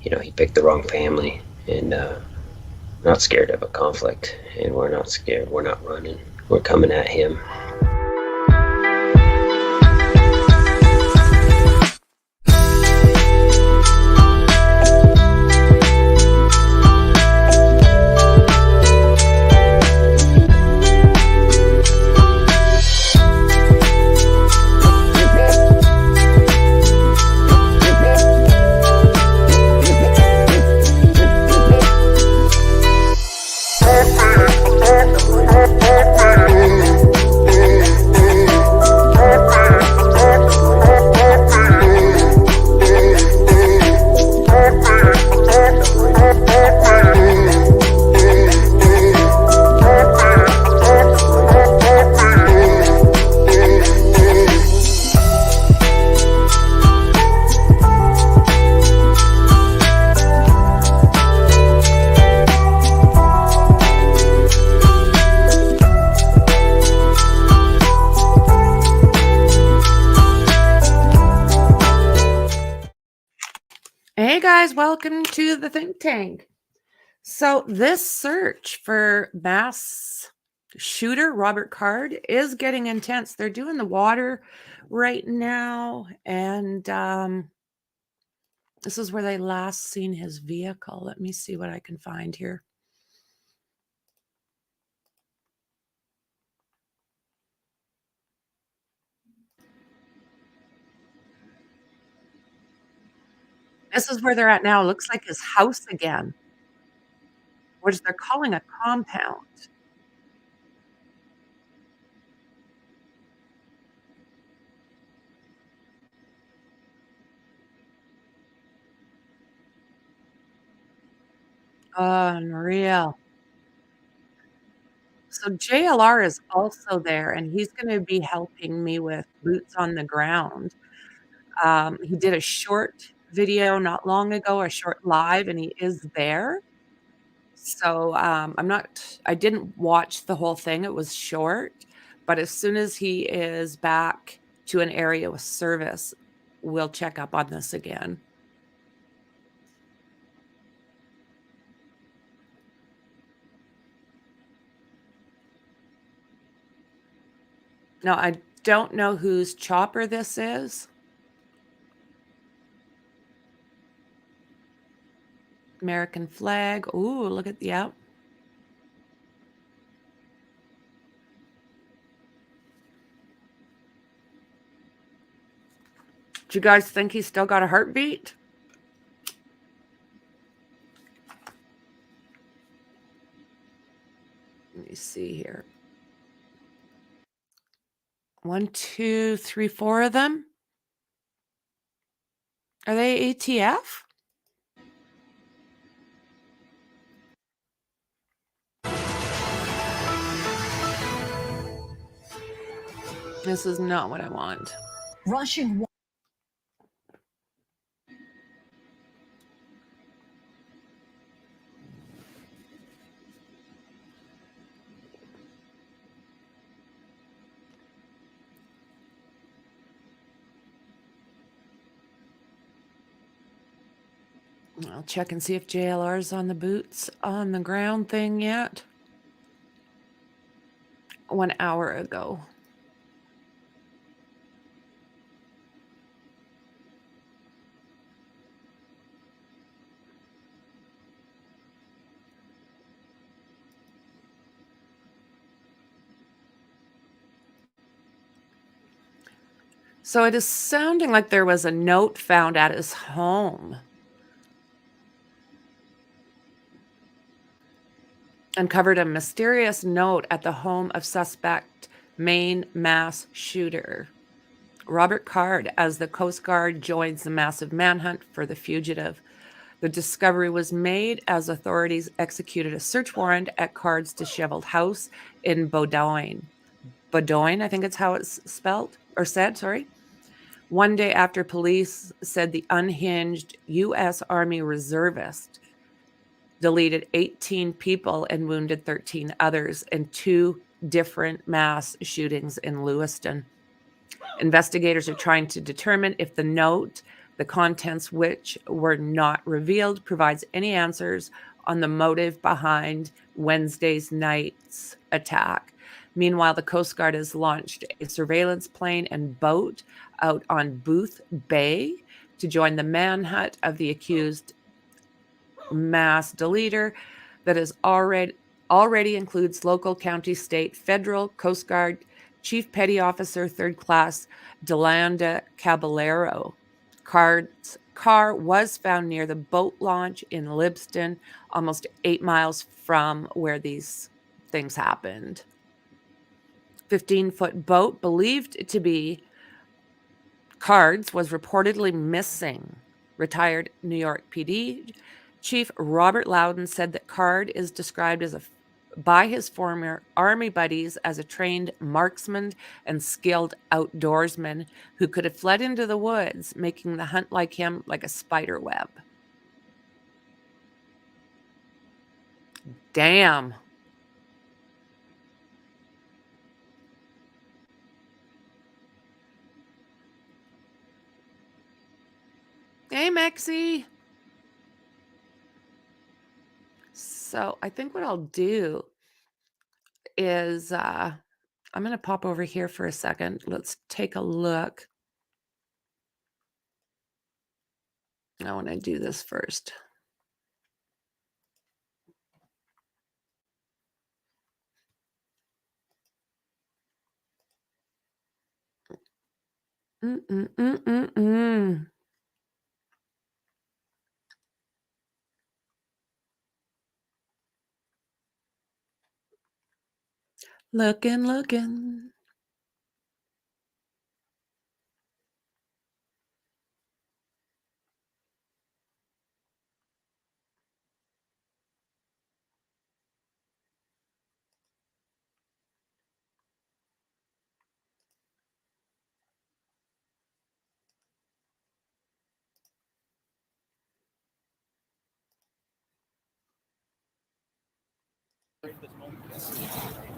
he picked the wrong family, and not scared of a conflict, and we're not scared. We're not running. We're coming at him. Hey guys, welcome to the think tank. So this search for mass shooter Robert Card is getting intense. They're doing the water right now, and this is where they last seen his vehicle. Let me see what I can find here. This is where they're at now. It looks like his house again, which they're calling a compound. Unreal. So JLR is also there, and he's going to be helping me with boots on the ground. He did a short video not long ago, a short live, and he is there. So I didn't watch the whole thing. It was short, but as soon as he is back to an area with service, we'll check up on this again. Now, I don't know whose chopper this is. American flag. Ooh, look at, yeah. Do you guys think he's still got a heartbeat? Let me see here. 1, 2, 3, 4 of them. Are they ATF? This is not what I want. Rushing. I'll check and see if JLR's on the boots on the ground thing yet. 1 hour ago. So it is sounding like there was a note found at his home. Uncovered a mysterious note at the home of suspect main mass shooter Robert Card as the Coast Guard joins the massive manhunt for the fugitive. The discovery was made as authorities executed a search warrant at Card's disheveled house in Bowdoin. Bowdoin, I think it's how it's spelled or said, sorry. One day after police said the unhinged U.S. Army reservist deleted 18 people and wounded 13 others in 2 different mass shootings in Lewiston. Investigators are trying to determine if the note the contents which were not revealed provides any answers on the motive behind Wednesday's night's attack. Meanwhile, the Coast Guard has launched a surveillance plane and boat out on Booth Bay to join the manhunt of the accused mass deleter that is already includes local, county, state, federal, Coast Guard, Chief Petty Officer, 3rd Class Delanda Caballero. Card's car was found near the boat launch in Libston, almost 8 miles from where these things happened. 15-foot boat believed to be Card's was reportedly missing. Retired New York PD Chief Robert Loudon said that Card is described as by his former Army buddies as a trained marksman and skilled outdoorsman who could have fled into the woods, making the hunt like him like a spider web. Damn. Hey, Mexie. So I think what I'll do is I'm going to pop over here for a second. Let's take a look. I want to do this first. Looking.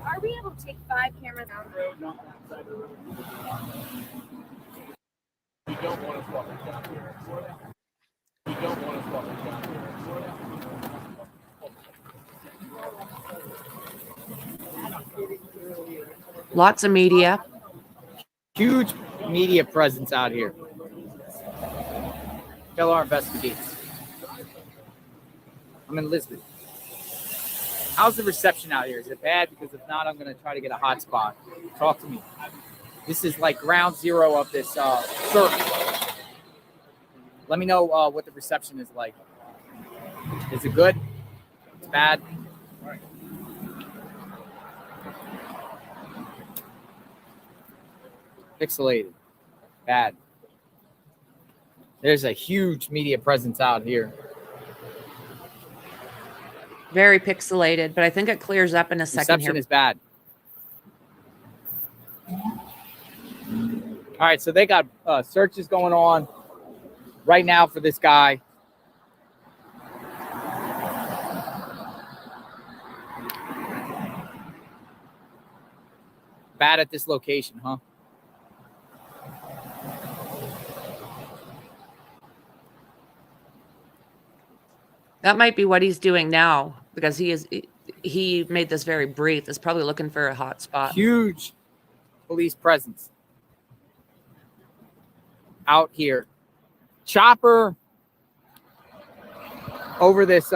Are we able to take 5 cameras down the road? Not that side of the road. You don't want us walking down here. You don't want us walking down here. Lots of media. Huge media presence out here. LR investigates. I'm in Lisbon. How's the reception out here? Is it bad? Because if not, I'm going to try to get a hotspot. Talk to me. This is like ground zero of this search. Let me know what the reception is like. Is it good? It's bad? All right. Pixelated. Bad. There's a huge media presence out here. Very pixelated, but I think it clears up in a second. Reception is bad. All right, so they got searches going on right now for this guy. Bad at this location, huh? That might be what he's doing now, because he made this very brief. He's probably looking for a hot spot. Huge police presence out here. Chopper over this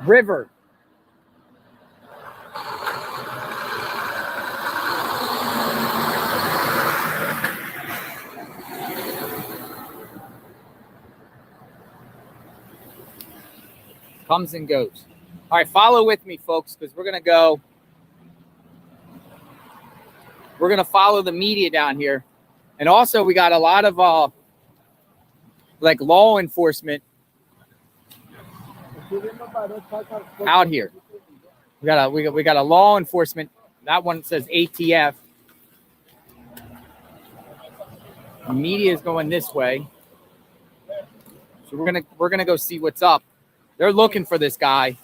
river. Comes and goes. All right, follow with me, folks, because we're going to go. We're going to follow the media down here. And also, we got a lot of like law enforcement out here. We got a law enforcement. That one says ATF. The media is going this way. So we're gonna go see what's up. They're looking for this guy.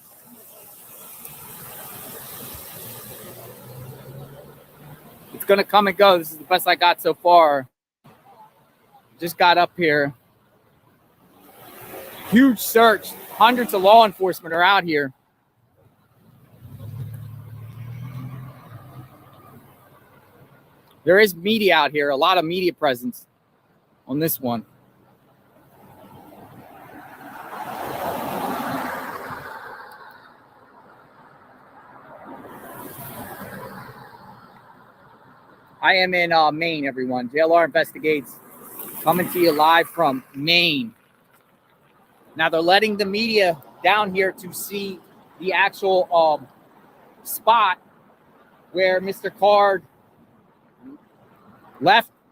It's going to come and go. This is the best I got so far. just got up here. Huge search. Hundreds of law enforcement are out here. There is media out here, a lot of media presence on this one. I am in Maine, everyone. JLR Investigates, coming to you live from Maine. Now they're letting the media down here to see the actual spot where Mr. Card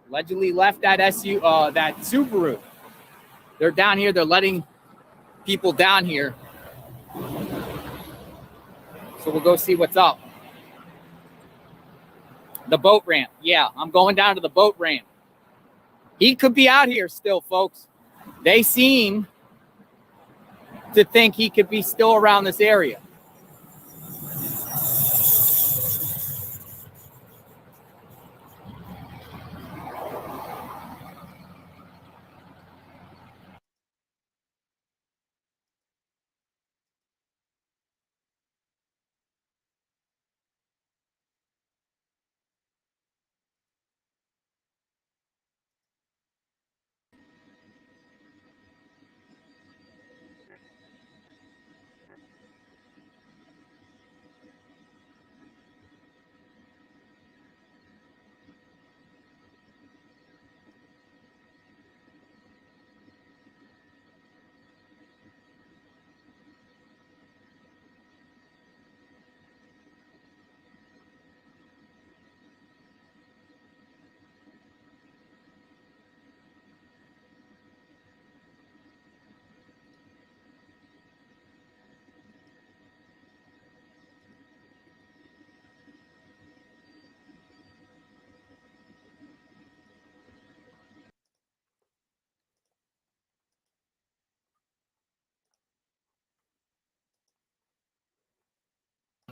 allegedly left that that Subaru. They're down here. They're letting people down here. So we'll go see what's up. The boat ramp. Yeah, I'm going down to the boat ramp. He could be out here still, folks. They seem to think he could be still around this area.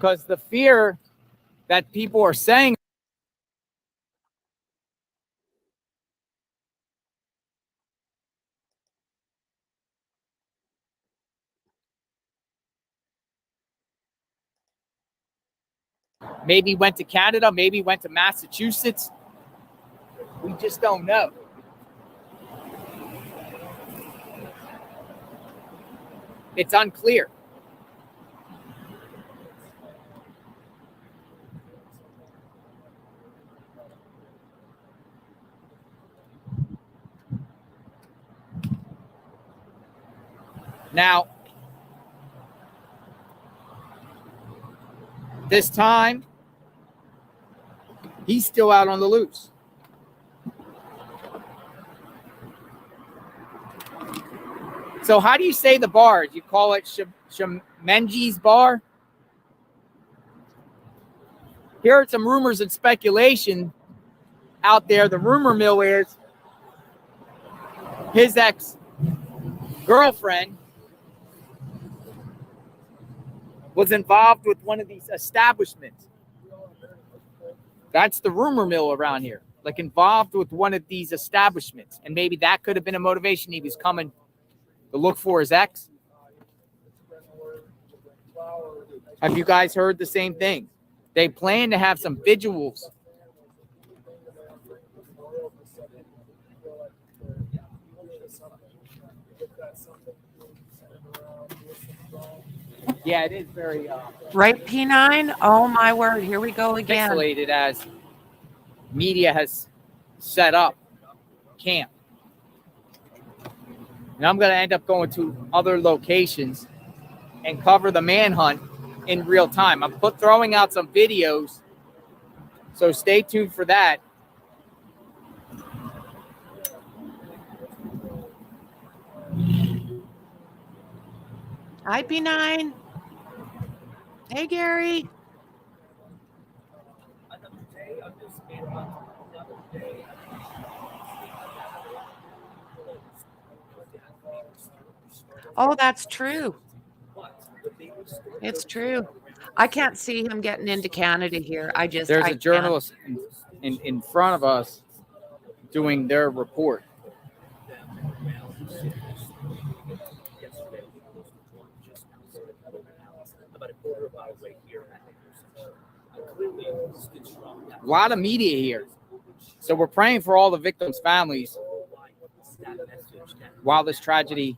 Because the fear that people are saying maybe went to Canada, maybe went to Massachusetts. We just don't know. It's unclear. Now, this time, he's still out on the loose. So how do you say the bars? You call it Shamenji's bar? Here are some rumors and speculation out there. The rumor mill is his ex-girlfriend was involved with one of these establishments. That's the rumor mill around here. Like involved with one of these establishments. And maybe that could have been a motivation. He was coming to look for his ex. Have you guys heard the same thing? They plan to have some vigils. Yeah, it is very Right, P9? Oh, my word. Here we go again. pixelated as media has set up camp. And I'm going to end up going to other locations and cover the manhunt in real time. I'm throwing out some videos, so stay tuned for that. Hi, P9. Hey, Gary. Oh, that's true. It's true. I can't see him getting into Canada here. There's a journalist in front of us doing their report. A lot of media here. So we're praying for all the victims' families while this tragedy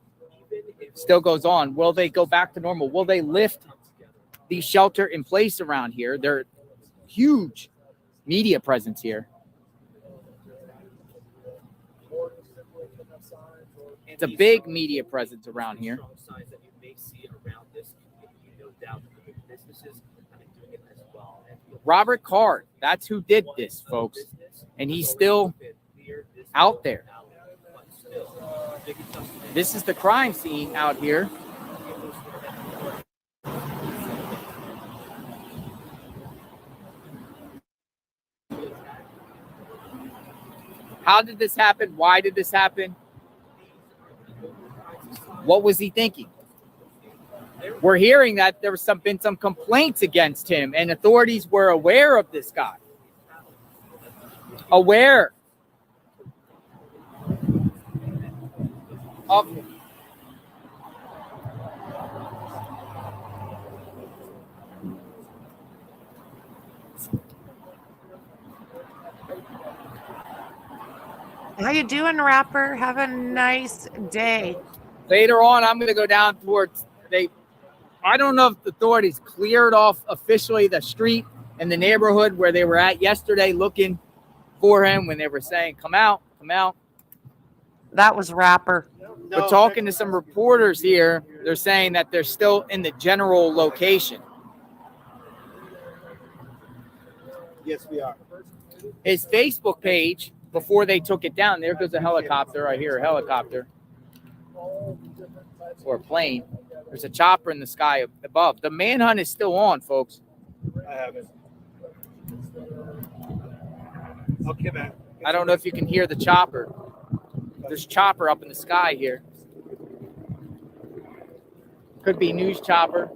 still goes on. Will they go back to normal? Will they lift the shelter in place around here? They're huge media presence here. It's a big media presence around here. Robert Card, that's who did this, folks. And he's still out there. This is the crime scene out here. How did this happen? Why did this happen? What was he thinking? We're hearing that there was been some complaints against him, and authorities were aware of this guy. Aware of him. How you doing, Rapper? Have a nice day. Later on, I'm going to go down towards I don't know if the authorities cleared off officially the street and the neighborhood where they were at yesterday looking for him when they were saying, come out, come out. That was Rapper. But talking to some reporters here, they're saying that they're still in the general location. Yes, we are. His Facebook page, before they took it down, there goes a helicopter. I hear a helicopter. Or a plane. There's a chopper in the sky above. The manhunt is still on, folks. I have it. Okay, man. I don't know if you can hear the chopper. There's a chopper up in the sky here. Could be news chopper.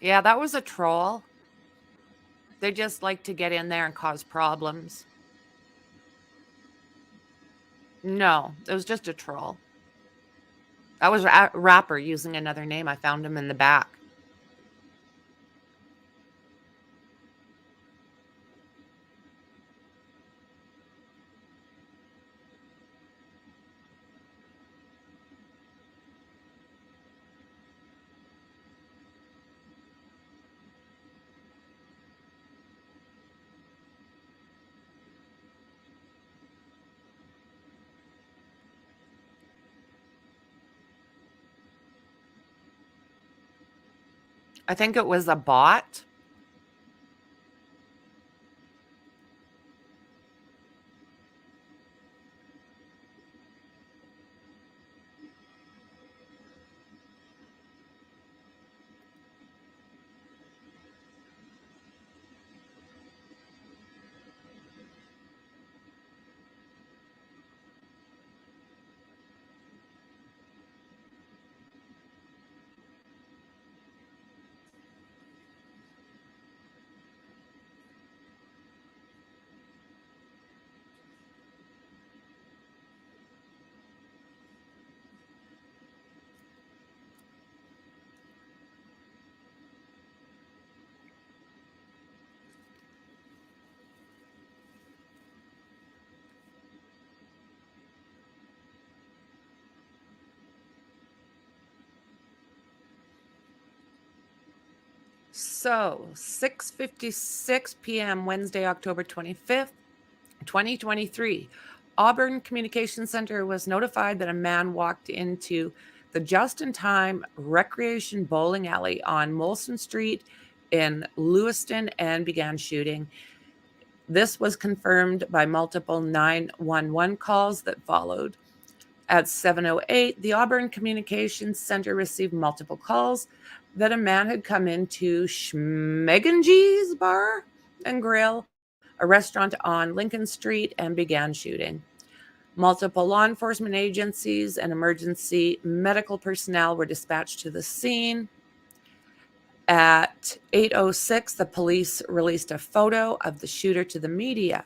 Yeah, that was a troll. They just like to get in there and cause problems. No, it was just a troll. That was a Rapper using another name. I found him in the back. I think it was a bot. So 6:56 p.m. Wednesday, October 25th, 2023. Auburn Communication Center was notified that a man walked into the just-in-time recreation bowling alley on Molson Street in Lewiston and began shooting. This was confirmed by multiple 911 calls that followed. At 7:08, the Auburn Communications Center received multiple calls that a man had come into Schmegengee's Bar and Grill, a restaurant on Lincoln Street, and began shooting. Multiple law enforcement agencies and emergency medical personnel were dispatched to the scene. At 8:06, the police released a photo of the shooter to the media.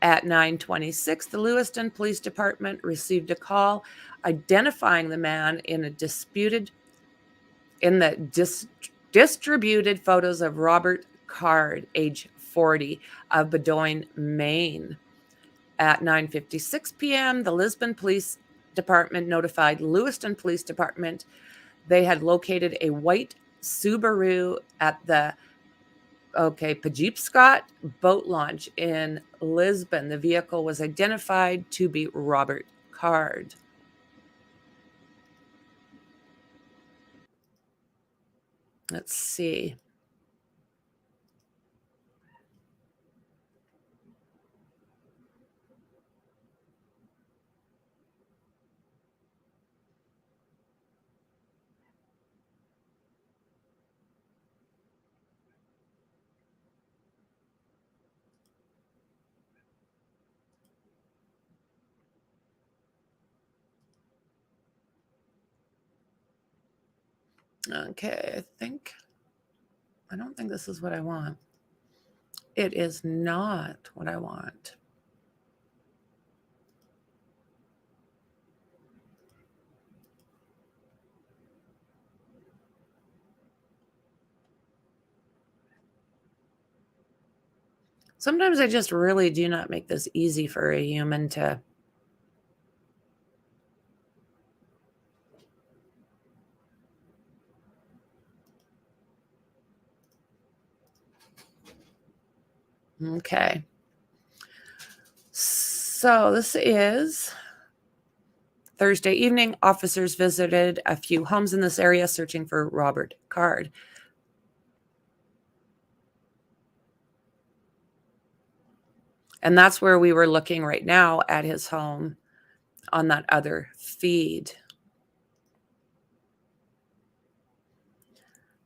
At 9:26, the Lewiston Police Department received a call identifying the man in distributed photos of Robert Card, age 40, of Bedoin, Maine. At 9:56 p.m., the Lisbon Police Department notified Lewiston Police Department they had located a white Subaru at the Pajipscot boat launch in Lisbon. The vehicle was identified to be Robert Card. Let's see. Okay, I don't think this is what I want. It is not what I want. Sometimes I just really do not make this easy for a human to. Okay. So this is Thursday evening. Officers visited a few homes in this area searching for Robert Card. And that's where we were looking right now at his home on that other feed.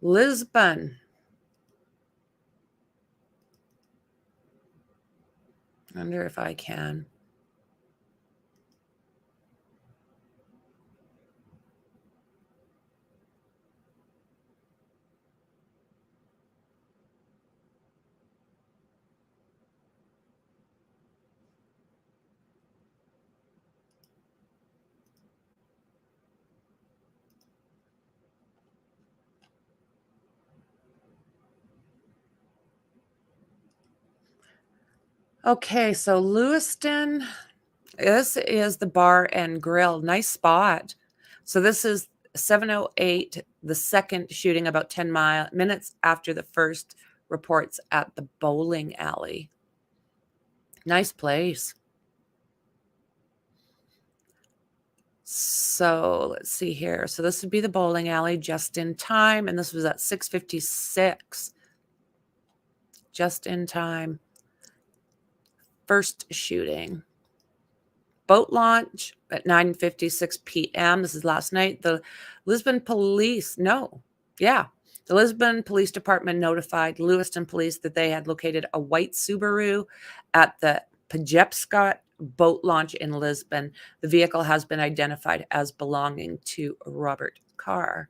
Lisbon. I wonder if I can. Okay, so Lewiston, this is the bar and grill. Nice spot. So this is 7:08, the second shooting about 10 minutes after the first reports at the bowling alley. Nice place. So let's see here. So this would be the bowling alley just in time. And this was at 6:56. Just in time. First shooting. Boat launch at 9:56 p.m. This is last night. The Lisbon Police Department notified Lewiston Police that they had located a white Subaru at the Pajepscot boat launch in Lisbon. The vehicle has been identified as belonging to Robert Carr.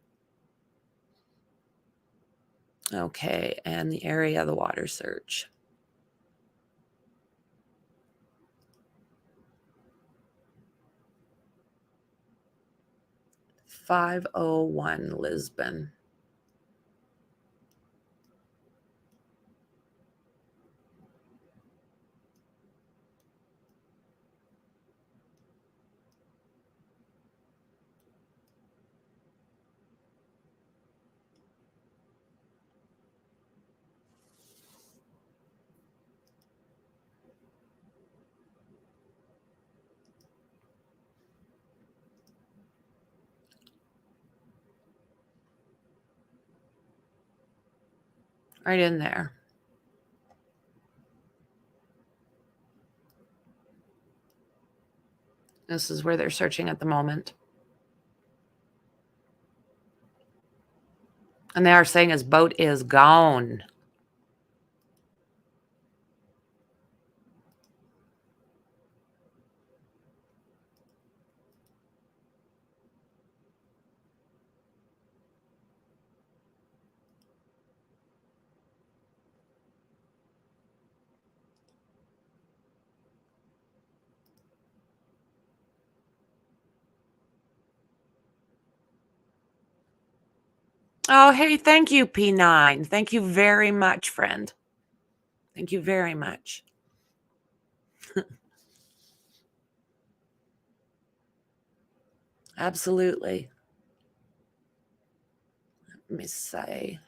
Okay, and the area of the water search. 501 Lisbon. Right in there. This is where they're searching at the moment. And they are saying his boat is gone. Oh, hey, thank you, P9. Thank you very much, friend. Thank you very much. Absolutely. Let me say.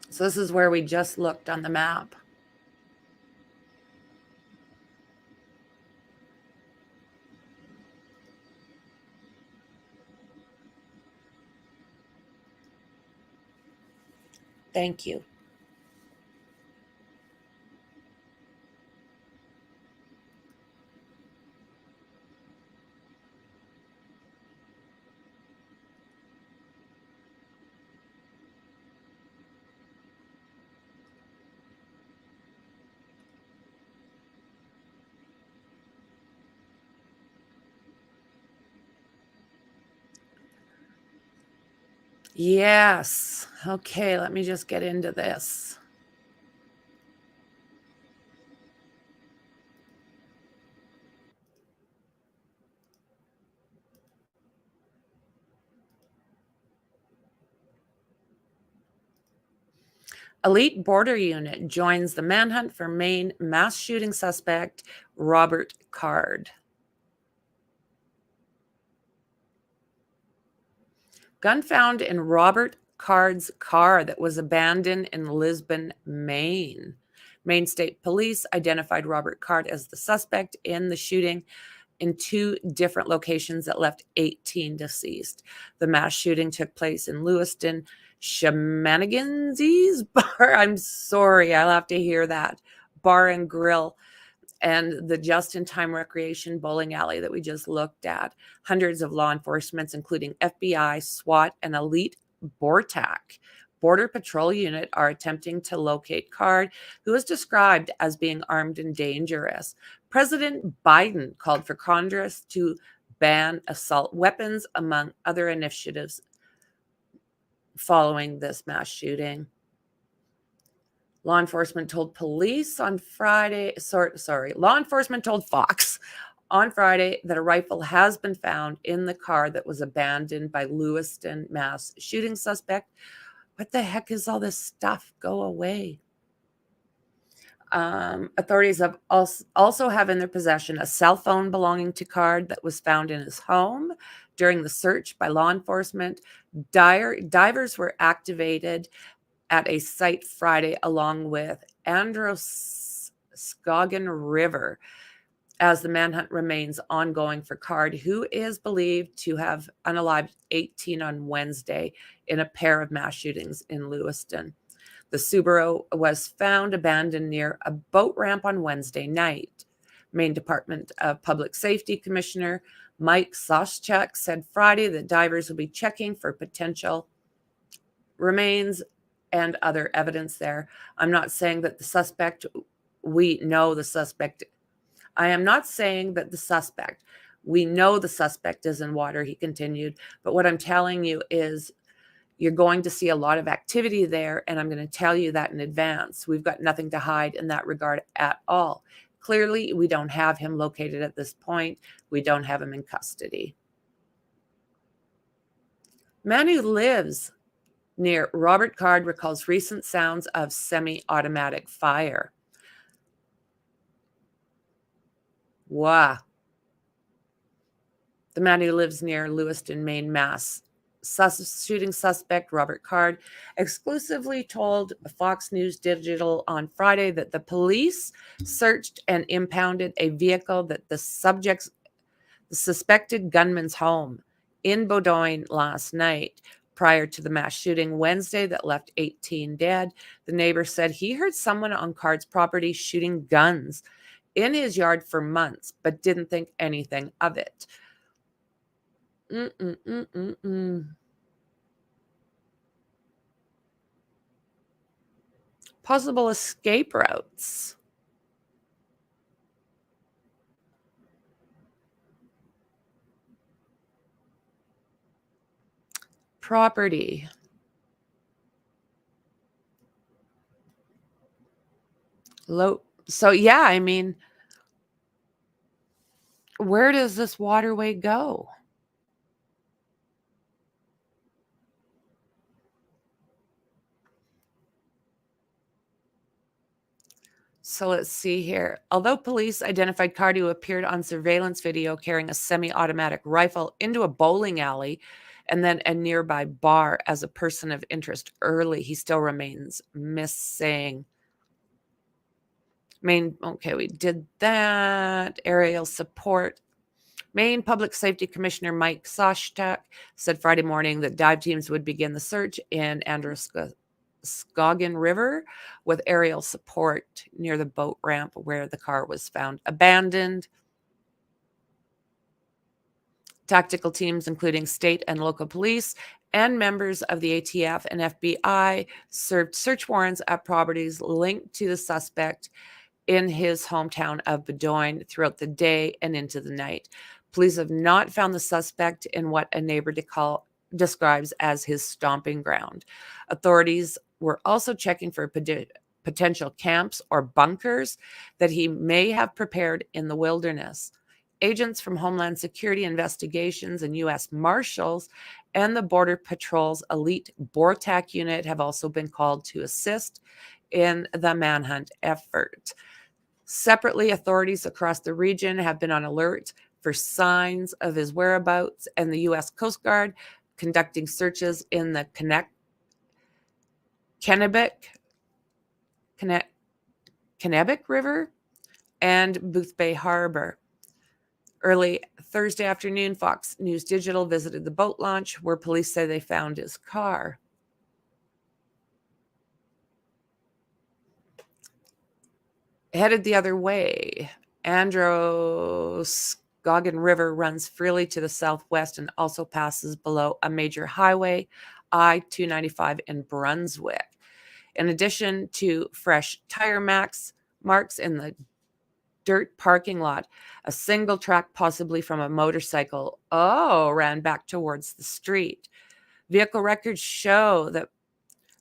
So this is where we just looked on the map. Thank you. Yes. Okay, let me just get into this. Elite border unit joins the manhunt for Maine mass shooting suspect Robert Card. Gun found in Robert Card's car that was abandoned in Lisbon, Maine. Maine State Police identified Robert Card as the suspect in the shooting in 2 different locations that left 18 deceased. The mass shooting took place in Lewiston, Shenanigans Bar. I'm sorry, I'll have to hear that. Bar and Grill, and the just-in-time recreation bowling alley that we just looked at. Hundreds of law enforcement, including FBI, SWAT, and elite BORTAC, Border Patrol Unit, are attempting to locate Card, who is described as being armed and dangerous. President Biden called for Congress to ban assault weapons, among other initiatives, following this mass shooting. Law enforcement told police on Friday, law enforcement told Fox on Friday that a rifle has been found in the car that was abandoned by Lewiston mass shooting suspect. What the heck is all this stuff? Go away. Authorities have also have in their possession a cell phone belonging to Card that was found in his home during the search by law enforcement. Divers were activated at a site Friday along with Androscoggin River as the manhunt remains ongoing for Card, who is believed to have unalived 18 on Wednesday in a pair of mass shootings in Lewiston. The Subaru was found abandoned near a boat ramp on Wednesday night. Maine Department of Public Safety Commissioner Mike Soschek said Friday that divers will be checking for potential remains and other evidence there. I'm not saying that the suspect, we know the suspect. I am not saying that the suspect, we know the suspect is in water, he continued. But what I'm telling you is you're going to see a lot of activity there, and I'm going to tell you that in advance. We've got nothing to hide in that regard at all. Clearly, we don't have him located at this point. We don't have him in custody. Man who lives near Robert Card recalls recent sounds of semi-automatic fire. Wow. The man who lives near Lewiston, Maine, mass shooting suspect Robert Card exclusively told Fox News Digital on Friday that the police searched and impounded a vehicle that the suspected gunman's home in Bowdoin last night prior to the mass shooting Wednesday that left 18 dead. The neighbor said he heard someone on Card's property shooting guns in his yard for months, but didn't think anything of it. Possible escape routes. Property. Low. So, yeah, I mean, where does this waterway go? So let's see here. Although police identified Cardi, who appeared on surveillance video carrying a semi-automatic rifle into a bowling alley and then a nearby bar as a person of interest early, he still remains missing. Okay, we did that. Aerial support. Maine Public Safety Commissioner Mike Soshtak said Friday morning that dive teams would begin the search in Androscoggin River with aerial support near the boat ramp where the car was found abandoned. Tactical teams, including state and local police and members of the ATF and FBI, served search warrants at properties linked to the suspect in his hometown of Bowdoin throughout the day and into the night. Police have not found the suspect in what a neighbor describes as his stomping ground. Authorities were also checking for potential camps or bunkers that he may have prepared in the wilderness. Agents from Homeland Security Investigations and U.S. Marshals and the Border Patrol's elite BORTAC unit have also been called to assist in the manhunt effort. Separately, authorities across the region have been on alert for signs of his whereabouts, and the U.S. Coast Guard conducting searches in the Kennebec River and Boothbay Harbor. Early Thursday afternoon, Fox News Digital visited the boat launch where police say they found his car. Headed the other way, Androscoggin River runs freely to the southwest and also passes below a major highway, I-295 in Brunswick. In addition to fresh tire marks in the dirt parking lot, a single track, possibly from a motorcycle, ran back towards the street. Vehicle records show that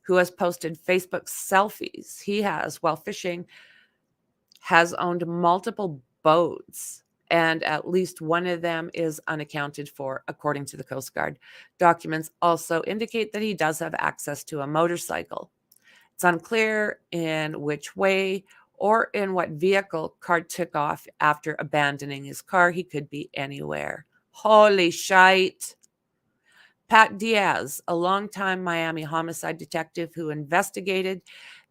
who has posted Facebook selfies he has while fishing has owned multiple boats, and at least one of them is unaccounted for, according to the Coast Guard. Documents also indicate that he does have access to a motorcycle. It's unclear in which way or in what vehicle Card took off after abandoning his car. He could be anywhere. Holy shite. Pat Diaz, a longtime Miami homicide detective who investigated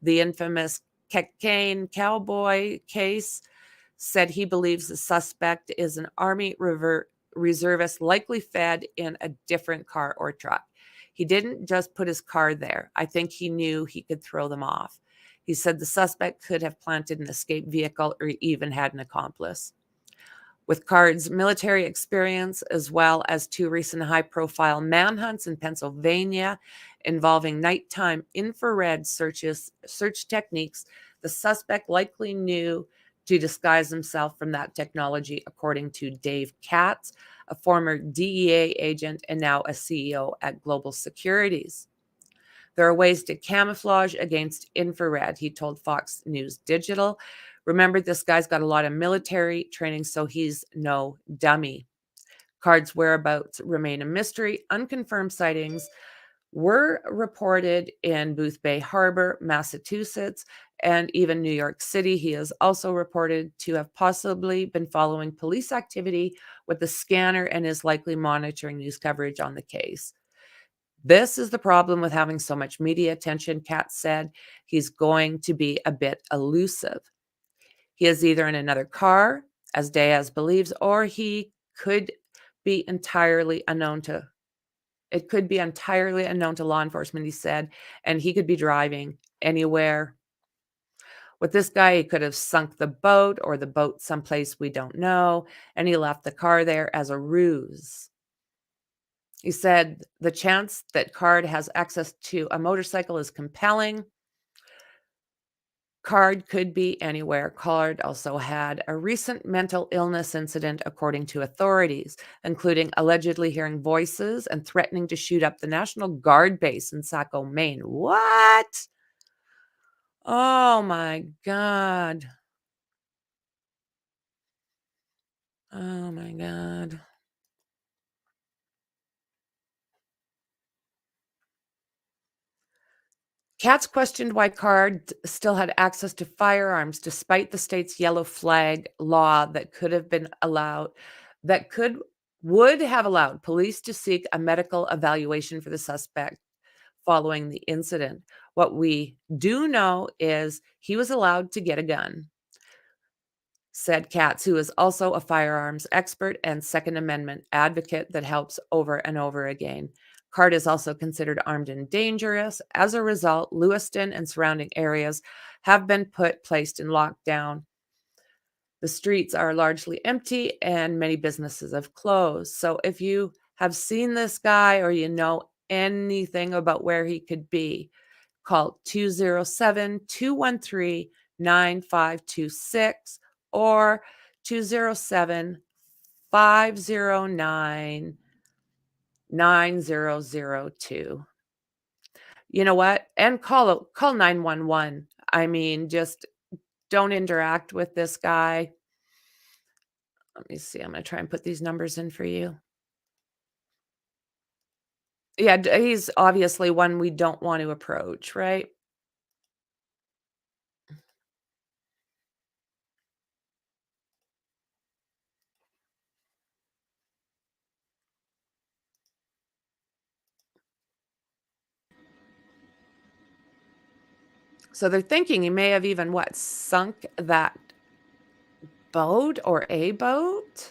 the infamous Cocaine Cowboy case, said he believes the suspect is an Army reservist, likely fed in a different car or truck. He didn't just put his car there. I think he knew he could throw them off. He said the suspect could have planted an escape vehicle or even had an accomplice. With Card's military experience, as well as 2 recent high-profile manhunts in Pennsylvania involving nighttime infrared search techniques, the suspect likely knew to disguise himself from that technology, according to Dave Katz, a former DEA agent and now a CEO at Global Securities. There are ways to camouflage against infrared, he told Fox News Digital. Remember, this guy's got a lot of military training, so he's no dummy. Card's whereabouts remain a mystery. Unconfirmed sightings were reported in Boothbay Harbor, Massachusetts, and even New York City. He is also reported to have possibly been following police activity with a scanner and is likely monitoring news coverage on the case. This is the problem with having so much media attention, Katz said. He's going to be a bit elusive. He is either in another car, as Diaz believes, or he could be entirely unknown to law enforcement, he said, and he could be driving anywhere. With this guy, he could have sunk the boat or the boat someplace we don't know, and he left the car there as a ruse. He said the chance that Card has access to a motorcycle is compelling. Card could be anywhere. Card also had a recent mental illness incident, according to authorities, including allegedly hearing voices and threatening to shoot up the National Guard base in Saco, Maine. What? Oh my God. Oh my God. Katz questioned why Card still had access to firearms despite the state's yellow flag law that would have allowed police to seek a medical evaluation for the suspect following the incident. What we do know is he was allowed to get a gun, said Katz, who is also a firearms expert and Second Amendment advocate that helps over and over again. Card is also considered armed and dangerous. As a result, Lewiston and surrounding areas have been placed in lockdown. The streets are largely empty and many businesses have closed. So if you have seen this guy or you know anything about where he could be, call 207-213-9526 or 207-509-9002. You know what? And call 911. I mean, just don't interact with this guy. Let me see. I'm going to try and put these numbers in for you. Yeah, he's obviously one we don't want to approach, right? So they're thinking he may have even sunk that boat or a boat?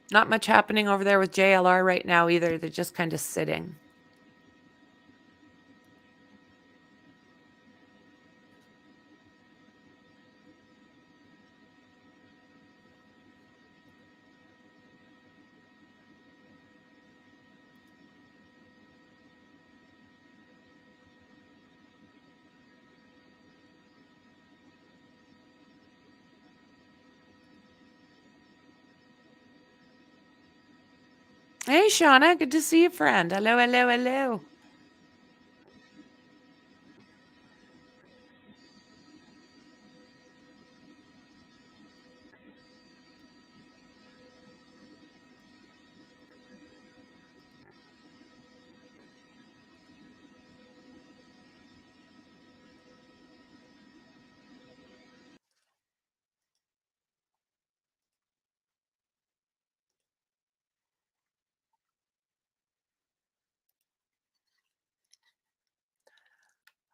Not much happening over there with JLR right now either. They're just kind of sitting. Hey, Shauna, good to see you, friend. Hello, hello, hello.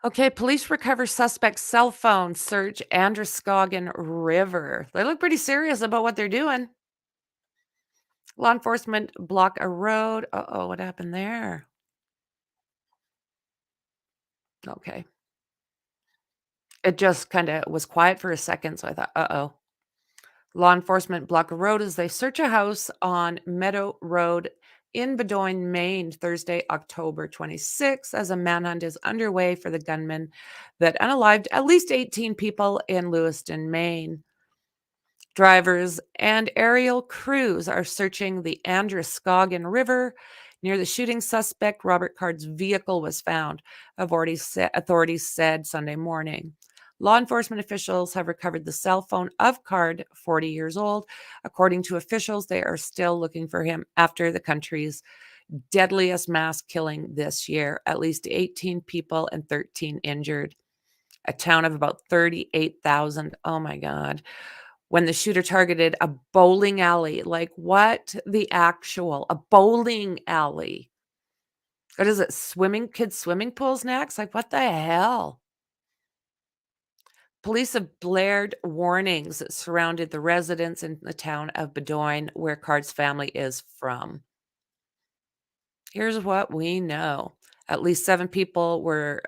Okay, police recover suspect's cell phone, search Androscoggin River. They look pretty serious about what they're doing. Law enforcement block a road. Uh-oh, what happened there? Okay. It just kind of was quiet for a second, so I thought, uh-oh. Law enforcement block a road as they search a house on Meadow Road in Bedoin, Maine, Thursday, October 26th, as a manhunt is underway for the gunman that unalived at least 18 people in Lewiston, Maine. Drivers and aerial crews are searching the Androscoggin River Near the shooting suspect, Robert Card's vehicle was found, authorities said Sunday morning. Law enforcement officials have recovered the cell phone of Card, 40 years old. According to officials, they are still looking for him after the country's deadliest mass killing this year. At least 18 people and 13 injured. A town of about 38,000. Oh my God. When the shooter targeted a bowling alley. Like what? A bowling alley. What is it? Kids' swimming pools next? Like what the hell? Police have blared warnings that surrounded the residents in the town of Bedoin, where Card's family is from. Here's what we know. At least 7 people were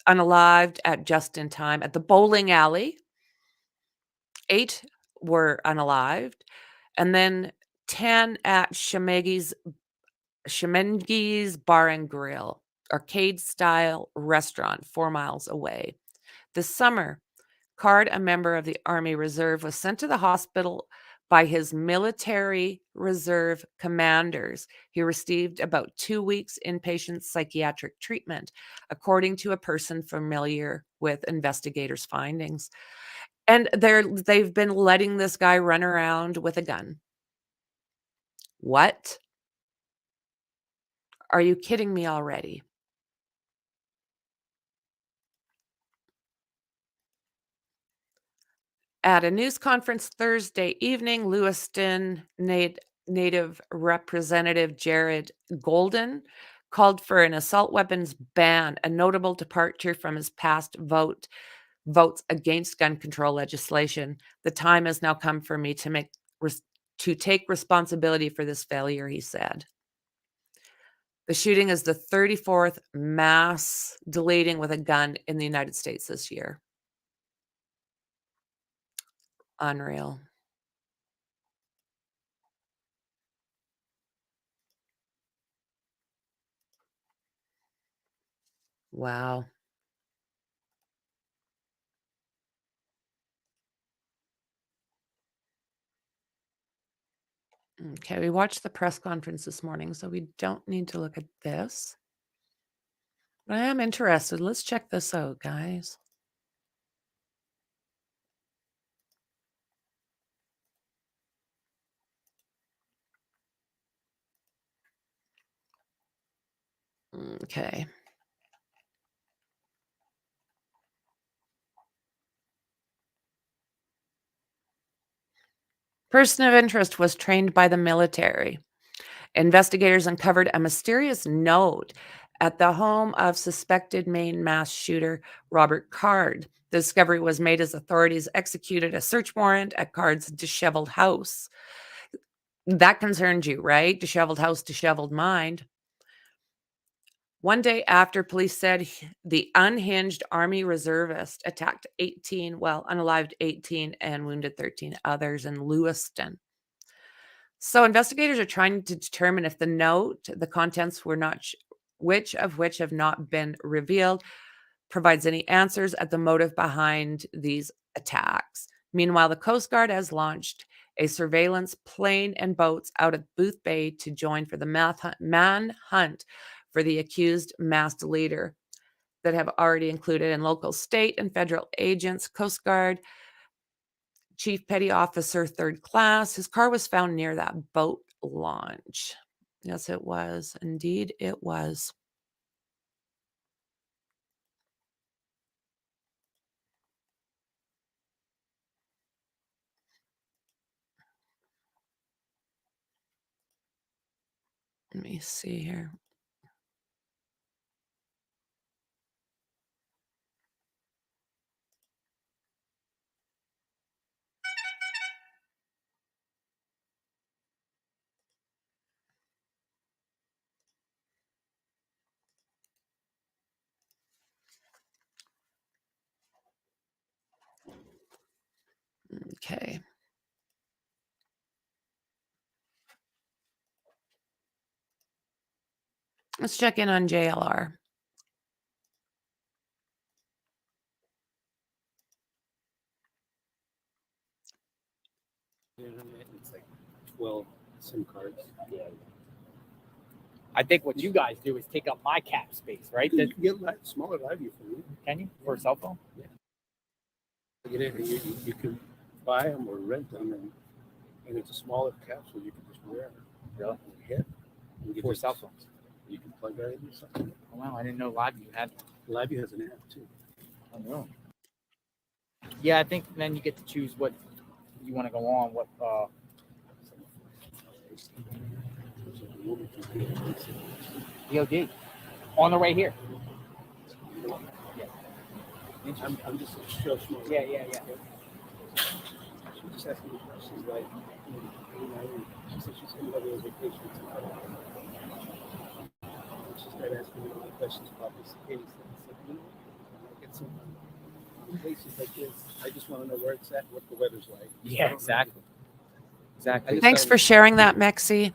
unalived at just in time at the bowling alley. 8 were unalived. And then 10 at Shemengi's Bar and Grill, arcade-style restaurant 4 miles away. This summer, Card, a member of the Army Reserve, was sent to the hospital by his military reserve commanders. He received about 2 weeks inpatient psychiatric treatment, according to a person familiar with investigators' findings. And they've been letting this guy run around with a gun. What? Are you kidding me already? At a news conference Thursday evening, Lewiston native representative Jared Golden called for an assault weapons ban, a notable departure from his past votes against gun control legislation. The time has now come for me to take responsibility for this failure, he said. The shooting is the 34th mass deleting with a gun in the United States this year. Unreal. Wow. Okay, we watched the press conference this morning, so we don't need to look at this. But I am interested. Let's check this out, guys. Okay. Person of interest was trained by the military. Investigators uncovered a mysterious note at the home of suspected Maine mass shooter Robert Card. The discovery was made as authorities executed a search warrant at Card's disheveled house. That concerned you, right? Disheveled house, disheveled mind. One day after police said the unhinged Army reservist attacked unalived 18 and wounded 13 others in Lewiston. So investigators are trying to determine if the note, the contents were not, which have not been revealed, provides any answers at the motive behind these attacks. Meanwhile, the Coast Guard has launched a surveillance plane and boats out at Booth Bay to join for the manhunt for the accused mass deleter that have already included in local, state, and federal agents. Coast Guard Chief Petty Officer, 3rd Class. His car was found near that boat launch. Yes, it was. Indeed, it was. Let me see here. Okay. Let's check in on JLR. It's like 12 SIM cards. Yeah. I think what you guys do is take up my cap space, right? You can get smaller live view from you. Can you for a cell phone? Yeah. You can buy them or rent them, and it's a smaller capsule you can just wear. Really? On your head. And For cell phones. You can plug that into something. Oh, wow, I didn't know LiveView had. LiveView has an app too. Oh, really? Yeah, I think then you get to choose what you want to go on. What VOD on the way here. Yeah. I'm just so small. Yeah. She just asked me questions like, she said she's going to go on vacation tomorrow. She started asking me questions about this case. And I said, I get some places like this. I just want to know where it's at, what the weather's like. Yeah, exactly. Exactly. Thanks for sharing that, Mexi.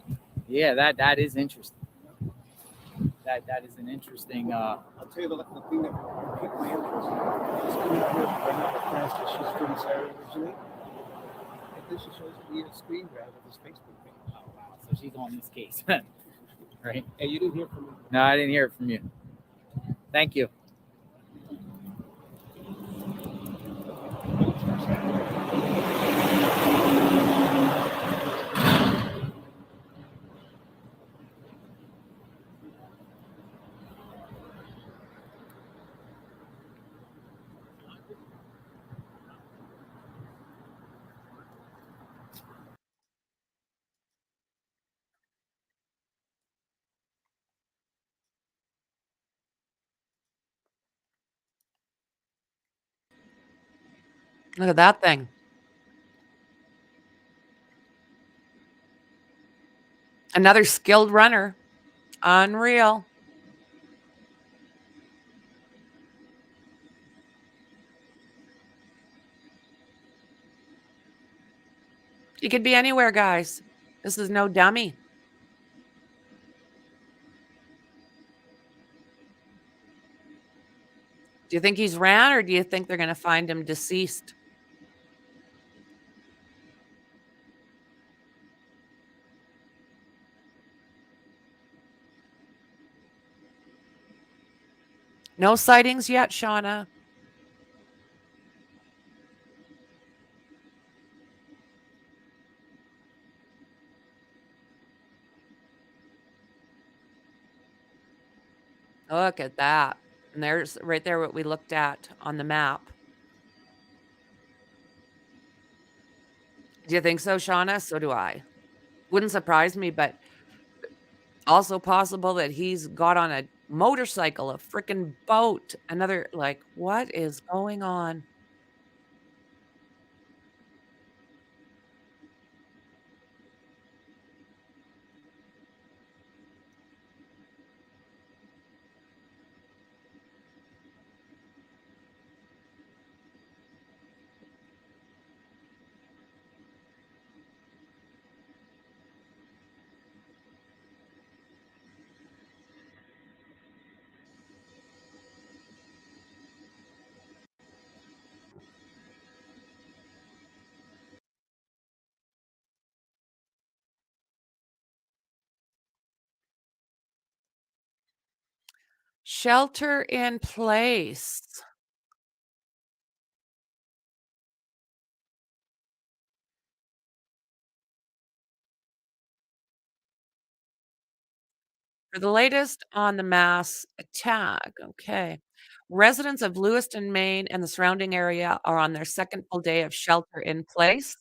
Yeah, that is interesting. That is an interesting. I'll tell you the thing that piqued my interest. She's coming out here right now with France, but she's from Sarah originally. And then she shows me a screen grab of this Facebook page. Oh wow! So she's on this case, right? And you didn't hear from me. No, I didn't hear it from you. Thank you. Look at that thing. Another skilled runner. Unreal. He could be anywhere, guys. This is no dummy. Do you think he's ran, or do you think they're going to find him deceased? No sightings yet, Shauna. Look at that. And there's right there what we looked at on the map. Do you think so, Shauna? So do I. Wouldn't surprise me, but also possible that he's got on a motorcycle, a freaking boat, another, like, what is going on? Shelter in place. For the latest on the mass attack, okay. Residents of Lewiston, Maine, and the surrounding area are on their second full day of shelter in place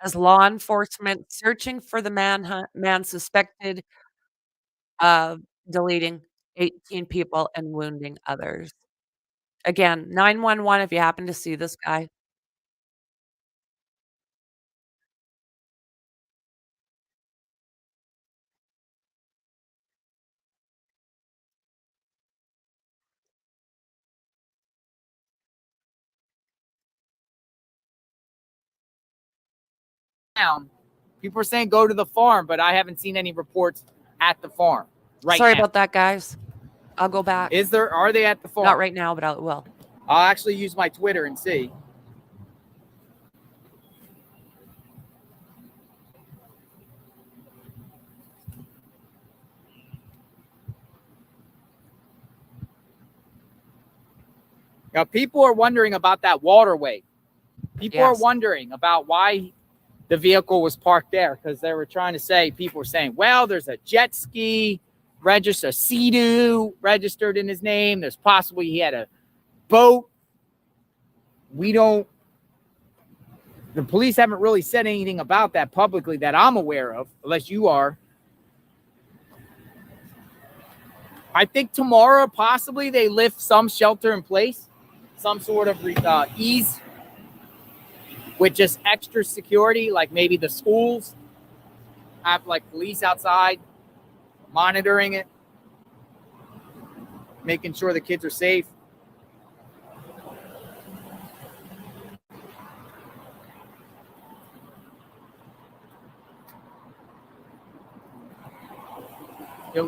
as law enforcement searching for the man suspected of deleting 18 people and wounding others. Again, 911 if you happen to see this guy. Down. People are saying go to the farm, but I haven't seen any reports at the farm. Right. Sorry now. about that, guys. I'll go back. Are they at the farm? Not right now, but I will. I'll actually use my Twitter and see. Now, people are wondering about that waterway. People are Yes. wondering about why the vehicle was parked there, because they were trying to say, people were saying, well, there's a jet ski register, Sea-Doo registered in his name. There's possibly he had a boat. The police haven't really said anything about that publicly that I'm aware of, unless you are. I think tomorrow, possibly, they lift some shelter in place, some sort of ease with just extra security, like maybe the schools have like police outside monitoring it, making sure the kids are safe.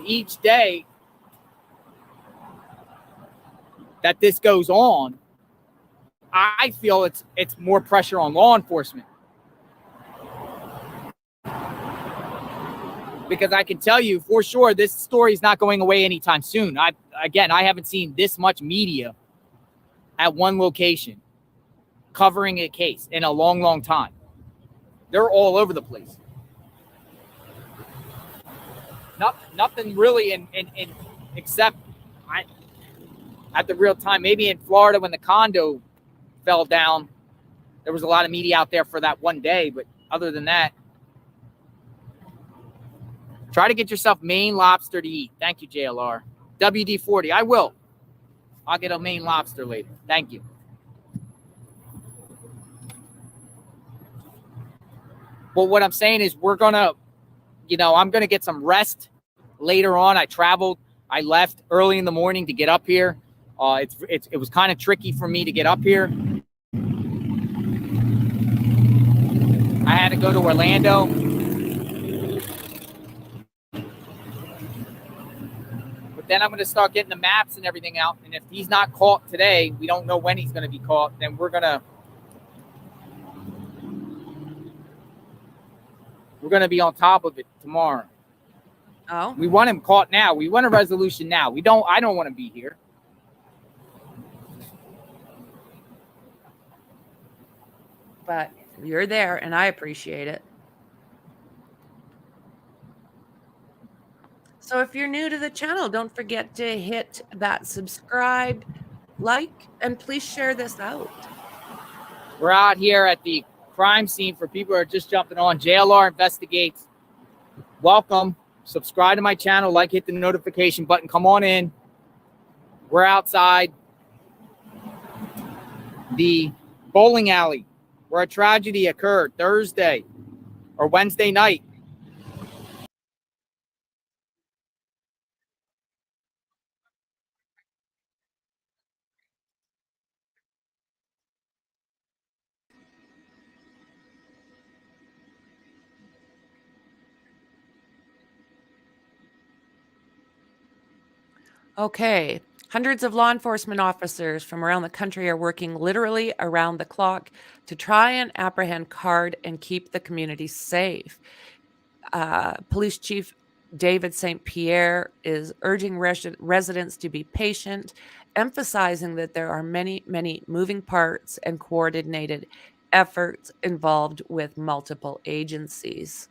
Each day that this goes on, I feel it's more pressure on law enforcement. Because I can tell you for sure this story is not going away anytime soon. I haven't seen this much media at one location covering a case in a long, long time. They're all over the place. Nothing really in except at the real time. Maybe in Florida when the condo fell down, there was a lot of media out there for that one day. But other than that, try to get yourself Maine lobster to eat. Thank you, JLR. WD-40. I will. I'll get a Maine lobster later. Thank you. Well, what I'm saying is I'm going to get some rest later on. I traveled. I left early in the morning to get up here. It was kind of tricky for me to get up here. I had to go to Orlando. But then I'm going to start getting the maps and everything out. And if he's not caught today, we don't know when he's going to be caught, then we're going to be on top of it tomorrow. Oh, We want him caught now. We want a resolution now. I don't want to be here. but you're there and I appreciate it. So if you're new to the channel, don't forget to hit that subscribe, like, and please share this out. We're out here at the crime scene for people who are just jumping on. JLR Investigates. Welcome. Subscribe to my channel. Like, hit the notification button. Come on in. We're outside the bowling alley where a tragedy occurred Thursday or Wednesday night. Okay. Hundreds of law enforcement officers from around the country are working literally around the clock to try and apprehend Card and keep the community safe. Police Chief David St. Pierre is urging residents to be patient, emphasizing that there are many, many moving parts and coordinated efforts involved with multiple agencies.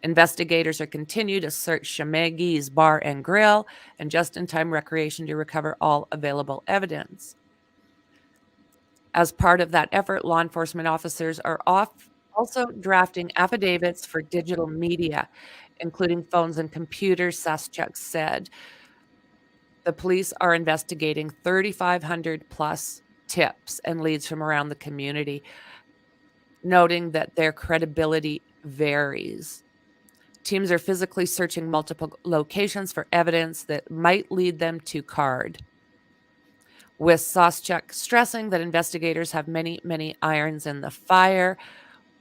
Investigators are continue to search Shamegi's bar and grill and just-in-time recreation to recover all available evidence. As part of that effort, law enforcement officers are also drafting affidavits for digital media, including phones and computers, Sasuchuk said. The police are investigating 3,500 plus tips and leads from around the community, noting that their credibility varies. Teams are physically searching multiple locations for evidence that might lead them to Card, with Sasuchuk stressing that investigators have many, many irons in the fire.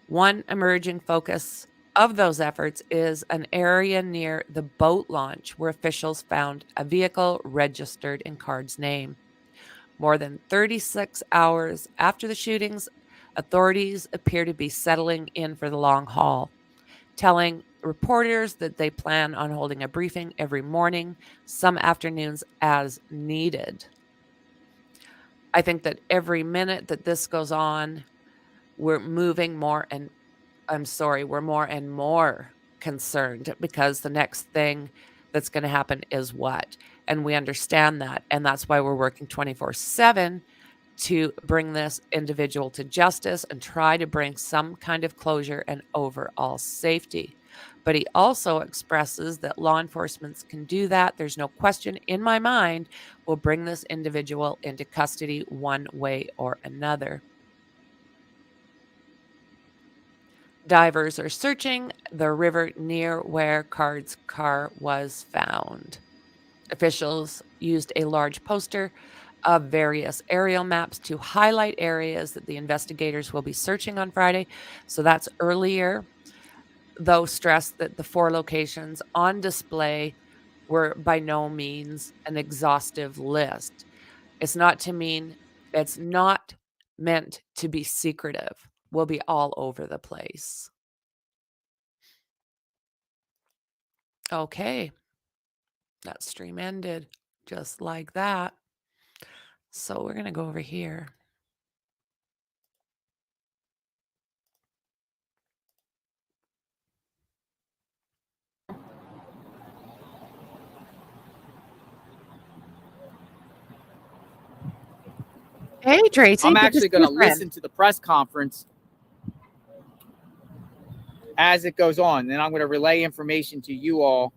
One emerging focus of those efforts is an area near the boat launch where officials found a vehicle registered in Card's name. More than 36 hours after the shootings, authorities appear to be settling in for the long haul, telling reporters that they plan on holding a briefing every morning, some afternoons as needed. I think that every minute that this goes on, we're moving more and we're more and more concerned because the next thing that's going to happen is what? And we understand that. And that's why we're working 24/7 to bring this individual to justice and try to bring some kind of closure and overall safety. But he also expresses that law enforcement can do that. There's no question in my mind. We'll bring this individual into custody one way or another. Divers are searching the river near where Card's car was found. Officials used a large poster of various aerial maps to highlight areas that the investigators will be searching on Friday. So that's earlier, though stressed that the 4 locations on display were by no means an exhaustive list. It's not meant to be secretive. We'll be all over the place. Okay. That stream ended just like that. So we're going to go over here. Hey, Tracy. I'm good to actually see going to you, friend. listen to the press conference as it goes on. Then I'm going to relay information to you all.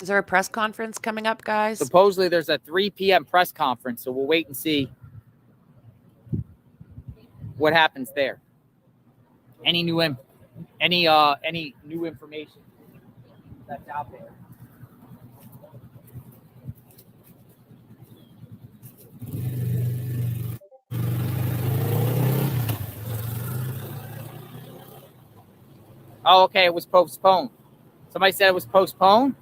Is there a press conference coming up, guys? Supposedly there's a 3 p.m. press conference, so we'll wait and see what happens there. Any new information that's out there. Oh, okay, it was postponed. Somebody said it was postponed.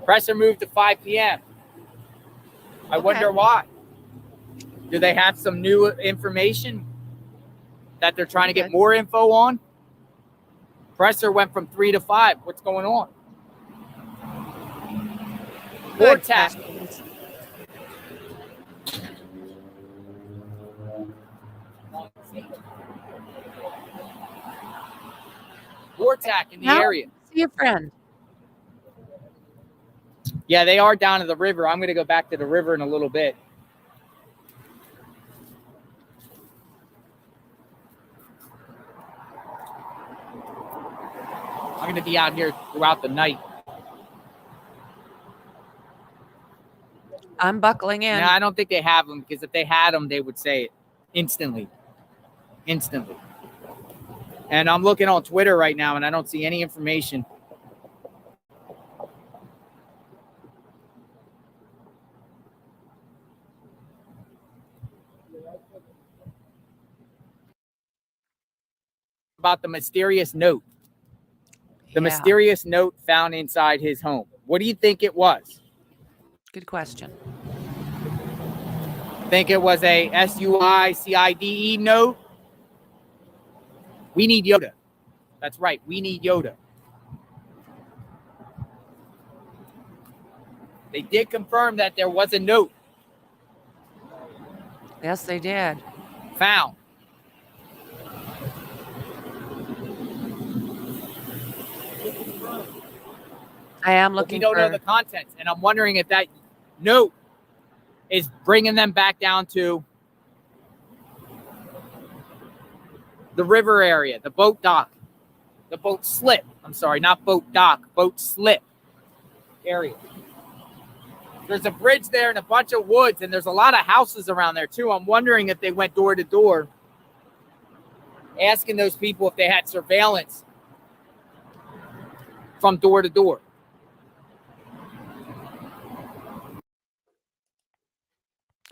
Presser moved to 5 p.m. I wonder why. Do they have some new information that they're trying to get more info on? Presser went from 3 to 5. What's going on? Vortex. Vortex in the area. See a friend. Yeah, they are down to the river. I'm going to go back to the river in a little bit. I'm going to be out here throughout the night. I'm buckling in. No, I don't think they have them, because if they had them, they would say it instantly. Instantly. And I'm looking on Twitter right now, and I don't see any information. About the mysterious note. The mysterious note found inside his home. What do you think it was? Good question. Think it was a SUICIDE note? We need Yoda. That's right. We need Yoda. They did confirm that there was a note. Yes, they did. Found. I am looking. We don't know the contents, and I'm wondering if that note is bringing them back down to the river area, the boat dock, the boat slip. I'm sorry, not boat dock, boat slip area. There's a bridge there and a bunch of woods, and there's a lot of houses around there too. I'm wondering if they went door to door, asking those people if they had surveillance from door to door.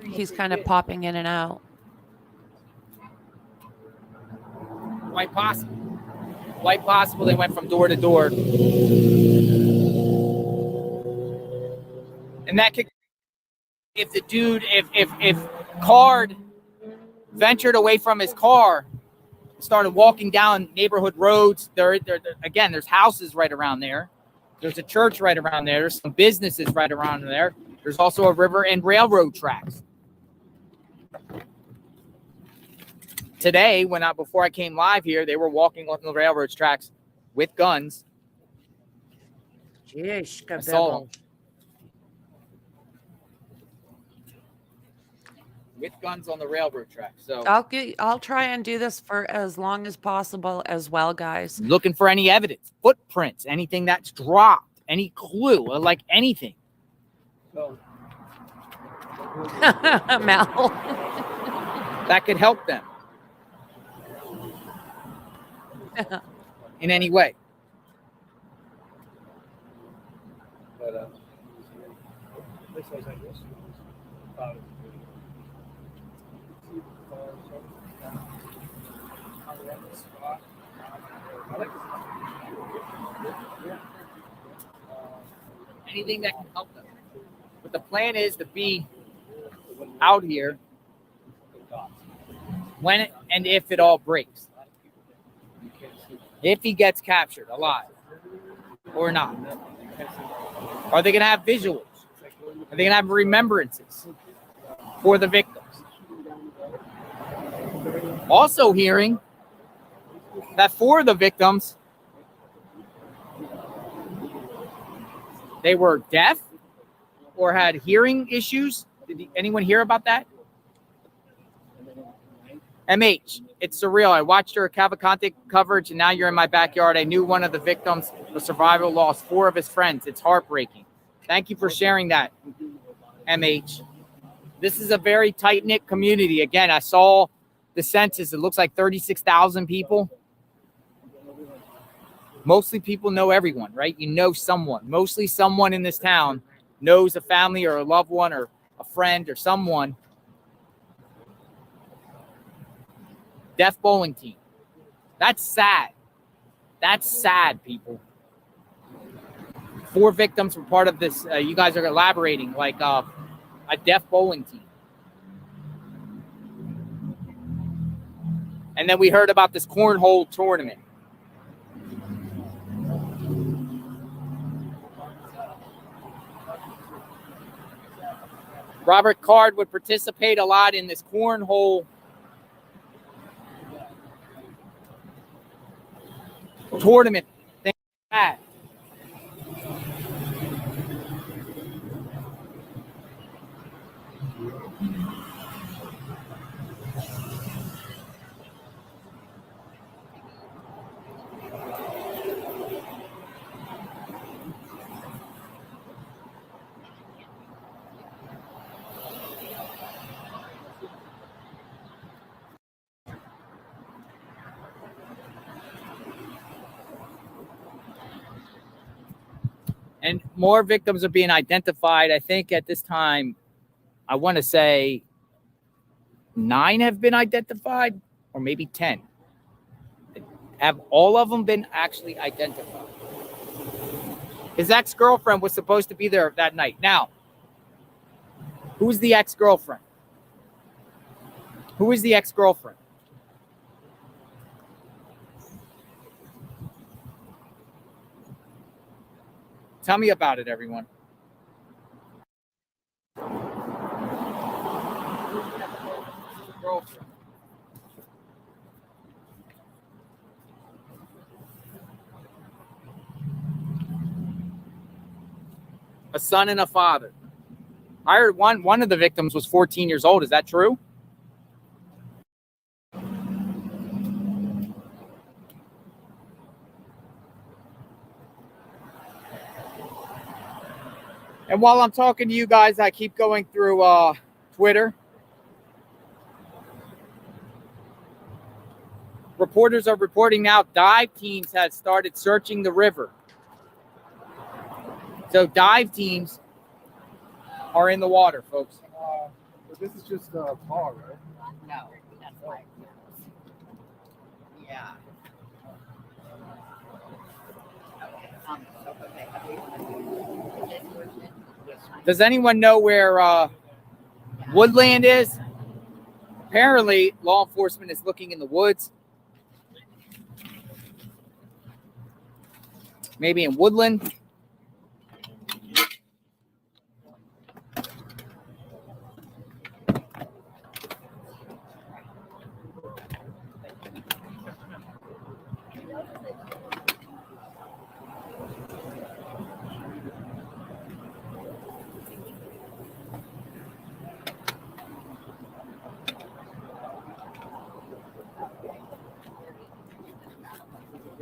He's kind of popping in and out. Quite possible. Quite possible they went from door to door. And that could, if the dude, if Card ventured away from his car, started walking down neighborhood roads, again, there's houses right around there. There's a church right around there. There's some businesses right around there. There's also a river and railroad tracks. Today, before I came live here, they were walking on the railroad tracks with guns. Jeez, I saw them. With guns on the railroad track. So I'll try and do this for as long as possible as well, guys. Looking for any evidence, footprints, anything that's dropped, any clue, or like anything. So, Mal. That could help them in any way. but this was like this. Anything that can help them. But the plan is to be out here when and if it all breaks. If he gets captured alive or not. Are they going to have visuals? Are they going to have remembrances for the victims? Also hearing that for the victims, they were deaf or had hearing issues. Did anyone hear about that? MH, it's surreal. I watched your Cavalcante coverage, and now you're in my backyard. I knew one of the victims of survival lost 4 of his friends. It's heartbreaking. Thank you for sharing that, MH. This is a very tight-knit community. Again, I saw the census. It looks like 36,000 people. Mostly people know everyone, right? You know someone. Mostly someone in this town knows a family or a loved one or a friend or someone. Deaf bowling team. That's sad. That's sad, people. 4 victims were part of this. You guys are elaborating like a deaf bowling team. And then we heard about this cornhole tournament. Robert Card would participate a lot in this cornhole tournament thing like that. And more victims are being identified. I think at this time, I want to say 9 have been identified, or maybe 10. Have all of them been actually identified? His ex-girlfriend was supposed to be there that night. Now, who's the ex-girlfriend? Who is the ex-girlfriend? Tell me about it, everyone. Girlfriend. A son and a father. I heard one of the victims was 14 years old. Is that true? And while I'm talking to you guys, I keep going through Twitter. Reporters are reporting now dive teams have started searching the river. So dive teams are in the water, folks. But this is just tar, right? No, that's right. Yeah. Does anyone know where Woodland is? Apparently, law enforcement is looking in the woods. Maybe in Woodland.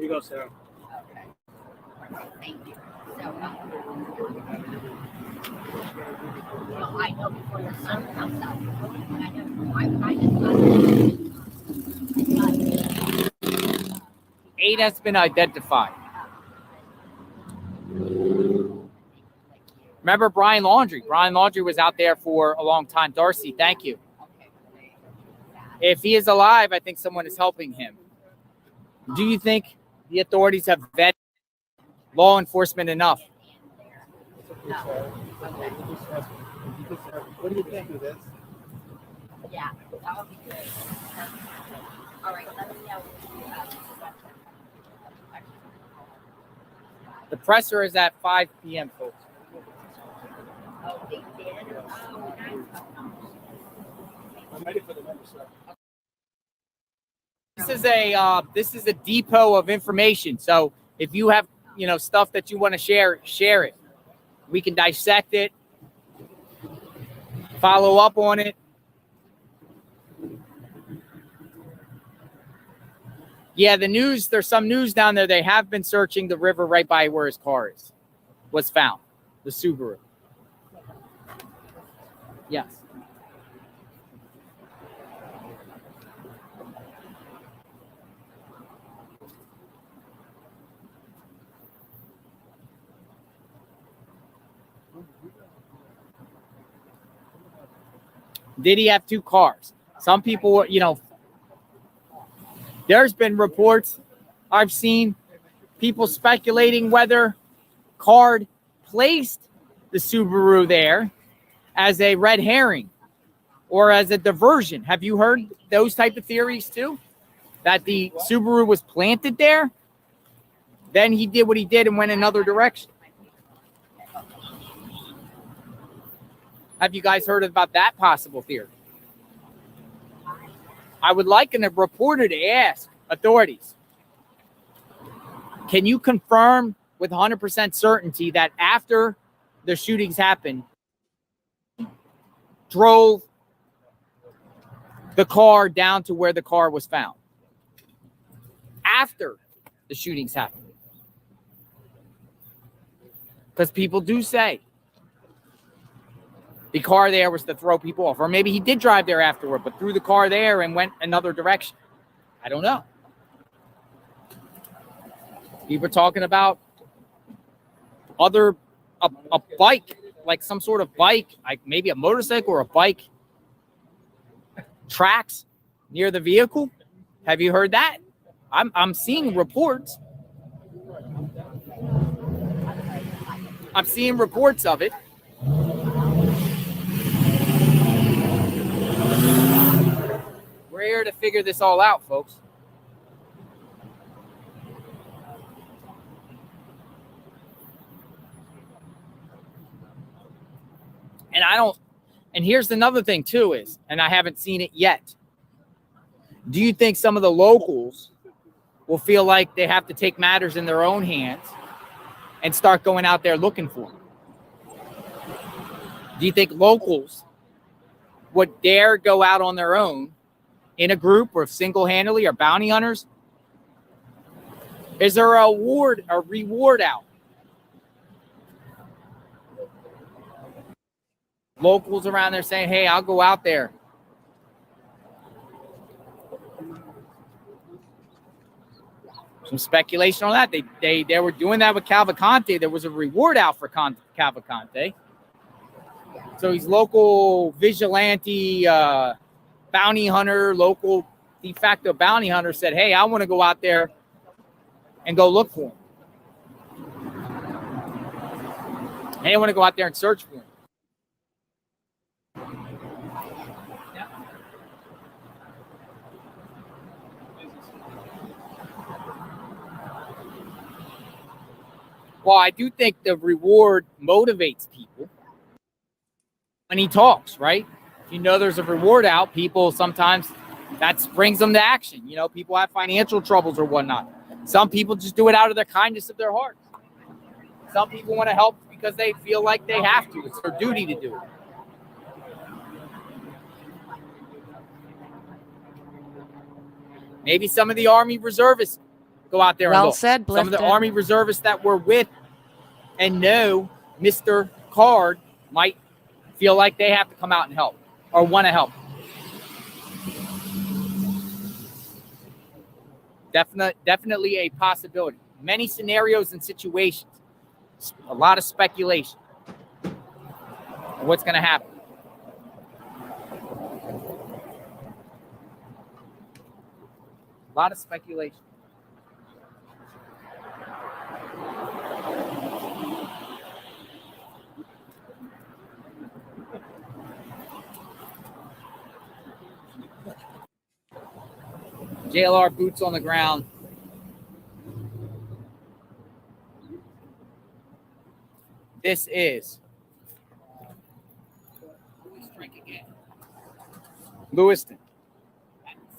you go, Sarah. Okay. Thank you. So, I know before your son comes out. Eight has been identified. Remember Brian Laundrie? Brian Laundrie was out there for a long time. Darcy, thank you. If he is alive, I think someone is helping him. Do you think the authorities have vetted law enforcement enough? What do you think of this? Yeah, that would be good. All right, let me know. The presser is at 5 p.m., folks. Oh, they did? I'm ready for the number, sir. This is a depot of information. So if you have, stuff that you want to share it. We can dissect it, follow up on it. Yeah, the news, there's some news down there. They have been searching the river right by where his car was found, the Subaru. Yes. Did he have two cars? Some people, there's been reports I've seen, people speculating whether Card placed the Subaru there as a red herring or as a diversion. Have you heard those type of theories too? That the Subaru was planted there, then he did what he did and went another direction. Have you guys heard about that possible theory? I would like a reporter to ask authorities, can you confirm with 100% certainty that after the shootings happened, drove the car down to where the car was found? After the shootings happened. Because people do say the car there was to throw people off. Or maybe he did drive there afterward, but threw the car there and went another direction. I don't know. People are talking about a bike, like some sort of bike, like maybe a motorcycle or a bike tracks near the vehicle. Have you heard that? I'm seeing reports. I'm seeing reports of it. We're here to figure this all out, folks. And here's another thing too is, and I haven't seen it yet. Do you think some of the locals will feel like they have to take matters in their own hands and start going out there looking for them? Do you think locals would dare go out on their own in a group or single-handedly or bounty hunters? Is there a reward out? Locals around there saying, hey, I'll go out there. Some speculation on that. They were doing that with Cavalcante. There was a reward out for Cavalcante. So he's local vigilante, bounty hunter, local de facto bounty hunter said, hey, I want to go out there and go look for him. Hey, I want to go out there and search for him. Well, I do think the reward motivates people when he talks, right? If you know there's a reward out, people sometimes that brings them to action. People have financial troubles or whatnot. Some people just do it out of the kindness of their heart. Some people want to help because they feel like they have to. It's their duty to do it. Maybe some of the Army reservists Go out there and Well look. said, Some of the Blifton. Army reservists that were with and know Mr. Card might feel like they have to come out and help or want to help. Definitely a possibility. Many scenarios and situations. A lot of speculation on what's going to happen. A lot of speculation. JLR boots on the ground. This is Lewiston.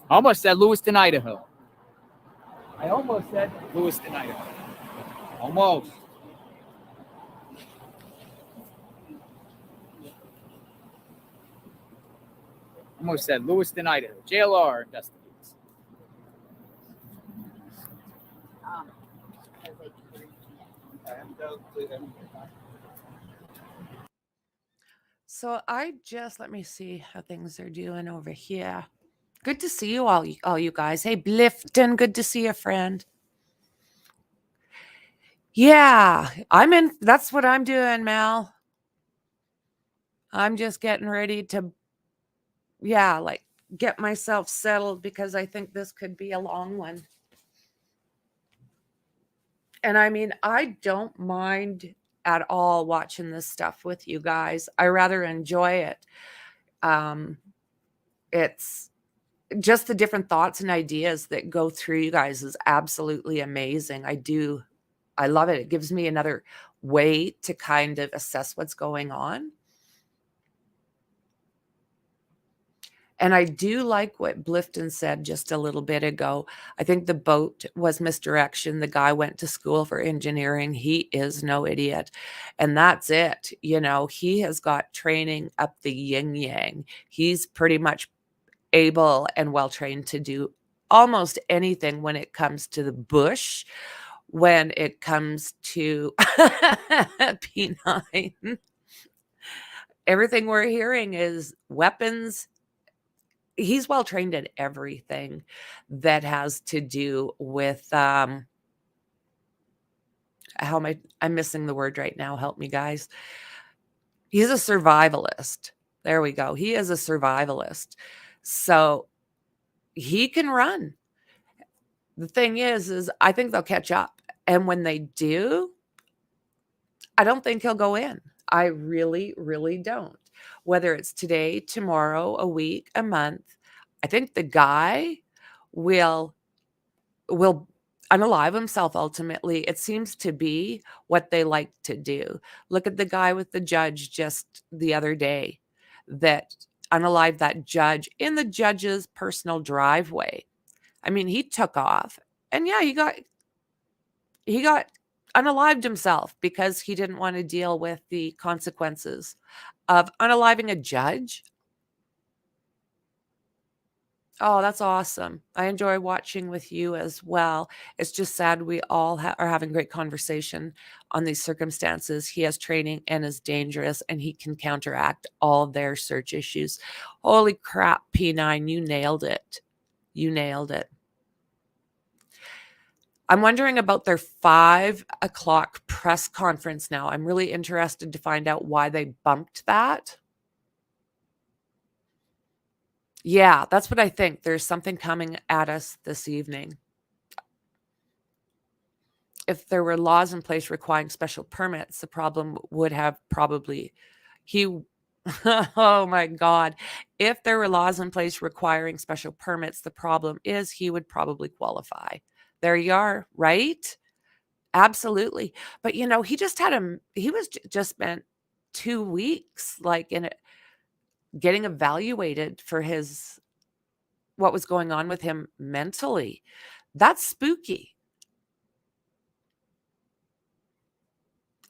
I almost said Lewiston, Idaho. I almost said Lewiston, Idaho. Almost. Almost said Lewiston, Idaho. JLR investigates. So let me see how things are doing over here. Good to see you all you guys. Hey, Blifton, good to see you, friend. Yeah, that's what I'm doing, Mal. I'm just getting ready to, get myself settled because I think this could be a long one. And I mean, I don't mind at all watching this stuff with you guys. I rather enjoy it. It's just the different thoughts and ideas that go through you guys is absolutely amazing. I love it. It gives me another way to kind of assess what's going on. And I do like what Blifton said just a little bit ago. I think the boat was misdirection. The guy went to school for engineering. He is no idiot. And that's it. You know, he has got training up the yin yang. He's pretty much able and well trained to do almost anything when it comes to the bush, when it comes to P9. Everything we're hearing is weapons. He's well trained at everything that has to do with I'm missing the word right now. Help me, guys. He's a survivalist. There we go. He is a survivalist. So he can run. The thing is I think they'll catch up. And when they do, I don't think he'll go in. I really, really don't. Whether it's today, tomorrow, a week, a month, I think the guy will unalive himself ultimately. It seems to be what they like to do. Look at the guy with the judge just the other day that unalived that judge in the judge's personal driveway. I mean, he took off and yeah, he got unalived himself because he didn't want to deal with the consequences of unaliving a judge. Oh, that's awesome. I enjoy watching with you as well. It's just sad we all are having great conversation on these circumstances. He has training and is dangerous, and he can counteract all their search issues. Holy crap, P9, you nailed it. You nailed it. I'm wondering about their 5 o'clock press conference now. I'm really interested to find out why they bumped that. Yeah, that's what I think. There's something coming at us this evening. If there were laws in place requiring special permits, the problem would have probably oh my God. If there were laws in place requiring special permits, the problem is he would probably qualify. There you are, right? Absolutely. But he just just spent 2 weeks like in it getting evaluated for what was going on with him mentally. That's spooky.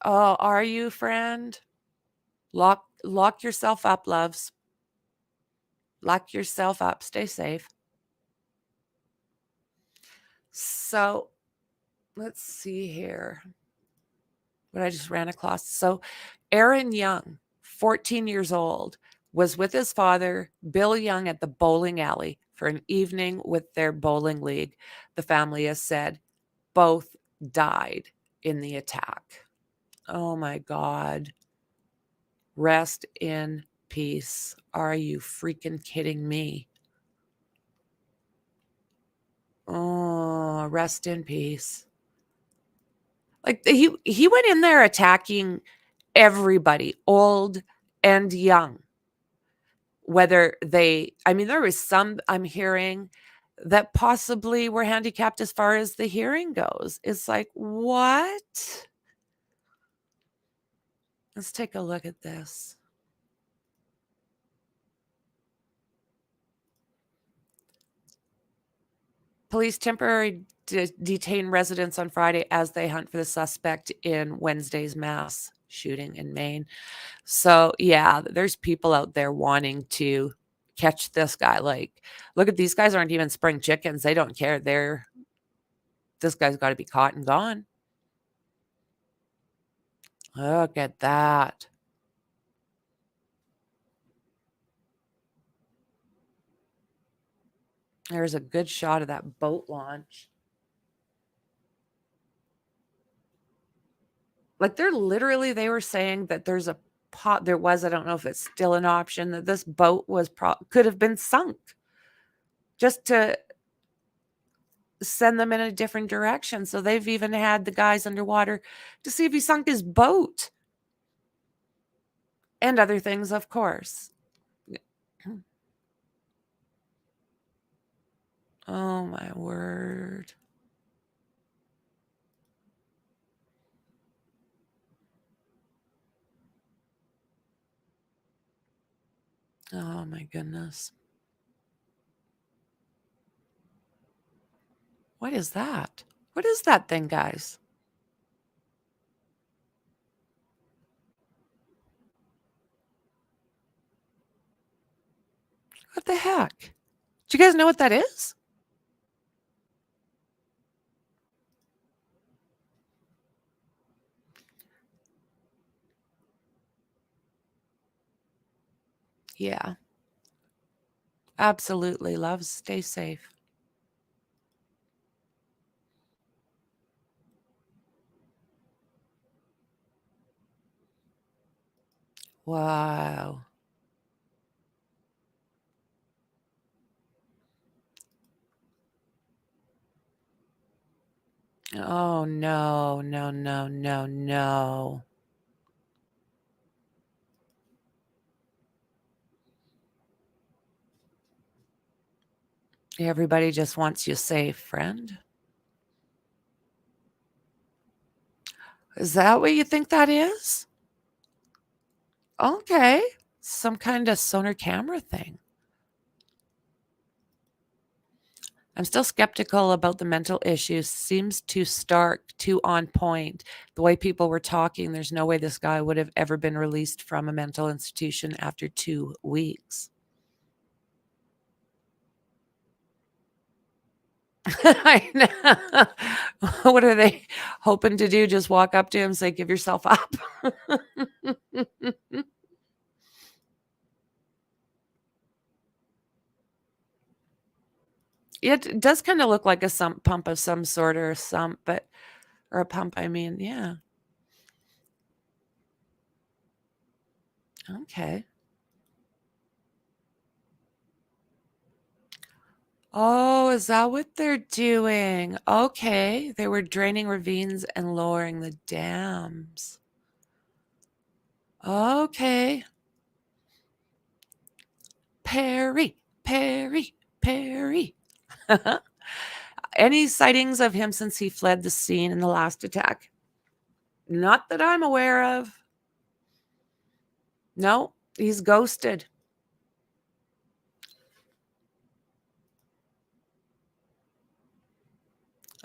Oh, are you, friend? Lock yourself up, loves. Lock yourself up. Stay safe. So let's see here what I just ran across. So Aaron Young, 14 years old, was with his father, Bill Young, at the bowling alley for an evening with their bowling league. The family has said both died in the attack. Oh my God. Rest in peace. Are you freaking kidding me? Oh, rest in peace. Like he went in there attacking everybody, old and young. Whether I mean, there was some I'm hearing that possibly were handicapped as far as the hearing goes. It's like, what? Let's take a look at this. Police temporarily detained residents on Friday as they hunt for the suspect in Wednesday's mass shooting in Maine. So, yeah, there's people out there wanting to catch this guy. Like, look at these guys aren't even spring chickens. They don't care. This guy's got to be caught and gone. Look at that. There's a good shot of that boat launch. Like they were saying that there's a pot. There was, I don't know if it's still an option, that this boat could have been sunk just to send them in a different direction. So they've even had the guys underwater to see if he sunk his boat and other things, of course. Oh my word. Oh my goodness. What is that? What is that thing, guys? What the heck? Do you guys know what that is? Yeah. Absolutely. Loves. Stay safe. Wow. Oh, no, no, no, no, no. Everybody just wants you safe, friend. Is that what you think that is? Okay. Some kind of sonar camera thing. I'm still skeptical about the mental issues. Seems too stark, too on point. The way people were talking, there's no way this guy would have ever been released from a mental institution after 2 weeks. I know. What are they hoping to do? Just walk up to him and say, give yourself up? It does kind of look like a sump pump of some sort, or a sump, or a pump, I mean, yeah. Okay. Oh, is that what they're doing? Okay. They were draining ravines and lowering the dams. Okay. Perry. Any sightings of him since he fled the scene in the last attack? Not that I'm aware of. No, he's ghosted.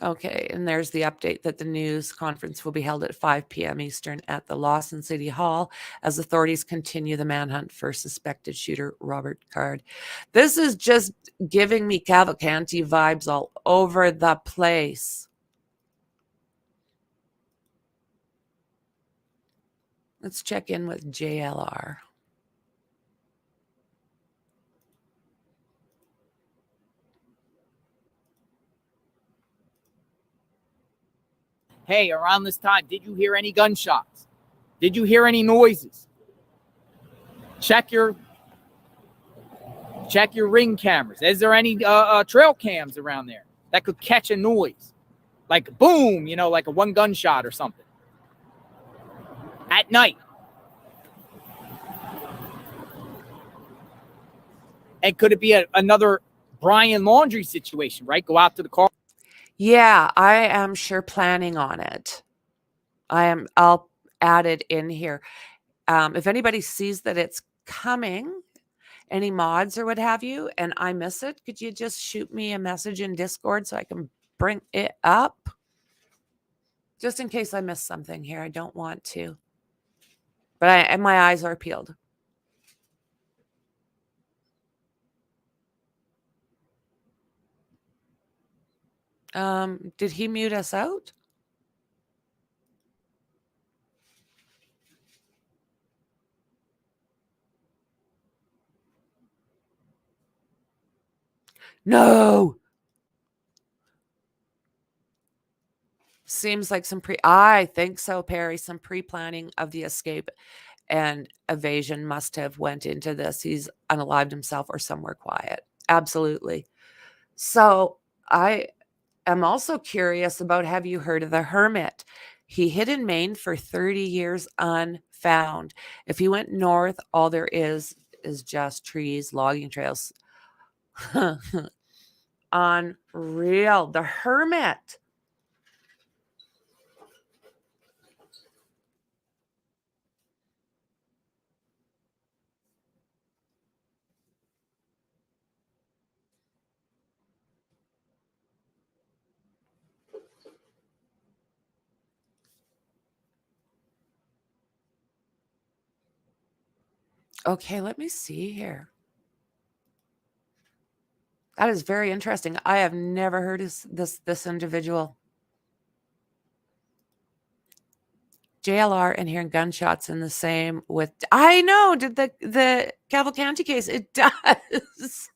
Okay, and there's the update that the news conference will be held at 5 p.m. Eastern at the Lawson City Hall as authorities continue the manhunt for suspected shooter Robert Card. This is just giving me Cavalcanti vibes all over the place. Let's check in with JLR. Hey, around this time, did you hear any gunshots? Did you hear any noises? Check your ring cameras. Is there any trail cams around there that could catch a noise? Like boom, you know, like a one gunshot or something. At night. And could it be another Brian Laundrie situation, right? Go out to the car. Yeah, I am sure planning on it. I'll add it in here. If anybody sees that it's coming, any mods or what have you, and I miss it, could you just shoot me a message in Discord so I can bring it up? Just in case I miss something here. I don't want to. But and my eyes are peeled. Did he mute us out? No. Seems like I think so, Perry, some pre-planning of the escape and evasion must have went into this. He's unalived himself or somewhere quiet. Absolutely. So I am also curious about, have you heard of the hermit? He hid in Maine for 30 years unfound. If he went north, all there is just trees, logging trails. Unreal. The hermit. Okay, let me see here. That is very interesting. I have never heard of this individual. JLR and hearing gunshots in the same with. I know. Did the Cavalcanti case? It does.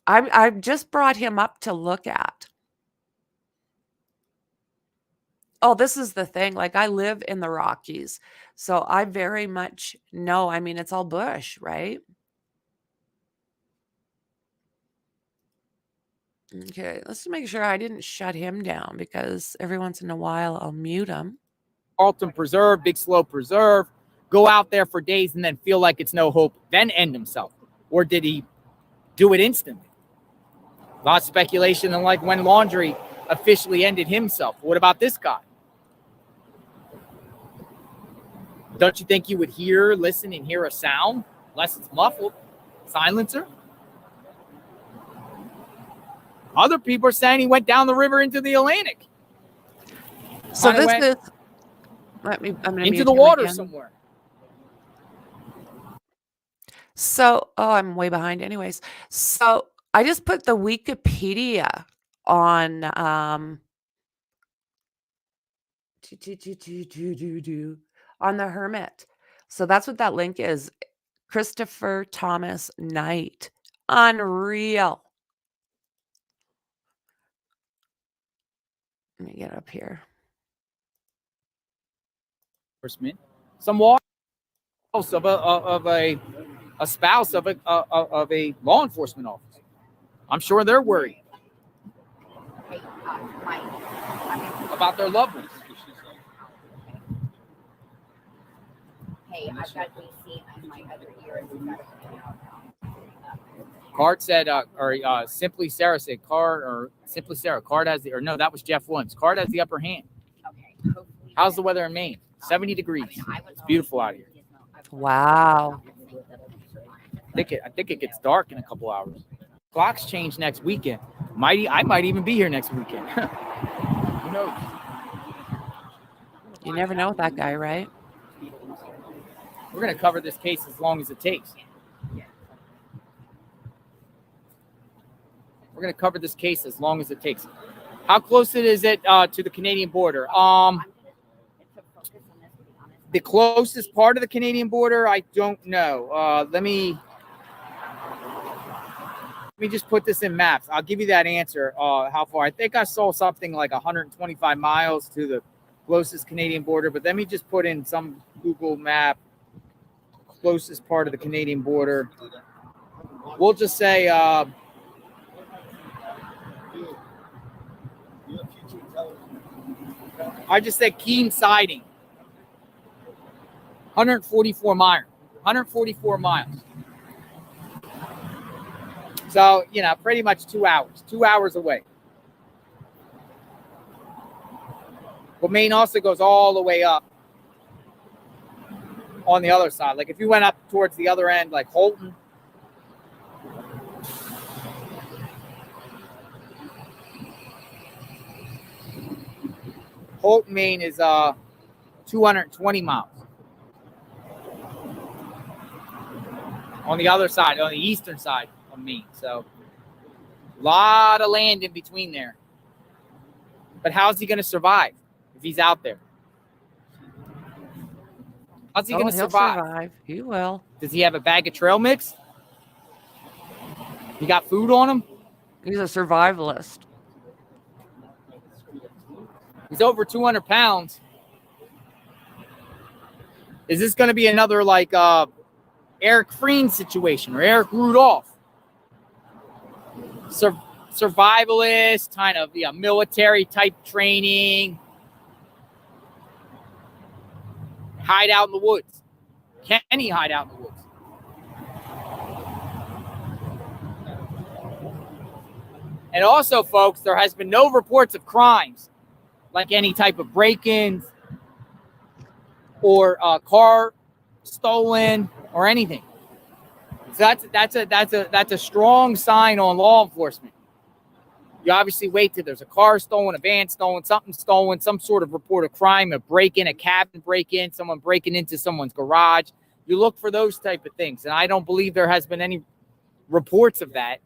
I've just brought him up to look at. Oh, this is the thing. Like, I live in the Rockies, so I very much know. I mean, it's all bush, right? Okay, let's make sure I didn't shut him down, because every once in a while I'll mute him. Carlton Preserve, Big Slow Preserve, go out there for days and then feel like it's no hope, then end himself? Or did he do it instantly? A lot of speculation on like when Laundrie officially ended himself. What about this guy? Don't you think you would listen and hear a sound? Unless it's muffled. Silencer? Other people are saying he went down the river into the Atlantic. So this is. I'm gonna into the water somewhere. So, I'm way behind anyways. So I just put the Wikipedia on on the hermit. So that's what that link is. Christopher Thomas Knight. Unreal. Let me get up here. Some water of a spouse of a law enforcement officer. I'm sure they're worried about their loved ones. Hey, I've got DC on my other ear. Card said, Simply Sarah said, Simply Sarah, Card has the, or no, that was Jeff Woods. Card has the upper hand. Okay. How's the weather in Maine? 70 degrees. It's beautiful out here. Wow. I think it gets dark in a couple hours. Clocks change next weekend. I might even be here next weekend. Who knows? You never know with that guy, right? We're going to cover this case as long as it takes. We're going to cover this case as long as it takes. How close is it to the Canadian border? It's The closest part of the Canadian border, I don't know. Let me just put this in maps. I'll give you that answer. How far? I think I saw something like 125 miles to the closest Canadian border, but let me just put in some Google map. Closest part of the Canadian border. We'll just say I just said Keene Siding. 144 miles. 144 miles. So, you know, pretty much 2 hours. 2 hours away. But Maine also goes all the way up on the other side. Like if you went up towards the other end, like Holton. Holton, Maine is 220 miles. On the other side, on the eastern side of Maine. So a lot of land in between there. But how's he going to survive if he's out there? How's he going to He'll survive? He will. Does he have a bag of trail mix? He got food on him? He's a survivalist. He's over 200 pounds. Is this going to be another like Eric Freen situation or Eric Rudolph? Survivalist, kind of military type training. Hide out in the woods. Can he hide out in the woods? And also, folks, there has been no reports of crimes, like any type of break-ins or car stolen or anything. So that's a strong sign on law enforcement. You obviously wait till there's a car stolen, a van stolen, something stolen, some sort of report of crime, a break-in, a cabin break-in, someone breaking into someone's garage. You look for those type of things. And I don't believe there has been any reports of that.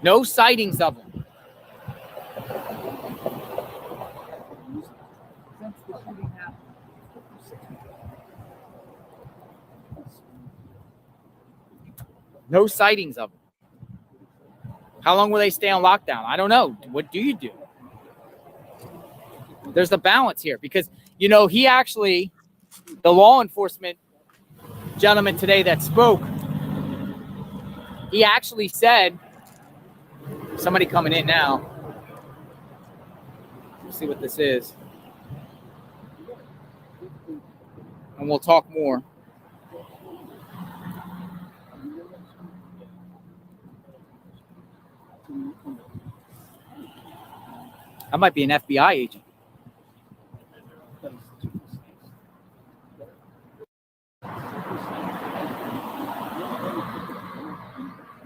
No sightings of them. No sightings of them. How long will they stay on lockdown? I don't know. What do you do? There's a balance here because, you know, he actually, the law enforcement gentleman today that spoke, he actually said, somebody coming in now. Let's see what this is. And we'll talk more. I might be an FBI agent.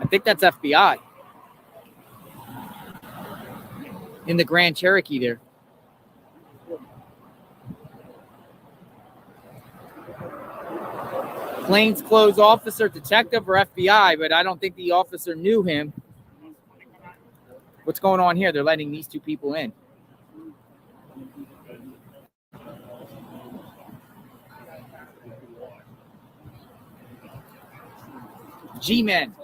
I think that's FBI. In the Grand Cherokee there. Plainclothes officer, detective, or FBI, but I don't think the officer knew him. What's going on here? They're letting these two people in. G-Men.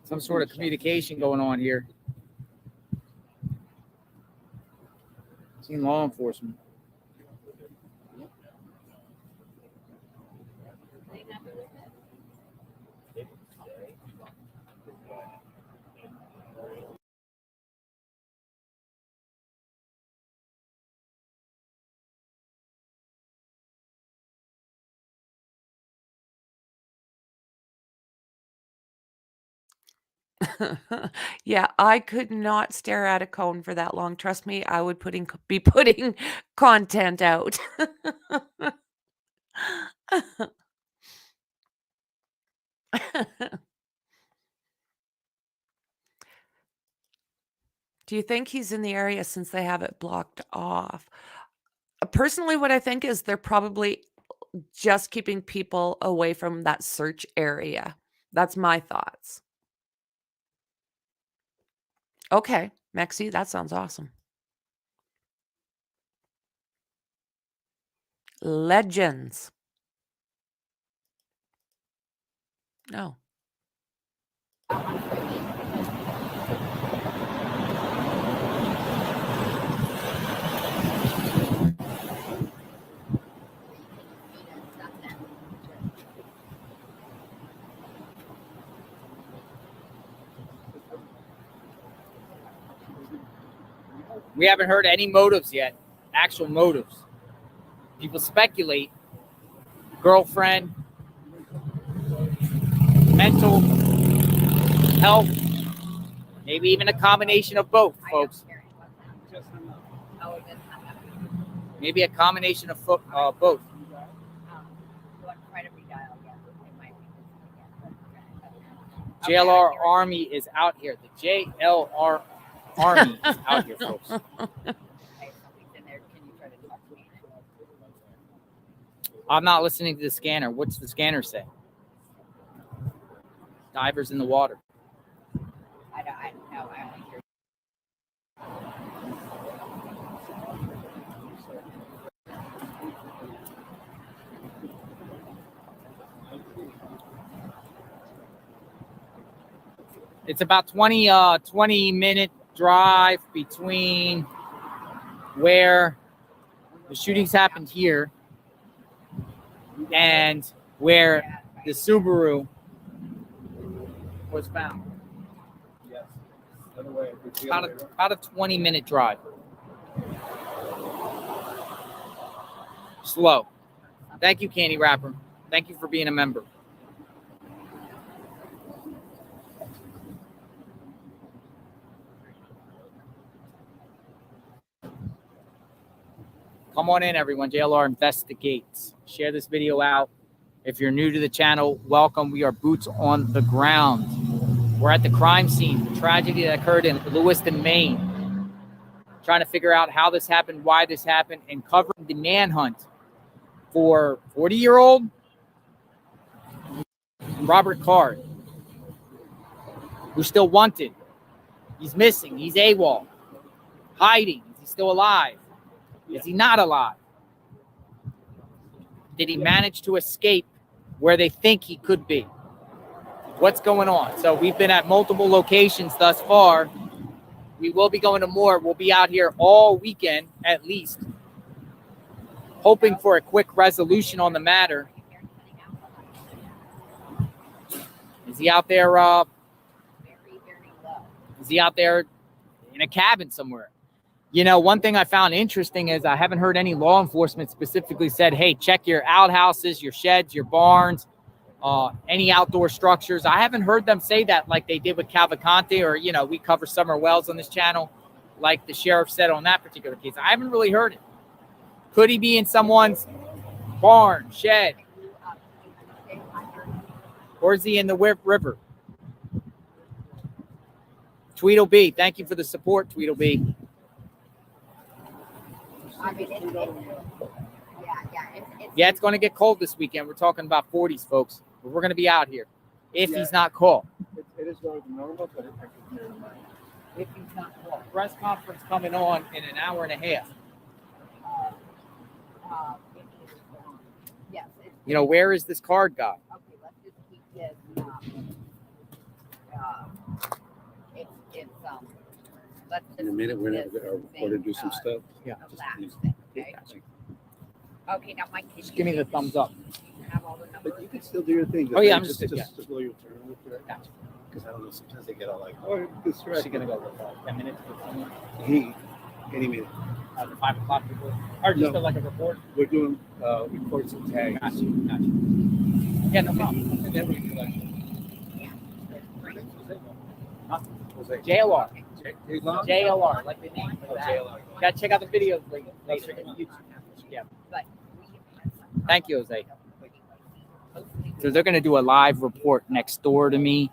Some sort of communication going on here. Seen law enforcement. Yeah, I could not stare at a cone for that long. Trust me, I would be putting content out. Do you think he's in the area since they have it blocked off? Personally, what I think is they're probably just keeping people away from that search area. That's my thoughts. Okay, Mexi, that sounds awesome. Legends. No. We haven't heard any motives yet, actual motives. People speculate. Girlfriend, mental health, maybe even a combination of both, folks. Maybe a combination of both. JLR Army is out here. The JLR Army is out here, folks. I'm not listening to the scanner. What's the scanner say? Divers in the water. I don't know. I only hear. It's about 20-minute drive between where the shootings happened here and where the Subaru was found. Yes. Other way, About a 20-minute drive. Slow. Thank you, Candy Rapper. Thank you for being a member. Come on in, everyone. JLR Investigates. Share this video out. If you're new to the channel, welcome. We are boots on the ground. We're at the crime scene, the tragedy that occurred in Lewiston, Maine. Trying to figure out how this happened, why this happened, and covering the manhunt for 40-year-old Robert Card, who's still wanted. He's missing. He's AWOL. Hiding. Is he still alive? Is he not alive? Did he manage to escape where they think he could be? What's going on? So we've been at multiple locations thus far. We will be going to more. We'll be out here all weekend at least, hoping for a quick resolution on the matter. Is he out there? Is he out there in a cabin somewhere? You know, one thing I found interesting is I haven't heard any law enforcement specifically said, hey, check your outhouses, your sheds, your barns, any outdoor structures. I haven't heard them say that like they did with Cavalcante, or, you know, we cover Summer Wells on this channel, like the sheriff said on that particular case. I haven't really heard it. Could he be in someone's barn, shed? Or is he in the river? Tweedledee, thank you for the support, Tweedledee. I mean, Yeah, it's going to get cold this weekend. We're talking about 40s, folks. But we're going to be out here if he's not caught. It is going to be normal, but it could be If he's not caught. Press conference coming on in an hour and a half. yes. You know, where is this card guy? Okay, let's just keep this. Let's just In a minute, we're keep going to this record and do thing, some stuff. Yeah. the last thing, okay? Okay, now Mike, Just give me the thumbs up. you have all the numbers. But you can still do your thing. Oh, yeah, I'm just just- blow your turn with it. Gotcha. Because I don't know, sometimes they get all like, oh, good Is strike. she going to go with 10 minutes for someone? Any minute. The 5 o'clock report? Or just No. like a report? We're doing reports and tags. Gotcha. Yeah, no problem. And then we can like, JLR. J-Long? JLR, like the name. Oh, Like that. JLR. Gotta check out the videos later. Yeah. But we have some. Thank you, Jose. So they're gonna do a live report next door to me.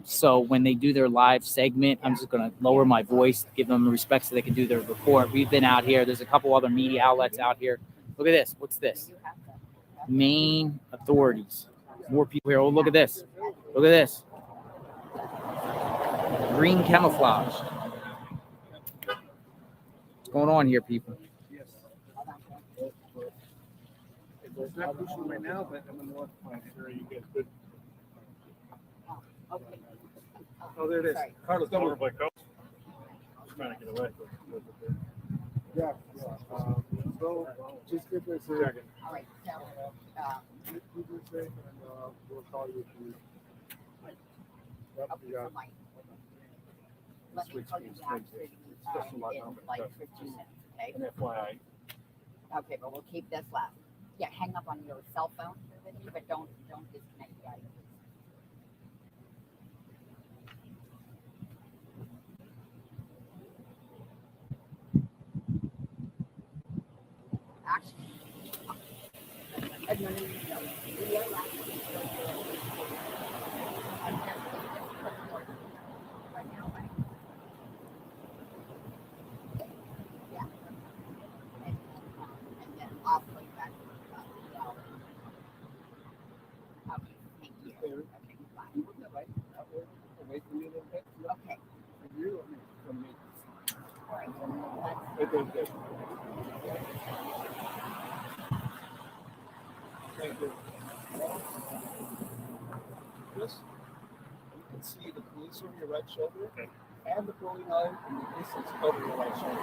So when they do their live segment, I'm just gonna lower my voice, give them the respect so they can do their report. We've been out here. There's a couple other media outlets out here. Look at this. What's this? Maine authorities. More people here. Oh, look at this. Look at this. Green camouflage. What's going on here, people? Yes. It's not crucial right now, but I'm gonna want to find it. You get good. Okay. Oh, there it is. Sorry. Carlos, don't worry. Trying to get away. Yeah. So just give us a second. All right. So, You just say, and we'll call you. okay, so Mike, let me call you back in like 15 minutes, okay? And FYI, Okay, but we'll keep this last. Yeah, hang up on your cell phone, but don't disconnect the item. Actually, yeah. And then I'll play back. Okay, thank you. Okay, bye. Wait for you a little bit. Okay, For you, I mean, for me. all right. Okay, good. Thank you. Chris, you can see the police over your right shoulder and the bowling alley in the distance over your right shoulder.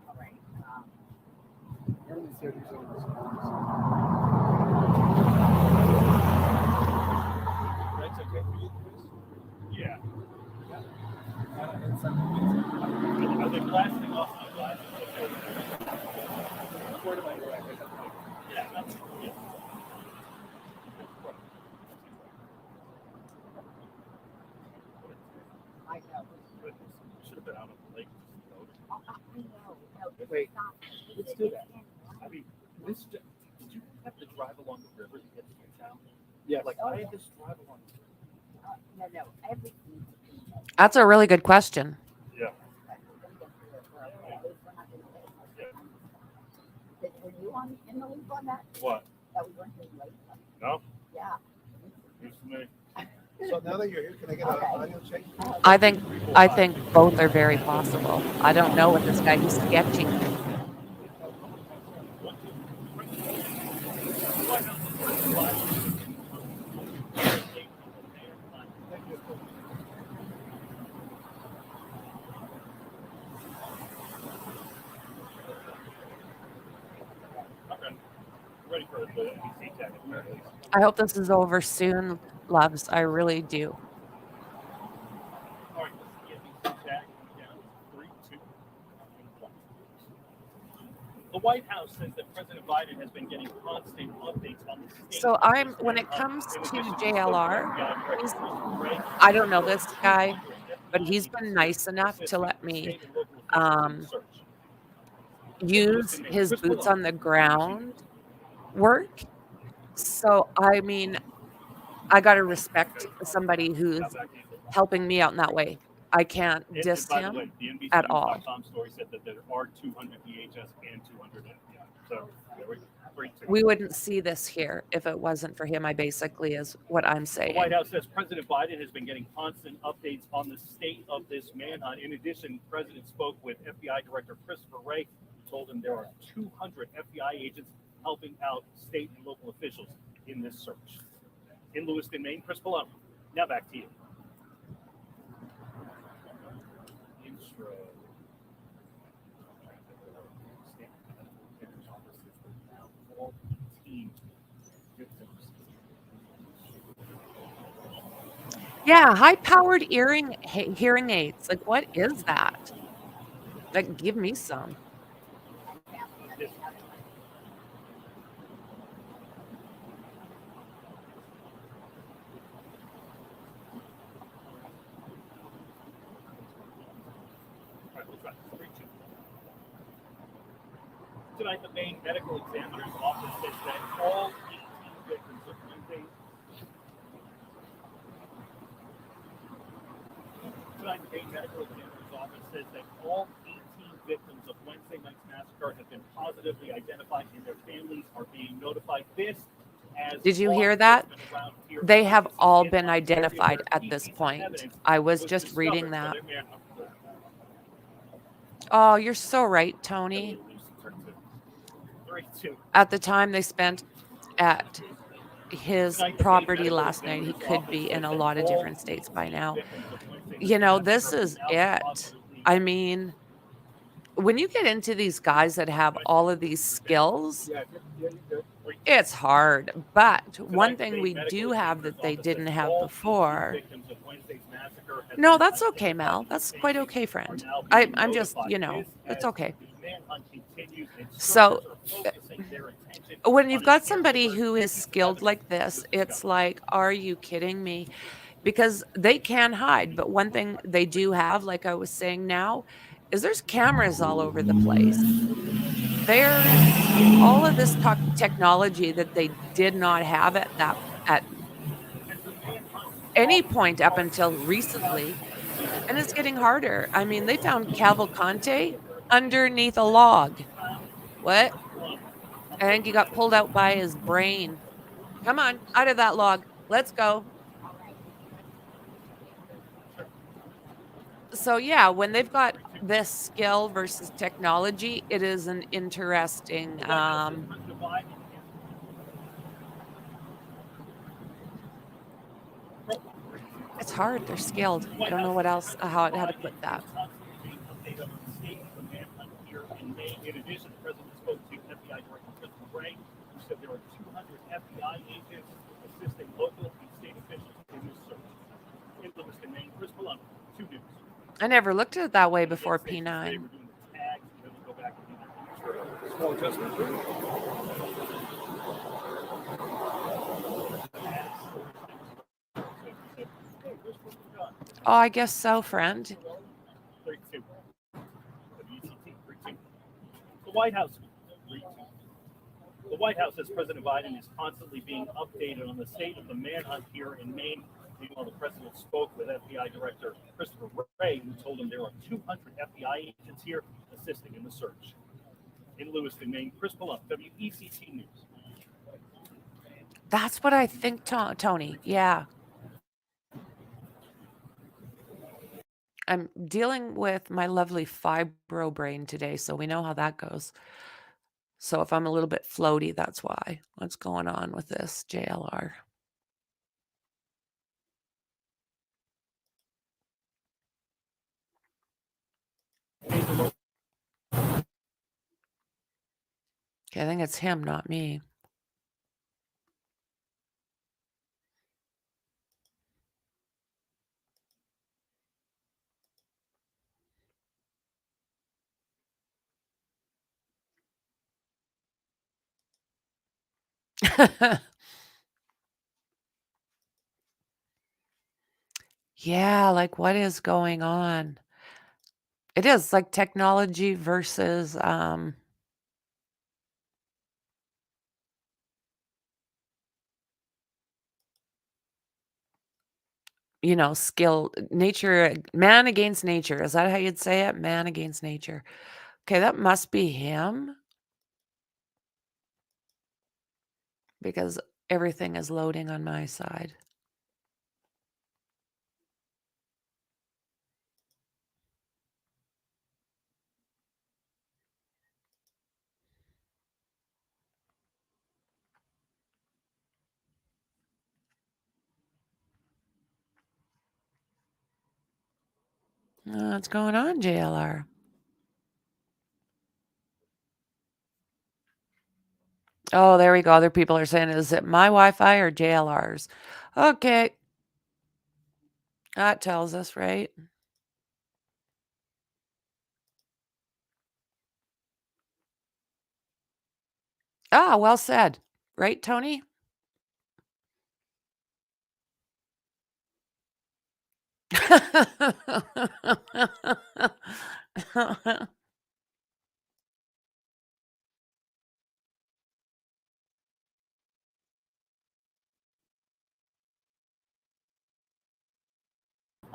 All right. You're in the 30 zones. That's okay for you, Chris? yeah. And some Are they blasting off my glasses? Where am I going? Yeah, that's yeah. I know. Should have been out on the lake. I know. No, Wait, stop. let's do that. I mean, did you have to drive along the river to get to your town? Yeah. Like, I had to drive along. No, everything. That's a really good question. Yeah. Were you in the loop on that? What? That we weren't doing late? No? Yeah. News to me. So now that you're here, can I get an audio check? I think both are very possible. I don't know what this guy is sketching. Okay. Ready for the NBC tag. I hope this is over soon, loves. I really do. All right, let's get NBC tag down. 3, 2, 1. The White House says that President Biden has been getting constant updates on the state. So when it comes to JLR, I don't know this guy, but he's been nice enough to let me use his boots on the ground work. So, I mean, I got to respect somebody who's helping me out in that way. I can't diss him at all. Story said that there are 200 VHS and 200 FBI. So We wouldn't see this here if it wasn't for him. I basically is what I'm the saying. White House says President Biden has been getting constant updates on the state of this manhunt. In addition, the president spoke with FBI Director Christopher Wray, who told him there are 200 FBI agents helping out state and local officials in this search. In Lewiston, Maine, Chris Palumbo. Now back to you. Yeah, high-powered hearing aids. Like, what is that? Like, give me some. Tonight, the Maine Medical Examiner's Office says that all 18 victims of Wednesday. Tonight, the Maine Medical Examiner's Office says that all 18 victims of Wednesday night's massacre have been positively identified, and their families are being notified. This, as Did you law hear that? enforcement around here They have focuses all in been on areas identified where at key this pieces of point. evidence I was was just reading discovered that. for their manhunt. Oh, you're so right, Tony. 3-2. At the time they spent at his Tonight, the Maine property Medical last night, he Examiner's could Office be in says a that lot of all different states by 18 now. victims of Wednesday You night's know, massacre this have is been now it. positively I mean, when you get into these guys that have all of these skills, it's hard. But one thing we do have that they didn't have before. No, that's okay, Mal. That's quite okay, friend. I'm just, it's okay. So when you've got somebody who is skilled like this, it's like, are you kidding me? Because they can hide. But one thing they do have, like I was saying now, is there's cameras all over the place. There's all of this technology that they did not have at any point up until recently, and it's getting harder. I mean, they found Cavalcante underneath a log. What? I think he got pulled out by his brain. Come on, out of that log. Let's go. So yeah, when they've got this skill versus technology, it is an interesting it's hard. They're skilled. I don't know what else how to put that. In addition, the president spoke to FBI Director Christopher Wray, who said there are 200 FBI agents assisting local and state officials in this search. In Lewiston, Maine, Chris Malone, 2 News. I never looked at it that way before P9. We're doing the tags, and then we'll go back and do the small adjustment. Oh, I guess so, friend. 32. WCT, 32. The White House, 32. The White House says President Biden is constantly being updated on the state of the manhunt here in Maine. Meanwhile, the president spoke with FBI Director Christopher Wray, who told him there are 200 FBI agents here assisting in the search. In Lewiston, Maine, Chris Malone, WECT News. That's what I think, Tony. Yeah. I'm dealing with my lovely fibro brain today, so we know how that goes. So if I'm a little bit floaty, that's why. What's going on with this JLR? Okay, I think it's him, not me. Yeah, like what is going on? It is like technology versus skill, nature, man against nature. Is that how you'd say it? Man against nature. Okay, that must be him because everything is loading on my side. What's going on, JLR? Oh, there we go. Other people are saying, is it my Wi-Fi or JLR's? Okay. That tells us, right? Ah, well said. Right, Tony?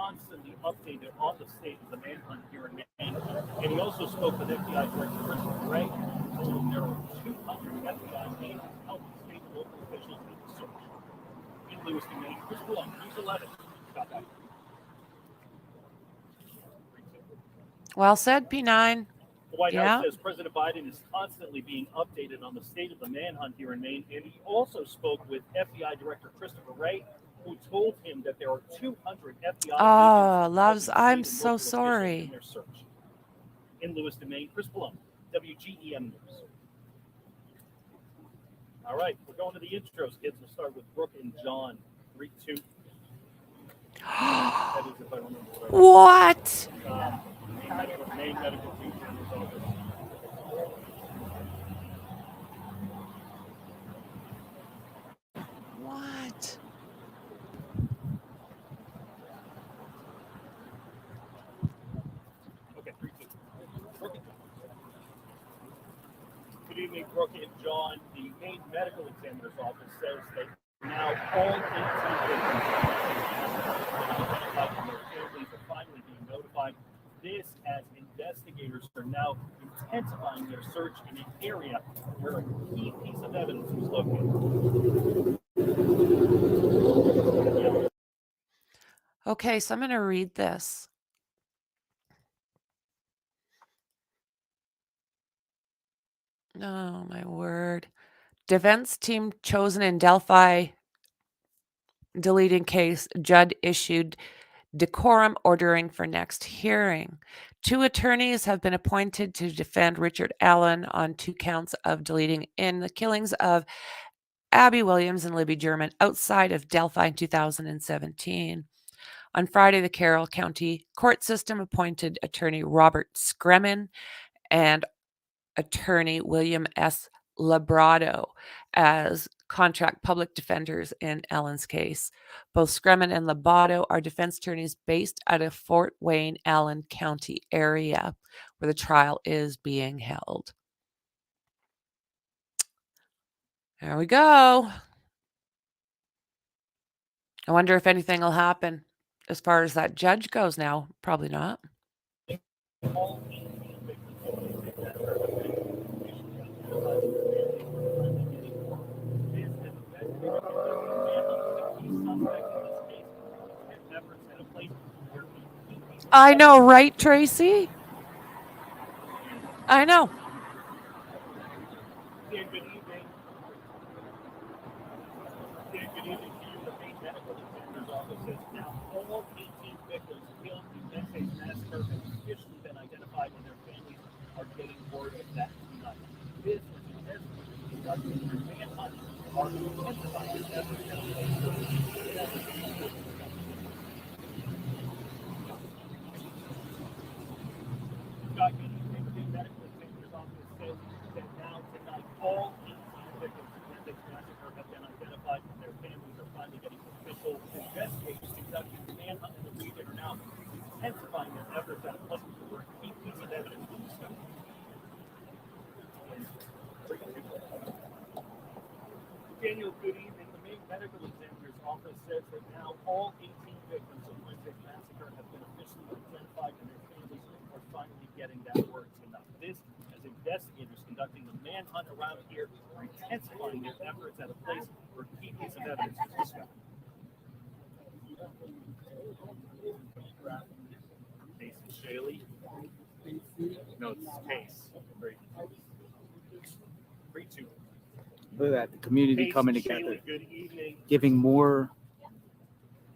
constantly updated on the state of the manhunt here in Maine. And he also spoke with FBI Director Christopher Wray, who told him there are 200 FBI agents helping state and local officials in the search. In Lewiston, Maine, Chris Blum, News 11. Got that. Well said, P9. The White Yeah. House says President Biden is constantly being updated on the state of the manhunt here in Maine, and he also spoke with FBI Director Christopher Wray, who told him that there are 200 FBI Oh, agents loves, helping I'm state and so local officials sorry. in their search. In Lewiston, Maine, Chris Blum, WGEM News. All right, we're going to the intros, kids. We'll start with Brooke and John. 3, 2. That is, if I remember right. What? Maine Medical Examiner's Office. What? Okay, 3, 2. Brooke and John. Good evening, Brooke and John. The Maine Medical Examiner's Office says that now all 18 victims identified and their families are finally being notified. This as investigators are now intensifying their search in an area where a key piece of evidence was located. Okay, so I'm going to read this. Oh, my word. Defense team chosen in Delphi deleting case. Judd issued decorum ordering for next hearing. 2 attorneys have been appointed to defend Richard Allen on 2 counts of deleting in the killings of Abby Williams and Libby German outside of Delphi in 2017. On Friday, the Carroll County Court System appointed attorney Robert Scremin and attorney William S. Labrado as contract public defenders in Allen's case. Both Scremin and Labrado are defense attorneys based out of Fort Wayne, Allen County area, where the trial is being held. There we go. I wonder if anything will happen as far as that judge goes now. Probably not. I know, right, Tracy? I know. Good evening. Good evening to you. The Maine Medical Examiner's Office says now all 18 victims killed in Bethany's massacre have officially been identified, and their families are getting word of that tonight. This is investigators conducting their manhunt are intensifying their efforts at a place where Scott, good evening. The Maine Medical Examiner's Office says that now tonight all 18 victims of Bethany's massacre have been identified, and their families are finally getting official. Investigators conducting the manhunt in the region are now intensifying their efforts at a place where a key piece of evidence was discovered. Daniel, good evening. The Maine Medical Examiner's Office says that now all 18 victims of Wednesday's massacre have been officially identified, and their families are finally getting that word tonight. This as investigators conducting the manhunt around here are intensifying their efforts at a place where a key piece of evidence was discovered. Case and Shaley. No, it's Case. 3-2. Look at that, the community Case coming Shaley, together, good evening. giving more.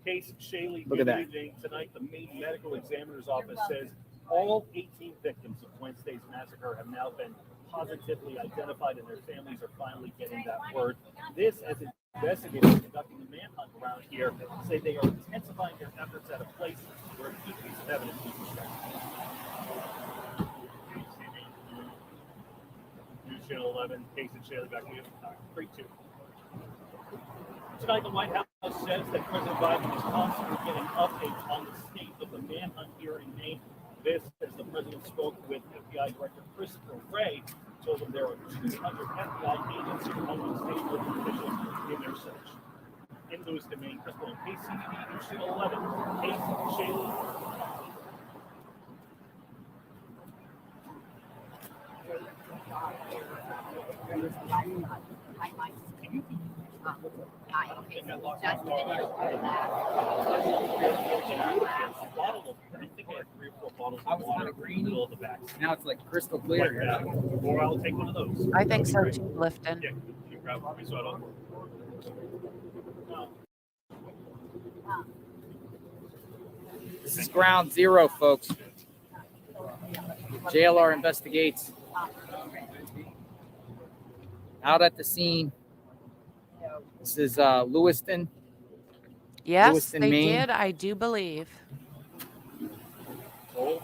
Case Shaley, Look good at that. evening. Tonight, the Maine Medical Examiner's Office says all 18 victims of Wednesday's massacre have now been positively identified, and their families are finally getting that word. This as investigators conducting the manhunt around here say they are intensifying their efforts at a place where a key piece of evidence was discovered. News Channel 11, Case and Shaley, back to you. 3-2. Tonight, the White House says that President Biden is constantly getting updates on the state of the manhunt here in Maine. This, as the president spoke with FBI Director Christopher Wray, told him there are 200 FBI agents helping state local officials in their search. in Lewiston, Maine. Crystal and KCD in Channel 11. Hey, Shayla. I was kind of greeny. Now it's like crystal clear. Or I'll take one of those. I think so too, Lifton. Yeah, you grab one so I don't. This is ground zero, folks. JLR investigates. Out at the scene. This is Lewiston. Yes, Lewiston, they Maine. did. I do believe. Yep.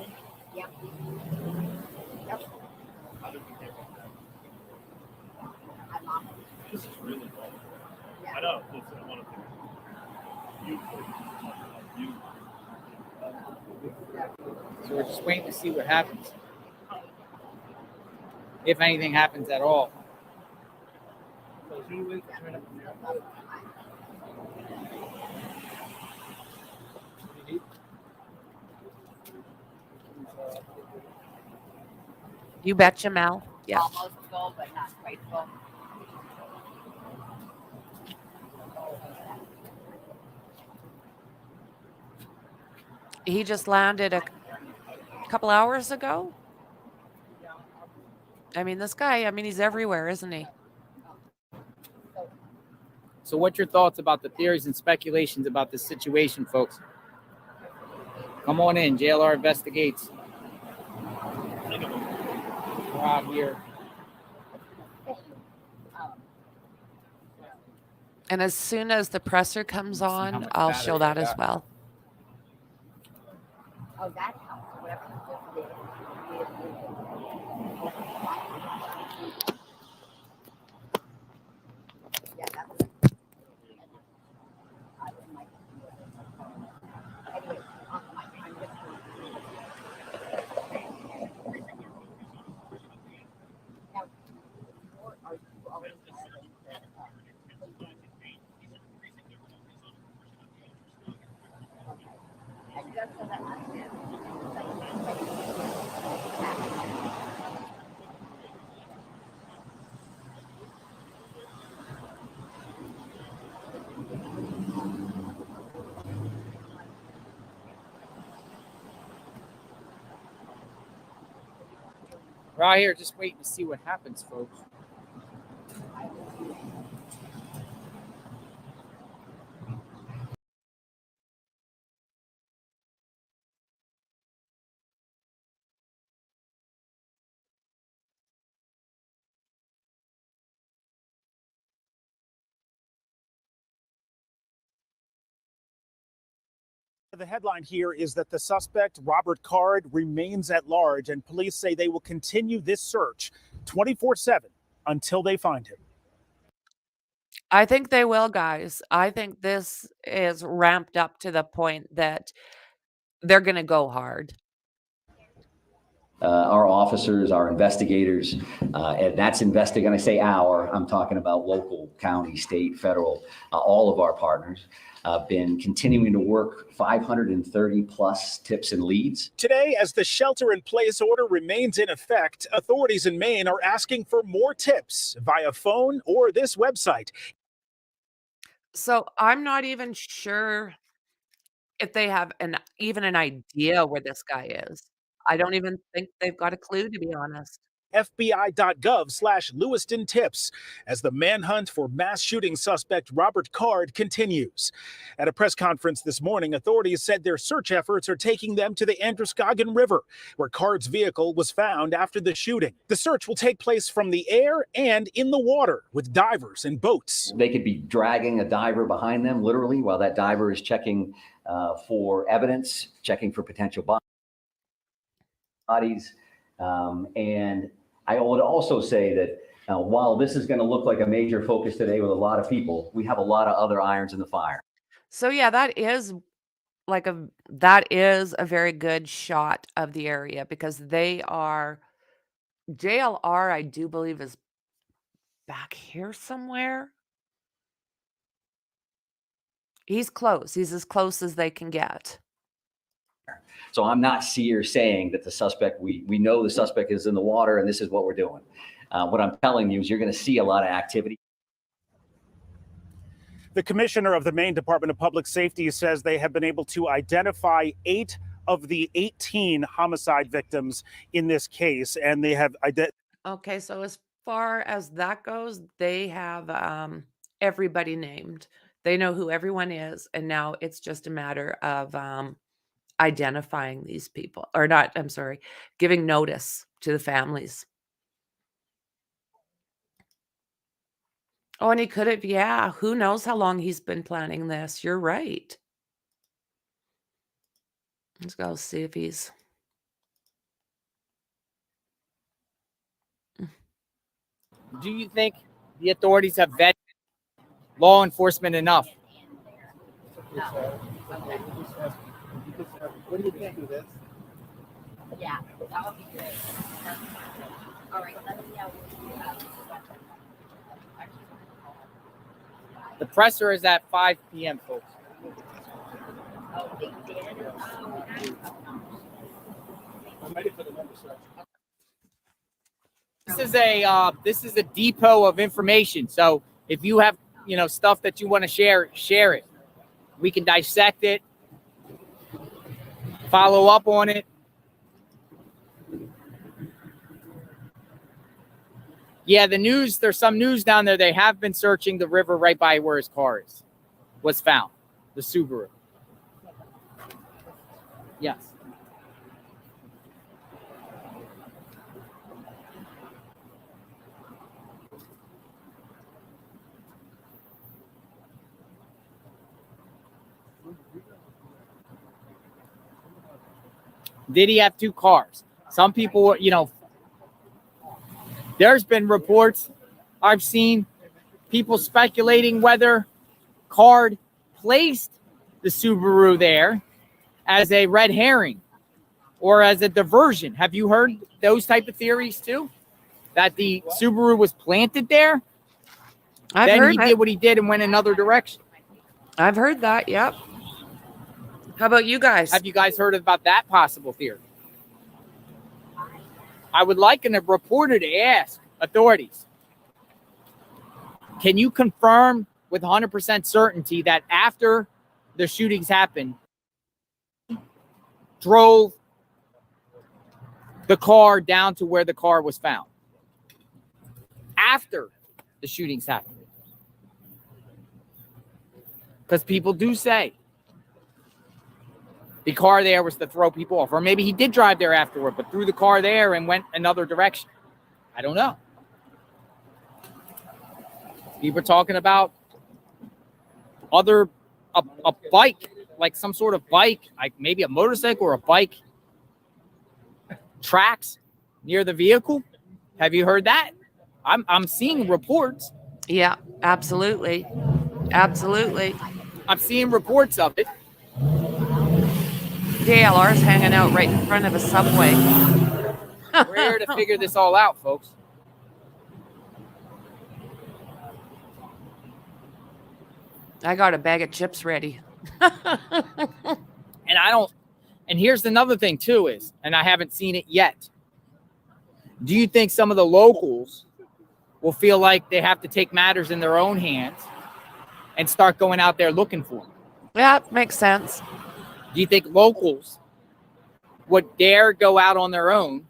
This is really low. I know. Listen, I want to So we're just waiting to see what happens. If anything happens at all. You betcha, Mel. Yeah. Almost full, but not quite full. He just landed a couple hours ago. I mean, this guy, he's everywhere, isn't he? So what's your thoughts about the theories and speculations about this situation, folks? Come on in. JLR investigates. We're out here. And as soon as the presser comes how on, much I'll battery show I that as got. well. Oh, that helps. Whatever you just did. Yeah, that's it. Anyway, on my I'm just now, are you always having and just so that I can We're out here just waiting to see what happens, folks. The headline here is that the suspect, Robert Card, remains at large, and police say they will continue this search 24/7 until they find him. I think they will, guys. I think this is ramped up to the point that they're going to go hard. Our officers, our investigators, and that's investigating. I say our, I'm talking about local, county, state, federal, all of our partners have been continuing to work 530 plus tips and leads. Today, as the shelter-in-place order remains in effect, authorities in Maine are asking for more tips via phone or this website. So I'm not even sure if they have even an idea where this guy is. I don't even think they've got a clue, to be honest. FBI.gov/Lewiston tips as the manhunt for mass shooting suspect Robert Card continues. At a press conference this morning, authorities said their search efforts are taking them to the Androscoggin River, where Card's vehicle was found after the shooting. The search will take place from the air and in the water with divers and boats. They could be dragging a diver behind them, literally, while that diver is checking for evidence, checking for potential bodies. And I would also say that while this is going to look like a major focus today with a lot of people, we have a lot of other irons in the fire. So yeah, that is a very good shot of the area because they are JLR, I do believe, is back here somewhere. He's close. He's as close as they can get. So I'm not saying that the suspect, we know the suspect is in the water and this is what we're doing. What I'm telling you is you're going to see a lot of activity. The commissioner of the Maine Department of Public Safety says they have been able to identify 8 of the 18 homicide victims in this case, and they have Okay, so as far as that goes, they have everybody named. They know who everyone is, and now it's just a matter of identifying these people, or not, I'm sorry, giving notice to the families. Oh, and he could have, yeah, who knows how long he's been planning this. You're right. Let's go see if he's. Do you think the authorities have vetted law enforcement enough? What do you think of this? Yeah, that would be great. All right, let me know. The presser is at 5 p.m., folks. Oh, they did? I'm ready for the number, sir. This is a depot of information. So if you have, stuff that you want to share it. We can dissect it, follow up on it. Yeah, the news, there's some news down there. They have been searching the river right by where his car was found, the Subaru. Yes. Did he have 2 cars? Some people, there's been reports I've seen people speculating whether Card placed the Subaru there as a red herring or as a diversion. Have you heard those type of theories too? That the Subaru was planted there? Then he did what he did and went another direction. I've heard that, yep. How about you guys? Have you guys heard about that possible theory? I would like a reporter to ask authorities, can you confirm with 100% certainty that after the shootings happened, drove the car down to where the car was found? After the shootings happened. Because people do say the car there was to throw people off. Or maybe he did drive there afterward, but threw the car there and went another direction. I don't know. People are talking about a bike, like some sort of bike, like maybe a motorcycle or a bike tracks near the vehicle. Have you heard that? I'm seeing reports. Yeah, absolutely. Absolutely. I'm seeing reports of it. DLR's hanging out right in front of a subway. We're here to figure this all out, folks. I got a bag of chips ready. And here's another thing too is, and I haven't seen it yet. Do you think some of the locals will feel like they have to take matters in their own hands and start going out there looking for them? Yeah, makes sense. Do you think locals would dare go out on their own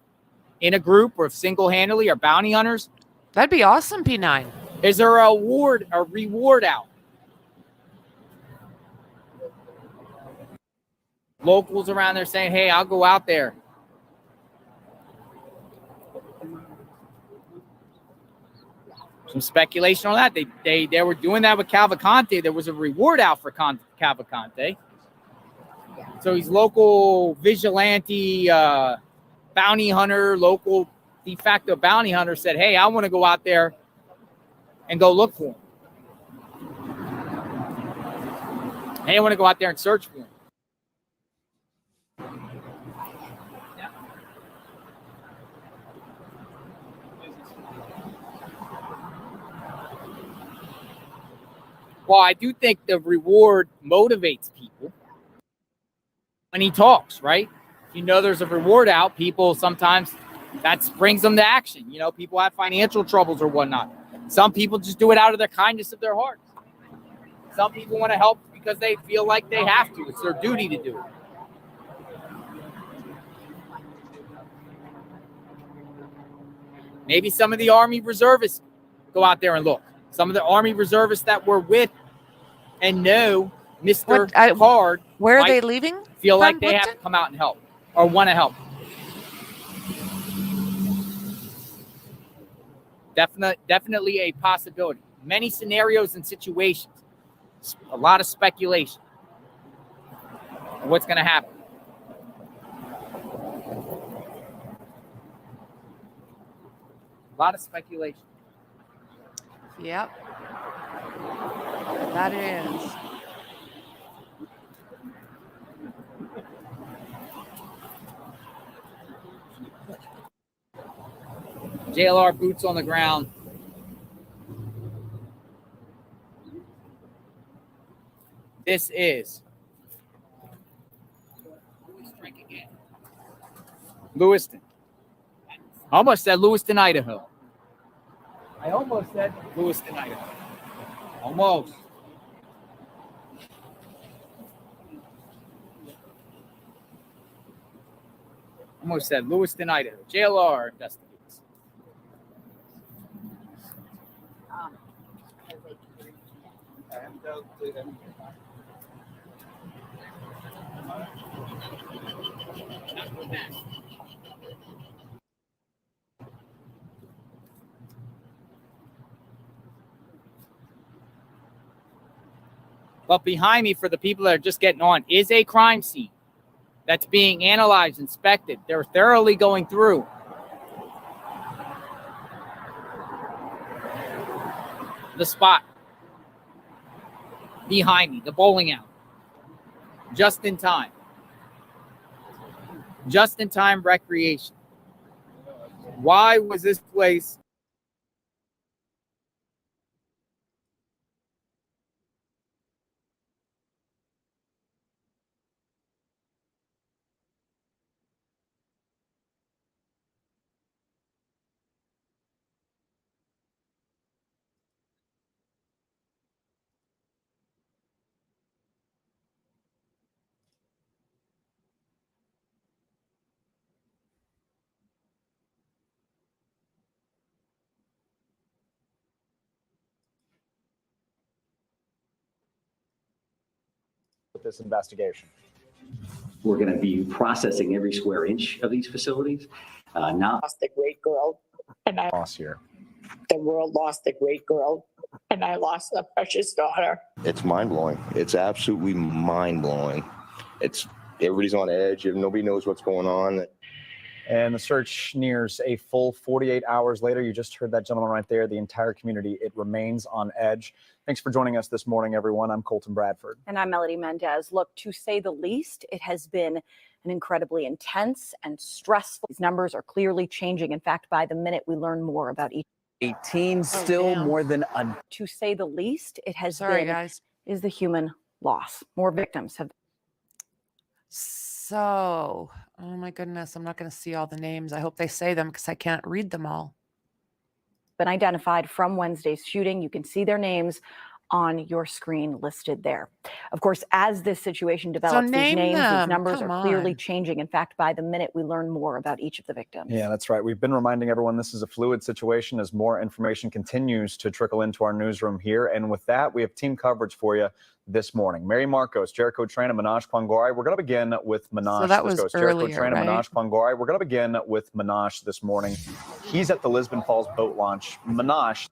in a group or single-handedly or bounty hunters? That'd be awesome, P9. Is there a reward out? Locals around there saying, hey, I'll go out there. Some speculation on that. They were doing that with Cavalcante. There was a reward out for Cavalcante. So he's local vigilante, bounty hunter, local de facto bounty hunter said, hey, I want to go out there and go look for him. Hey, I want to go out there and search for him. Well, I do think the reward motivates people when he talks, right? If you know there's a reward out, people sometimes that brings them to action. You know, people have financial troubles or whatnot. Some people just do it out of the kindness of their hearts. Some people want to help because they feel like they have to. It's their duty to do it. Maybe some of the Army reservists go out there and look. Some of the Army reservists that were with and know Mr. Card. Where are they leaving? Feel like they have to come out and help or want to help. Definitely a possibility. Many scenarios and situations. A lot of speculation. What's going to happen? A lot of speculation. Yep. That is. JLR boots on the ground. This is Lewiston. I almost said Lewiston, Idaho. I almost said Lewiston, Idaho. Almost. Almost said Lewiston, Idaho. JLR investigates. But behind me, for the people that are just getting on, is a crime scene that's being analyzed, inspected. They're thoroughly going through. The spot behind me, the bowling alley. Just in time. Just in time recreation. Why was this place with this investigation? We're going to be processing every square inch of these facilities. Now, lost a great girl, and I Lost here. the world lost a great girl, and I lost a precious daughter. It's mind-blowing. It's absolutely mind-blowing. It's everybody's on edge. Nobody knows what's going on. And the search nears a full 48 hours later. You just heard that gentleman right there. The entire community, it remains on edge. Thanks for joining us this morning, everyone. I'm Colton Bradford. And I'm Melody Mendez. Look, to say the least, it has been an incredibly intense and stressful. These numbers are clearly changing. In fact, by the minute we learn more about each. 18 still more than a. To say the least, it has Sorry, been guys. is the human loss. More victims have. So, oh my goodness, I'm not going to see all the names. I hope they say them because I can't read them all. Been identified from Wednesday's shooting. You can see their names on your screen listed there. Of course, as this situation develops, these names, these numbers are clearly changing. In fact, by the minute we learn more about each of the victims. Yeah, that's right. We've been reminding everyone this is a fluid situation as more information continues to trickle into our newsroom here. And with that, we have team coverage for you this morning. Mary Marcos, Jericho Tran, and Manoj Kwangori. We're going to begin with Manoj. So that was earlier, Jericho Tran and Manoj Kwangori. We're going to begin with Manoj this morning. He's at the Lisbon Falls boat launch. Manoj.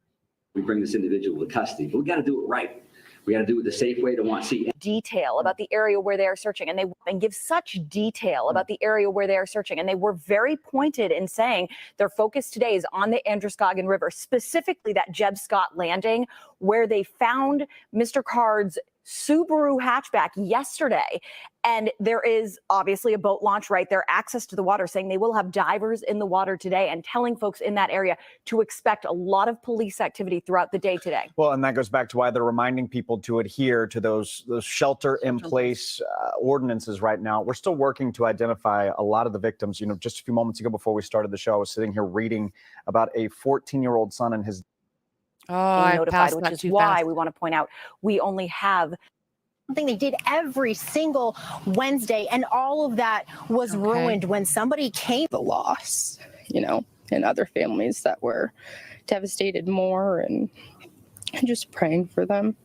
we bring this individual to custody, but we got to do it right. We got to do it the safe way to see detail about the area where they are searching, and give such detail about the area where they are searching. And they were very pointed in saying their focus today is on the Androscoggin River, specifically that Jeb Scott landing where they found Mr. Card's Subaru hatchback yesterday. And there is obviously a boat launch right there, access to the water, saying they will have divers in the water today and telling folks in that area to expect a lot of police activity throughout the day today. Well, and that goes back to why they're reminding people to adhere to those shelter-in-place ordinances right now. We're still working to identify a lot of the victims. You know, just a few moments ago before we started the show, I was sitting here reading about a 14-year-old son and his notified, which is why we want to point out we only have something they did every single Wednesday, and all of that was ruined when somebody came. The loss, you know, and other families that were devastated more, and just praying for them.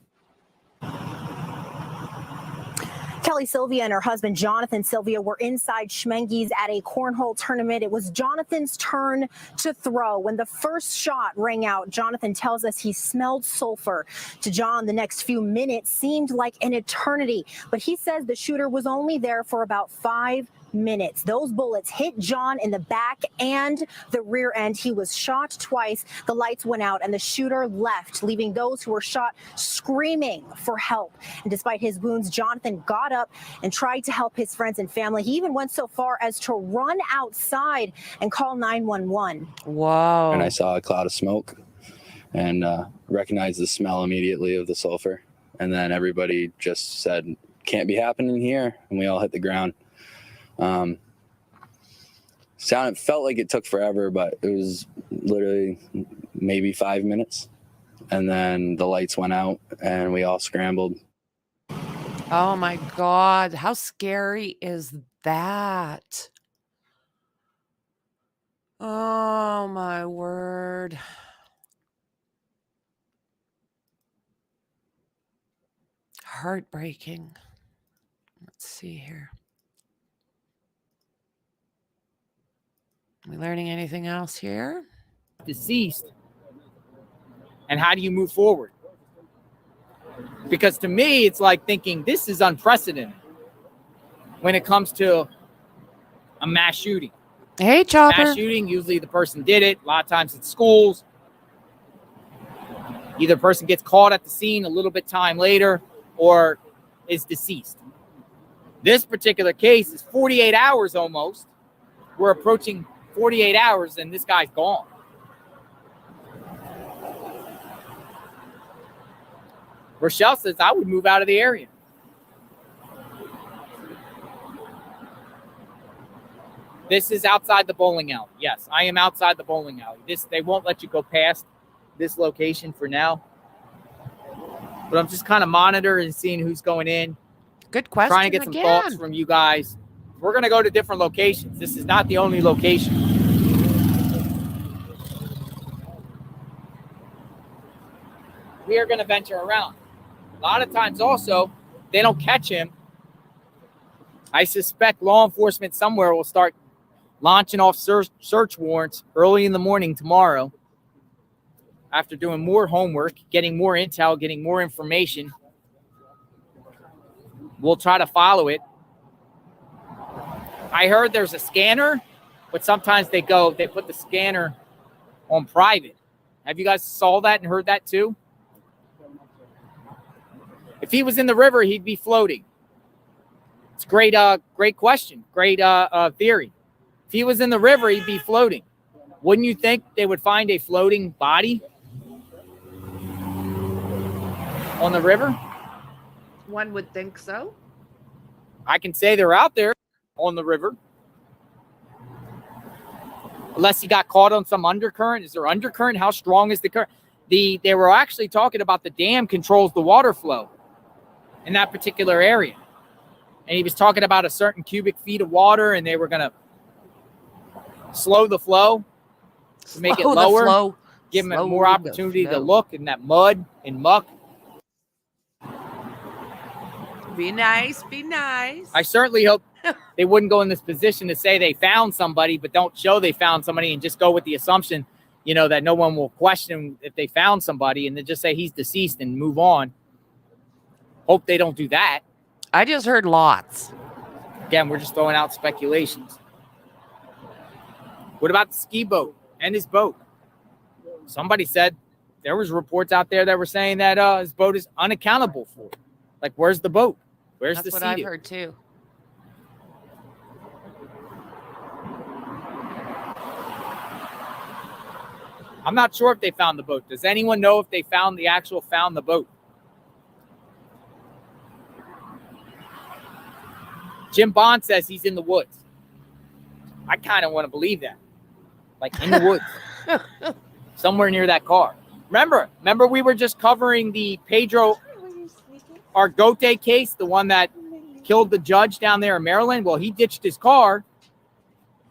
Kelly Sylvia and her husband Jonathan Sylvia were inside Schmenge's at a cornhole tournament. It was Jonathan's turn to throw. When the first shot rang out, Jonathan tells us he smelled sulfur. To John, the next few minutes seemed like an eternity, but he says the shooter was only there for about 5 minutes. Those bullets hit John in the back and the rear end. He was shot twice. The lights went out and the shooter left, leaving those who were shot screaming for help. And despite his wounds, Jonathan got up and tried to help his friends and family. He even went so far as to run outside and call 911. Wow. And I saw a cloud of smoke and recognized the smell immediately of the sulfur. And then everybody just said, "Can't be happening here." And we all hit the ground. Felt like it took forever, but it was literally maybe 5 minutes. And then the lights went out and we all scrambled. Oh my God. How scary is that? Oh my word. Heartbreaking. Let's see here. Are we learning anything else here? Deceased. And how do you move forward? Because to me, it's like thinking this is unprecedented when it comes to a mass shooting. Hey, Chopper. Mass shooting, usually the person did it. A lot of times it's schools. Either the person gets caught at the scene a little bit time later or is deceased. This particular case is 48 hours almost. We're approaching 48 hours and this guy's gone. Rochelle says I would move out of the area. This is outside the bowling alley. Yes, I am outside the bowling alley. They won't let you go past this location for now. But I'm just kind of monitoring and seeing who's going in. Good question. Trying to get some thoughts from you guys. We're going to go to different locations. This is not the only location. We are going to venture around. A lot of times also, they don't catch him. I suspect law enforcement somewhere will start launching off search warrants early in the morning tomorrow after doing more homework, getting more intel, getting more information. We'll try to follow it. I heard there's a scanner, but sometimes they put the scanner on private. Have you guys saw that and heard that too? If he was in the river, he'd be floating. It's great question. Great theory. If he was in the river, he'd be floating. Wouldn't you think they would find a floating body on the river? One would think so. I can say they're out there on the river. Unless he got caught on some undercurrent. Is there undercurrent? How strong is the current? They were actually talking about the dam controls the water flow in that particular area. And he was talking about a certain cubic feet of water, and they were going to slow the flow to make it lower, give him more opportunity to look in that mud and muck. Be nice, be nice. I certainly hope they wouldn't go in this position to say they found somebody, but don't show they found somebody and just go with the assumption, you know, that no one will question if they found somebody and then just say he's deceased and move on. Hope they don't do that. I just heard lots. Again, we're just throwing out speculations. What about the ski boat and his boat? Somebody said there was reports out there that were saying that his boat is unaccountable for. Like, where's the boat? Where's That's the what I've Sea-Doo? heard too. I'm not sure if they found the boat. Does anyone know if they found the boat? Jim Bond says he's in the woods. I kind of want to believe that. Like in the woods. Somewhere near that car. Remember we were just covering the Pedro Argote case, the one that killed the judge down there in Maryland? Well, he ditched his car.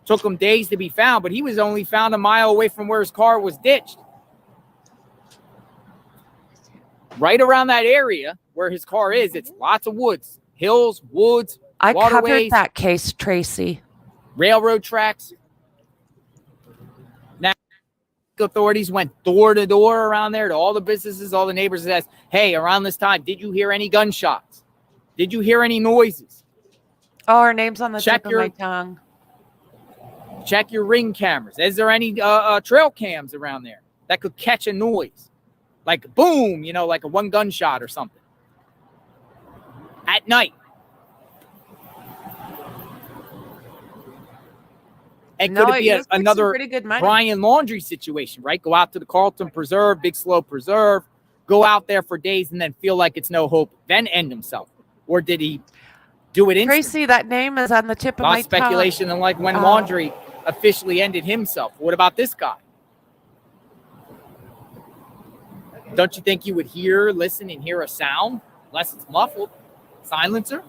Took him days to be found, but he was only found a mile away from where his car was ditched. Right around that area where his car is, it's lots of woods, hills, woods, I waterways, covered that case, Tracy. Railroad tracks. Now, authorities went door to door around there to all the businesses, all the neighbors, and asked, hey, around this time, did you hear any gunshots? Did you hear any noises? Oh, her name's on the tip of my tongue. Check your ring cameras. Is there any trail cams around there that could catch a noise? Like boom, like a one gunshot or something. At night. And could it be another pretty good money. Brian Laundrie situation, right? Go out to the Carlton Preserve, Big Slow Preserve, go out there for days and then feel like it's no hope, then end himself. Or did he do it instantly? Tracy, that name is on the tip of my tongue. Speculation and like when Laundrie officially ended himself. What about this guy? Don't you think you would listen and hear a sound? Unless it's muffled. Silencer.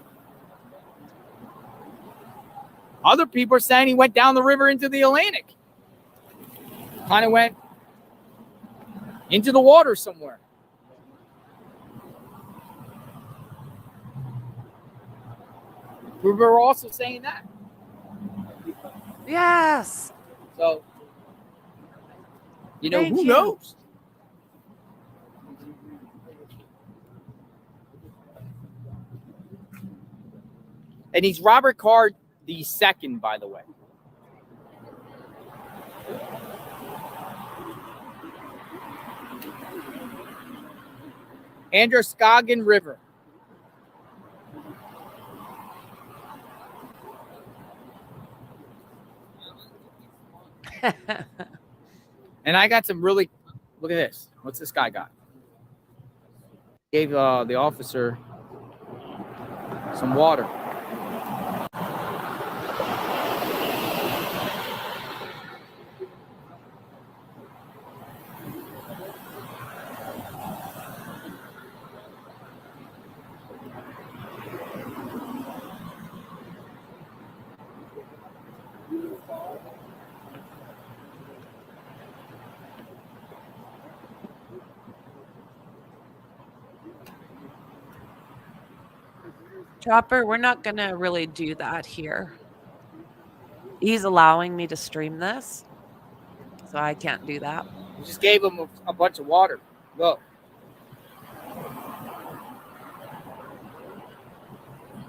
Other people are saying he went down the river into the Atlantic. Kind of went into the water somewhere. We were also saying that. Yes. So, who Thank you. knows? And he's Robert Card the second, by the way. Androscoggin River. And I got some really, look at this. What's this guy got? Gave the officer some water. Chopper, we're not going to really do that here. He's allowing me to stream this, so I can't do that. We just gave him a bunch of water. Look.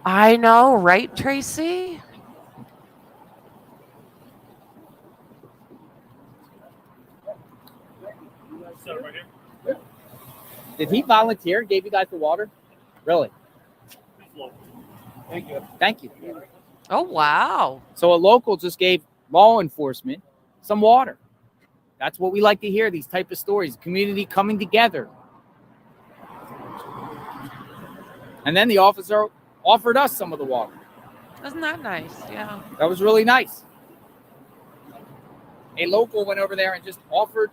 I know, right, Tracy? Did he volunteer? Gave you guys the water? Really? Thank you. Thank you. Oh, wow. So a local just gave law enforcement some water. That's what we like to hear, these type of stories. Community coming together. And then the officer offered us some of the water. Isn't that nice? Yeah. That was really nice. A local went over there and just offered.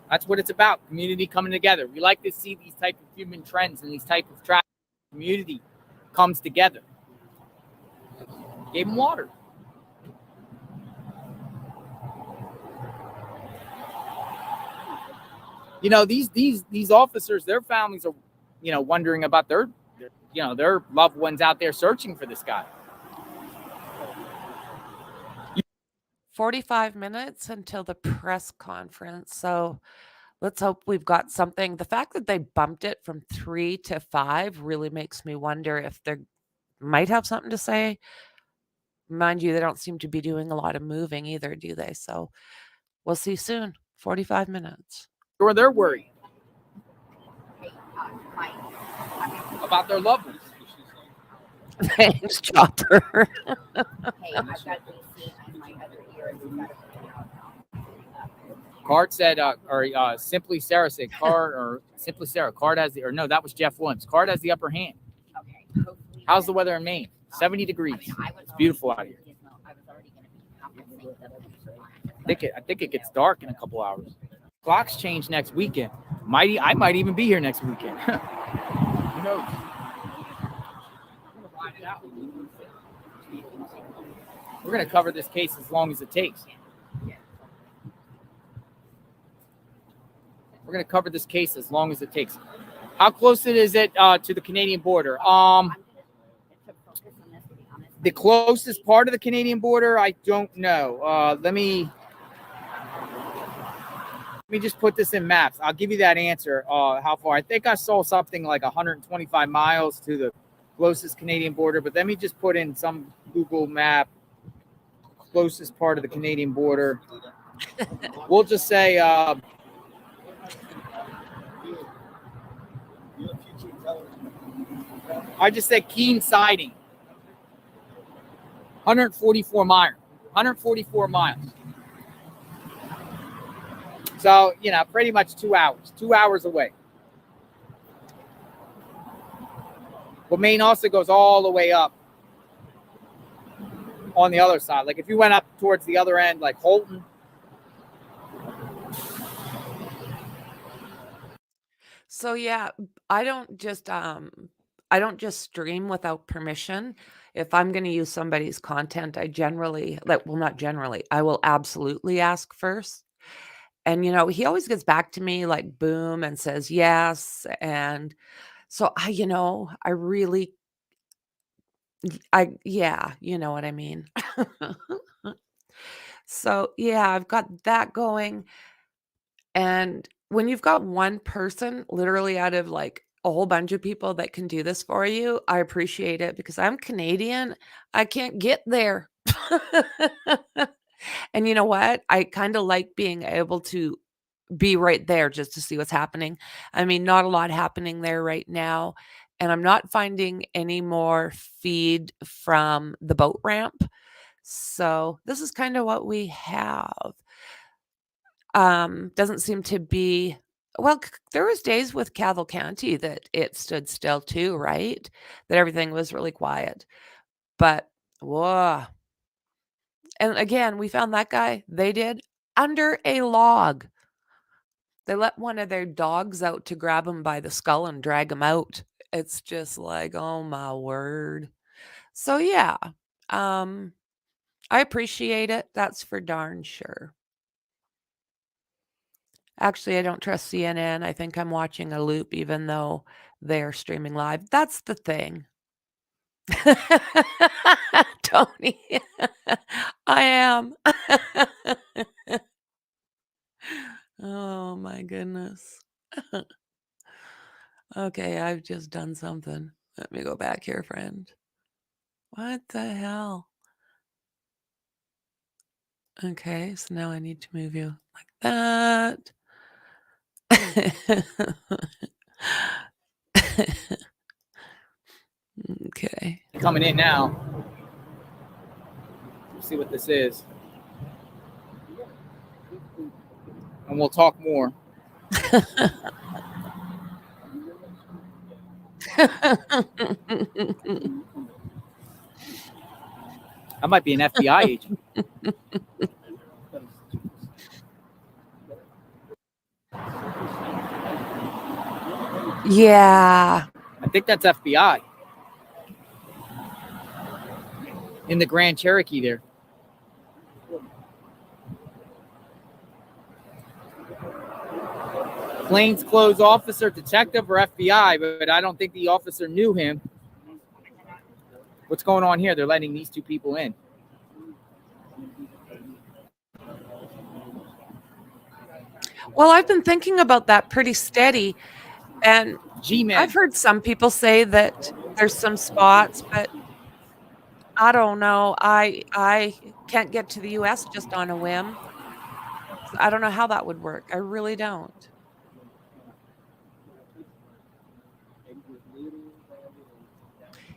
That's what it's about, community coming together. We like to see these type of human trends and these type of traffic. Community comes together. Gave them water. These officers, their families are, wondering about their loved ones out there searching for this guy. 45 minutes until the press conference. So let's hope we've got something. The fact that they bumped it from 3 to 5 really makes me wonder if they might have something to say. Mind you, they don't seem to be doing a lot of moving either, do they? So we'll see soon. 45 minutes. Or they're worried. about their loved ones. Thanks, Chopper. Hey, I've got DC on my other ear, and we've got to put it out now. Card said, Simply Sarah said, Simply Sarah, Card has the, or no, that was Jeff Williams. Card has the upper hand. Okay. Hopefully. How's the weather in Maine? 70 degrees. It's beautiful out here. I was already going to be compensated. I think it gets dark in a couple hours. Clocks change next weekend. I might even be here next weekend. Who knows? We're going to cover this case as long as it takes. We're going to cover this case as long as it takes. How close is it to the Canadian border? The closest part of the Canadian border, I don't know. Let me just put this in maps. I'll give you that answer. How far? I think I saw something like 125 miles to the closest Canadian border, but let me just put in some Google map. Closest part of the Canadian border. We'll just say I just said Keene Siding. 144 miles. 144 miles. So, pretty much 2 hours. 2 hours away. But Maine also goes all the way up on the other side. Like if you went up towards the other end, like Holton. So yeah, I don't just stream without permission. If I'm going to use somebody's content, I will absolutely ask first. And he always gets back to me like boom and says yes. And so you know what I mean. So yeah, I've got that going. And when you've got one person literally out of like a whole bunch of people that can do this for you, I appreciate it because I'm Canadian. I can't get there. And you know what? I kind of like being able to be right there just to see what's happening. I mean, not a lot happening there right now. And I'm not finding any more feed from the boat ramp. So this is kind of what we have. Doesn't seem to be, well, there was days with Cavalcanti that it stood still too, right? That everything was really quiet. But, whoa. And again, we found that guy, they did, under a log. They let one of their dogs out to grab him by the skull and drag him out. It's just like, oh my word. So yeah, I appreciate it. That's for darn sure. Actually, I don't trust CNN. I think I'm watching a loop even though they're streaming live. That's the thing. Tony, I am. Oh my goodness. Okay, I've just done something. Let me go back here, friend. What the hell? Okay, so now I need to move you like that. Okay. Coming in now. Let's see what this is. And we'll talk more. I might be an FBI agent. Yeah. I think that's FBI. In the Grand Cherokee there. Plainclothes officer, detective, or FBI, but I don't think the officer knew him. What's going on here? They're letting these two people in. Well, I've been thinking about that pretty steady. And I've heard some people say that there's some spots, but I don't know. I can't get to the US just on a whim. I don't know how that would work. I really don't.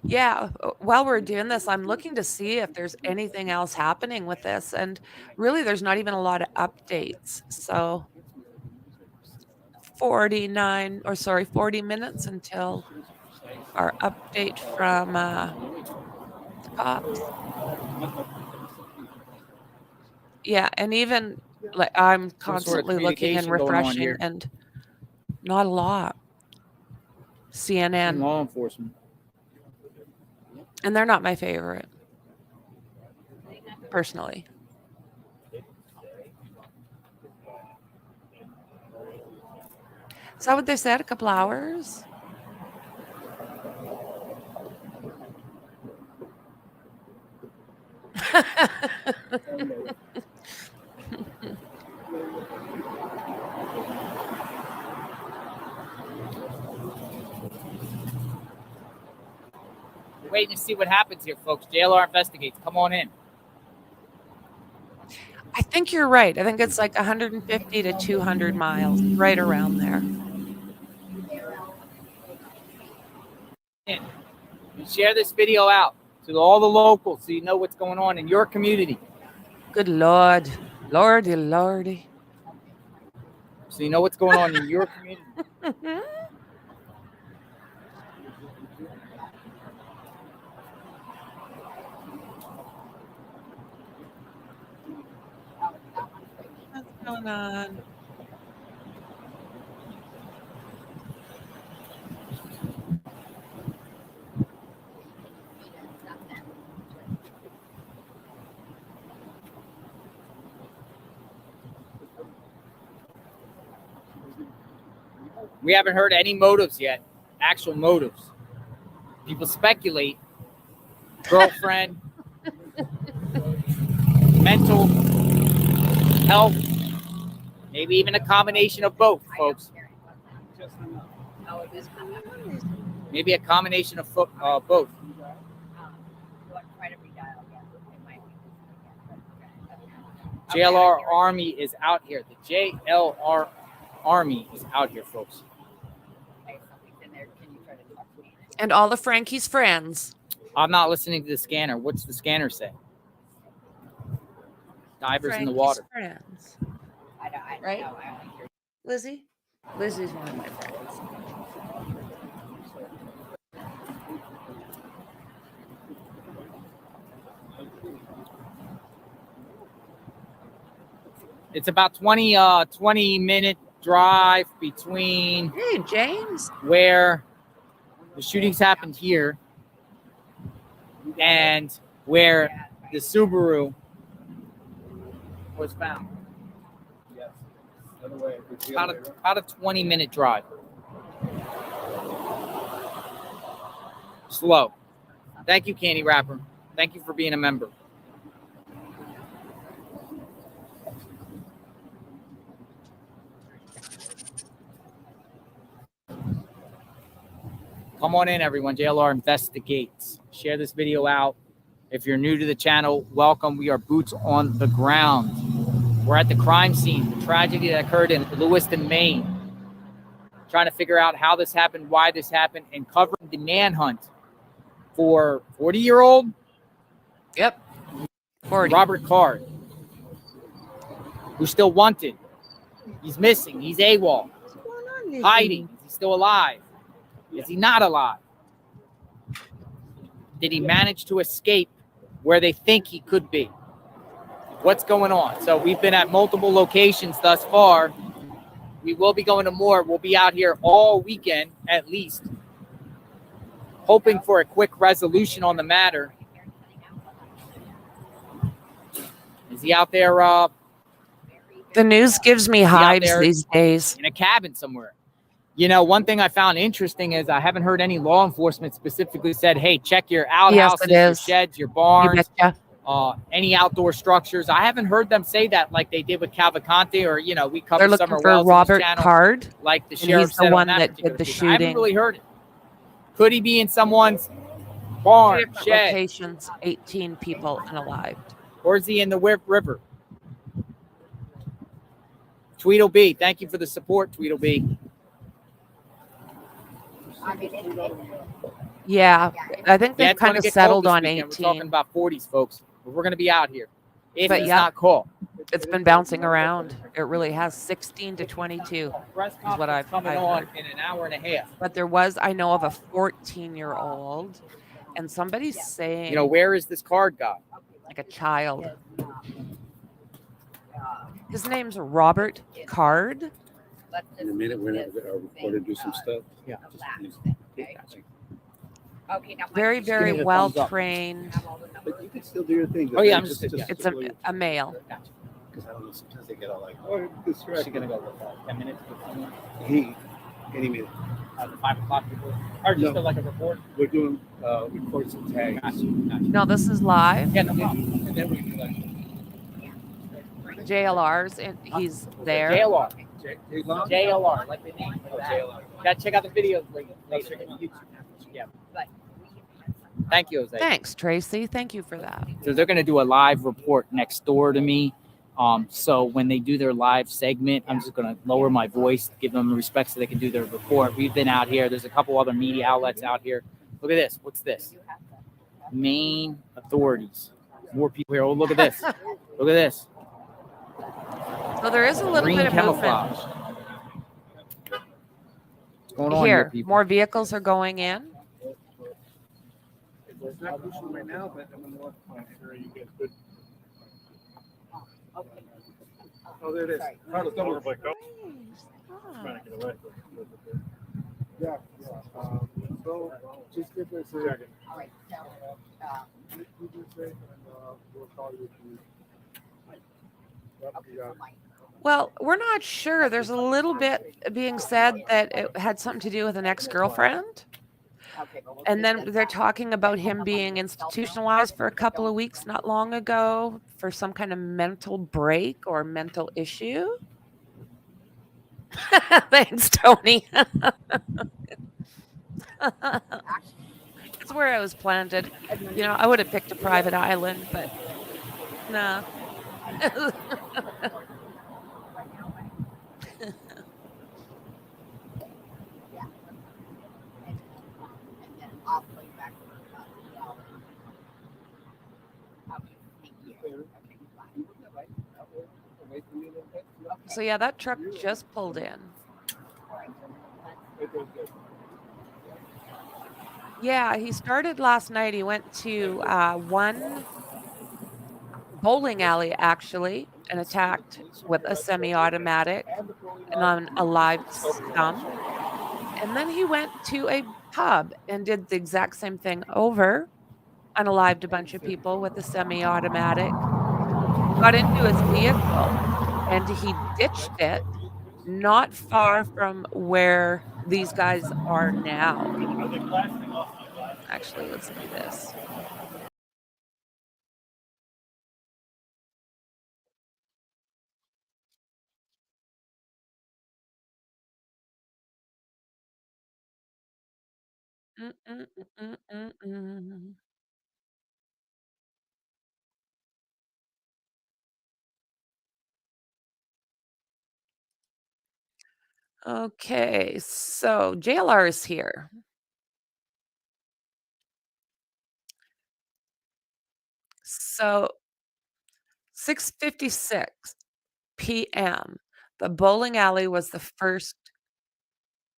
Yeah, while we're doing this, I'm looking to see if there's anything else happening with this, and really there's not even a lot of updates. So 40 minutes until our update from the cops. Yeah, and even like I'm constantly looking and refreshing and not a lot. CNN. Law enforcement. And they're not my favorite, personally. Is that what they said? A couple hours? We're waiting to see what happens here, folks. JLR investigates. Come on in. I think you're right. I think it's like 150 to 200 miles, right around there. Share this video out to all the locals so you know what's going on in your community. Good Lord. Lordy, Lordy. So you know what's going on in your community. What's going on? We haven't heard any motives yet, actual motives. People speculate. Girlfriend, mental health, maybe even a combination of both, folks. Maybe a combination of both. JLR Army is out here. The JLR Army is out here, folks. And all of Franky's friends. I'm not listening to the scanner. What's the scanner say? Divers Frankie's in the water. Friends. Right? Lizzie? Lizzie's one of my friends. It's about 20-minute drive between James, where the shootings happened here and where the Subaru was found. Yes. About a 20-minute drive. Slow. Thank you, Candy Rapper. Thank you for being a member. Come on in, everyone. JLR investigates. Share this video out. If you're new to the channel, welcome. We are boots on the ground. We're at the crime scene, the tragedy that occurred in Lewiston, Maine. Trying to figure out how this happened, why this happened, and covering the manhunt for 40-year-old. Yep. 40. Robert Card, who's still wanted. He's missing. He's AWOL. Hiding. Is he still alive? Is he not alive? Did he manage to escape where they think he could be? What's going on? So we've been at multiple locations thus far. We will be going to more. We'll be out here all weekend at least, hoping for a quick resolution on the matter. Is he out there? The news gives me hives these days. In a cabin somewhere. You know, one thing I found interesting is I haven't heard any law enforcement specifically said, hey, check your outhouses, your sheds, your barns, any outdoor structures. I haven't heard them say that like they did with Cavalcante, or, you know, we covered They're Summer looking for Wells Robert channel, Card, like the and sheriff he's the said one on that did the particular I haven't shooting. really heard it. Could he be in someone's barn, Different shed? locations, 18 people unalived. Or is he in the river? Tweedledee, thank you for the support, Tweedledee. Yeah, I think Yeah, they've it's going kind to of get cold settled this on weekend. We're talking 18. about 40s, folks. But we're going to be out here if But it's yeah, not cold. it's been bouncing around. It really has 16 to 22 Press is what conference coming I've on heard. in an hour and a half. But there was, I know of a 14-year-old, and somebody's saying, You know, where is this card guy? like a child. His name's Robert Card. In a minute, we're going to record and do some stuff. Yeah. Okay, now Very, very me the well thumbs up. trained. But you can still do your thing. Oh, yeah, I'm just It's a male. because I don't know. Sometimes they get all like, "Oh, this Is she going to go with 10 minutes? He, any minute. The 5 o'clock report? Or just No. like a report? We're doing reports and tags. Gotcha. No, this is live. Yeah, no problem. And then we do like JLR's, and he's there. JLR. J-Long? JLR, like the name. Oh, JLR. Gotta check out the videos later. Yeah. Thank you, Jose. Thanks, Tracy. Thank you for that. So they're going to do a live report next door to me. So when they do their live segment, I'm just going to lower my voice, give them the respect so they can do their report. We've been out here. There's a couple other media outlets out here. Look at this. What's this? Maine authorities. More people here. Oh, look at this. Look at this. So there is a little Green bit of camouflage. movement. What's going on here, Here, people? more vehicles are going in. It's not crucial right now, but I'm going to make sure you get good. Oh, there it is. Carlos, double. Trying to get away. Yeah. So just give us a second. All right, so, You just say, and we'll call you. Well, we're not sure. There's a little bit being said that it had something to do with an ex-girlfriend. And then they're talking about him being institutionalized for a couple of weeks not long ago for some kind of mental break or mental issue. Thanks, Tony. That's where I was planted. You know, I would have picked a private island, but nah. I'll play back. So yeah, that truck just pulled in. Yeah, he started last night. He went to one bowling alley, actually, and attacked with a semi-automatic and on a live stump. And then he went to a pub and did the exact same thing over, unalived a bunch of people with a semi-automatic, got into his vehicle, and he ditched it not far from where these guys are now. Actually, let's do this. Okay, so JLR is here. So 6:56 p.m. The bowling alley was the first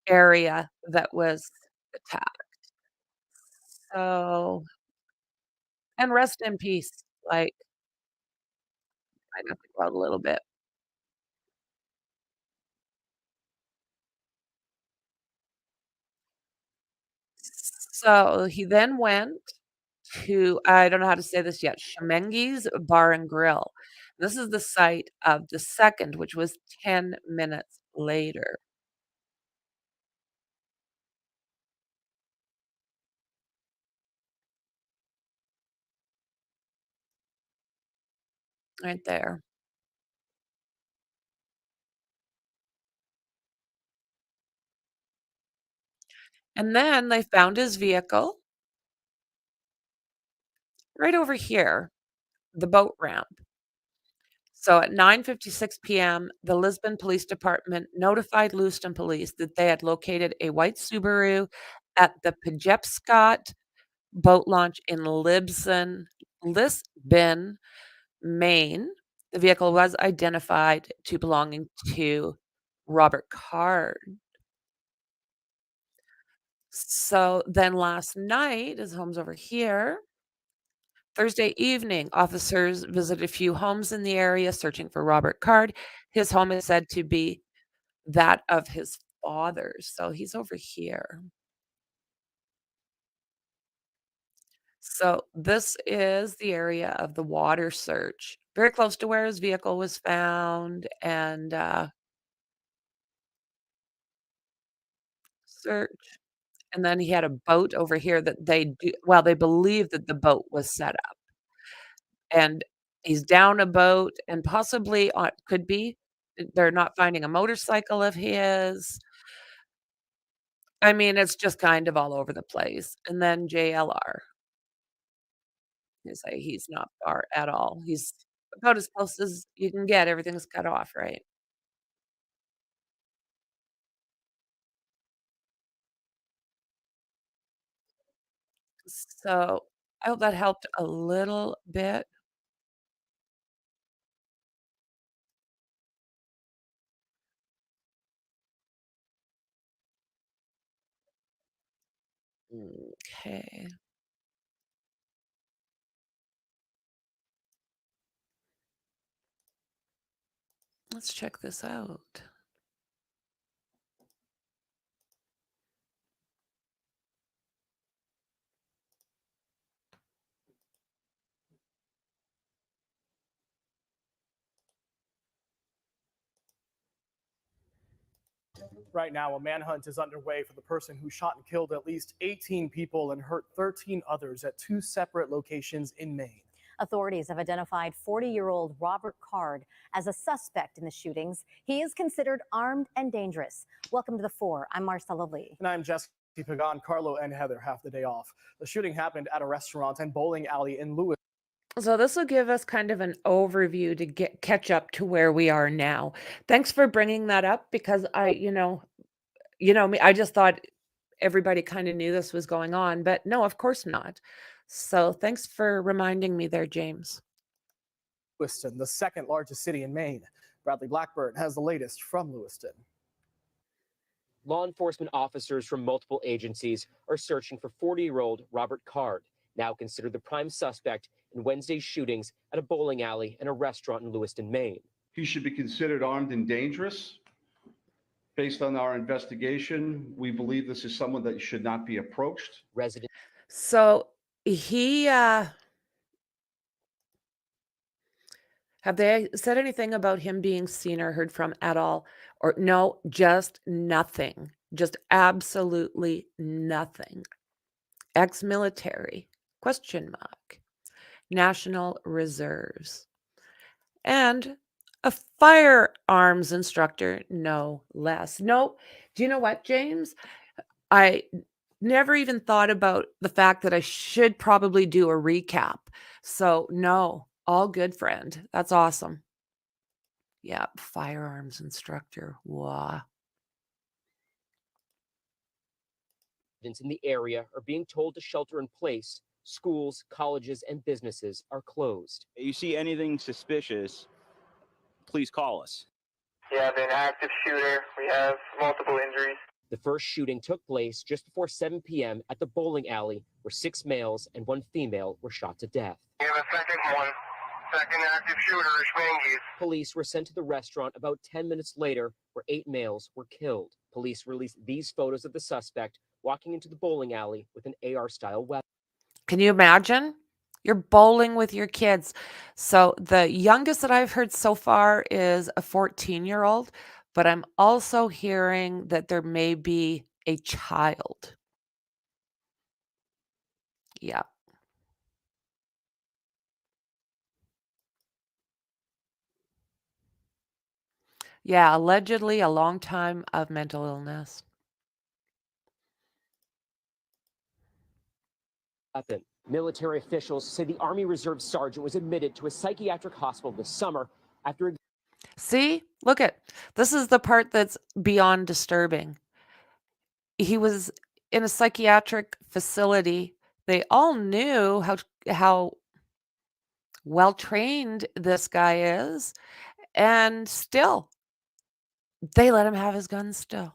area that was attacked. So, and rest in peace. Like, I have to go out a little bit. So he then went to, I don't know how to say this yet, Shemengi's Bar and Grill. This is the site of the second, which was 10 minutes later. Right there. And then they found his vehicle right over here, the boat ramp. So at 9:56 p.m., the Lisbon Police Department notified Lewiston Police that they had located a white Subaru at the Pejepscot boat launch in Lisbon, Maine. The vehicle was identified to belonging to Robert Card. So then last night, his home's over here. Thursday evening, officers visited a few homes in the area searching for Robert Card. His home is said to be that of his father's. So he's over here. So this is the area of the water search, very close to where his vehicle was found, and search. And then he had a boat over here that they believe that the boat was set up. And he's down a boat and possibly could be they're not finding a motorcycle of his. I mean, it's just kind of all over the place. And then JLR. You say he's not far at all. He's about as close as you can get. Everything's cut off, right? So I hope that helped a little bit. Okay. Let's check this out. Right now, a manhunt is underway for the person who shot and killed at least 18 people and hurt 13 others at 2 separate locations in Maine. Authorities have identified 40-year-old Robert Card as a suspect in the shootings. He is considered armed and dangerous. Welcome to The Four. I'm Marcella Lee. And I'm Jesse Pagan. Carlo and Heather have the day off. The shooting happened at a restaurant and bowling alley in Lewis. So this will give us kind of an overview to catch up to where we are now. Thanks for bringing that up because you know me, I just thought everybody kind of knew this was going on, but no, of course not. So thanks for reminding me there, James. Lewiston, the second largest city in Maine. Bradley Blackburn has the latest from Lewiston. Law enforcement officers from multiple agencies are searching for 40-year-old Robert Card, now considered the prime suspect in Wednesday's shootings at a bowling alley and a restaurant in Lewiston, Maine. He should be considered armed and dangerous. Based on our investigation, we believe this is someone that should not be approached. So he have they said anything about him being seen or heard from at all? Or no, just nothing. Just absolutely nothing. Ex-military, ? National Reserves. And a firearms instructor, no less. No, do you know what, James? I never even thought about the fact that I should probably do a recap. So no, all good, friend. That's awesome. Yeah, firearms instructor. Wow. In the area are being told to shelter in place. Schools, colleges, and businesses are closed. You see anything suspicious, please call us. We have an active shooter. We have multiple injuries. The first shooting took place just before 7 p.m. at the bowling alley, where 6 males and 1 female were shot to death. We have a second one. Second active shooter is Franky. Police were sent to the restaurant about 10 minutes later, where 8 males were killed. Police released these photos of the suspect walking into the bowling alley with an AR-style weapon. Can you imagine? You're bowling with your kids. So the youngest that I've heard so far is a 14-year-old, but I'm also hearing that there may be a child. Yeah. Yeah, allegedly a long time of mental illness. Military officials say the Army Reserve sergeant was admitted to a psychiatric hospital this summer after... See? Look at this is the part that's beyond disturbing. He was in a psychiatric facility. They all knew how well trained this guy is, and still they let him have his gun still.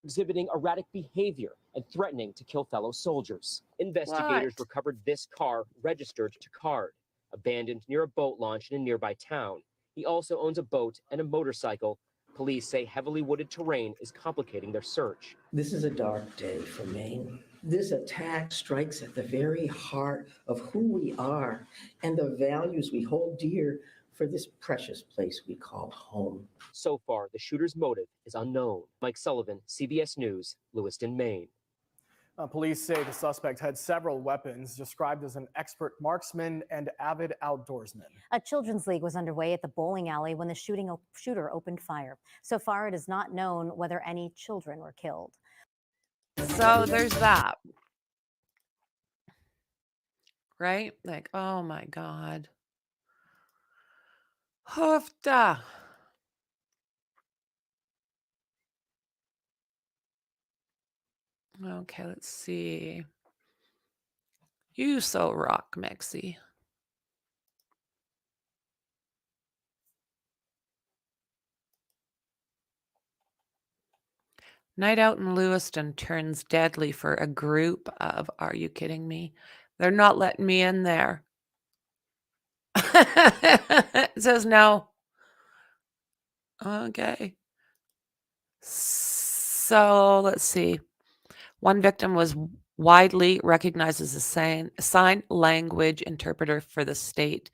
Exhibiting erratic behavior and threatening to kill fellow soldiers. Investigators recovered this car registered to Card, abandoned near a boat launch in a nearby town. He also owns a boat and a motorcycle. Police say heavily wooded terrain is complicating their search. This is a dark day for Maine. This attack strikes at the very heart of who we are and the values we hold dear for this precious place we call home. So far, the shooter's motive is unknown. Mike Sullivan, CBS News, Lewiston, Maine. Police say the suspect had several weapons, described as an expert marksman and avid outdoorsman. A children's league was underway at the bowling alley when the shooter opened fire. So far, it is not known whether any children were killed. So there's that. Right? Like, oh my God. Hoofda. Okay, let's see. You so rock, Mexi. Night out in Lewiston turns deadly for a group of, are you kidding me? They're not letting me in there. It says no. Okay. So let's see. One victim was widely recognized as a sign language interpreter for the state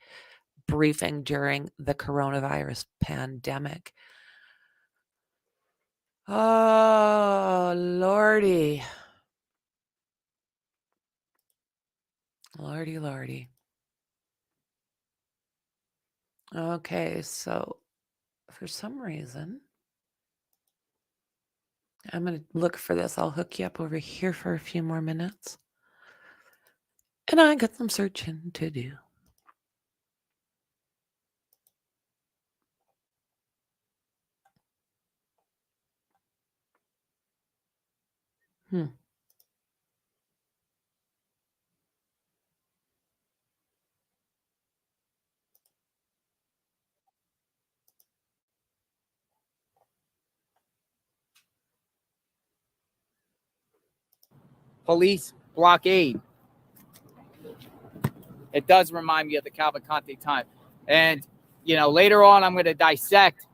briefing during the coronavirus pandemic. Oh, Lordy. Lordy, Lordy. Okay, so for some reason, I'm going to look for this. I'll hook you up over here for a few more minutes. And I got some searching to do. Police blockade. It does remind me of the Cavalcante time. And, you know, later on, I'm going to dissect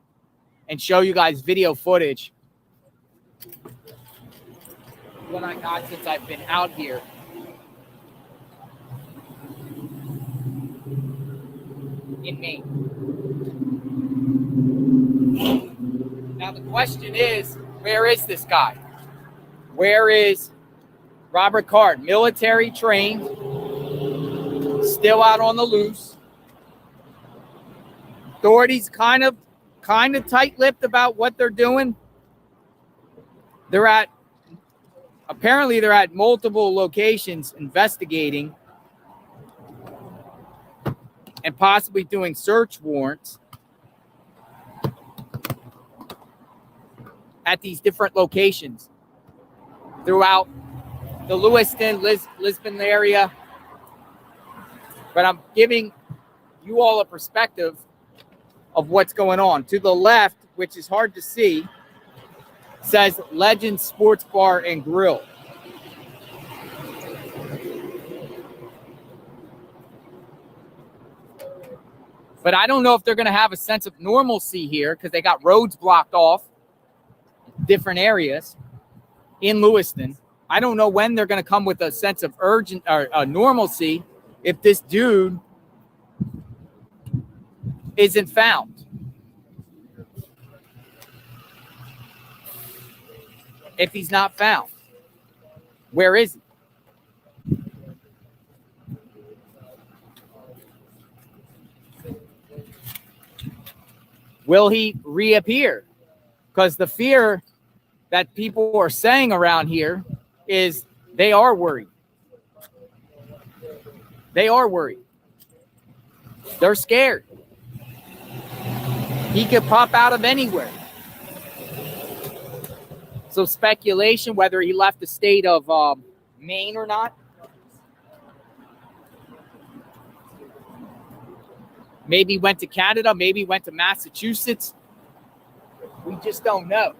and show you guys video footage. What I got since I've been out here. In Maine. Now, the question is, where is this guy? Where is Robert Card? Military trained, still out on the loose. Authorities kind of tight-lipped about what they're doing. Apparently they're at multiple locations investigating and possibly doing search warrants at these different locations throughout the Lewiston, Lisbon area. But I'm giving you all a perspective of what's going on. To the left, which is hard to see, says Legend Sports Bar and Grill. But I don't know if they're going to have a sense of normalcy here because they got roads blocked off, different areas in Lewiston. I don't know when they're going to come with a sense of urgent or normalcy if this dude isn't found. If he's not found, where is he? Will he reappear? Because the fear that people are saying around here is they are worried. They are worried. They're scared. He could pop out of anywhere. So speculation whether he left the state of Maine or not. Maybe went to Canada, maybe went to Massachusetts. We just don't know.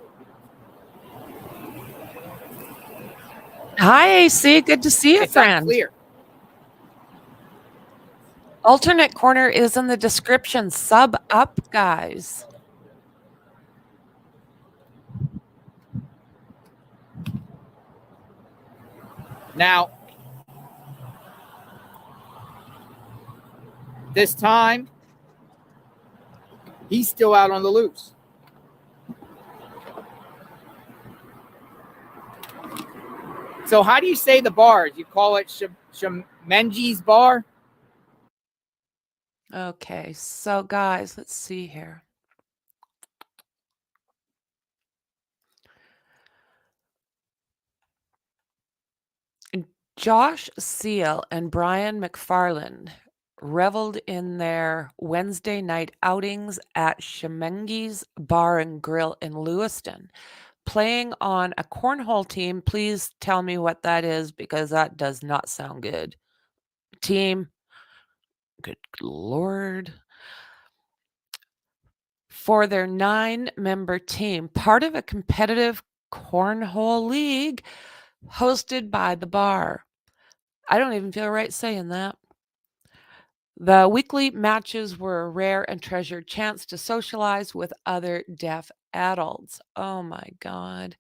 Hi, AC. Good to see you, It's friend. unclear. Alternate corner is in the description. Sub up, guys. Now, this time, he's still out on the loose. So how do you say the bars? You call it Shmengi's bar? Okay, so guys, let's see here. Josh Seal and Brian McFarland reveled in their Wednesday night outings at Shmengi's Bar and Grill in Lewiston, playing on a cornhole team. Please tell me what that is, because that does not sound good. Team, good Lord. For their 9-member team, part of a competitive cornhole league hosted by the bar. I don't even feel right saying that. The weekly matches were a rare and treasured chance to socialize with other deaf adults. Oh my God.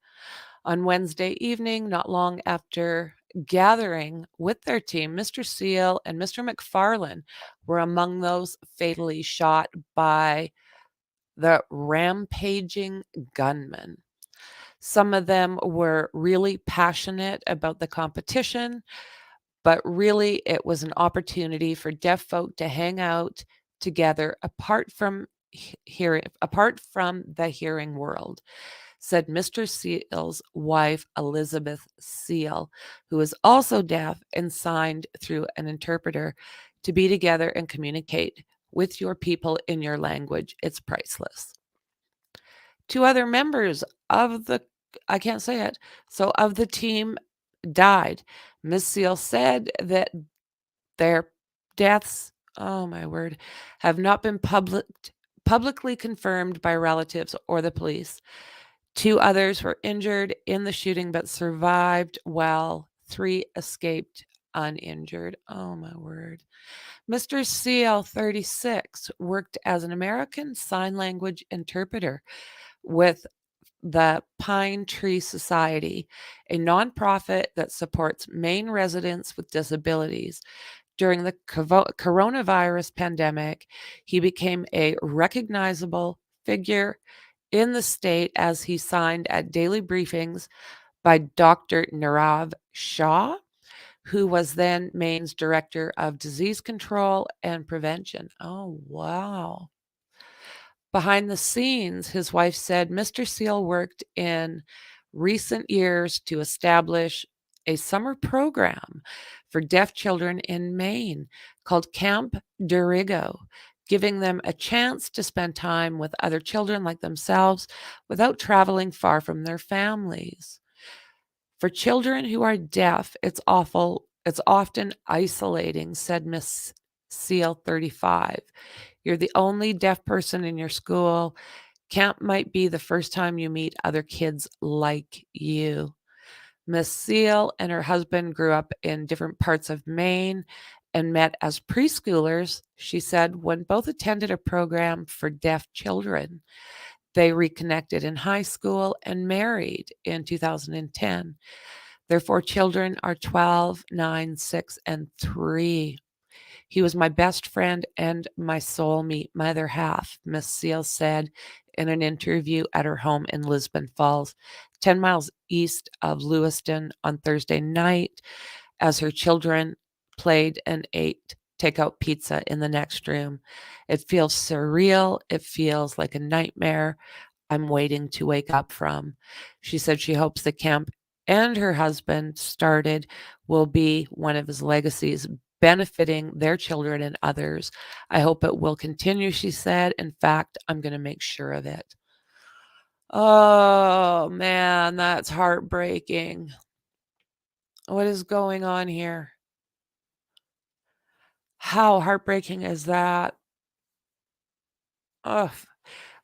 On Wednesday evening, not long after gathering with their team, Mr. Seal and Mr. McFarland were among those fatally shot by the rampaging gunmen. Some of them were really passionate about the competition, but really it was an opportunity for deaf folk to hang out together apart from the hearing world, said Mr. Seal's wife, Elizabeth Seal, who is also deaf and signed through an interpreter to be together and communicate with your people in your language. It's priceless. 2 other members of the, I can't say it, so of the team died. Miss Seal said that their deaths, oh my word, have not been publicly confirmed by relatives or the police. 2 others were injured in the shooting but survived, while 3 escaped uninjured. Oh my word. Mr. Seal, 36, worked as an American Sign Language interpreter with the Pine Tree Society, a nonprofit that supports Maine residents with disabilities. During the coronavirus pandemic, he became a recognizable figure in the state as he signed at daily briefings by Dr. Nirav Shah, who was then Maine's Director of Disease Control and Prevention. Oh, wow. Behind the scenes, his wife said Mr. Seal worked in recent years to establish a summer program for deaf children in Maine called Camp Dirigo, giving them a chance to spend time with other children like themselves without traveling far from their families. For children who are deaf, it's often isolating, said Miss Seal, 35. You're the only deaf person in your school. Camp might be the first time you meet other kids like you. Miss Seal and her husband grew up in different parts of Maine and met as preschoolers, she said, when both attended a program for deaf children. They reconnected in high school and married in 2010. Their 4 children are 12, 9, 6, and 3. He was my best friend and my soulmate, my other half, Miss Seal said in an interview at her home in Lisbon Falls, 10 miles east of Lewiston, on Thursday night, as her children played and ate takeout pizza in the next room. It feels surreal. It feels like a nightmare I'm waiting to wake up from. She said she hopes the camp and her husband started will be one of his legacies, benefiting their children and others. I hope it will continue, she said. In fact, I'm going to make sure of it. Oh, man, that's heartbreaking. What is going on here? How heartbreaking is that? Ugh.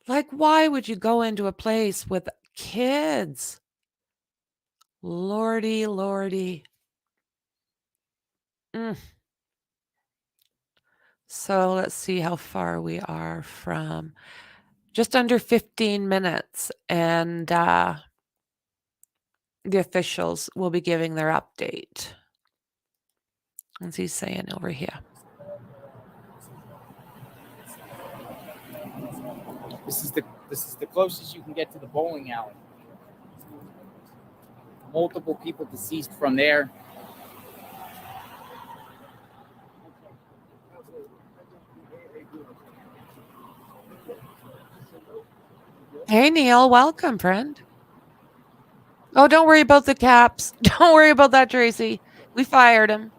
Like, why would you go into a place with kids? Lordy, lordy. So let's see how far we are from just under 15 minutes, and the officials will be giving their update. What's he saying over here? This is the closest you can get to the bowling alley. Multiple people deceased from there. Hey, Neil, welcome, friend. Oh, don't worry about the caps. Don't worry about that, Tracy. We fired him.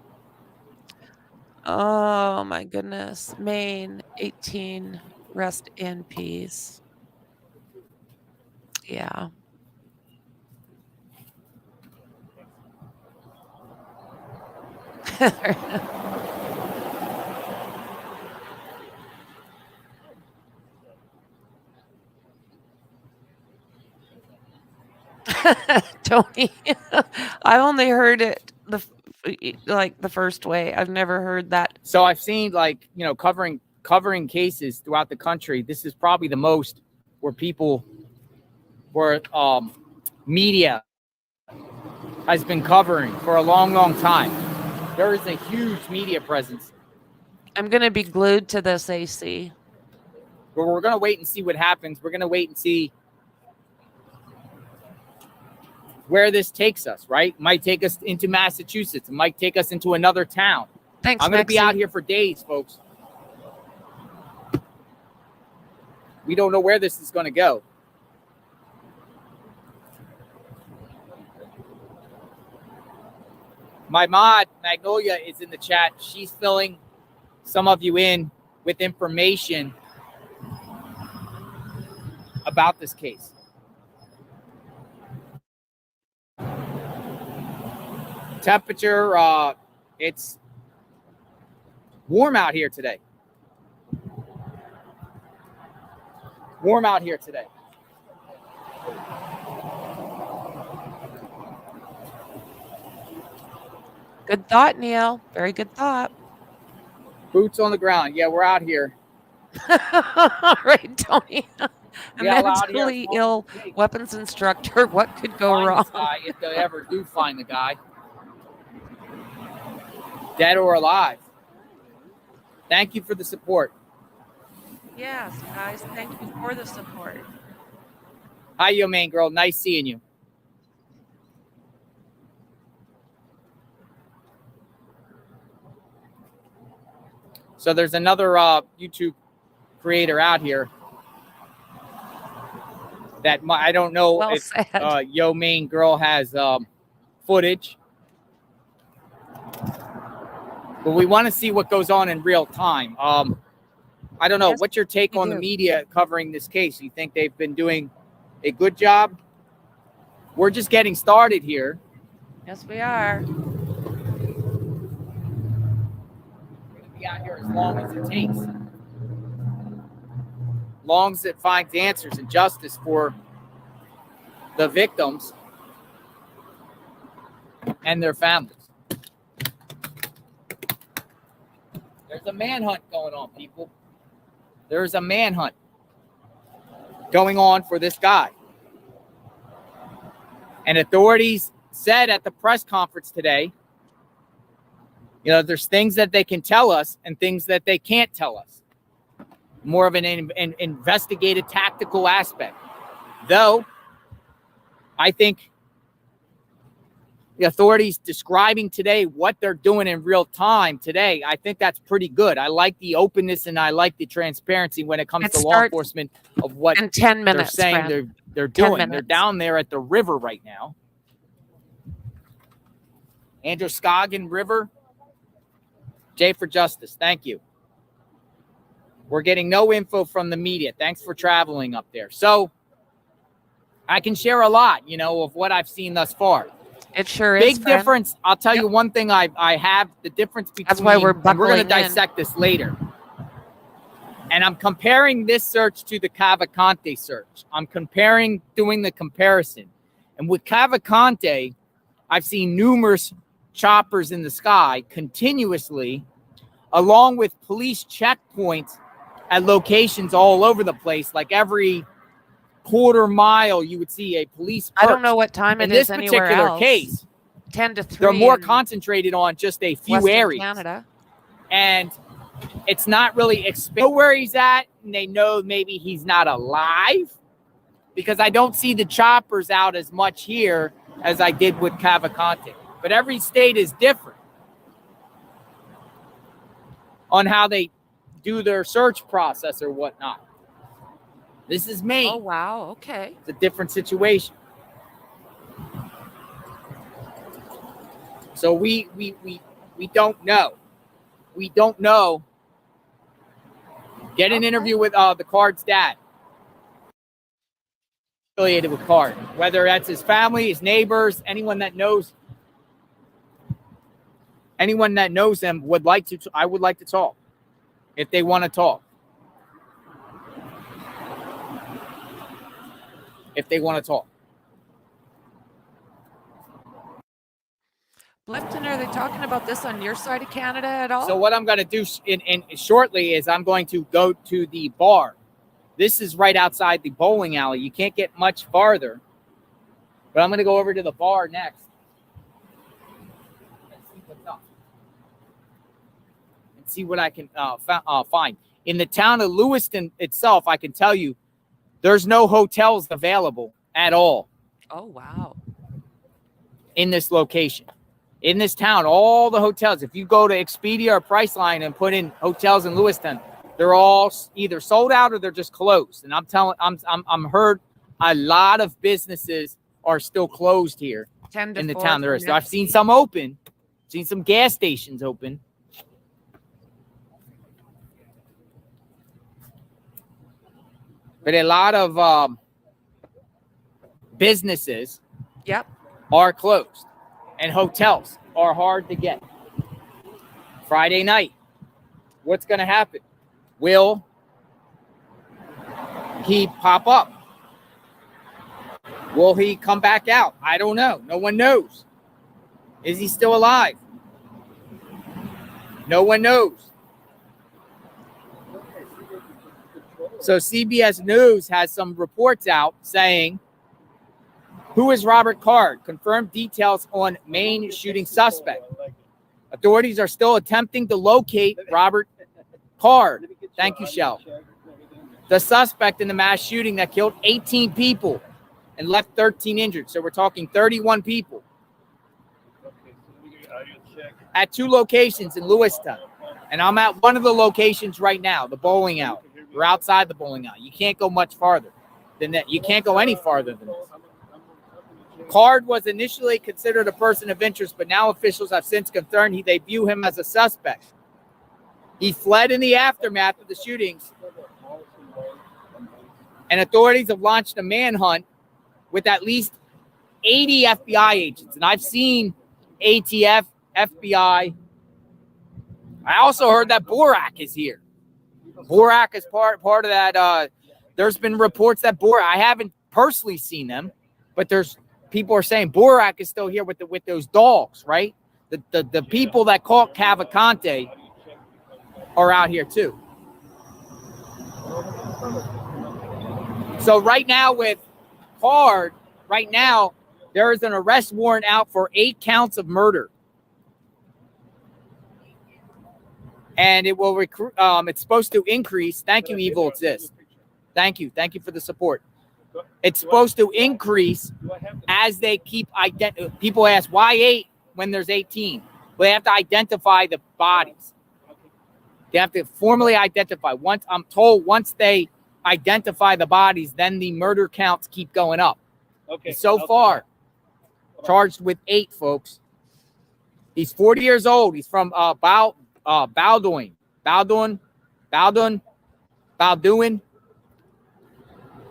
Oh, my goodness. Maine, 18, rest in peace. Yeah. Tony, I only heard it the first way. I've never heard that. So I've seen, like, you know, covering cases throughout the country. This is probably the most where media has been covering for a long, long time. There is a huge media presence. I'm going to be glued to this AC. But we're going to wait and see what happens. We're going to wait and see where this takes us, right? It might take us into Massachusetts. It might take us into another town. Thanks, I'm going to be Maxie. out here for days, folks. We don't know where this is going to go. My mod, Magnolia, is in the chat. She's filling some of you in with information about this case. Temperature, it's warm out here today. Warm out here today. Good thought, Neil. Very good thought. Boots on the ground. Yeah, we're out here. Right, Tony. A We all out here mentally ill weapons instructor. What could go find wrong? this guy, if they ever do find the guy, dead or alive. Thank you for the support. Yes, guys. Thank you for the support. Hi, yo, main girl. Nice seeing you. So there's another YouTube creator out here that I don't know if yo, main girl has footage. But we want to see what goes on in real time. I don't know. Yes, what's your take on the media covering this case? You think they've been doing a good job? We're just getting started here. Yes, we are. We're going to be out here as long as it takes. As long as it finds answers and justice for the victims and their families. There's a manhunt going on, people. There's a manhunt going on for this guy. And authorities said at the press conference today, you know, there's things that they can tell us and things that they can't tell us. More of an investigative tactical aspect. Though, I think the authorities describing today what they're doing in real time today, I think that's pretty good. I like the openness and I like the transparency when it comes to law enforcement of what in 10 minutes, they're saying Fran. they're 10 doing. They're minutes. down there at the river right now. Androscoggin River. Jay for Justice. Thank you. We're getting no info from the media. Thanks for traveling up there. So I can share a lot, you know, of what I've seen thus far. It sure Big is. Friend. difference. I'll tell you one thing I have, the difference between, That's why we're and we're going to buckling in. dissect this later. And I'm comparing this search to the Cavalcante search. I'm doing the comparison. And with Cavalcante, I've seen numerous choppers in the sky continuously, along with police checkpoints at locations all over the place. Like every quarter mile, you would see a police perch. I don't know what time it is anywhere In this particular else. case, 10 to 3. they're more concentrated on just a few Western areas. Canada. And it's not really know where he's at, and they know maybe he's not alive, because I don't see the choppers out as much here as I did with Cavalcante. But every state is different on how they do their search process or whatnot. This is Maine. Oh, wow. Okay. It's a different situation. So we don't know. We don't know. Get an interview with the Card's dad. Affiliated with Card. Whether that's his family, his neighbors, anyone that knows him would like to. I would like to talk if they want to talk. If they want to talk. Blipton, are they talking about this on your side of Canada at all? So what I'm going to do in shortly is I'm going to go to the bar. This is right outside the bowling alley. You can't get much farther. But I'm going to go over to the bar next. And see what's up. And see what I can find. In the town of Lewiston itself, I can tell you, there's no hotels available at all. Oh, wow. In this location. In this town, all the hotels, if you go to Expedia or Priceline and put in hotels in Lewiston, they're all either sold out or they're just closed. And I'm heard a lot of businesses are still closed here in the town. There is. So I've seen some open, seen some gas stations open. But a lot of businesses are closed, and hotels are hard to get. Friday night, what's going to happen? Will he pop up? Will he come back out? I don't know. No one knows. Is he still alive? No one knows. So CBS News has some reports out saying, who is Robert Card? Confirmed details on Maine shooting suspect. Authorities are still attempting to locate Robert Card. Thank you, Shell. The suspect in the mass shooting that killed 18 people and left 13 injured. So we're talking 31 people. At 2 locations in Lewiston. And I'm at one of the locations right now, the bowling alley. We're outside the bowling alley. You can't go much farther than that. You can't go any farther than this. Card was initially considered a person of interest, but now officials have since confirmed they view him as a suspect. He fled in the aftermath of the shootings, and authorities have launched a manhunt with at least 80 FBI agents. And I've seen ATF, FBI. I also heard that Borak is here. Borak is part of that. There's been reports that Borak, I haven't personally seen them, but there's people are saying Borak is still here with those dogs, right? The people that caught Cavalcante are out here too. So right now with Card, right now there is an arrest warrant out for 8 counts of murder. And it will it's supposed to increase. Thank you, Evil Exist. Thank you for the support. It's supposed to increase as they keep people ask why 8 when there's 18. Well, they have to identify the bodies. They have to formally identify. Once they identify the bodies, then the murder counts keep going up. Okay. So far, charged with 8 folks. He's 40 years old. He's from Bowdoin.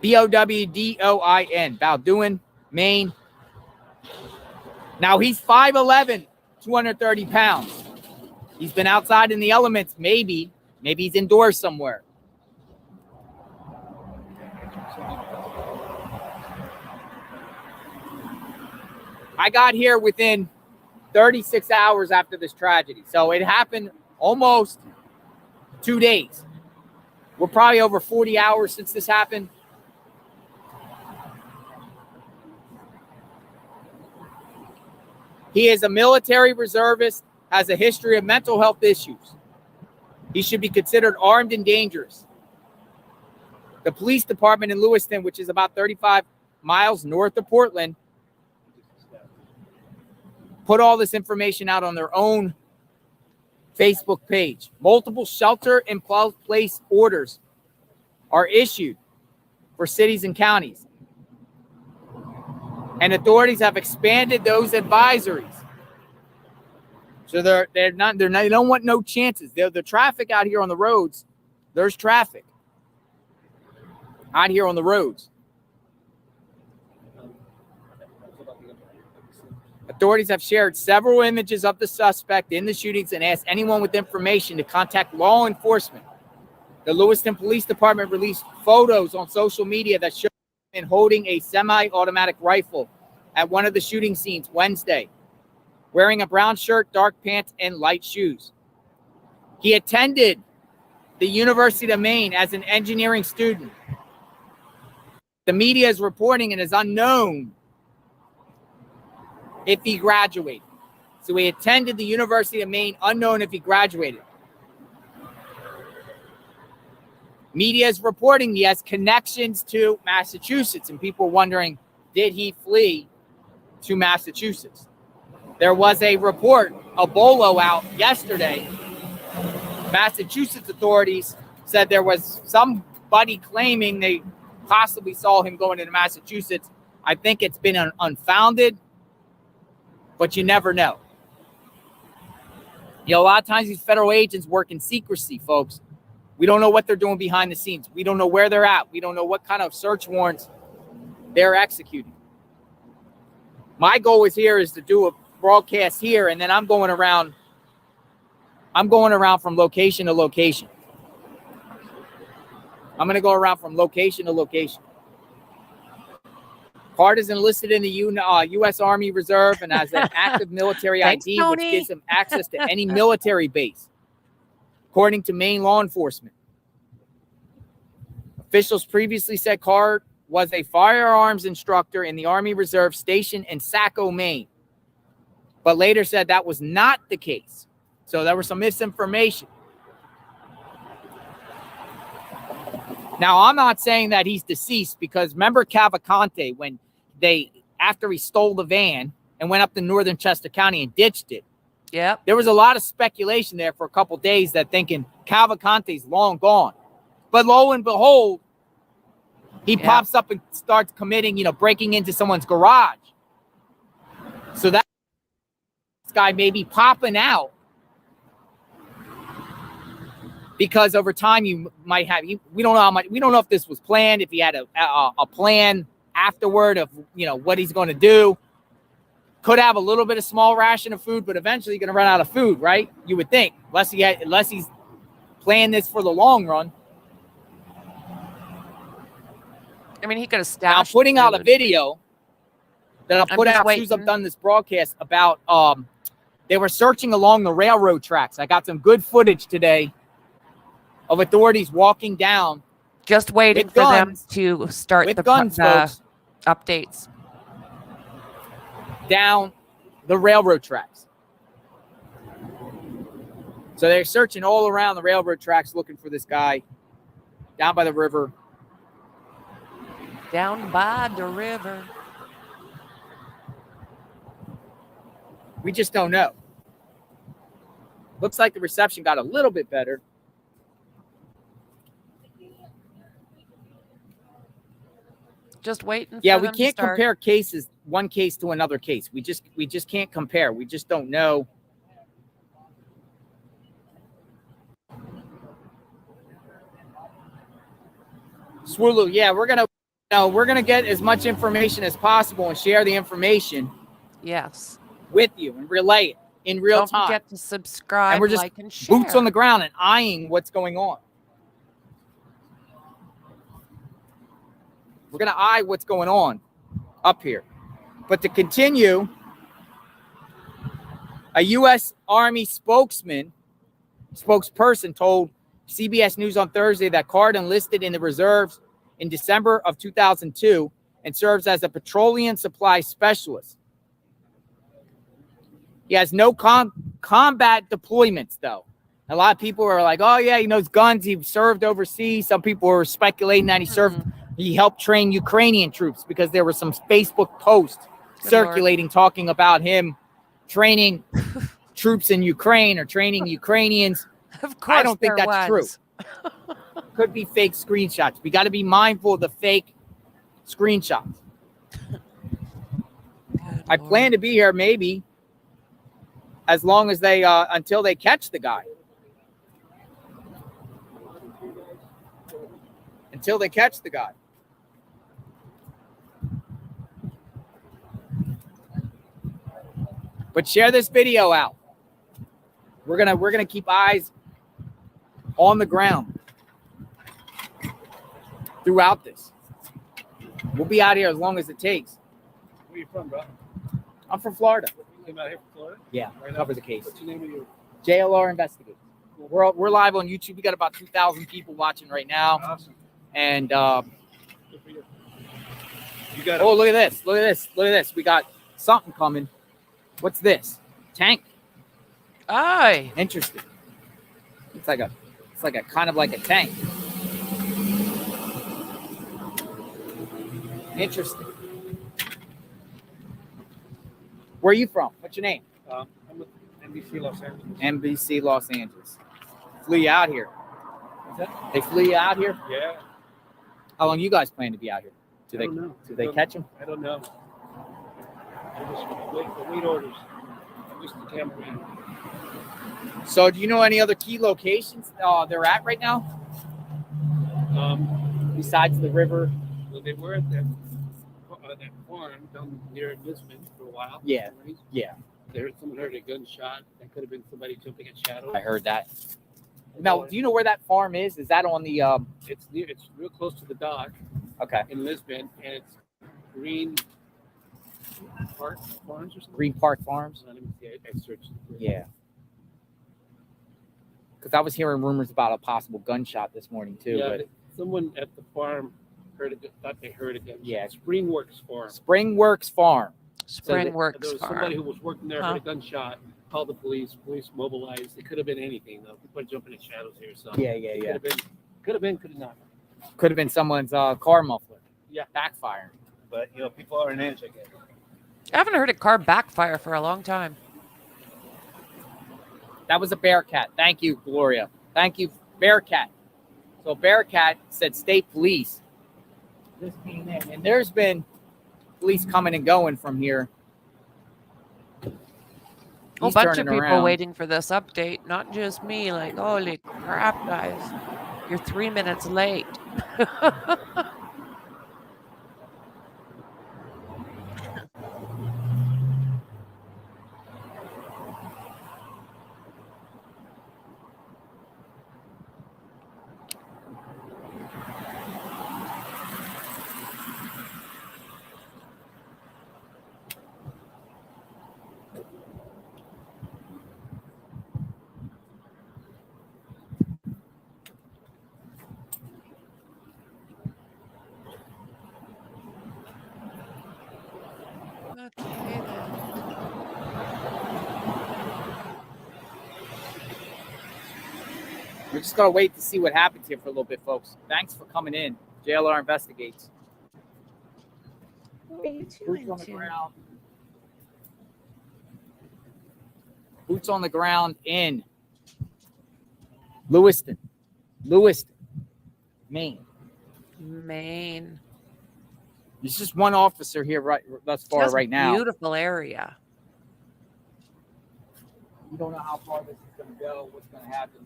Bowdoin, Bowdoin, Maine. Now he's 5'11", 230 pounds. He's been outside in the elements, maybe he's indoors somewhere. I got here within 36 hours after this tragedy. So it happened almost 2 days. We're probably over 40 hours since this happened. He is a military reservist, has a history of mental health issues. He should be considered armed and dangerous. The police department in Lewiston, which is about 35 miles north of Portland, put all this information out on their own Facebook page. Multiple shelter-in-place orders are issued for cities and counties. And authorities have expanded those advisories. So they don't want no chances. The traffic out here on the roads, there's traffic out here on the roads. Authorities have shared several images of the suspect in the shootings and asked anyone with information to contact law enforcement. The Lewiston Police Department released photos on social media that show him holding a semi-automatic rifle at one of the shooting scenes Wednesday, wearing a brown shirt, dark pants, and light shoes. He attended the University of Maine as an engineering student. The media is reporting it is unknown if he graduated. So he attended the University of Maine, unknown if he graduated. Media is reporting he has connections to Massachusetts, and people are wondering, did he flee to Massachusetts? There was a report, a bolo out yesterday. Massachusetts authorities said there was somebody claiming they possibly saw him going into Massachusetts. I think it's been unfounded, but you never know. You know, a lot of times these federal agents work in secrecy, folks. We don't know what they're doing behind the scenes. We don't know where they're at. We don't know what kind of search warrants they're executing. My goal is to do a broadcast here, and then I'm going around from location to location. I'm going to go around from location to location. Card is enlisted in the U.S. Army Reserve and has an active military Thanks, ID, Tony. which gives him access to any military base, according to Maine law enforcement. Officials previously said Card was a firearms instructor in the Army Reserve station in Saco, Maine, but later said that was not the case. So there was some misinformation. Now, I'm not saying that he's deceased, because remember Cavalcante, when after he stole the van and went up to northern Chester County and ditched it. Yep. There was a lot of speculation there for a couple days that thinking Cavalcante's long gone. But lo and behold, he pops up and starts committing, breaking into someone's garage. So that this guy may be popping out because over time you might have, we don't know how much, we don't know if this was planned, if he had a plan afterward of, what he's going to do. Could have a little bit of small ration of food, but eventually you're going to run out of food, right? You would think, unless he's playing this for the long run. I mean, he could have stashed. I'm putting out a video that I'll put out as soon as waiting. I've done this broadcast about they were searching along the railroad tracks. I got some good footage today of authorities walking down. Just waiting for them to start the updates. Down the railroad tracks. So they're searching all around the railroad tracks looking for this guy down by the river. Down by the river. We just don't know. Looks like the reception got a little bit better. Just waiting. Yeah, for we them to can't start. compare cases, one case to another case. We just can't compare. We just don't know. Swulu, yeah, we're gonna know, we're going to get as much information as possible and share the information. Yes. With you and relay it in real time. Don't forget to subscribe, and we're just like, and share. boots on the ground and eyeing what's going on. We're going to eye what's going on up here. But to continue, a U.S. Army spokesperson told CBS News on Thursday that Card enlisted in the reserves in December of 2002 and serves as a petroleum supply specialist. He has no combat deployments, though. A lot of people are like, oh, yeah, he knows guns. He served overseas. Some people were speculating that he helped train Ukrainian troops because there were some Facebook posts circulating talking about him training troops in Ukraine or training Ukrainians. Of course, I don't think that's true. Could be fake screenshots. We got to be mindful of the fake screenshots. I plan to be here maybe as long as they until they catch the guy. Until they catch the guy. But share this video out. We're gonna keep eyes on the ground throughout this. We'll be out here as long as it takes. Where you from, bro? I'm from Florida. You came out here from Florida? Yeah, cover the case. What's your name of your? JLR Investigate. We're live on YouTube. We got about 2,000 people watching right now. Awesome. And You got oh, look at this! Look at this! Look at this! We got something coming. What's this? Tank. Aye. Interesting. It's like a kind of like a tank. Interesting. Where are you from? What's your name? I'm with NBC Los Angeles. NBC Los Angeles. Flew you out here. What's that? They flew you out here? Yeah. How long you guys plan to be out here? I don't know. Do they catch them? I don't know. I just wait orders. I'm just the cameraman. So do you know any other key locations they're at right now? Besides the river? Well, they were at that farm down near Lisbon for a while. Yeah. Yeah. Someone heard a gunshot. That could have been somebody jumping at shadows. I heard that. Now, do you know where that farm is? Is that on the It's real close to the dock. Okay. In Lisbon, and it's Green Park Farms or something. Green Park Farms? Let me see. I searched. Yeah. Because I was hearing rumors about a possible gunshot this morning too. Yeah, but someone at the farm thought they heard a gunshot. Yeah. Springworks Farm. Springworks Farm. Springworks There was Farm. somebody who was working there, heard a gunshot, called the police. Police mobilized. It could have been anything though. People are jumping in shadows here, so Yeah. Could have not. Could have been someone's car muffler. Yeah. Backfiring. But people are an edge, I guess. I haven't heard a car backfire for a long time. That was a Bearcat. Thank you, Gloria. Thank you, Bearcat. So Bearcat said state police. This came in, and there's been police coming and going from here. A He's bunch of turning people around. waiting for this update, not just me. Like, holy crap, guys. You're 3 minutes late. Okay, then. We're just going to wait to see what happens here for a little bit, folks. Thanks for coming in. JLR Investigates. Boots on the ground. Boots on the ground in Lewiston, Maine. Maine. There's just one officer here thus far That's right now. Beautiful area. We don't know how far this is going to go, what's going to happen.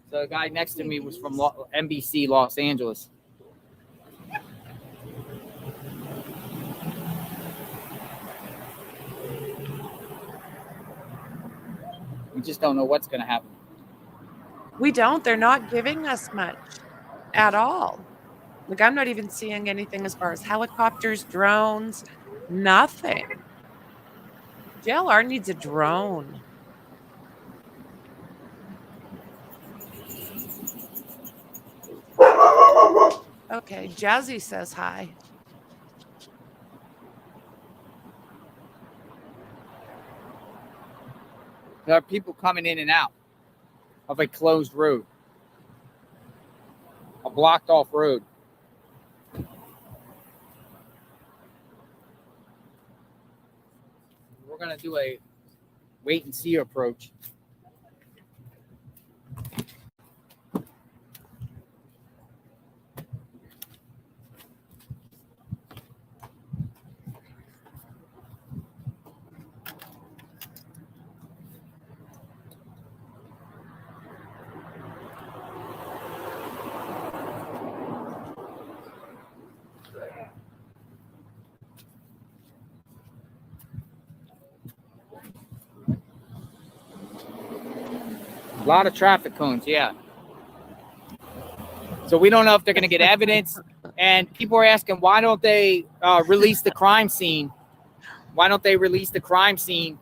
So the guy next to me was from NBC Los Angeles. just don't know what's going to happen. We don't. They're not giving us much at all. Like, I'm not even seeing anything as far as helicopters, drones, nothing. JLR needs a drone. Okay, Jazzy says hi. There are people coming in and out of a closed road, a blocked off road. We're going to do a wait and see approach. A lot of traffic cones, yeah. So we don't know if they're going to get evidence. And people are asking, why don't they release the crime scene? Why don't they release the crime scene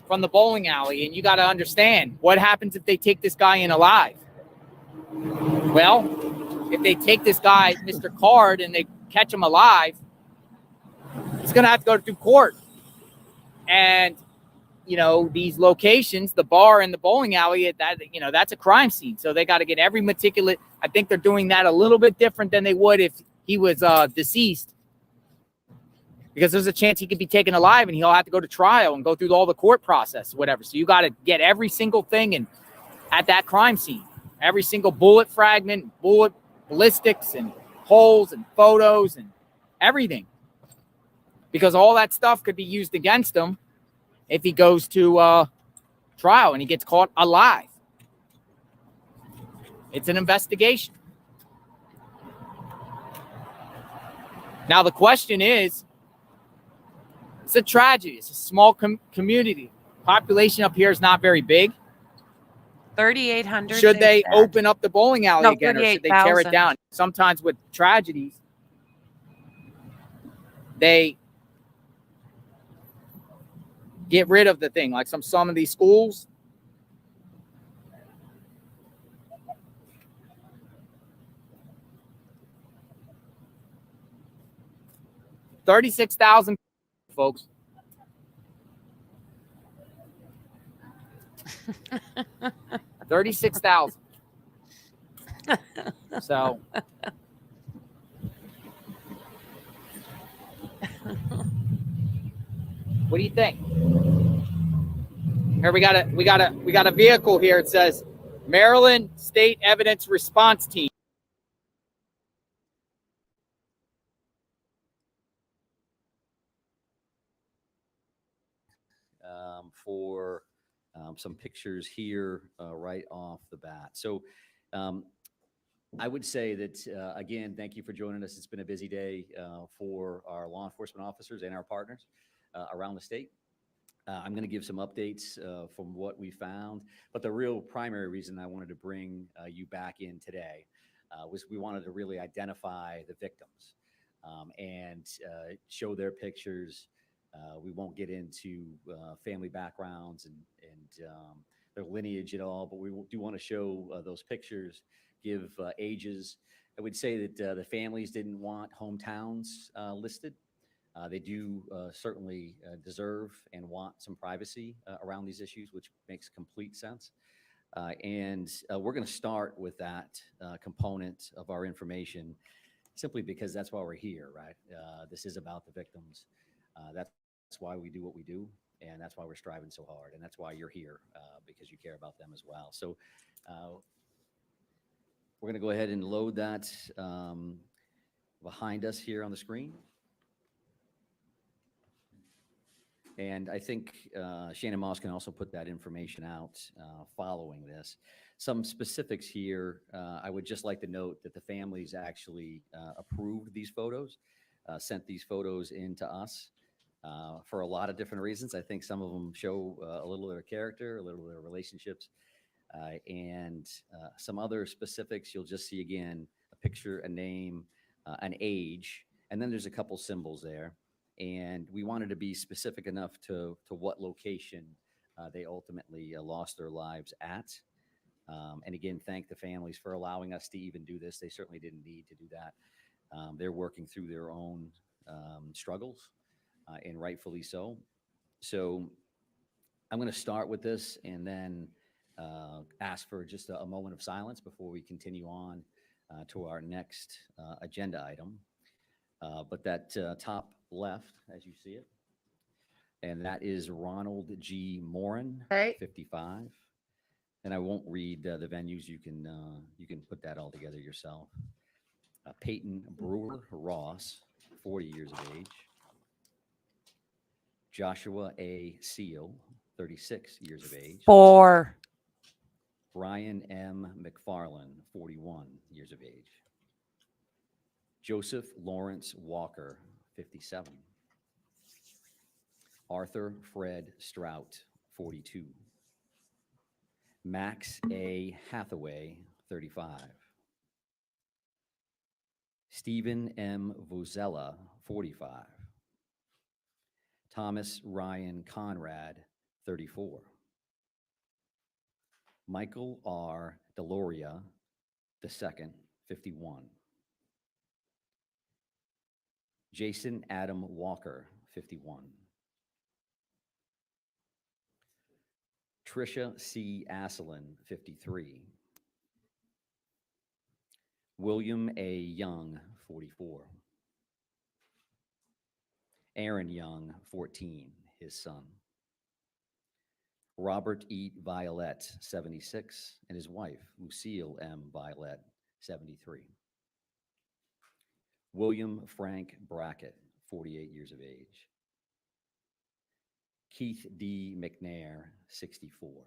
from the bowling alley? And you got to understand, what happens if they take this guy in alive? Well, if they take this guy, Mr. Card, and they catch him alive, he's going to have to go through court. And you know, these locations, the bar and the bowling alley, that's a crime scene. So they got to get every meticulous. I think they're doing that a little bit different than they would if he was deceased, because there's a chance he could be taken alive and he'll have to go to trial and go through all the court process, whatever. So you got to get every single thing and at that crime scene, every single bullet fragment, bullet ballistics and holes and photos and everything, because all that stuff could be used against him if he goes to trial and he gets caught alive. It's an investigation. Now, the question is, it's a tragedy. It's a small community. Population up here is not very big. 3,800. Should they open up the bowling alley again, or should they tear it 38,000. down? Sometimes with tragedies, they get rid of the thing, like some of these schools. $36,000, folks. $36,000. So what do you think? Here we got a vehicle here. It says Maryland State Evidence Response Team. For some pictures here right off the bat. So I would say that, again, thank you for joining us. It's been a busy day for our law enforcement officers and our partners around the state. I'm going to give some updates from what we found, but the real primary reason I wanted to bring you back in today was we wanted to really identify the victims and show their pictures. We won't get into family backgrounds and their lineage at all, but we do want to show those pictures, give ages. I would say that the families didn't want hometowns listed. They do certainly deserve and want some privacy around these issues, which makes complete sense. And we're going to start with that component of our information simply because that's why we're here, right? This is about the victims. That's why we do what we do, and that's why we're striving so hard, and that's why you're here, because you care about them as well. So we're going to go ahead and load that behind us here on the screen. And I think Shannon Moss can also put that information out following this. Some specifics here, I would just like to note that the families actually approved these photos, sent these photos in to us. for a lot of different reasons. I think some of them show a little bit of character, a little bit of relationships, and some other specifics. You'll just see again a picture, a name, an age, and then there's a couple symbols there. And we wanted to be specific enough to what location they ultimately lost their lives at. And again, thank the families for allowing us to even do this. They certainly didn't need to do that. They're working through their own struggles, and rightfully so. So I'm going to start with this and then ask for just a moment of silence before we continue on to our next agenda item. But that top left, as you see it, and that is Ronald G. Morin, 55. And I won't read the venues. You can put that all together yourself. Peyton Brewer Ross, 40 years of age. Joshua A. Seal, 36 years of age. 4. Brian M. McFarland, 41 years of age. Joseph Lawrence Walker, 57. Arthur Fred Strout, 42. Max A. Hathaway, 35. Stephen M. Vozella, 45. Thomas Ryan Conrad, 34. Michael R. Deloria, II, 51. Jason Adam Walker, 51. Tricia C. Asselin, 53. William A. Young, 44. Aaron Young, 14, his son. Robert E. Violet, 76, and his wife, Lucille M. Violet, 73. William Frank Brackett, 48 years of age. Keith D. McNair, 64.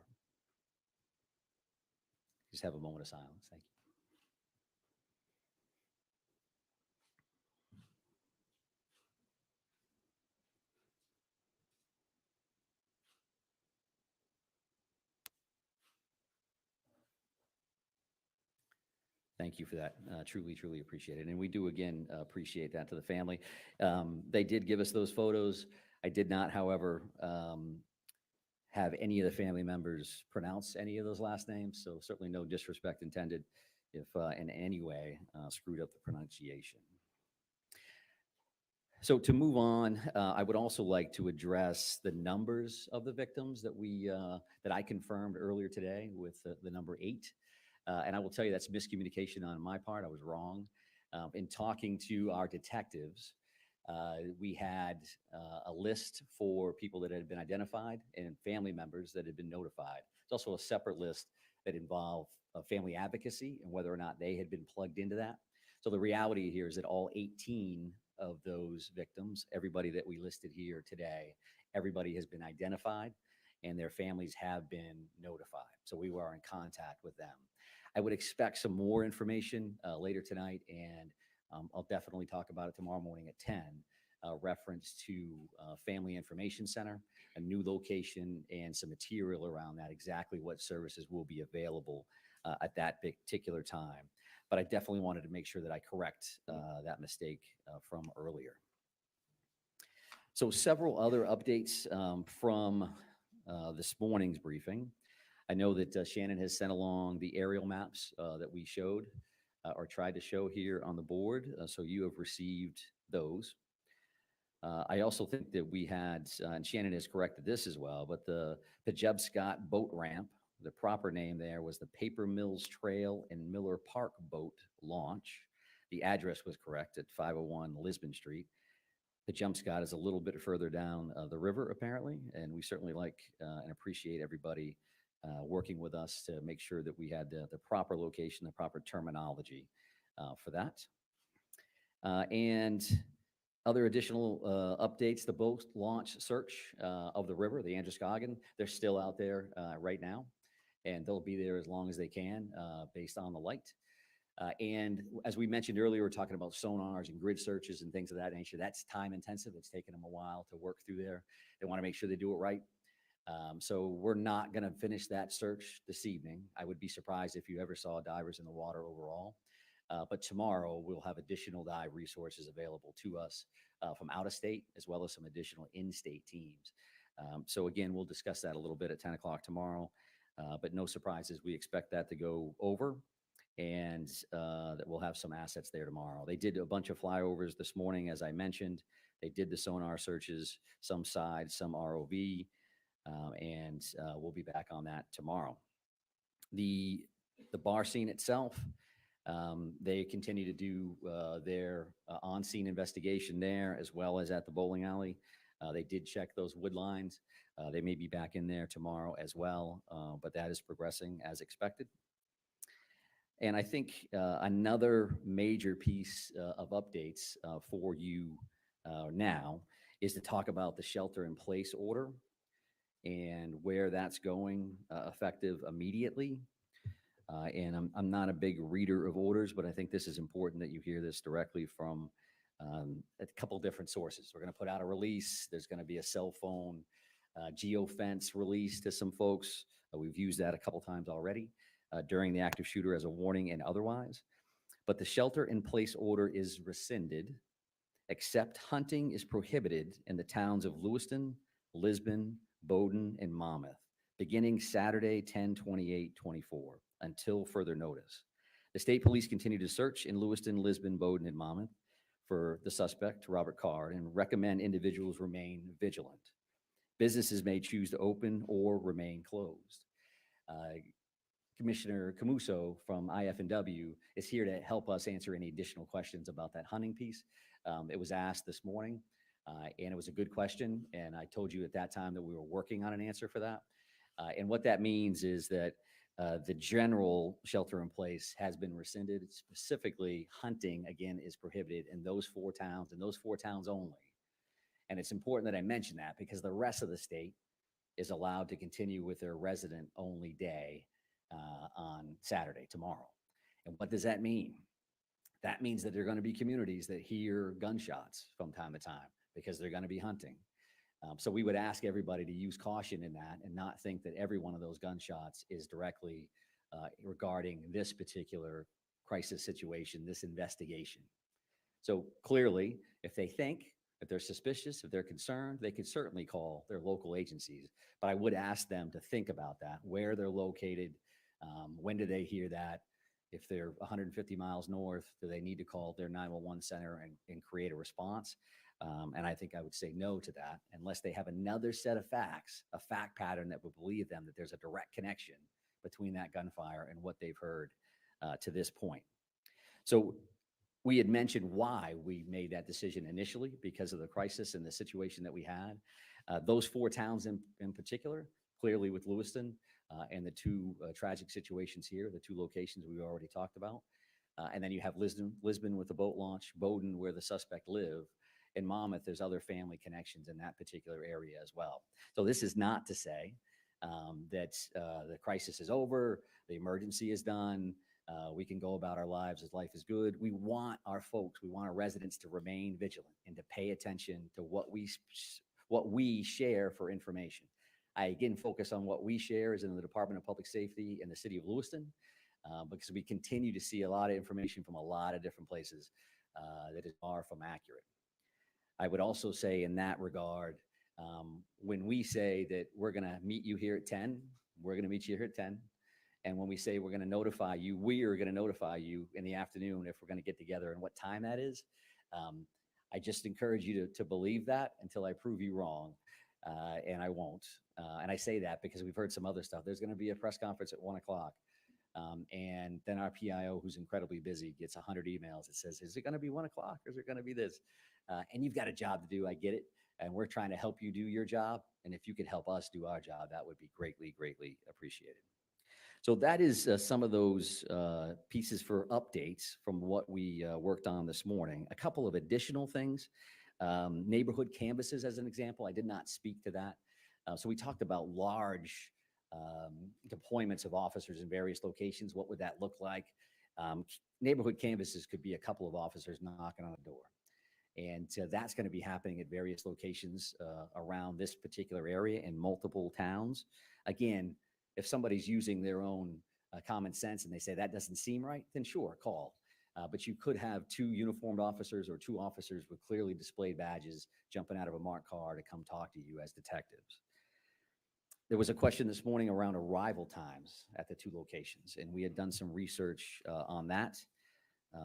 Just have a moment of silence. Thank you. Thank you for that. Truly, truly appreciate it. And we do, again, appreciate that to the family. They did give us those photos. I did not, however, have any of the family members pronounce any of those last names. So certainly no disrespect intended if in any way screwed up the pronunciation. So to move on, I would also like to address the numbers of the victims that I confirmed earlier today with the number 8. And I will tell you that's miscommunication on my part. I was wrong. In talking to our detectives, we had a list for people that had been identified and family members that had been notified. There's also a separate list that involved family advocacy and whether or not they had been plugged into that. So the reality here is that all 18 of those victims, everybody that we listed here today, everybody has been identified and their families have been notified. So we were in contact with them. I would expect some more information later tonight, and I'll definitely talk about it tomorrow morning at 10, reference to Family Information Center, a new location, and some material around that, exactly what services will be available at that particular time. But I definitely wanted to make sure that I correct that mistake from earlier. So several other updates from this morning's briefing. I know that Shannon has sent along the aerial maps that we showed or tried to show here on the board. So you have received those. I also think that we had, and Shannon has corrected this as well, but the Pejubscot boat ramp, the proper name there was the Paper Mills Trail and Miller Park Boat Launch. The address was correct at 501 Lisbon Street. Pejubscot is a little bit further down the river, apparently, and we certainly like and appreciate everybody working with us to make sure that we had the proper location, the proper terminology for that. And other additional updates, the boat launch search of the river, the Androscoggin, they're still out there right now, and they'll be there as long as they can based on the light. And as we mentioned earlier, we're talking about sonars and grid searches and things of that nature. That's time intensive. It's taken them a while to work through there. They want to make sure they do it right. So we're not going to finish that search this evening. I would be surprised if you ever saw divers in the water overall. But tomorrow we'll have additional dive resources available to us from out of state, as well as some additional in-state teams. So again, we'll discuss that a little bit at 10 o'clock tomorrow, but no surprises. We expect that to go over, and that we'll have some assets there tomorrow. They did a bunch of flyovers this morning, as I mentioned. They did the sonar searches, some side, some ROV, and we'll be back on that tomorrow. The bar scene itself, they continue to do their on-scene investigation there, as well as at the bowling alley. They did check those wood lines. They may be back in there tomorrow as well, but that is progressing as expected. And I think another major piece of updates for you now is to talk about the shelter-in-place order and where that's going effective immediately. And I'm not a big reader of orders, but I think this is important that you hear this directly from a couple different sources. We're going to put out a release. There's going to be a cell phone geofence release to some folks. We've used that a couple times already during the active shooter as a warning and otherwise. But the shelter-in-place order is rescinded, except hunting is prohibited in the towns of Lewiston, Lisbon, Bowdoin, and Monmouth, beginning Saturday, 10/28/24, until further notice. The state police continue to search in Lewiston, Lisbon, Bowdoin, and Monmouth for the suspect, Robert Card, and recommend individuals remain vigilant. Businesses may choose to open or remain closed. Commissioner Camuso from IF&W is here to help us answer any additional questions about that hunting piece. It was asked this morning, and it was a good question, and I told you at that time that we were working on an answer for that. And what that means is that the general shelter in place has been rescinded. Specifically, hunting, again, is prohibited in those 4 towns and those 4 towns only. And it's important that I mention that because the rest of the state is allowed to continue with their resident-only day on Saturday, tomorrow. And what does that mean? That means that there are going to be communities that hear gunshots from time to time because they're going to be hunting. So we would ask everybody to use caution in that and not think that every one of those gunshots is directly regarding this particular crisis situation, this investigation. So clearly, if they think, if they're suspicious, if they're concerned, they could certainly call their local agencies. But I would ask them to think about that, where they're located, when do they hear that? If they're 150 miles north, do they need to call their 911 center and create a response? And I think I would say no to that unless they have another set of facts, a fact pattern that would believe them that there's a direct connection between that gunfire and what they've heard to this point. So we had mentioned why we made that decision initially because of the crisis and the situation that we had. Those 4 towns in particular, clearly with Lewiston and the 2 tragic situations here, the 2 locations we already talked about. And then you have Lisbon with the boat launch, Bowdoin where the suspect lived. In Monmouth, there's other family connections in that particular area as well. So this is not to say that the crisis is over, the emergency is done, we can go about our lives as life is good. We want our folks, we want our residents to remain vigilant and to pay attention to what we share for information. I again focus on what we share is in the Department of Public Safety in the city of Lewiston, because we continue to see a lot of information from a lot of different places that is far from accurate. I would also say in that regard, when we say that we're going to meet you here at 10, we're going to meet you here at 10. And when we say we're going to notify you, we are going to notify you in the afternoon if we're going to get together and what time that is. I just encourage you to believe that until I prove you wrong, and I won't. And I say that because we've heard some other stuff. There's going to be a press conference at 1 o'clock. And then our PIO, who's incredibly busy, gets 100 emails that says, is it going to be 1 o'clock or is it going to be this? And you've got a job to do. I get it. And we're trying to help you do your job. And if you could help us do our job, that would be greatly, greatly appreciated. So that is some of those pieces for updates from what we worked on this morning. A couple of additional things. Neighborhood canvases, as an example. I did not speak to that. So we talked about large deployments of officers in various locations. What would that look like? Neighborhood canvases could be a couple of officers knocking on a door. And that's going to be happening at various locations around this particular area in multiple towns. Again, if somebody's using their own common sense and they say that doesn't seem right, then sure, call. But you could have 2 uniformed officers or 2 officers with clearly displayed badges jumping out of a marked car to come talk to you as detectives. There was a question this morning around arrival times at the 2 locations, and we had done some research on that,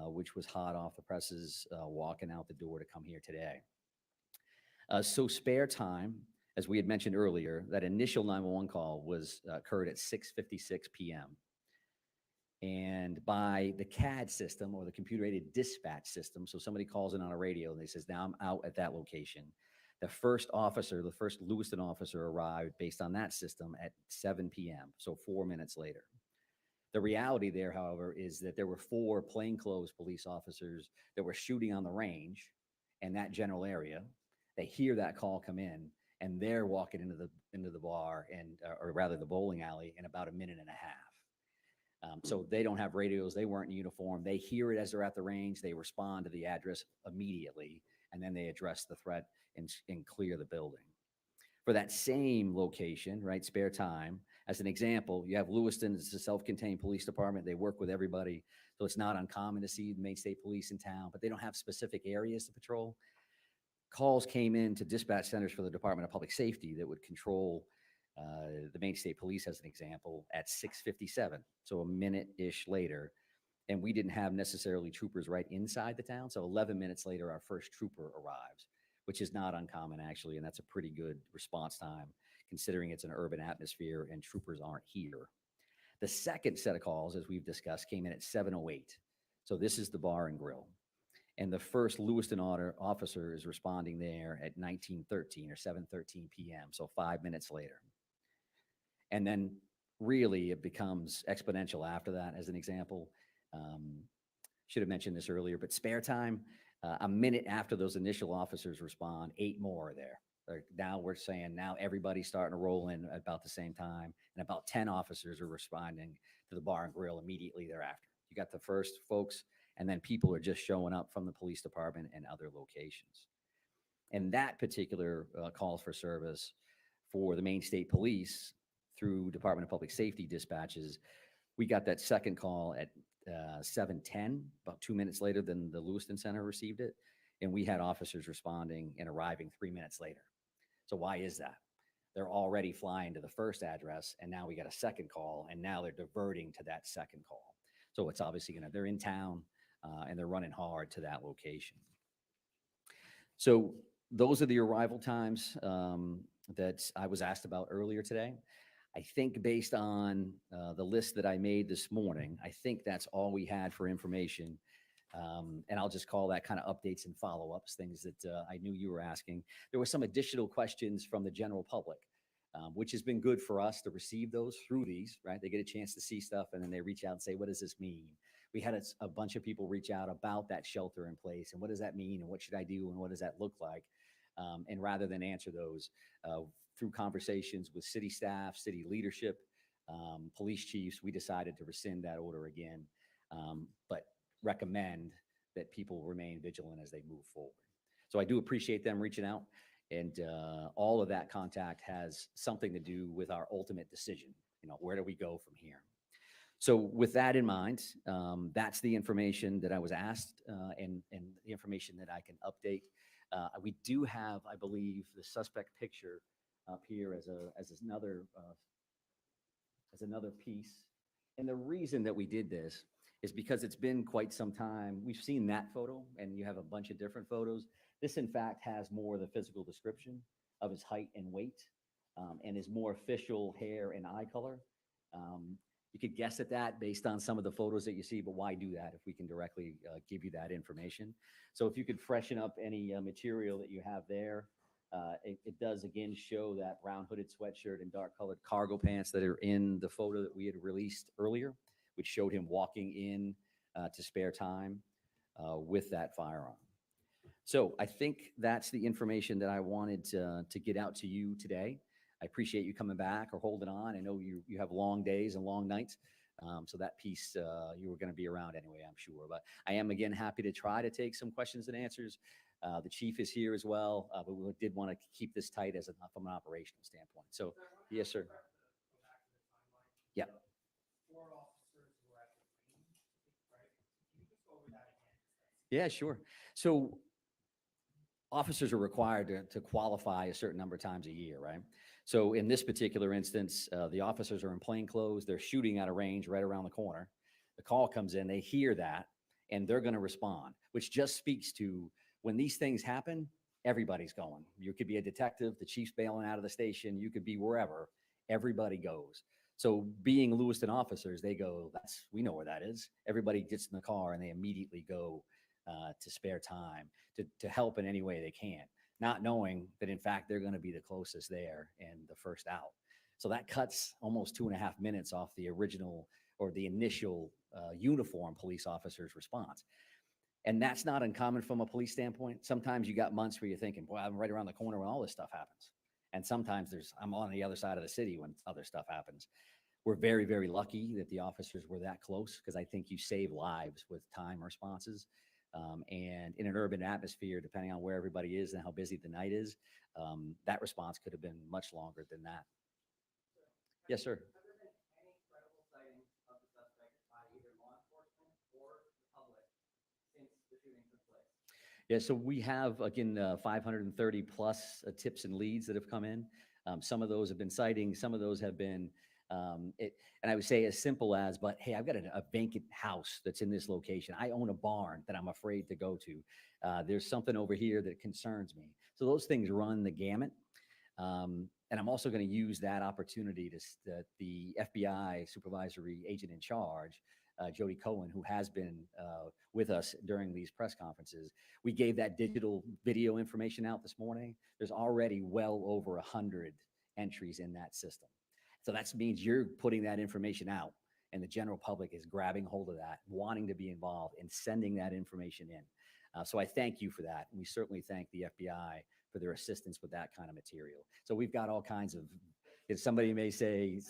which was hot off the presses walking out the door to come here today. So spare time, as we had mentioned earlier, that initial 911 call occurred at 6:56 p.m. And by the CAD system, or the computer-aided dispatch system, so somebody calls in on a radio and they says, now I'm out at that location. The first Lewiston officer arrived based on that system at 7 p.m., so 4 minutes later. The reality there, however, is that there were 4 plainclothes police officers that were shooting on the range in that general area. They hear that call come in, and they're walking into the bar or rather the bowling alley in about a minute and a half. So they don't have radios. They weren't in uniform. They hear it as they're at the range. They respond to the address immediately, and then they address the threat and clear the building. For that same location, right, spare time, as an example, you have Lewiston. It's a self-contained police department. They work with everybody, so it's not uncommon to see the Maine State Police in town, but they don't have specific areas to patrol. Calls came in to dispatch centers for the Department of Public Safety that would control the Maine State Police, as an example, at 6:57, so a minute-ish later, and we didn't have necessarily troopers right inside the town, so 11 minutes later, our first trooper arrives, which is not uncommon, actually, and that's a pretty good response time, considering it's an urban atmosphere and troopers aren't here. The second set of calls, as we've discussed, came in at 7:08, so this is the bar and grill. And the first Lewiston officer is responding there at 19:13 or 7:13 p.m., so 5 minutes later. And then really it becomes exponential after that, as an example. Should have mentioned this earlier, but spare time, a minute after those initial officers respond, 8 more are there. Now we're saying now everybody's starting to roll in at about the same time, and about 10 officers are responding to the bar and grill immediately thereafter. You got the first folks, and then people are just showing up from the police department and other locations. And that particular calls for service for the Maine State Police through Department of Public Safety dispatches, we got that second call at 7:10, about 2 minutes later than the Lewiston Center received it. And we had officers responding and arriving 3 minutes later. So why is that? They're already flying to the first address, and now we got a second call, and now they're diverting to that second call. So it's obviously they're in town, and they're running hard to that location. So those are the arrival times that I was asked about earlier today. I think based on the list that I made this morning, I think that's all we had for information. And I'll just call that kind of updates and follow-ups, things that I knew you were asking. There were some additional questions from the general public, which has been good for us to receive those through these, right? They get a chance to see stuff, and then they reach out and say, what does this mean? We had a bunch of people reach out about that shelter in place, and what does that mean, and what should I do, and what does that look like? And rather than answer those through conversations with city staff, city leadership, police chiefs, we decided to rescind that order again, but recommend that people remain vigilant as they move forward. So I do appreciate them reaching out, and all of that contact has something to do with our ultimate decision. Where do we go from here? So with that in mind, that's the information that I was asked and the information that I can update. We do have, I believe, the suspect picture up here as another piece. And the reason that we did this is because it's been quite some time. We've seen that photo, and you have a bunch of different photos. This, in fact, has more of the physical description of his height and weight, and his more official hair and eye color. You could guess at that based on some of the photos that you see, but why do that if we can directly give you that information? So if you could freshen up any material that you have there, it does again show that brown hooded sweatshirt and dark colored cargo pants that are in the photo that we had released earlier, which showed him walking in to spare time with that firearm. So I think that's the information that I wanted to get out to you today. I appreciate you coming back or holding on. I know you have long days and long nights, So that piece, you were going to be around anyway, I'm sure. But I am, again, happy to try to take some questions and answers. The chief is here as well, but we did want to keep this tight from an operational standpoint. So, yes, sir. Yeah. Yeah, sure. So officers are required to qualify a certain number of times a year, right? So in this particular instance, the officers are in plain clothes. They're shooting at a range right around the corner. The call comes in, they hear that, and they're going to respond, which just speaks to when these things happen, everybody's going. You could be a detective, the chief's bailing out of the station, you could be wherever, everybody goes. So being Lewiston officers, they go, we know where that is. Everybody gets in the car and they immediately go to spare time to help in any way they can, not knowing that in fact they're going to be the closest there and the first out. So that cuts almost 2.5 minutes off the original or the initial uniform police officer's response. And that's not uncommon from a police standpoint. Sometimes you got months where you're thinking, boy, I'm right around the corner when all this stuff happens. And sometimes I'm on the other side of the city when other stuff happens. We're very, very lucky that the officers were that close, because I think you save lives with time responses. And in an urban atmosphere, depending on where everybody is and how busy the night is, that response could have been much longer than that. Yes, sir. Yeah, so we have, again, 530 plus tips and leads that have come in. Some of those have been sightings. Some of those have been, and I would say as simple as, but hey, I've got a vacant house that's in this location. I own a barn that I'm afraid to go to. There's something over here that concerns me. So those things run the gamut. And I'm also going to use that opportunity that the FBI supervisory agent in charge, Jody Cohen, who has been with us during these press conferences. We gave that digital video information out this morning. There's already well over 100 entries in that system. So that means you're putting that information out and the general public is grabbing hold of that, wanting to be involved and sending that information in. So I thank you for that. And we certainly thank the FBI for their assistance with that kind of material. So we've got all kinds of, if somebody may say,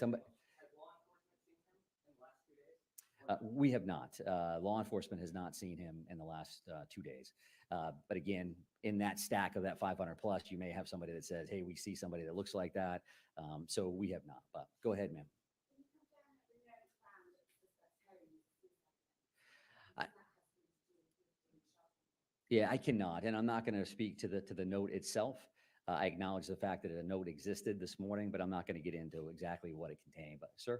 we have not. Law enforcement has not seen him in the last 2 days. But again, in that stack of that 500 plus, you may have somebody that says, hey, we see somebody that looks like that. So we have not, but go ahead, ma'am. Yeah, I cannot, and I'm not going to speak to the note itself. I acknowledge the fact that a note existed this morning, but I'm not going to get into exactly what it contained. But, sir?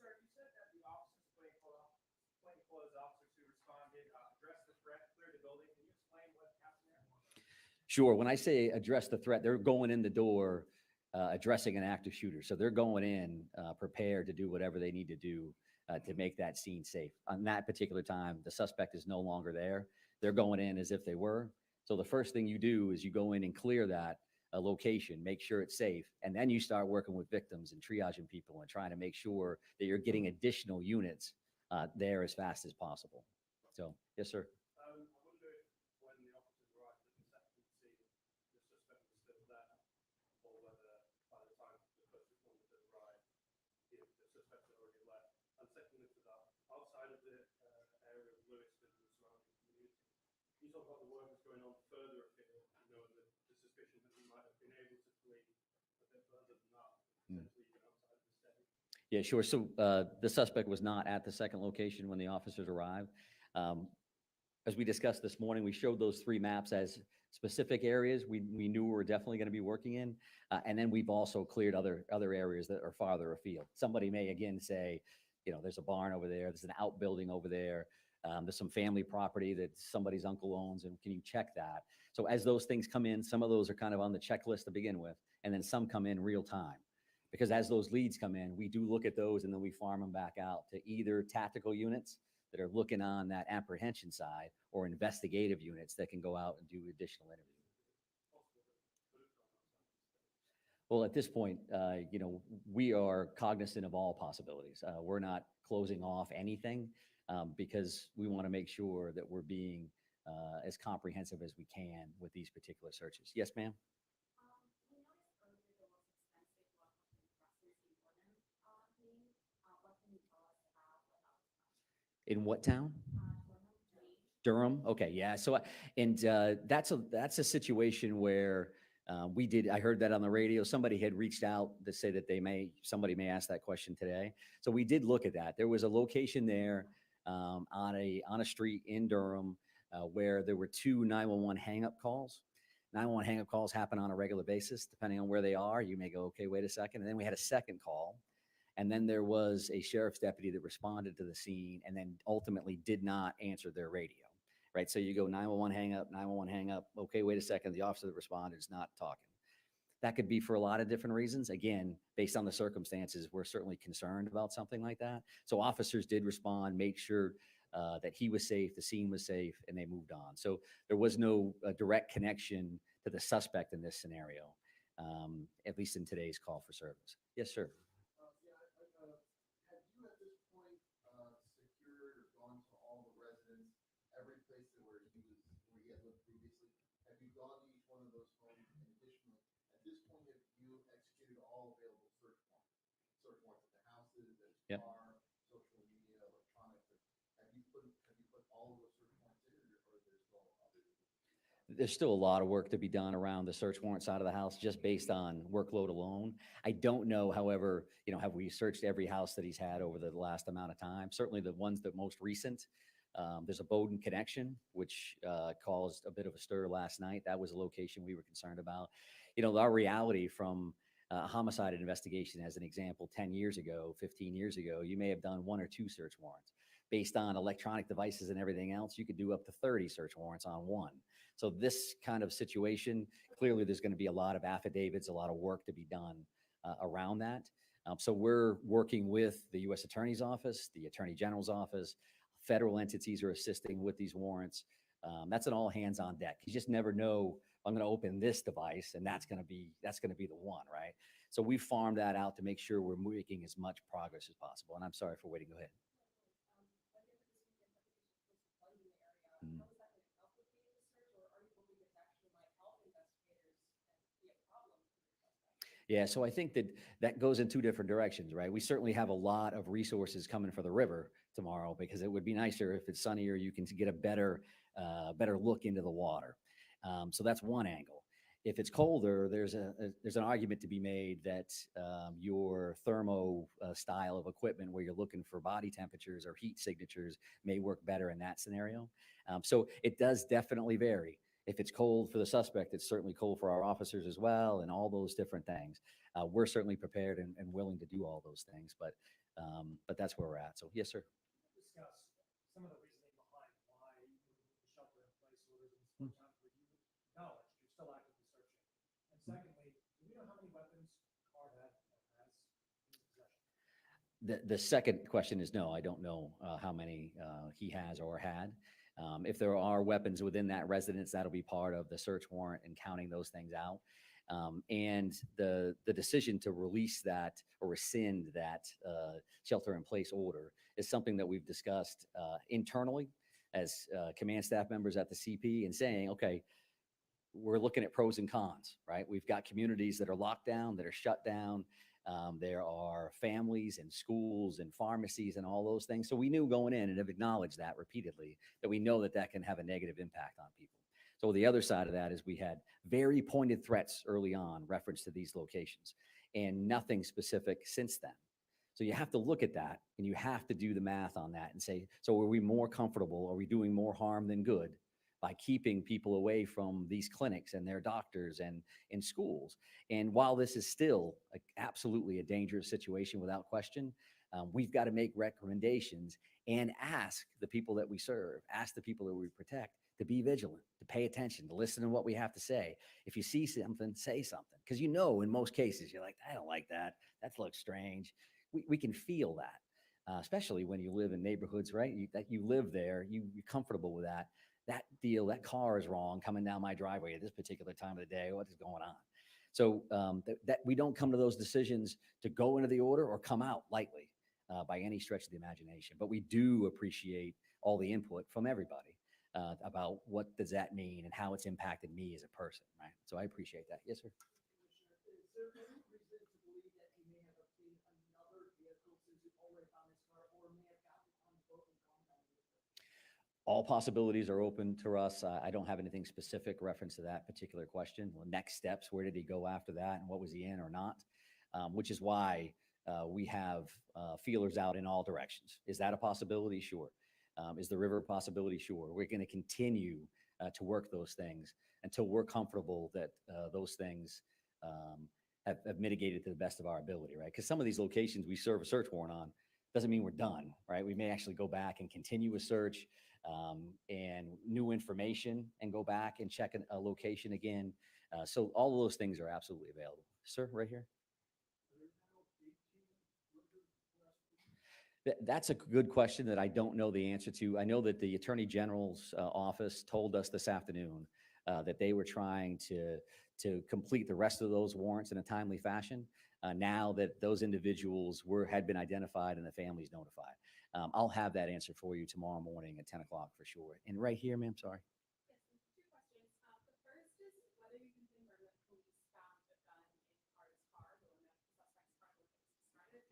Sir, you said that the officers, plainclothes officers who responded, addressed the threat, cleared the building. Can you explain what happened there? Sure. When I say address the threat, they're going in the door, addressing an active shooter. So they're going in prepared to do whatever they need to do to make that scene safe. On that particular time, the suspect is no longer there. They're going in as if they were. So the first thing you do is you go in and clear that location, make sure it's safe, and then you start working with victims and triaging people and trying to make sure that you're getting additional units there as fast as possible. So, yes, sir. I wonder if when the officers arrived at the second scene, the suspect was still there, or whether by the time the first responders had arrived, the suspect had already left. And secondly to that, outside of the area of Lewiston and the surrounding community, can you talk about the work that's going on further afield, you know, the suspicion that he might have been able to flee a bit further than that, potentially even outside of the state? Yeah, sure. So the suspect was not at the second location when the officers arrived. As we discussed this morning, we showed those 3 maps as specific areas we knew we were definitely going to be working in. And then we've also cleared other areas that are farther afield. Somebody may again say, you know, there's a barn over there, there's an outbuilding over there, there's some family property that somebody's uncle owns, and can you check that? So as those things come in, some of those are kind of on the checklist to begin with, and then some come in real time. Because as those leads come in, we do look at those and then we farm them back out to either tactical units that are looking on that apprehension side or investigative units that can go out and do additional interviews. Well, at this point, you know, we are cognizant of all possibilities. We're not closing off anything because we want to make sure that we're being as comprehensive as we can with these particular searches. Yes, ma'am? In what town? Durham. Okay, yeah. So, and that's a situation where I heard that on the radio. Somebody had reached out to say that somebody may ask that question today. So we did look at that. There was a location there on a street in Durham where there were 2 911 hang-up calls. 911 hang-up calls happen on a regular basis, depending on where they are. You may go, okay, wait a second. And then we had a second call. And then there was a sheriff's deputy that responded to the scene and then ultimately did not answer their radio. Right. So you go 911 hang up, 911 hang up. Okay, wait a second. The officer that responded is not talking. That could be for a lot of different reasons. Again, based on the circumstances, we're certainly concerned about something like that. So officers did respond, make sure that he was safe, the scene was safe, and they moved on. So there was no direct connection to the suspect in this scenario, at least in today's call for service. Yes, sir. Have you at this point secured or gone to all the residents, every place where he had lived previously? Have you gone to each one of those homes? And additionally, at this point, have you executed all available search warrants? Search warrants at the houses, at his Yep. car, social media, electronics. Have you put all of those search warrants in, or there's still others? There's still a lot of work to be done around the search warrant side of the house, just based on workload alone. I don't know, however, have we searched every house that he's had over the last amount of time? Certainly the ones that most recent. There's a Bowdoin connection, which caused a bit of a stir last night. That was a location we were concerned about. Our reality from a homicide investigation, as an example, 10 years ago, 15 years ago, you may have done 1 or 2 search warrants. Based on electronic devices and everything else, you could do up to 30 search warrants on one. So this kind of situation, clearly there's going to be a lot of affidavits, a lot of work to be done around that. So we're working with the U.S. Attorney's Office, the Attorney General's Office. Federal entities are assisting with these warrants. That's an all hands on deck. You just never know, I'm going to open this device and that's going to be the one, right? So we farmed that out to make sure we're making as much progress as possible. And I'm sorry for waiting. Go ahead. Yeah, so I think that goes in 2 different directions, right? We certainly have a lot of resources coming for the river tomorrow, because it would be nicer if it's sunnier, you can get a better look into the water. So that's one angle. If it's colder, there's an argument to be made that your thermo style of equipment, where you're looking for body temperatures or heat signatures, may work better in that scenario. So it does definitely vary. If it's cold for the suspect, it's certainly cold for our officers as well, and all those different things. We're certainly prepared and willing to do all those things, but that's where we're at. So yes, sir. Discuss some of the reasoning behind why you the shelter-in-place orders and some times where you acknowledge you're still actively searching. And secondly, do we know how many weapons Card has in his possession? The second question is no, I don't know how many he has or had. If there are weapons within that residence, that'll be part of the search warrant and counting those things out. And the decision to release that or rescind that shelter-in-place order is something that we've discussed internally as command staff members at the CP, and saying, okay, we're looking at pros and cons, right? We've got communities that are locked down, that are shut down. There are families and schools and pharmacies and all those things. So we knew going in, and have acknowledged that repeatedly, that we know that can have a negative impact on people. So the other side of that is we had very pointed threats early on, reference to these locations, and nothing specific since then. So you have to look at that, and you have to do the math on that and say, so are we more comfortable? Are we doing more harm than good by keeping people away from these clinics and their doctors and in schools? And while this is still absolutely a dangerous situation without question, we've got to make recommendations and ask the people that we serve, ask the people that we protect, to be vigilant, to pay attention, to listen to what we have to say. If you see something, say something. Because in most cases, you're like, I don't like that. That looks strange. We can feel that, especially when you live in neighborhoods, right? You live there, you're comfortable with that. That car is wrong coming down my driveway at this particular time of the day. What is going on? So that we don't come to those decisions to go into the order or come out lightly by any stretch of the imagination. But we do appreciate all the input from everybody about what does that mean and how it's impacted me as a person, right? So I appreciate that. Yes, sir. Is there any reason to believe that he may have obtained another vehicle since you already found his car, or may have gotten on the boat and gone down All possibilities are open to us. I don't have anything specific reference to that particular question. Well, next steps, where did he go after that, and what was he in or not? Which is why we have feelers out in all directions. Is that a possibility? Sure. Is the river a possibility? Sure. We're going to continue to work those things until we're comfortable that those things have mitigated to the best of our ability, right? Because some of these locations we serve a search warrant on doesn't mean we're done, right? We may actually go back and continue a search and new information and go back and check a location again. So all of those things are absolutely available. Sir, right here. That's a good question that I don't know the answer to. I know that the Attorney General's office told us this afternoon that they were trying to complete the rest of those warrants in a timely fashion. Now that those individuals had been identified and the families notified. I'll have that answer for you tomorrow morning at 10 o'clock for sure. And right here, ma'am, sorry.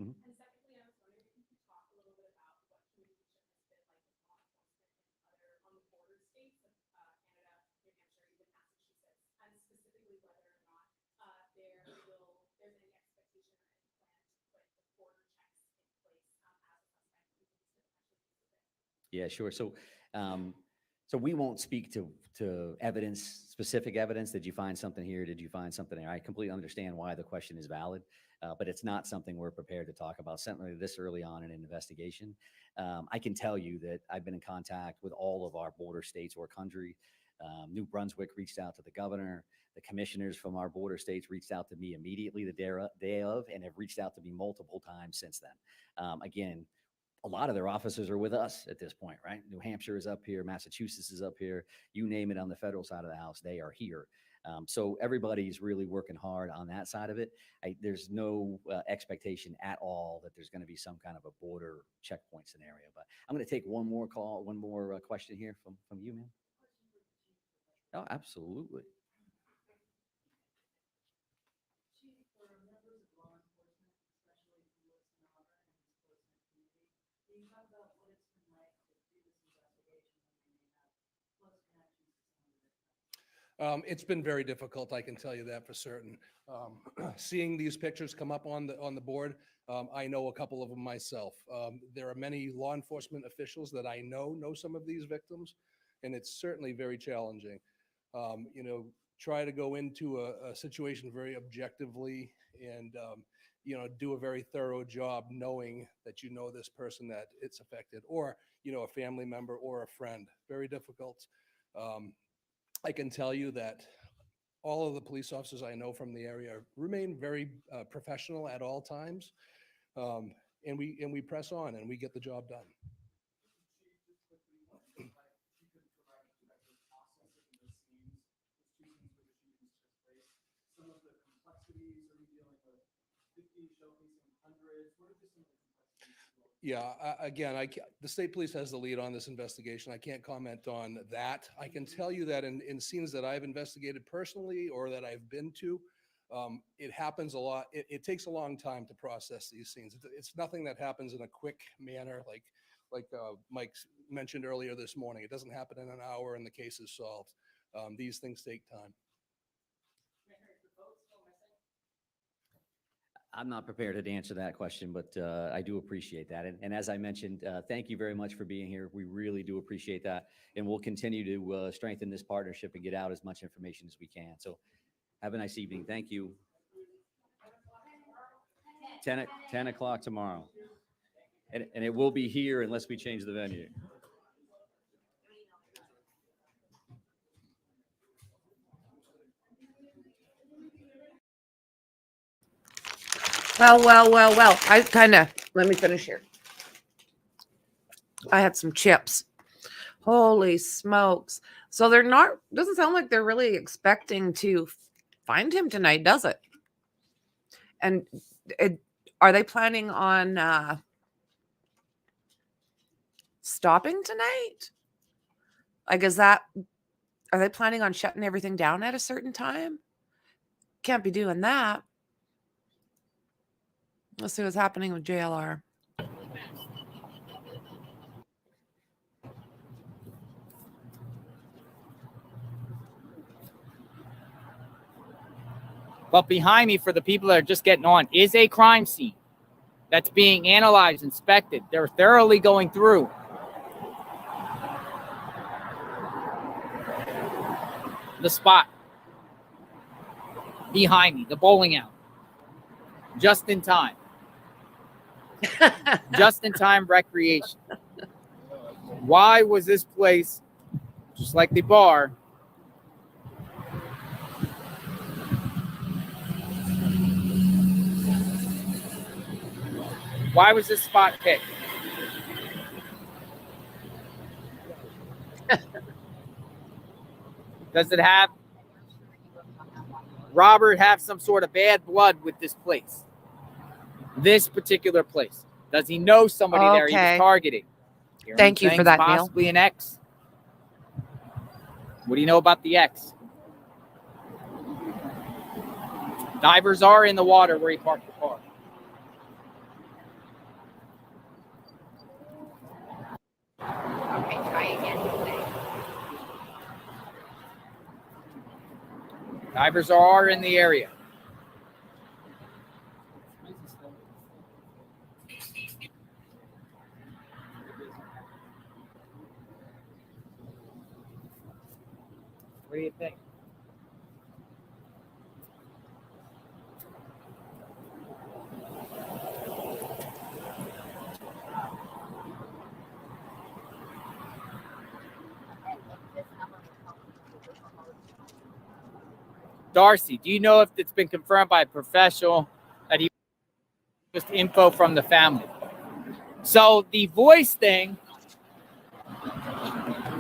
Mm-hmm. And secondly, I was wondering if you could talk a little bit about what communication has been like with law enforcement in on the border states of Canada, New Hampshire, even Massachusetts, and specifically whether or not there's any expectation or any plan to put the border checks in place as a suspect who needs to potentially use it. Yeah, sure. So we won't speak to evidence, specific evidence. Did you find something here? Did you find something there? I completely understand why the question is valid, but it's not something we're prepared to talk about, certainly this early on in an investigation. I can tell you that I've been in contact with all of our border states or country. New Brunswick reached out to the governor. The commissioners from our border states reached out to me immediately the day of and have reached out to me multiple times since then. Again, a lot of their officers are with us at this point, right? New Hampshire is up here, Massachusetts is up here, you name it on the federal side of the house, they are here. So everybody's really working hard on that side of it. There's no expectation at all that there's going to be some kind of a border checkpoint scenario. But I'm going to take one more call, one more question here from you, ma'am. Oh, absolutely. It's been very difficult, I can tell you that for certain. Seeing these pictures come up on the board, I know a couple of them myself. There are many law enforcement officials that I know some of these victims, and it's certainly very challenging. Try to go into a situation very objectively and do a very thorough job knowing that this person that it's affected, or a family member or a friend. Very difficult. I can tell you that all of the police officers I know from the area remain very professional at all times, and we press on and we get the job done. Some of the complexities, are you dealing with 50, showcasing hundreds? What are just some of the complexities? Yeah, again, the state police has the lead on this investigation. I can't comment on that. I can tell you that in scenes that I've investigated personally or that I've been to, it happens a lot. It takes a long time to process these scenes. It's nothing that happens in a quick manner like Mike mentioned earlier this morning. It doesn't happen in an hour and the case is solved. These things take time. I'm not prepared to answer that question, but I do appreciate that. And as I mentioned, thank you very much for being here. We really do appreciate that. And we'll continue to strengthen this partnership and get out as much information as we can. So have a nice evening. Thank you. 10 o'clock tomorrow. And it will be here unless we change the venue. Well. Let me finish here. I had some chips. Holy smokes. So doesn't sound like they're really expecting to find him tonight, does it? And are they planning on stopping tonight? Like, are they planning on shutting everything down at a certain time? Can't be doing that. Let's see what's happening with JLR. But behind me, for the people that are just getting on, is a crime scene that's being analyzed, inspected. They're thoroughly going through. The spot behind me, the bowling alley. Just in time. Just in time recreation. Why was this place, just like the bar, why was this spot picked? Does it have Robert have some sort of bad blood with this place? This particular place. Does he know somebody there he was targeting? Thank you for that, Neil. Possibly an ex. What do you know about the ex? Divers are in the water where he parked the car. Okay, try again. Divers are in the area. What do you think? Darcy, do you know if it's been confirmed by a professional that he just info from the family? So the voice thing,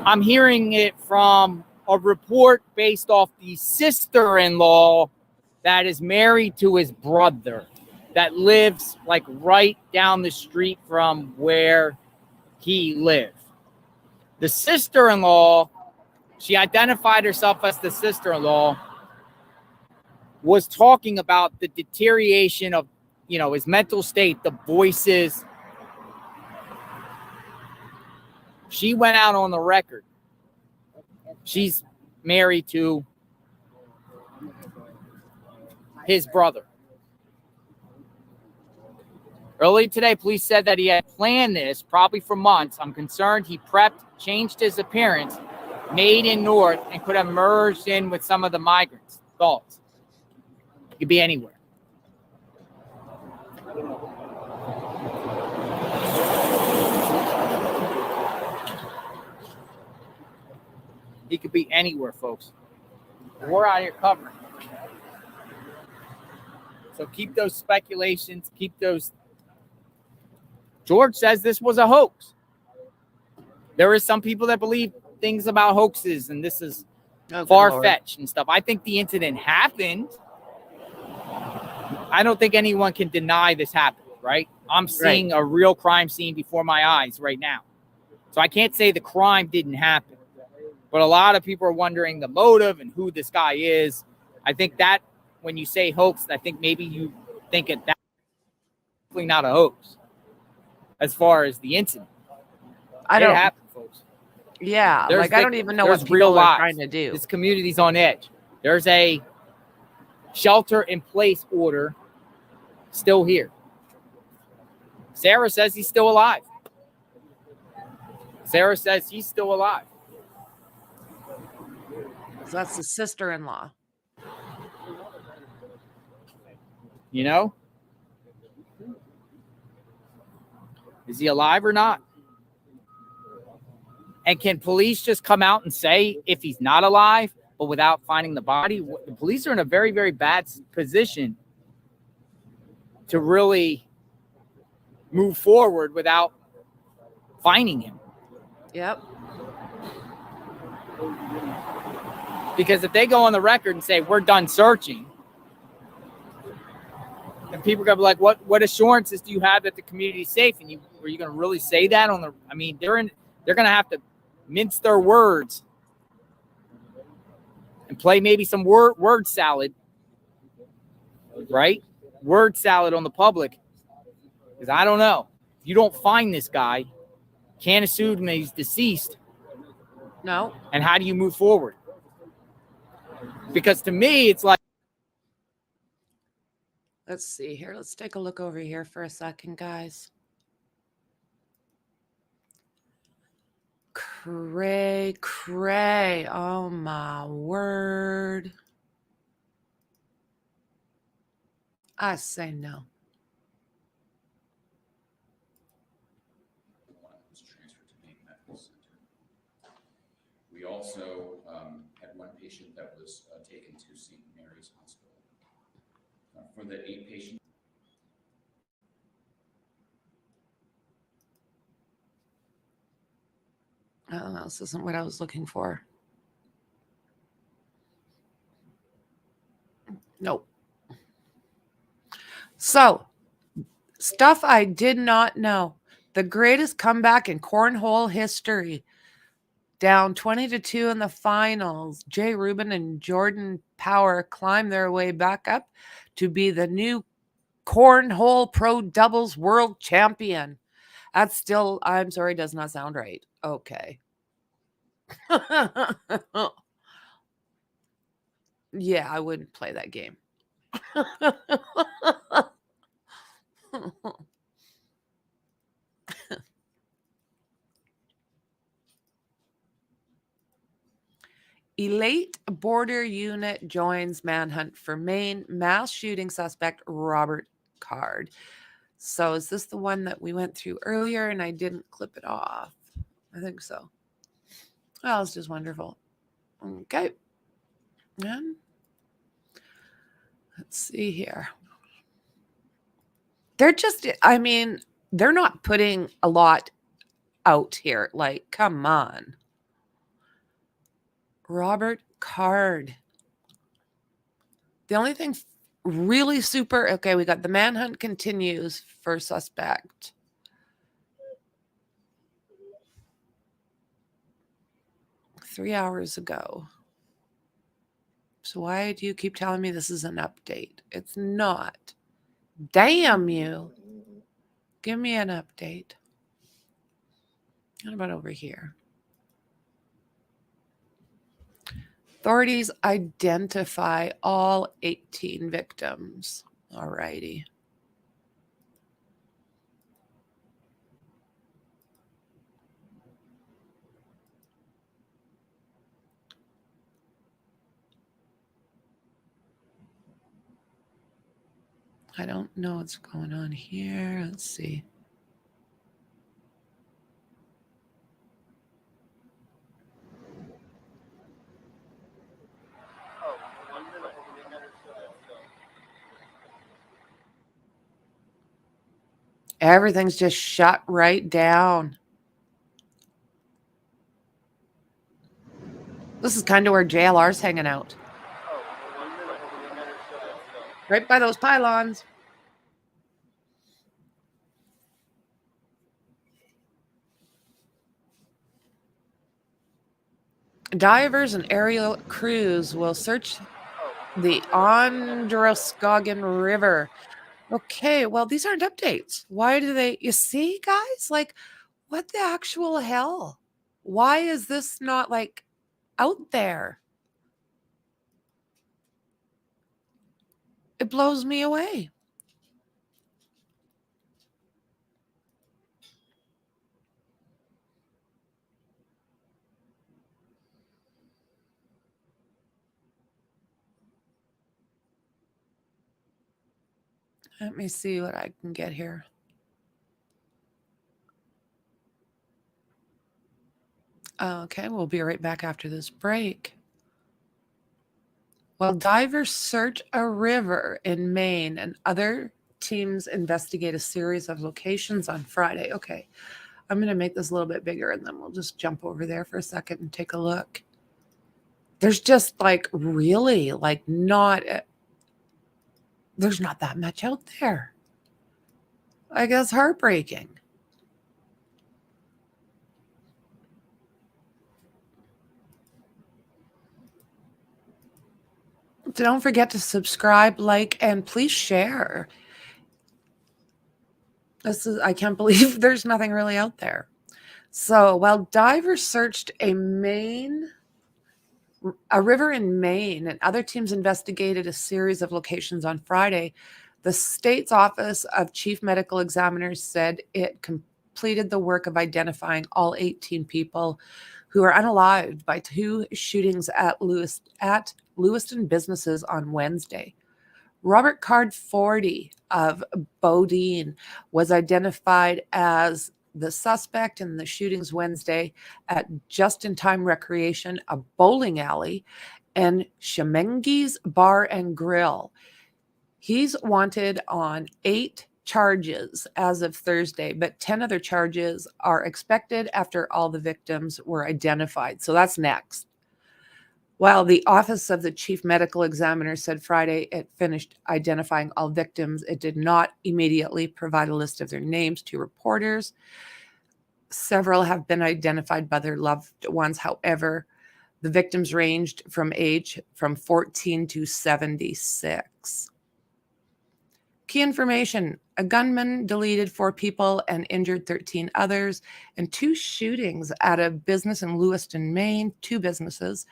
I'm hearing it from a report based off the sister-in-law that is married to his brother that lives like right down the street from where he lived. The sister-in-law, she identified herself as the sister-in-law, was talking about the deterioration of, his mental state, the voices. She went out on the record. She's married to his brother. Early today, police said that he had planned this probably for months. I'm concerned he prepped, changed his appearance, made in North, and could have merged in with some of the migrants. Thoughts? He could be anywhere. He could be anywhere, folks. We're out here covering. So keep those speculations, keep those. George says this was a hoax. There is some people that believe things about hoaxes, and this is far-fetched and stuff. I think the incident happened. I don't think anyone can deny this happened, right? I'm seeing a real crime scene before my eyes right now. So I can't say the crime didn't happen. But a lot of people are wondering the motive and who this guy is. I think that when you say hoax, I think maybe you think that's definitely not a hoax as far as the incident. It happened, folks. Yeah, I don't even know what there's real people are lives. trying to do. This community's on edge. There's a shelter-in-place order still here. Sarah says he's still alive. Sarah says he's still alive. So that's the sister-in-law. Is he alive or not? And can police just come out and say if he's not alive, but without finding the body? The police are in a very, very bad position to really move forward without finding him. Yep. Because if they go on the record and say, we're done searching, then people are going to be like, what assurances do you have that the community is safe? And are you going to really say that on the, they're going to have to mince their words and play maybe some word salad, right? Word salad on the public. Because I don't know. If you don't find this guy, can't assume that he's deceased. No. And how do you move forward? Because to me, it's like Let's see here. Let's take a look over here for a second, guys. Cray. Oh my word. I say no. Was transferred to Maine Medical Center. We also had one patient that was taken to St. Mary's Hospital. For the 8 patients. Oh, this isn't what I was looking for. Nope. So, stuff I did not know. The greatest comeback in cornhole history. Down 20-2 in the finals, Jay Rubin and Jordan Power climbed their way back up to be the new cornhole pro doubles world champion. That's still, I'm sorry, does not sound right. Okay. Yeah, I wouldn't play that game. Elite border unit joins manhunt for Maine mass shooting suspect Robert Card. So is this the one that we went through earlier and I didn't clip it off? I think so. Well, it's just wonderful. Okay. And let's see here. They're just, I mean, they're not putting a lot out here. Like, come on. Robert Card. The only thing really super, okay, we got the manhunt continues for suspect. Three hours ago. So why do you keep telling me this is an update? It's not. Damn you. Give me an update. What about over here? Authorities identify all 18 victims. All righty. I don't know what's going on here. Let's see. Everything's just shut right down. This is kind of where JLR's hanging out. Right by those pylons. Divers and aerial crews will search the Androscoggin River. Okay, well, these aren't updates. Why do they, you see, guys? Like, what the actual hell? Why is this not, like, out there? It blows me away. Let me see what I can get here. Okay, we'll be right back after this break. While divers search a river in Maine and other teams investigate a series of locations on Friday. Okay, I'm going to make this a little bit bigger and then we'll just jump over there for a second and take a look. There's just like really like not, there's not that much out there. I guess heartbreaking. So don't forget to subscribe, like, and please share. This is, I can't believe there's nothing really out there. So while divers searched a river in Maine and other teams investigated a series of locations on Friday, The state's Office of Chief Medical Examiners said it completed the work of identifying all 18 people who are unalived by 2 shootings at Lewiston businesses on Wednesday. Robert Card, 40, of Bodine, was identified as the suspect in the shootings Wednesday at Just in Time Recreation, a bowling alley, and Shemengi's Bar and Grill. He's wanted on 8 charges as of Thursday, but 10 other charges are expected after all the victims were identified. So that's next. While the Office of the Chief Medical Examiner said Friday it finished identifying all victims, it did not immediately provide a list of their names to reporters. Several have been identified by their loved ones. However, the victims ranged from age from 14 to 76. Key information: a gunman deleted 4 people and injured 13 others, and 2 shootings at a business in Lewiston, Maine, 2 businesses.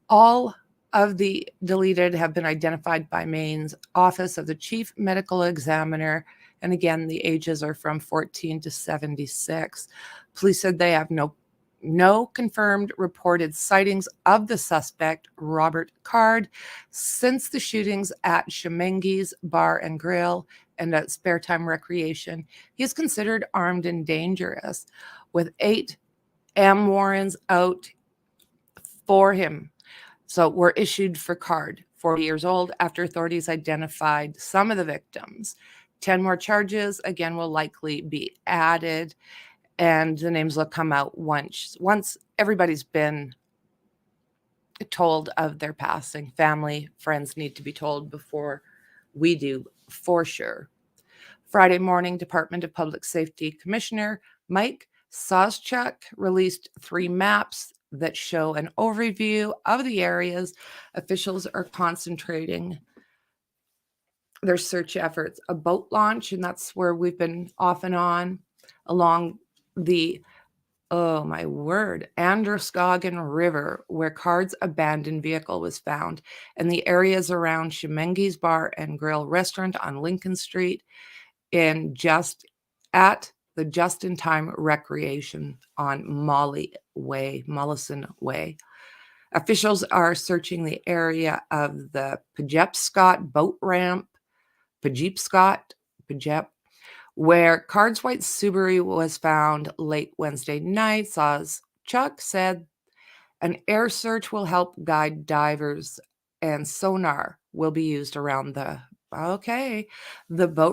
All of the deleted have been identified by Maine's Office of the Chief Medical Examiner. And again, the ages are from 14 to 76. Police said they have no confirmed reported sightings of the suspect, Robert Card, since the shootings at Shemengi's Bar and Grill and at Spare Time Recreation. He is considered armed and dangerous, with 8 AM warrants out for him. So were issued for Card, 40 years old, after authorities identified some of the victims. 10 more charges, again, will likely be added, and the names will come out once everybody's been told of their passing. Family, friends need to be told before we do, for sure. Friday morning, Department of Public Safety Commissioner Mike Soschuk released 3 maps that show an overview of the areas officials are concentrating their search efforts. A boat launch, and that's where we've been off and on along the, oh my word, Androscoggin River, where Card's abandoned vehicle was found, and the areas around Shemengi's Bar and Grill restaurant on Lincoln Street, and just at the Just in Time Recreation on Mollison Way. Officials are searching the area of the Pajepscott boat ramp, where Card's white Subaru was found late Wednesday night. Chuck said an air search will help guide divers, and sonar will be used around the boat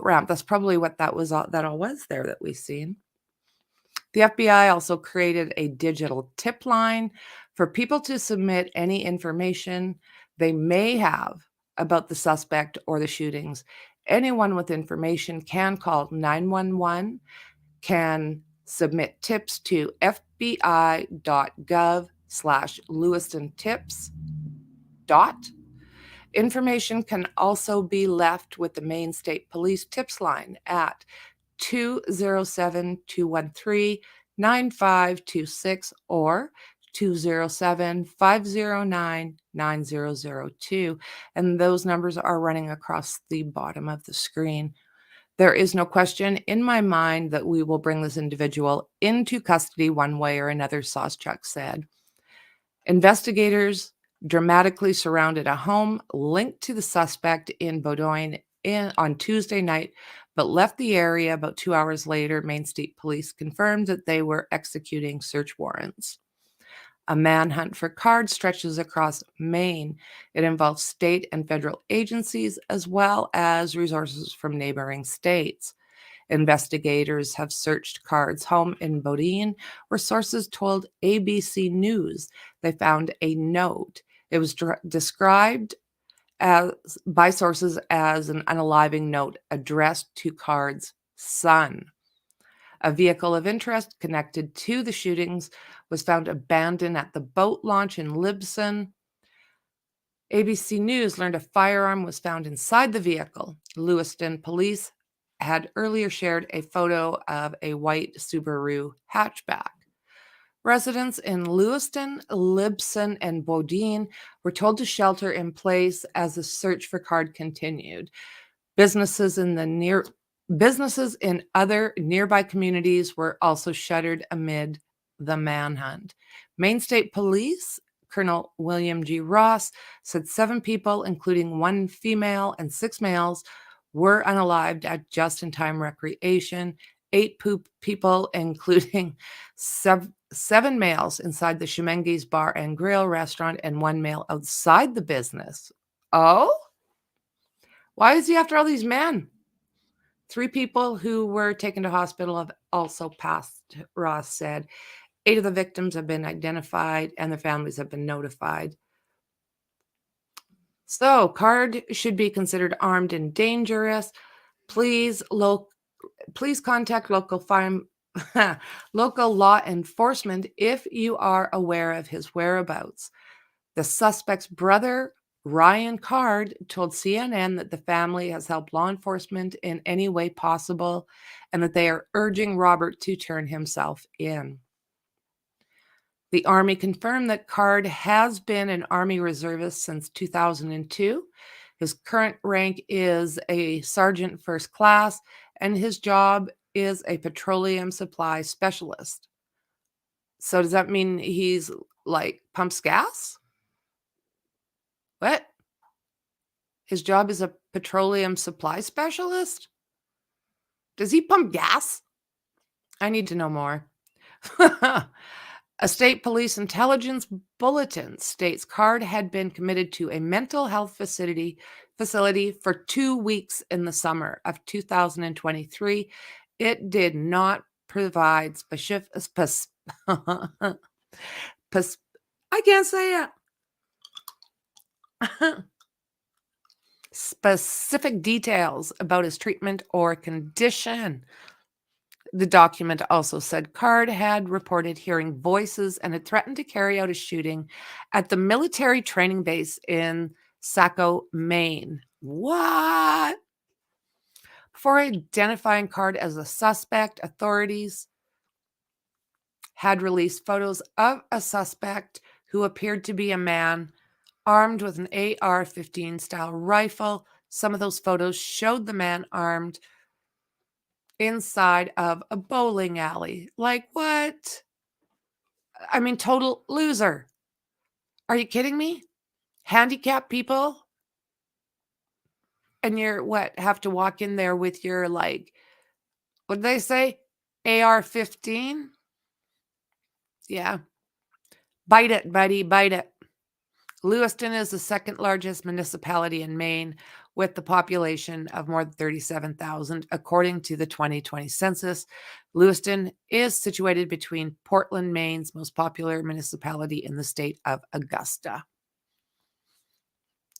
ramp. That's probably what that all was there that we've seen. The FBI also created a digital tip line for people to submit any information they may have about the suspect or the shootings. Anyone with information can call 911, can submit tips to fbi.gov/LewistonTips. Information can also be left with the Maine State Police Tips line at 207-213-9526 or 207-509-9002. And those numbers are running across the bottom of the screen. There is no question in my mind that we will bring this individual into custody one way or another, Soschuk said. Investigators dramatically surrounded a home linked to the suspect in Bodine on Tuesday night, but left the area about 2 hours later. Maine State Police confirmed that they were executing search warrants. A manhunt for Card stretches across Maine. It involves state and federal agencies as well as resources from neighboring states. Investigators have searched Card's home in Bodine, where sources told ABC News they found a note. It was described by sources as an unaliving note addressed to Card's son. A vehicle of interest connected to the shootings was found abandoned at the boat launch in Libson. ABC News learned a firearm was found inside the vehicle. Lewiston police had earlier shared a photo of a white Subaru hatchback. Residents in Lewiston, Libson, and Bodine were told to shelter in place as the search for Card continued. Businesses in other nearby communities were also shuttered amid the manhunt. Maine State Police Colonel William G. Ross said 7 people, including 1 female and 6 males, were unalived at just-in-time recreation. 8 people, including 7 males inside the Shemengi's Bar and Grill restaurant and 1 male outside the business. Oh? Why is he after all these men? 3 people who were taken to hospital have also passed, Ross said. 8 of the victims have been identified and their families have been notified. So, Card should be considered armed and dangerous. Please contact local law enforcement if you are aware of his whereabouts. The suspect's brother, Ryan Card, told CNN that the family has helped law enforcement in any way possible and that they are urging Robert to turn himself in. The Army confirmed that Card has been an Army reservist since 2002. His current rank is a Sergeant First Class, and his job is a petroleum supply specialist. So does that mean he's like pumps gas? What? His job is a petroleum supply specialist? Does he pump gas? I need to know more. A state police intelligence bulletin states Card had been committed to a mental health facility for 2 weeks in the summer of 2023. It did not provide I can't say it. Specific details about his treatment or condition. The document also said Card had reported hearing voices and had threatened to carry out a shooting at the military training base in Saco, Maine. What? Before identifying Card as a suspect, authorities had released photos of a suspect who appeared to be a man armed with an AR-15 style rifle. Some of those photos showed the man armed inside of a bowling alley. Like, what? I mean, total loser. Are you kidding me? Handicapped people? And you're what? Have to walk in there with your, like, what did they say? AR-15? Yeah. Bite it, buddy. Bite it. Lewiston is the second largest municipality in Maine with the population of more than 37,000. According to the 2020 census, Lewiston is situated between Portland, Maine's most popular municipality in the state of Augusta.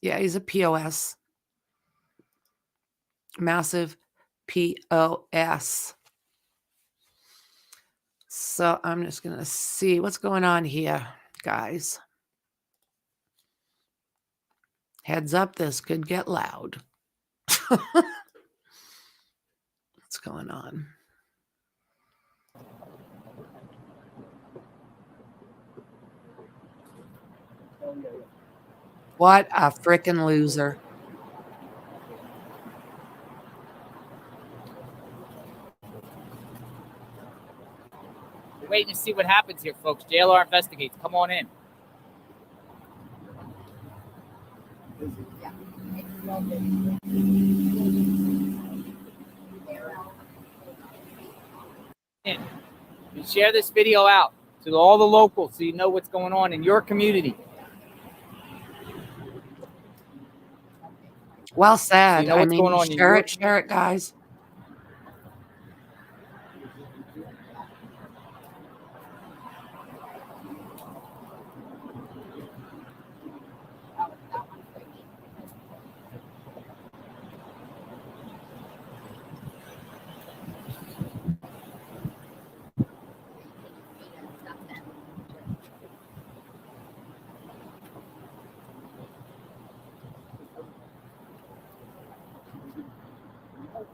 Yeah, he's a POS. Massive POS. So I'm just going to see what's going on here, guys. Heads up, this could get loud. What's going on? What a freaking loser. We're waiting to see what happens here, folks. JLR investigates. Come on in. You share this video out to all the locals so you know what's going on in your community. Well said. So you know what's going on. Share it, guys.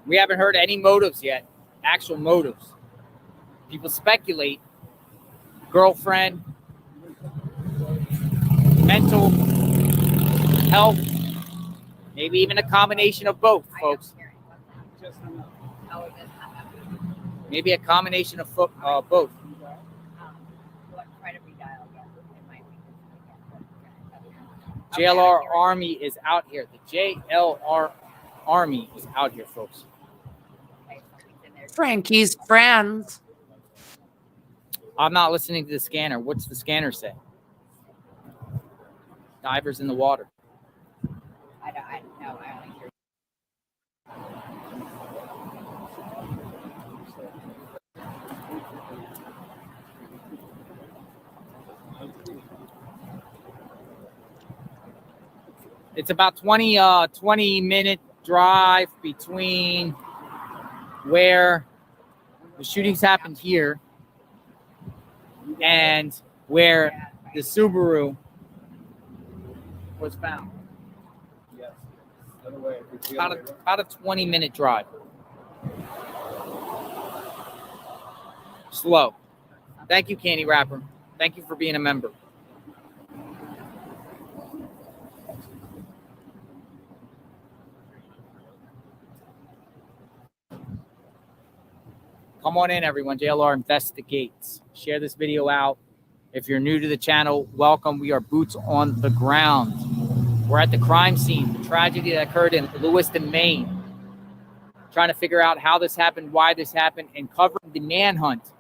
We haven't heard any motives yet, actual motives. People speculate, girlfriend, mental health, Maybe even a combination of both, folks. Maybe a combination of both. JLR Army is out here. The JLR Army is out here, folks. Franky's friends. I'm not listening to the scanner. What's the scanner say? Divers in the water. I don't know. I only hear. It's about 20-minute drive between where the shootings happened here and where the Subaru was found. Yes. About a 20-minute drive. Slow. Thank you, Candy Rapper. Thank you for being a member. Come on in, everyone. JLR Investigates. Share this video out. If you're new to the channel, welcome. We are boots on the ground. We're at the crime scene, the tragedy that occurred in Lewiston, Maine. Trying to figure out how this happened, why this happened, and covering the manhunt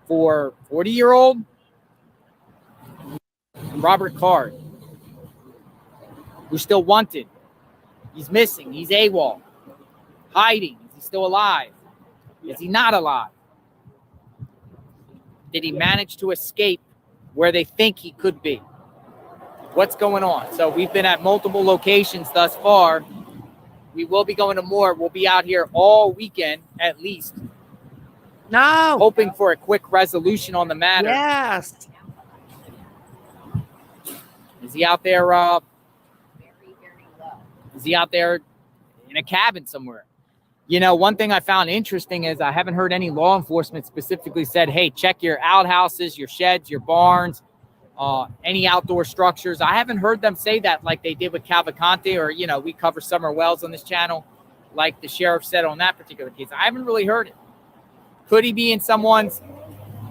for 40-year-old Robert Card, who's still wanted. He's missing. He's AWOL. Hiding. Is he still alive? Is he not alive? Did he manage to escape where they think he could be? What's going on? So we've been at multiple locations thus far. We will be going to more. We'll be out here all weekend at least. No. Hoping for a quick resolution on the matter. Yes. Is he out there? Is he out there in a cabin somewhere? You know, one thing I found interesting is I haven't heard any law enforcement specifically said, hey, check your outhouses, your sheds, your barns, any outdoor structures. I haven't heard them say that like they did with Cavalcante, or, you know, we cover Summer Wells on this channel, like the sheriff said on that particular case. I haven't really heard it. Could he be in someone's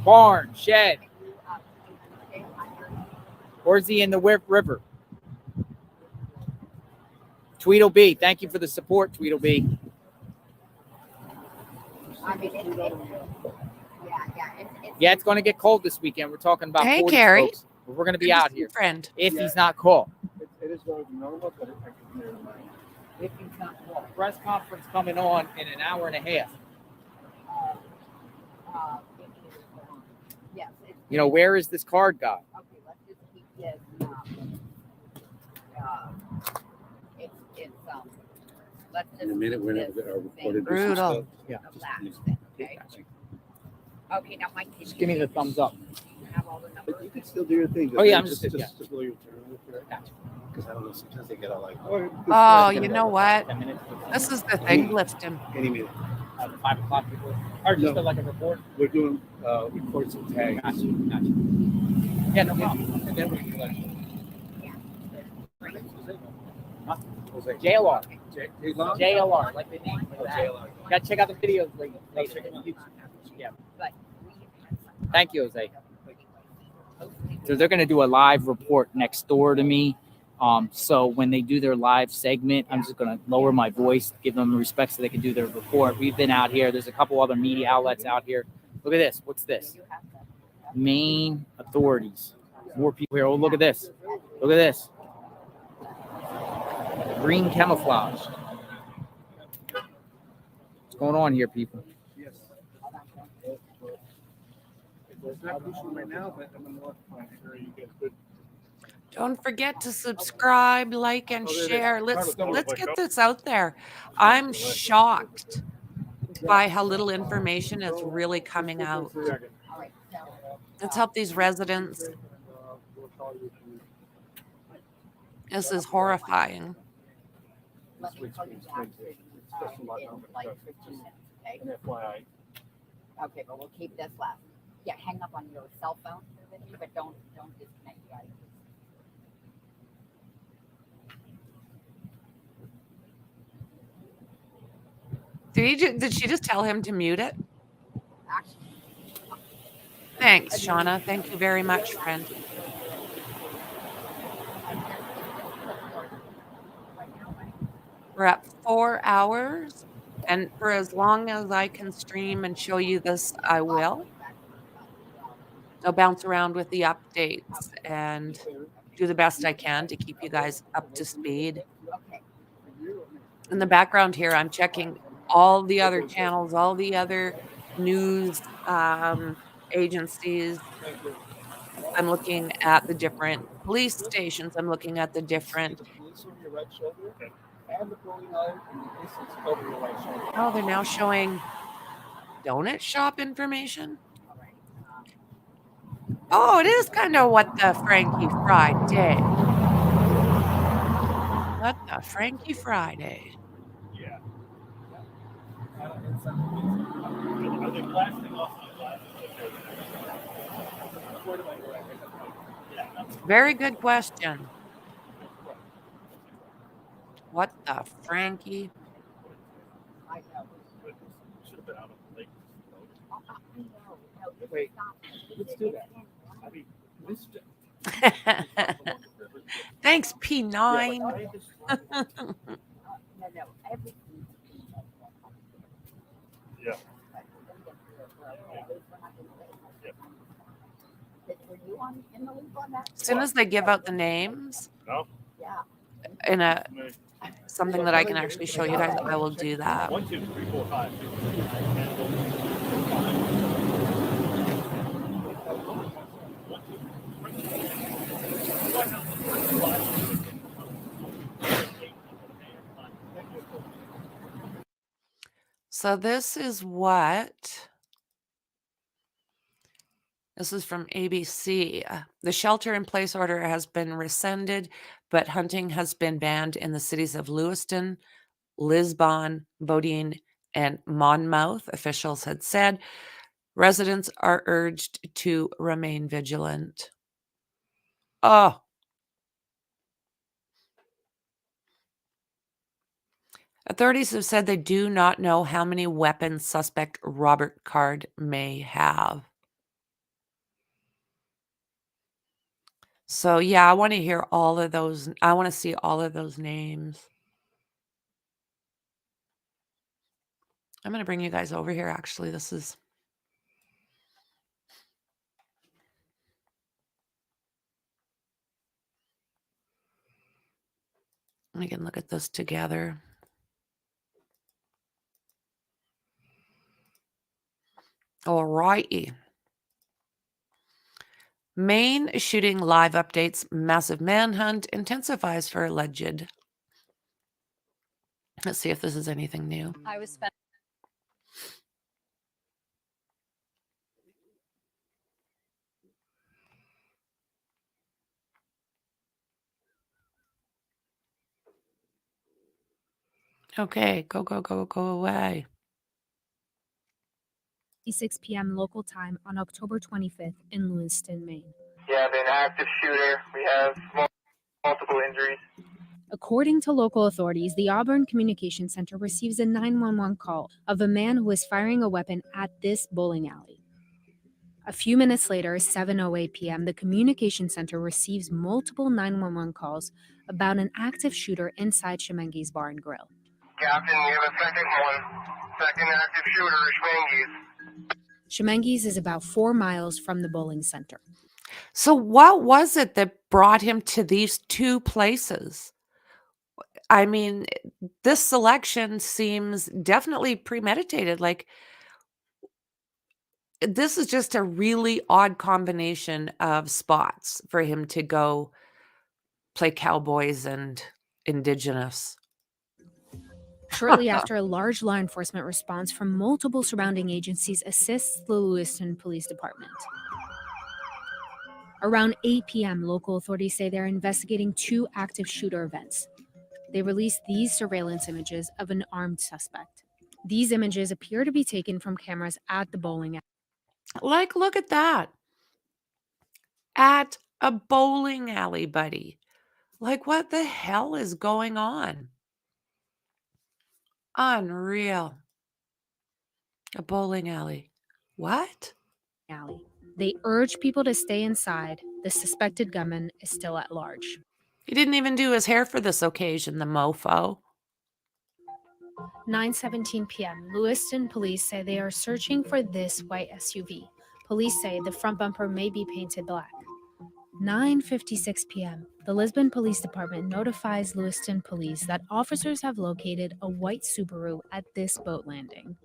barn, shed? Or is he in the river? Tweedledee, thank you for the support, Tweedledee. Yeah, it's going to get cold this weekend. We're talking about 40, Carrie. folks. But we're going to be out here. Friend. If he's not caught. It is going to be normal, but I can hear it. If he's not caught. Press conference coming on in an hour and a half. You know, where is this card guy? Okay, let's just keep this. Let's just In a minute, we're not recording. Brutal. Yeah. Okay. Okay, now Mike, Just give me the thumbs up. But you can still do your thing. Oh, yeah, I'm just just- blow your turn. Because I don't know, sometimes they get all like, Oh, you know what? This is the thing. Lift him. any minute. 5 o'clock before. Or just No. like a report. We're doing reports and tags. Gotcha. Yeah, no problem. And then we can let you. JLR. JLR, like the name. JLR. Got to check out the videos later. Yeah. Thank you, Jose. So they're going to do a live report next door to me. So when they do their live segment, I'm just going to lower my voice, give them respect so they can do their report. We've been out here. There's a couple other media outlets out here. Look at this. What's this? Maine authorities. More people here. Oh, look at this. Look at this. Green camouflage. What's going on here, people? Yes. It's not crucial right now, but I'm going to make sure you get good. Don't forget to subscribe, like, and share. Let's get this out there. I'm shocked by how little information is really coming out. Let's help these residents. This is horrifying. Let me call you back in like 15 minutes, okay? And FYI. Okay, but we'll keep this last. Yeah, hang up on your cell phone, but don't disconnect the audio. Did she just tell him to mute it? Thanks, Shauna. Thank you very much, friend. We're at 4 hours, and for as long as I can stream and show you this, I will. I'll bounce around with the updates and do the best I can to keep you guys up to speed. In the background here, I'm checking all the other channels, all the other news agencies. I'm looking at the different police stations. I'm looking at the different. Oh, they're now showing donut shop information. Oh, it is kind of what the Franky Friday. What the Franky Friday. Yeah. Are they blasting off my glasses? Very good question. What the Franky? Should have been out on the lake. Wait, let's do that. I mean, this. Thanks, P9. Yeah. As soon as they give out the names No? in something that I can actually show you guys, I will do that. 1, 2, 3, 4, 5. So this is from ABC. The shelter-in-place order has been rescinded, but hunting has been banned in the cities of Lewiston, Lisbon, Bodine, and Monmouth, officials had said. Residents are urged to remain vigilant. Oh. Authorities have said they do not know how many weapons suspect Robert Card may have. So, yeah, I want to hear all of those. I want to see all of those names. I'm going to bring you guys over here, actually. Let me can look at this together. All righty. Maine shooting live updates. Massive manhunt intensifies for alleged. Let's see if this is anything new. I was spent. Okay, go away. 6 p.m. local time on October 25th in Lewiston, Maine. We have an active shooter. We have multiple injuries. According to local authorities, the Auburn Communication Center receives a 911 call of a man who is firing a weapon at this bowling alley. A few minutes later, 7:08 p.m., the Communication Center receives multiple 911 calls about an active shooter inside Shemengi's Bar and Grill. Captain, we have a second one. Second active shooter is Franky's. Shemengi's is about 4 miles from the bowling center. So what was it that brought him to these two places? I mean, this selection seems definitely premeditated. Like, this is just a really odd combination of spots for him to go play cowboys and indigenous. Shortly after, a large law enforcement response from multiple surrounding agencies assists the Lewiston Police Department. Around 8 p.m., local authorities say they're investigating 2 active shooter events. They released these surveillance images of an armed suspect. These images appear to be taken from cameras at the bowling alley. Like, look at that. At a bowling alley, buddy. Like, what the hell is going on? Unreal. A bowling alley. What? Alley. They urge people to stay inside. The suspected gunman is still at large. He didn't even do his hair for this occasion, the mofo. 9:17 p.m. Lewiston police say they are searching for this white SUV. Police say the front bumper may be painted black. 9:56 p.m. The Lisbon Police Department notifies Lewiston police that officers have located a white Subaru at this boat landing.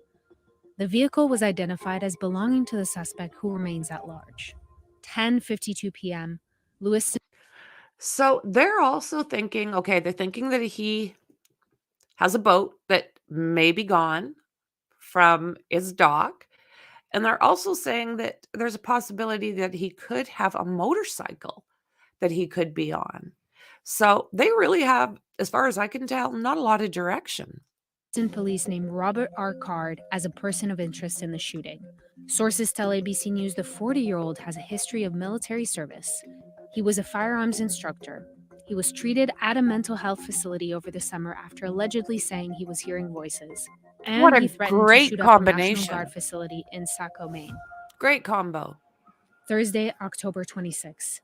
The vehicle was identified as belonging to the suspect, who remains at large. 10:52 p.m. Lewiston. So they're also thinking, okay, they're thinking that he has a boat that may be gone from his dock. And they're also saying that there's a possibility that he could have a motorcycle that he could be on. So they really have, as far as I can tell, not a lot of direction. Police named Robert R. Card as a person of interest in the shooting. Sources tell ABC News the 40-year-old has a history of military service. He was a firearms instructor. He was treated at a mental health facility over the summer after allegedly saying he was hearing voices. And What he a threatened to great shoot up a National combination. Guard facility in Saco, Maine. Great combo. Thursday, October 26.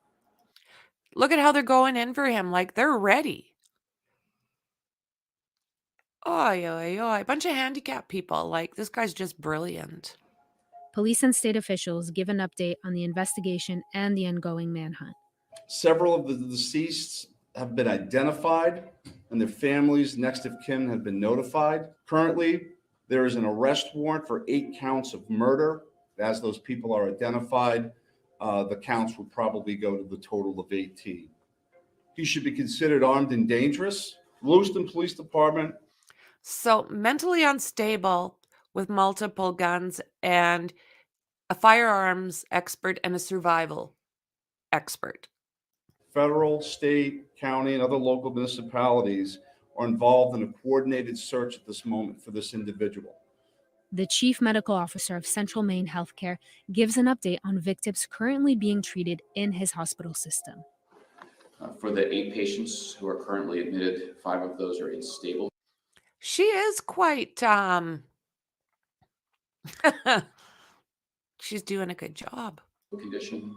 Look at how they're going in for him. Like, they're ready. Oy, oy, oy. A bunch of handicapped people. Like, this guy's just brilliant. Police and state officials give an update on the investigation and the ongoing manhunt. Several of the deceased have been identified and their families, next of kin, have been notified. Currently, there is an arrest warrant for 8 counts of murder. As those people are identified, the counts would probably go to the total of 18. He should be considered armed and dangerous. Lewiston Police Department. So mentally unstable with multiple guns and a firearms expert and a survival expert. Federal, state, county, and other local municipalities are involved in a coordinated search at this moment for this individual. The chief medical officer of Central Maine Healthcare gives an update on victims currently being treated in his hospital system. For the 8 patients who are currently admitted, 5 of those are in stable. She is quite, she's doing a good job. Condition.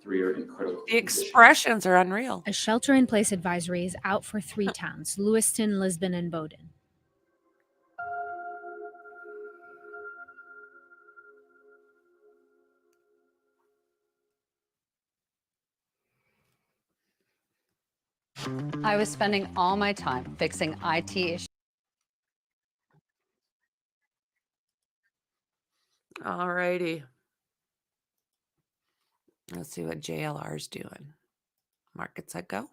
3 are in critical The expressions are unreal. A shelter-in-place advisory is out for 3 towns, Lewiston, Lisbon, and Bowdoin. I was spending all my time fixing IT issues. All righty. Let's see what JLR is doing. Market set go.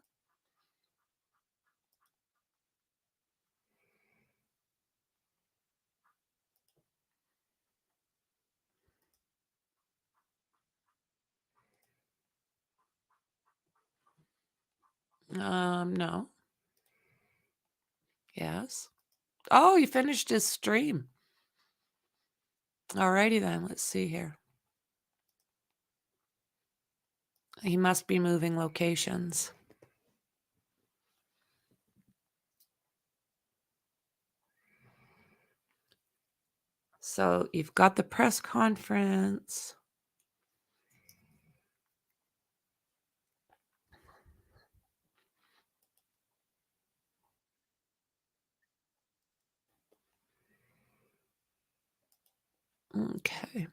No. Yes. Oh, he finished his stream. All righty then. Let's see here. He must be moving locations. So you've got the press conference. Okay.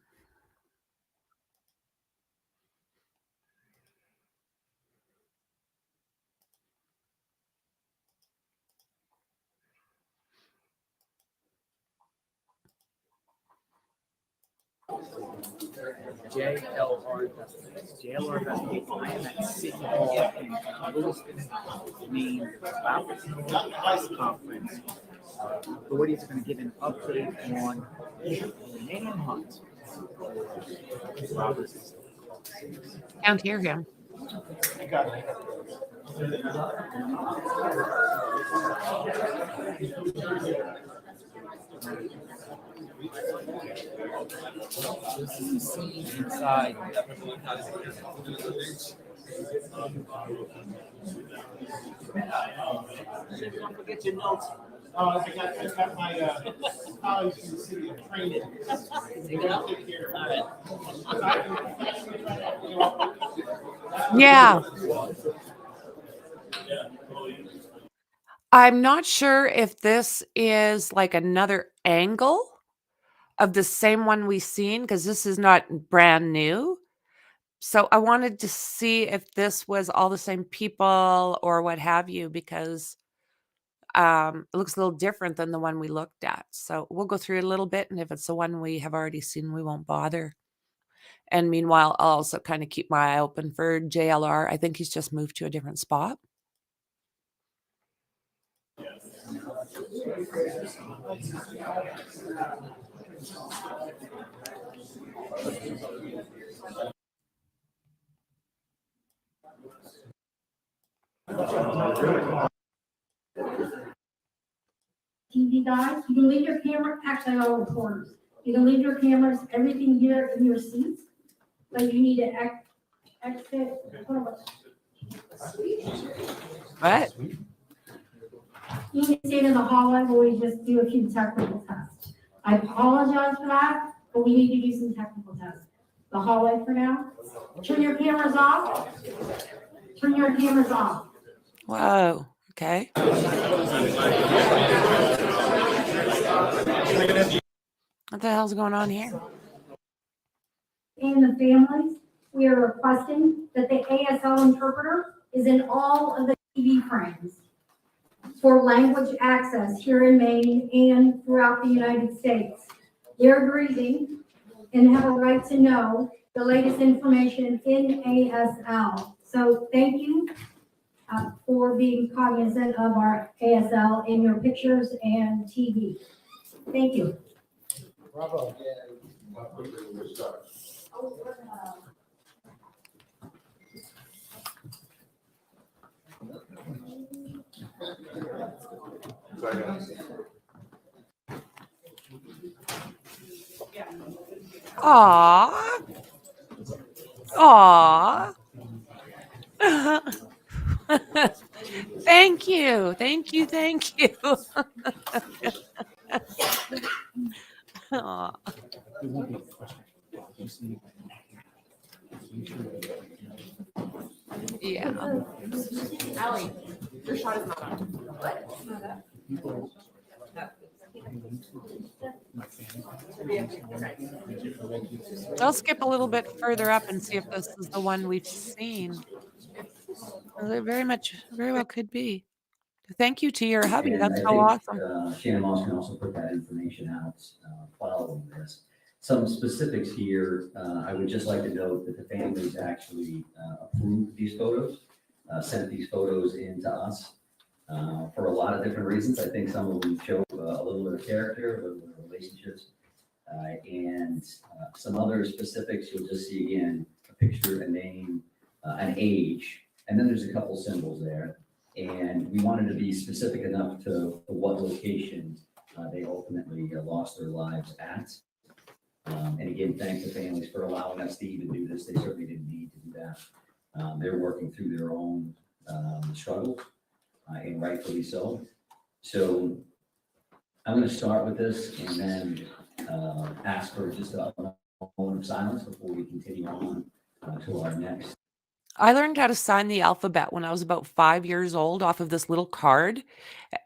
JLR investigates. JLR investigates land at City Hall in Lewiston, Maine, about the press conference. Authorities are going to give an update on the manhunt. Can't hear him. This is the scene inside. Don't forget your notes. I got my colleagues in the city of training. Take care. All right. Yeah. I'm not sure if this is like another angle of the same one we've seen, because this is not brand new. So I wanted to see if this was all the same people or what have you, because it looks a little different than the one we looked at. So we'll go through it a little bit, and if it's the one we have already seen, we won't bother. And meanwhile, I'll also kind of keep my eye open for JLR. I think he's just moved to a different spot. TV guys, you can leave your camera, actually all the corners. You can leave your cameras, everything here in your seats, but you need to exit. What? You can stay in the hallway where we just do a few technical tests. I apologize for that, but we need to do some technical tests. The hallway for now. Turn your cameras off. Turn your cameras off. Whoa. Okay. What the hell's going on here? And the families, we are requesting that the ASL interpreter is in all of the TV frames for language access here in Maine and throughout the United States. They're grieving and have a right to know the latest information in ASL. So thank you for being cognizant of our ASL in your pictures and TV. Thank you. Bravo. Aww. Aww. Thank you. Thank you. Thank you. Aw. Yeah. Allie, your shot is not on. What? It's not up. I'll skip a little bit further up and see if this is the one we've seen. It very well could be. Thank you to your hubby. And That's I so think, awesome. Shannon Moss can also put that information out following this. Some specifics here, I would just like to note that the families actually approved these photos, sent these photos in to us for a lot of different reasons. I think some of them show a little bit of character, a little bit of relationships, and some other specifics. You'll just see again a picture, a name, an age, and then there's a couple symbols there. And we wanted to be specific enough to what location they ultimately lost their lives at. And again, thank the families for allowing us to even do this. They certainly didn't need to do that. They're working through their own struggles, and rightfully so. So I'm going to start with this and then ask for just a moment of silence before we continue on to our next. I learned how to sign the alphabet when I was about 5 years old off of this little card,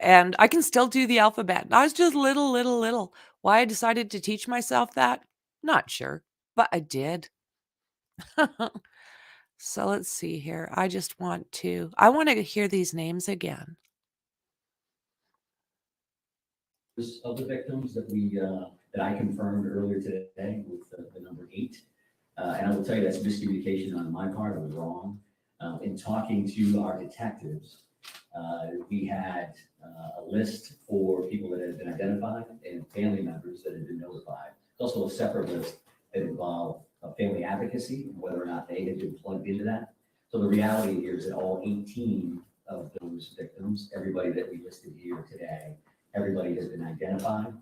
and I can still do the alphabet. I was just little. Why I decided to teach myself that? Not sure, but I did. So let's see here. I want to hear these names again. Of the victims that that I confirmed earlier today with the number 8. And I will tell you that's miscommunication on my part. I was wrong. In talking to our detectives, we had a list for people that had been identified and family members that had been notified. There's also a separate list that involved family advocacy and whether or not they had been plugged into that. So the reality here is that all 18 of those victims, everybody that we listed here today, everybody has been identified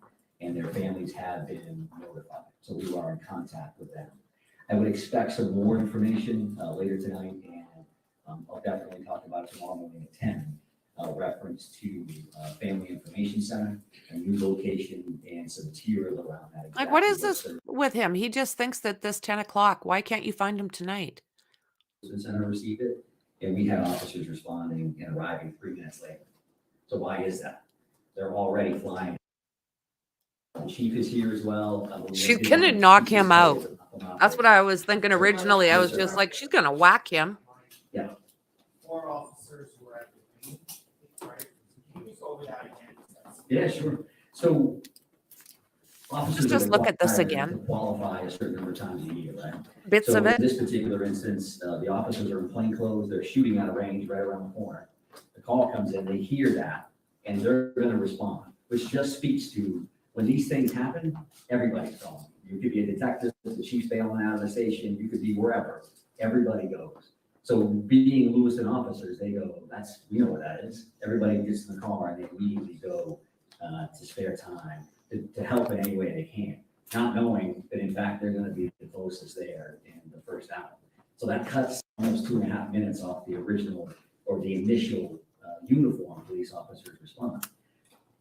and their families have been notified. So we are in contact with them. I would expect some more information later tonight, and I'll definitely talk about it tomorrow morning at 10. reference to Family Information Center, a new location, and some material around that. Like, what is exactly this the with him? He just thinks that this 10 o'clock, why can't you find him tonight? Center received it, and we had officers responding and arriving 3 minutes later. So why is that? They're already flying. The chief is here as well. She's gonna knock him out. That's what I was thinking originally. I was just like, she's gonna whack him. Yeah. 4 officers were at the meeting, right? Can you just go over that again? Yeah, sure. So officers Let's just are look at this required again. to qualify a certain number of times a year, right? Bits So of it. in this particular instance, the officers are in plain clothes. They're shooting at a range right around the corner. The call comes in, they hear that, and they're going to respond, which just speaks to when these things happen, everybody's calling. You could be a detective, the chief's bailing out of the station, you could be wherever. Everybody goes. So being Lewiston officers, they go, we know what that is. Everybody gets in the car and they immediately go to spare time to help in any way they can, not knowing that in fact they're going to be the closest there in the first hour. So that cuts almost 2.5 minutes off the original or the initial uniform police officers respond.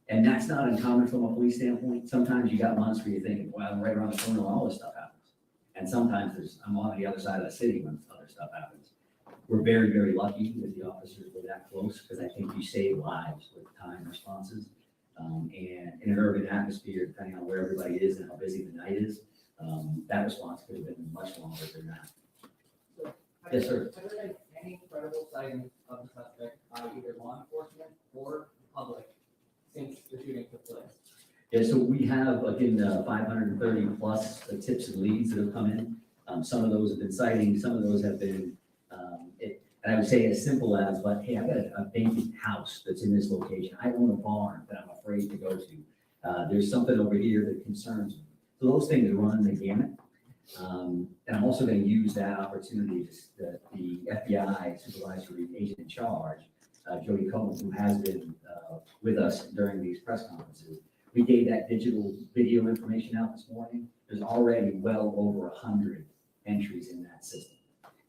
And that's not uncommon from a police standpoint. Sometimes you got months where you're thinking, well, right around the corner when all this stuff happens. And sometimes I'm on the other side of the city when other stuff happens. We're very, very lucky that the officers were that close because I think you save lives with time responses. And in an urban atmosphere, depending on where everybody is and how busy the night is, that response could have been much longer than that. So, Yes, sir. Have there been any credible sightings of the suspect by either law enforcement or the public since the shooting took place? Yeah, so we have, again, 530 plus tips and leads that have come in. Some of those have been sightings, some of those have been, and I would say as simple as, but hey, I've got a vacant house that's in this location. I own a barn that I'm afraid to go to. There's something over here that concerns me. So those things run the gamut. And I'm also going to use that opportunity that the FBI supervisory agent in charge, Jody Cohen, who has been with us during these press conferences. We gave that digital video information out this morning. There's already well over 100 entries in that system.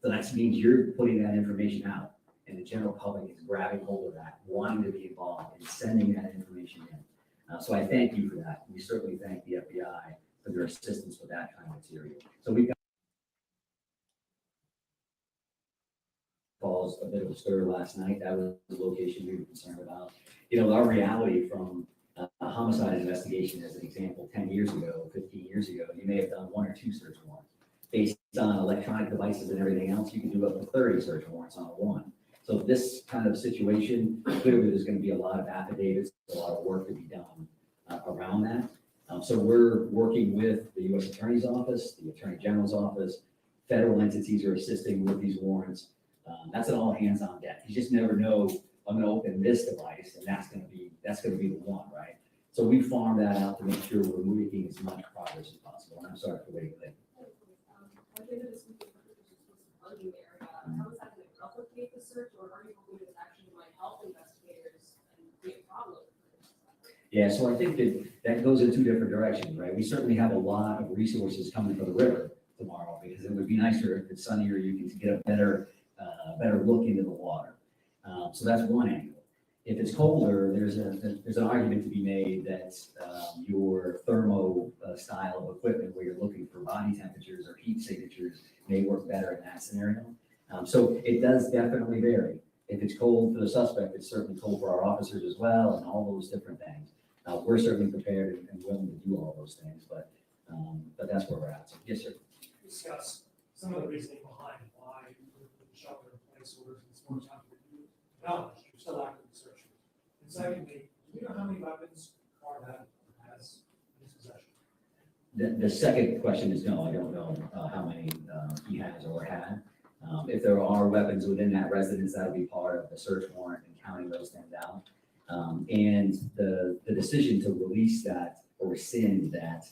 So that means you're putting that information out and the general public is grabbing hold of that, wanting to be involved and sending that information in. So I thank you for that. We certainly thank the FBI for their assistance with that kind of material. So we've got caused a bit of a stir last night. That was the location we were concerned about. You know, our reality from a homicide investigation, as an example, 10 years ago, 15 years ago, you may have done 1 or 2 search warrants. Based on electronic devices and everything else, you can do up to 30 search warrants on one. So this kind of situation, clearly there's going to be a lot of affidavits, a lot of work to be done around that. So we're working with the U.S. Attorney's Office, the Attorney General's Office, federal entities are assisting with these warrants. That's an all hands on deck. You just never know, I'm going to open this device and that's going to be the one, right? So we farm that out to make sure we're making as much progress as possible. And I'm sorry for waiting late. How is that going to replicate the search, or are you hoping it actually might help investigators and be a problem? Yeah, so I think that goes in 2 different directions, right? We certainly have a lot of resources coming from the river tomorrow because it would be nicer if it's sunnier, you can get a better look into the water. So that's one angle. If it's colder, there's an argument to be made that your thermo style of equipment where you're looking for body temperatures or heat signatures may work better in that scenario. So it does definitely vary. If it's cold for the suspect, it's certainly cold for our officers as well, and all those different things. We're certainly prepared and willing to do all those things, but that's where we're at. So yes, sir. Discuss some of the reasoning behind why the shelter in place orders and more time to review. Acknowledged, you're still actively searching. And secondly, do you know how many weapons Card has in his possession? The second question is no, I don't know how many he has or had. If there are weapons within that residence, that'll be part of the search warrant and counting those things out. And the decision to release that or rescind that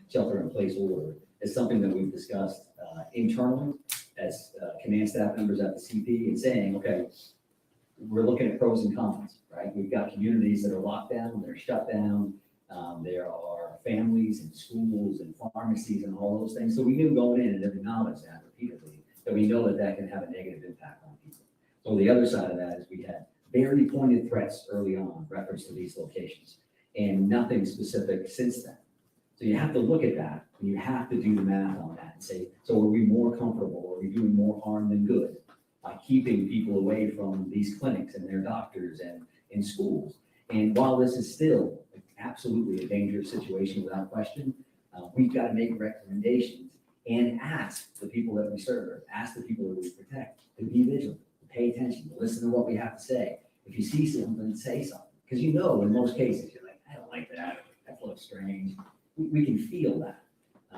shelter in place order is something that we've discussed internally as command staff members at the CP and saying, okay, we're looking at pros and cons, right? We've got communities that are locked down, they're shut down. There are families and schools and pharmacies and all those things. So we knew going in and acknowledged that repeatedly, that we know that can have a negative impact on people. So the other side of that is we had very pointed threats early on, reference to these locations, and nothing specific since then. So you have to look at that, and you have to do the math on that and say, so are we more comfortable? Are we doing more harm than good by keeping people away from these clinics and their doctors and in schools? And while this is still absolutely a dangerous situation without question, we've got to make recommendations and ask the people that we serve, ask the people that we protect to be vigilant, to pay attention, to listen to what we have to say. If you see something, say something. Because you know, in most cases, you're like, I don't like that. That looks strange. We can feel that,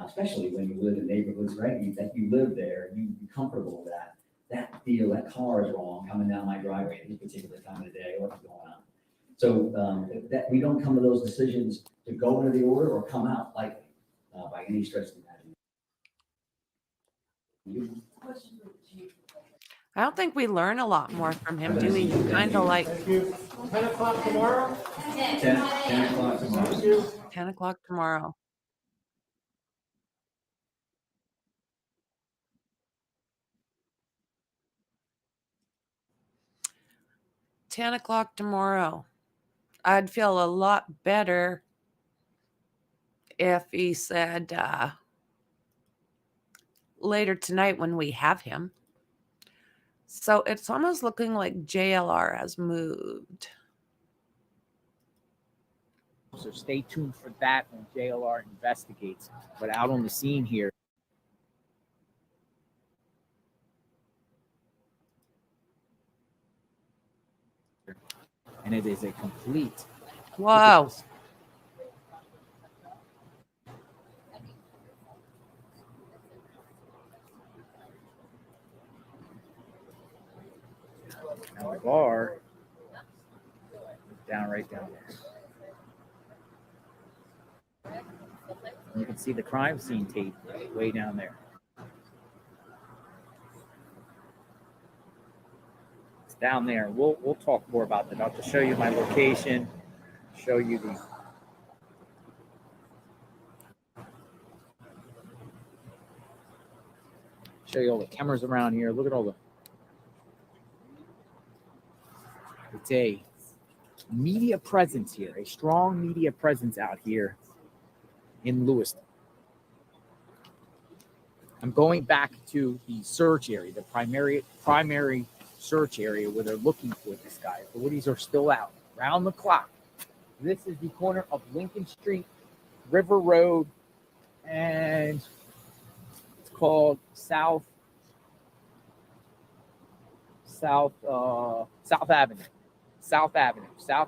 especially when you live in neighborhoods, right? That you live there, you be comfortable with that. That feel, that car is wrong coming down my driveway at this particular time of the day, what's going on? So that we don't come to those decisions to go into the order or come out lightly by any stretch of the imagination. I don't think we learn a lot more from him, do we? Kind of like 10 o'clock tomorrow? 10 o'clock tomorrow. 10 o'clock tomorrow. $10 I'd feel a lot better if he said later tonight when we have him. So it's almost looking like JLR has moved. So stay tuned for that when JLR investigates. But out on the scene here, and it is a complete. Wow. Now the bar down right down there. You can see the crime scene tape way down there. It's down there. We'll talk more about that. I'll just show you my location, show you the all the cameras around here. Look at all the. It's a media presence here, a strong media presence out here in Lewiston. I'm going back to the search area, the primary search area where they're looking for this guy. The Woodies are still out round the clock. This is the corner of Lincoln Street, River Road, and it's called South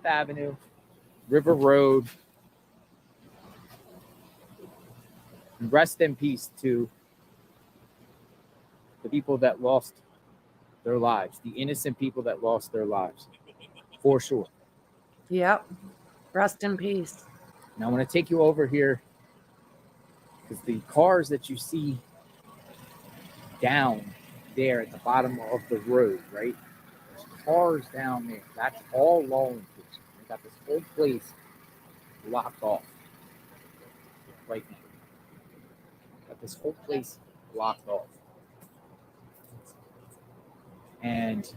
Avenue, River Road. And rest in peace to the people that lost their lives, the innocent people that lost their lives, for sure. Yep. Rest in peace. Now I want to take you over here because the cars that you see down there at the bottom of the road, right? There's cars down there. That's all law enforcement. They got this whole place locked off right now. Got this whole place blocked off. And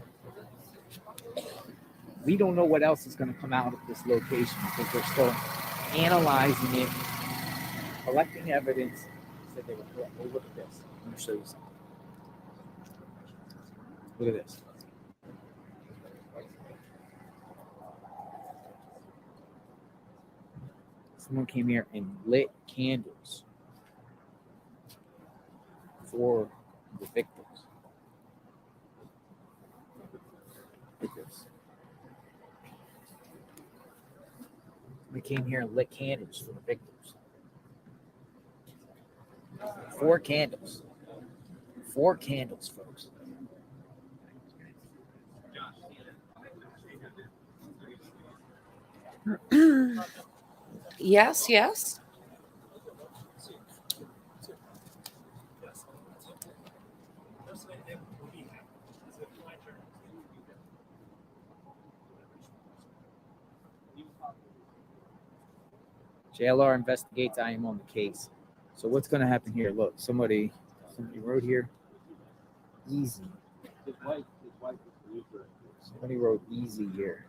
we don't know what else is going to come out of this location because they're still analyzing it, collecting evidence. Said they were correct. Oh, look at this. Let me show you something. Look at this. Someone came here and lit candles for the victims. Look at this. We came here and lit candles for the victims. 4 candles. 4 candles, folks. Yes, yes. JLR investigates. I am on the case. So what's going to happen here? Look, somebody wrote here. Easy. His wife was a believer in this. Somebody wrote easy here.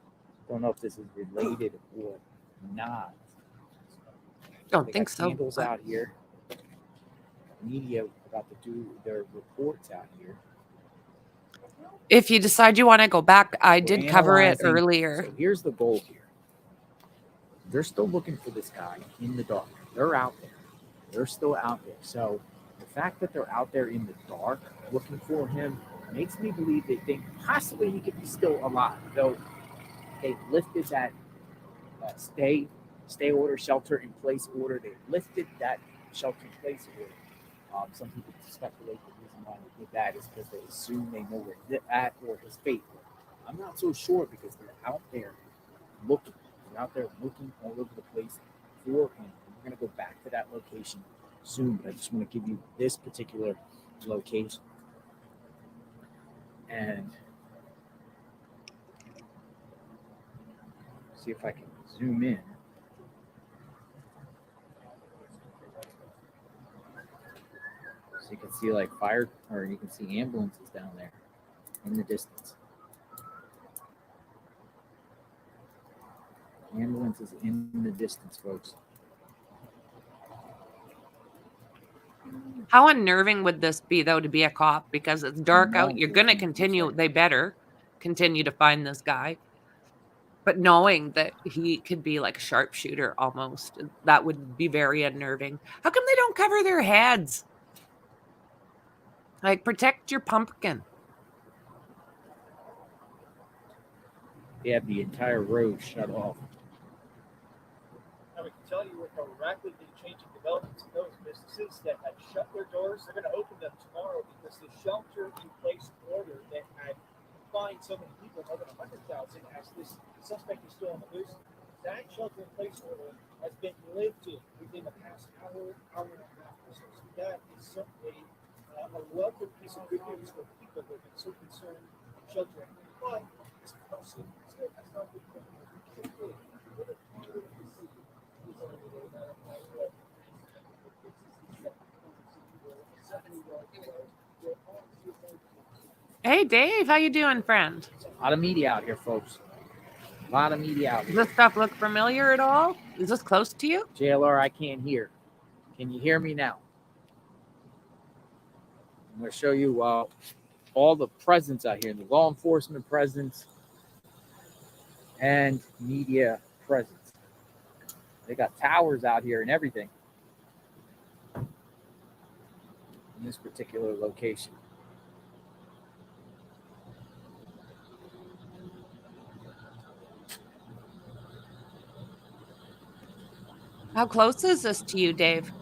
Don't know if this is related or not. Don't They think got so. candles out here. Media about to do their reports out here. If you decide you want to go back, I We're did cover it analyzing- earlier. So here's the goal here. They're still looking for this guy in the dark. They're out there. They're still out there. So the fact that they're out there in the dark looking for him makes me believe they think possibly he could be still alive. Though they lifted that stay order, shelter in place order. They lifted that shelter in place order. Some people speculate the reason why they did that is because they assume they know where he's at or his fate. I'm not so sure because they're out there looking. They're out there looking all over the place for him. We're going to go back to that location soon, but I just want to give you this particular location. And see if I can zoom in. So you can see like fire, or you can see ambulances down there in the distance. Ambulances in the distance, folks. How unnerving would this be, though, to be a cop? Because it's dark out. You're going to continue. They better continue to find this guy. But knowing that he could be like a sharpshooter almost, that would be very unnerving. How come they don't cover their heads? Like, protect your pumpkin. They have the entire road shut off. Now we can tell you with the rapidly changing developments in those businesses that had shut their doors, they're going to open them tomorrow because the shelter-in-place order that had fined so many people, more than 100,000, as this suspect is still on the loose, that shelter-in-place order has been lifted within the past hour and a half or so. So that is certainly a welcome piece of good news for people who have been so concerned sheltering. But this person still has not been Hey, Dave, how you doing, friend? A lot of media out here, folks. A lot of media out Does here. this stuff look familiar at all? Is this close to you? JLR, I can't hear. Can you hear me now? I'm going to show you all the presence out here, the law enforcement presence and media presence. They got towers out here and everything in this particular location. How close is this to you, Dave?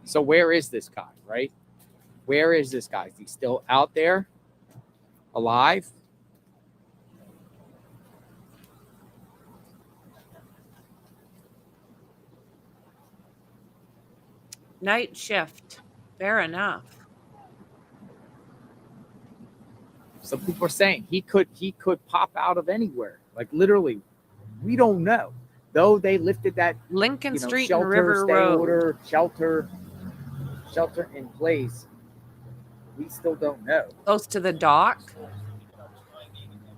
So where is this guy, right? Where is this guy? Is he still out there, alive? Night shift. Fair enough. Some people are saying he could pop out of anywhere. Like literally, we don't know. Though they lifted that Lincoln Street shelter, and River stay Road. order, shelter in place. We still don't know. Close to the dock.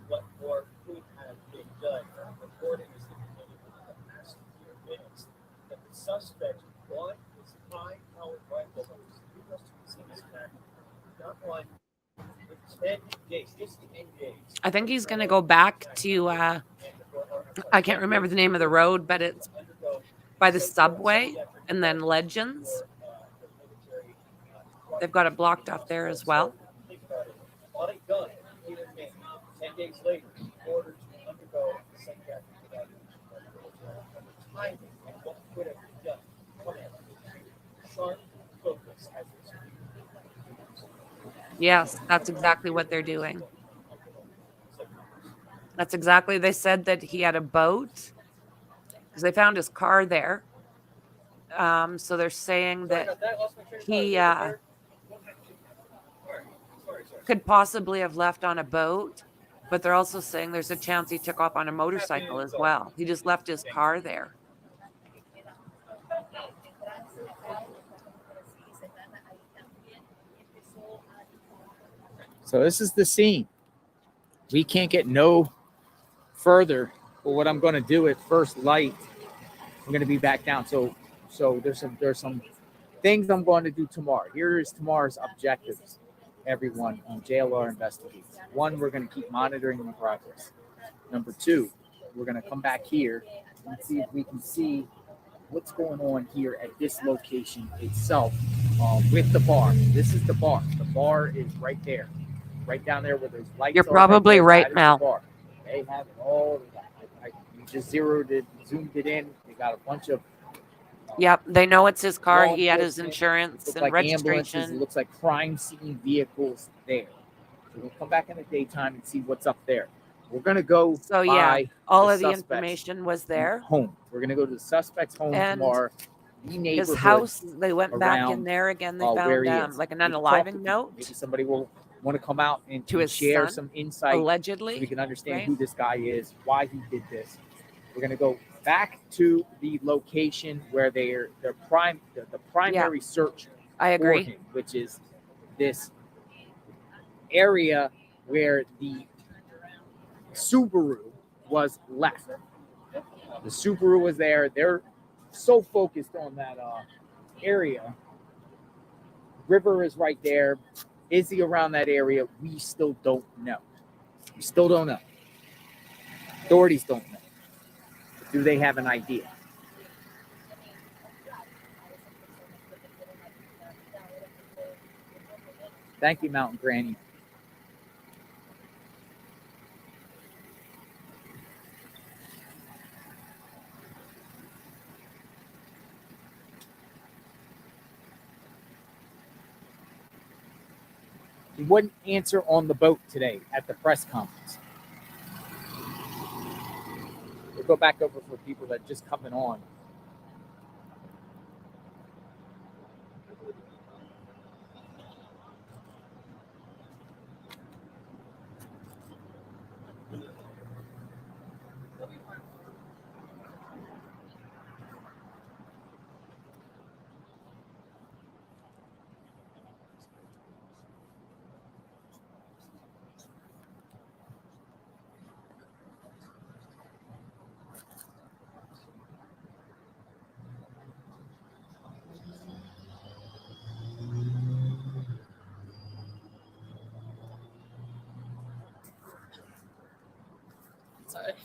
What more could have been done. Reporting is the past few minutes that the suspect, one, is high-powered rifle that was used to see this back. Not one, it's engaged, just engaged. I think he's going to go back to, I can't remember the name of the road, but it's by the subway and then Legends. They've got it blocked off there as well. Think about it. On a gun, here in Maine, 10 days later, ordered to undergo psychiatric evaluation. Timing and what could have been done. Come on. Sharp focus as it's Yes, that's exactly what they're doing. That's exactly, they said that he had a boat because they found his car there. So they're saying that he could possibly have left on a boat, but they're also saying there's a chance he took off on a motorcycle as well. He just left his car there. So this is the scene. We can't get no further. But what I'm going to do at first light, I'm going to be back down. So there's some things I'm going to do tomorrow. Here is tomorrow's objectives, everyone, on JLR Investigates. One, we're going to keep monitoring the progress. Number two, we're going to come back here and see if we can see what's going on here at this location itself with the bar. This is the bar. The bar is right there, right down there where those lights You're are. probably right, That is the Mel. bar. They have it all. You just zoomed it in. They got a bunch of Yep, they know it's his car. law He had his enforcement, insurance look and like ambulances, it registration. looks like crime scene vehicles there. So we'll come back in the daytime and see what's up there. We're gonna go So yeah, by all the of the suspect's information was there. home. We're gonna go to the suspect's home And tomorrow. The his neighborhood house, they went back in around, there again. They where he found is. like an We can talk to unaliving people. note Maybe somebody will want to come out and to his share son, some insight, allegedly, so we can understand right? who this guy is, why he did this. We're gonna go back to the location where the primary search I agree. for him, which is this area where the Subaru was left. The Subaru was there. They're so focused on that area. River is right there. Is he around that area? We still don't know. We still don't know. Authorities don't know. But do they have an idea? Thank you, Mountain Granny. He wouldn't answer on the boat today at the press conference. We'll go back over for people that just coming on.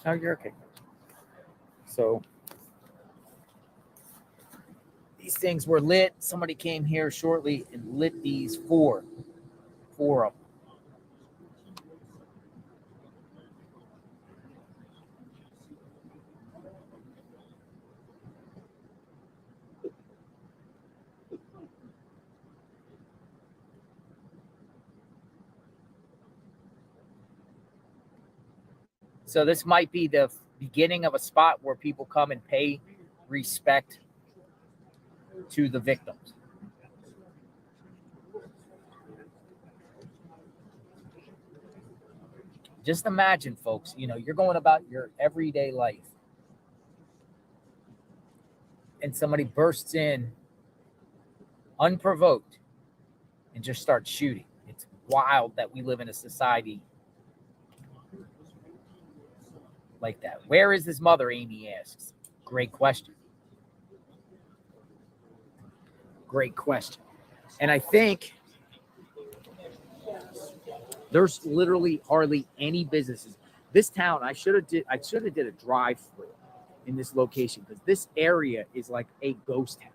Oh, you're okay. So these things were lit. Somebody came here shortly and lit these four of them. So this might be the beginning of a spot where people come and pay respect to the victims. Just imagine, folks, you're going about your everyday life and somebody bursts in unprovoked and just starts shooting. It's wild that we live in a society like that. Where is his mother, Amy asks. Great question. Great question. And I think there's literally hardly any businesses. This town, I should have did a drive-through in this location, because this area is like a ghost town,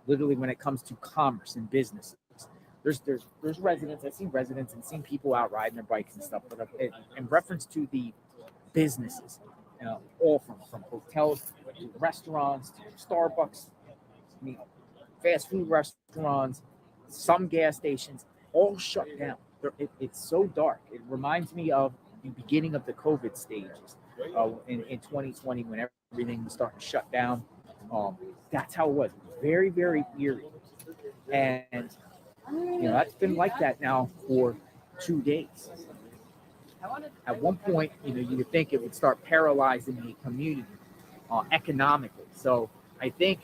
literally, when it comes to commerce and businesses. There's residents. I've seen residents and seen people out riding their bikes and stuff. But in reference to the businesses, all from hotels to restaurants to Starbucks, fast food restaurants, some gas stations, all shut down. It's so dark. It reminds me of the beginning of the COVID stages in 2020, when everything was starting to shut down. That's how it was. Very, very eerie. And that's been like that now for 2 days. At one point, you would think it would start paralyzing the community economically. So I think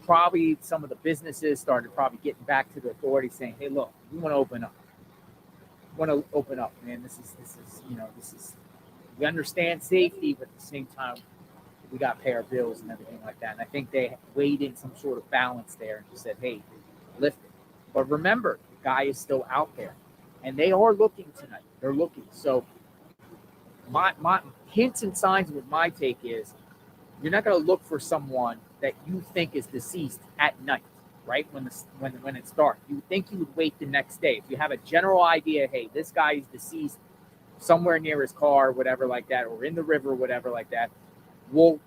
probably some of the businesses started probably getting back to the authorities saying, hey, look, we want to open up. want to open up, man. This is we understand safety, but at the same time, we got to pay our bills and everything like that. And I think they weighed in some sort of balance there and just said, hey, lift it. But remember, the guy is still out there. And they are looking tonight. They're looking. So my hints and signs with my take is you're not going to look for someone that you think is deceased at night, right? When it's dark. You would think you would wait the next day. If you have a general idea, hey, this guy is deceased somewhere near his car, whatever like that, or in the river, whatever like that, we'll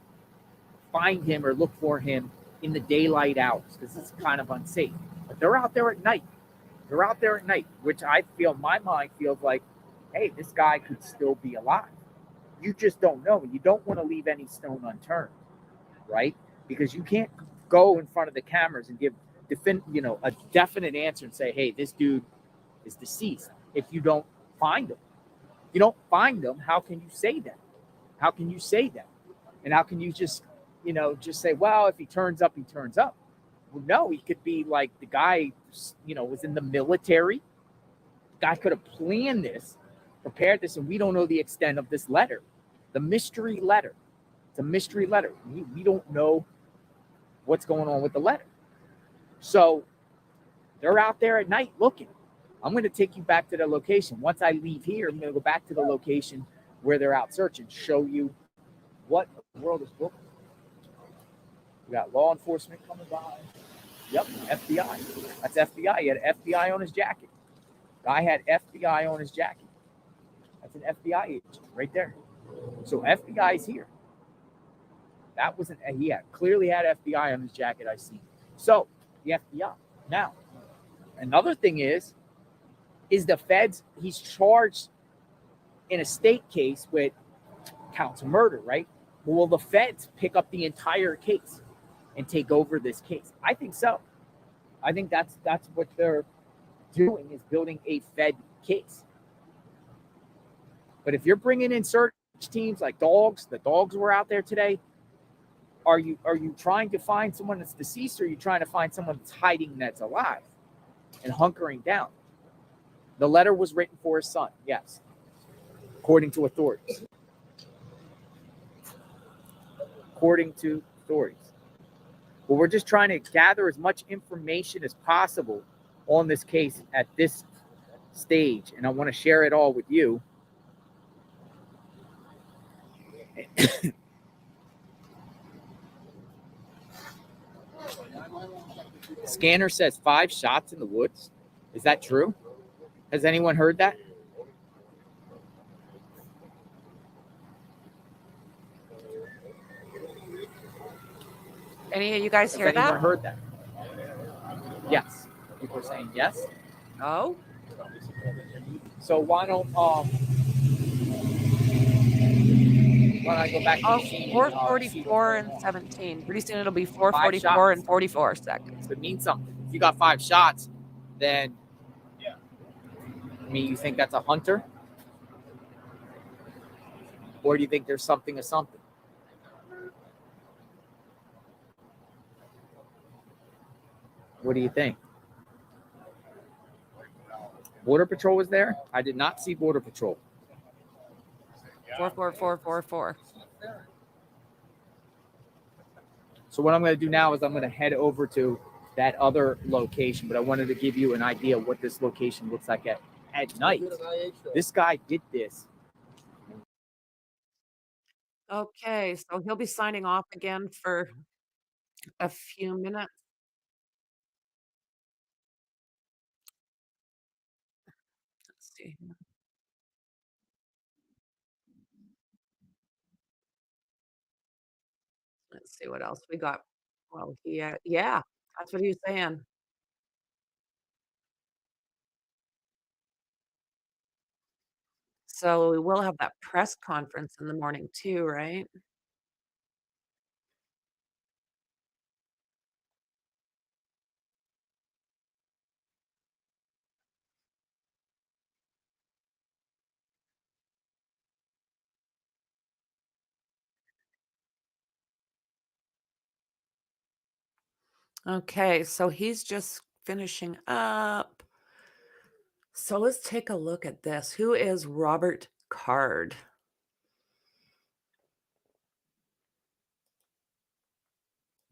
find him or look for him in the daylight hours because it's kind of unsafe. But they're out there at night. They're out there at night, which I feel, my mind feels like, hey, this guy could still be alive. You just don't know. You don't want to leave any stone unturned, right? Because you can't go in front of the cameras and give a definite answer and say, hey, this dude is deceased if you don't find him. If you don't find him, how can you say that? How can you say that? And how can you just say, well, if he turns up, he turns up. Well, no, he could be like the guy, was in the military. The guy could have planned this, prepared this, and we don't know the extent of this letter. The mystery letter. It's a mystery letter. We don't know what's going on with the letter. So they're out there at night looking. I'm going to take you back to the location. Once I leave here, I'm going to go back to the location where they're out searching, show you what the world is looking. We got law enforcement coming by. Yep, FBI. That's FBI. He had FBI on his jacket. Guy had FBI on his jacket. That's an FBI agent right there. So FBI's here. That wasn't, he clearly had FBI on his jacket, I see. So, the FBI. Now, another thing is the feds, he's charged in a state case with counts of murder, right? Will the feds pick up the entire case and take over this case? I think so. I think that's what they're doing, is building a Fed case. But if you're bringing in search teams like dogs, the dogs were out there today, are you trying to find someone that's deceased, or are you trying to find someone that's hiding that's alive and hunkering down? The letter was written for his son, yes, according to authorities. According to authorities. But we're just trying to gather as much information as possible on this case at this stage, and I want to share it all with you. Scanner says 5 shots in the woods. Is that true? Has anyone heard that? Any of you guys hear Has anyone that? heard that? Yes. People are saying yes. Oh. So why don't I go back to the scene? 4:44 and 17. Pretty soon it'll be 4:44 and 44 seconds. So it means something. If you got 5 shots, then you think that's a hunter? Or do you think there's something of something? What do you think? Border Patrol was there? I did not see Border Patrol. 44444. So what I'm going to do now is I'm going to head over to that other location, but I wanted to give you an idea of what this location looks like at night. This guy did this. Okay, so he'll be signing off again for a few minutes. Let's see. Let's see what else we got. Well, yeah, that's what he was saying. So we will have that press conference in the morning too, right? Okay, so he's just finishing up. So let's take a look at this. Who is Robert Card?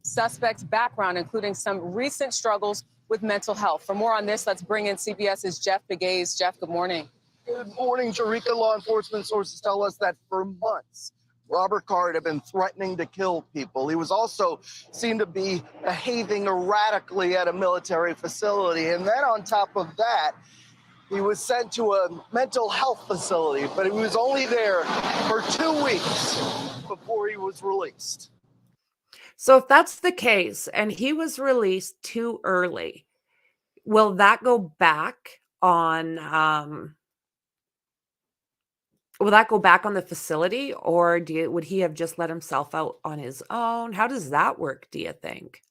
Suspect's background, including some recent struggles with mental health. For more on this, let's bring in CBS's Jeff Begays. Jeff, good morning. Good morning, Sharika. Law enforcement sources tell us that for months, Robert Card had been threatening to kill people. He was also seen to be behaving erratically at a military facility. And then on top of that, he was sent to a mental health facility, but he was only there for 2 weeks before he was released. So if that's the case and he was released too early, will that go back on the facility, or would he have just let himself out on his own? How does that work, do you think?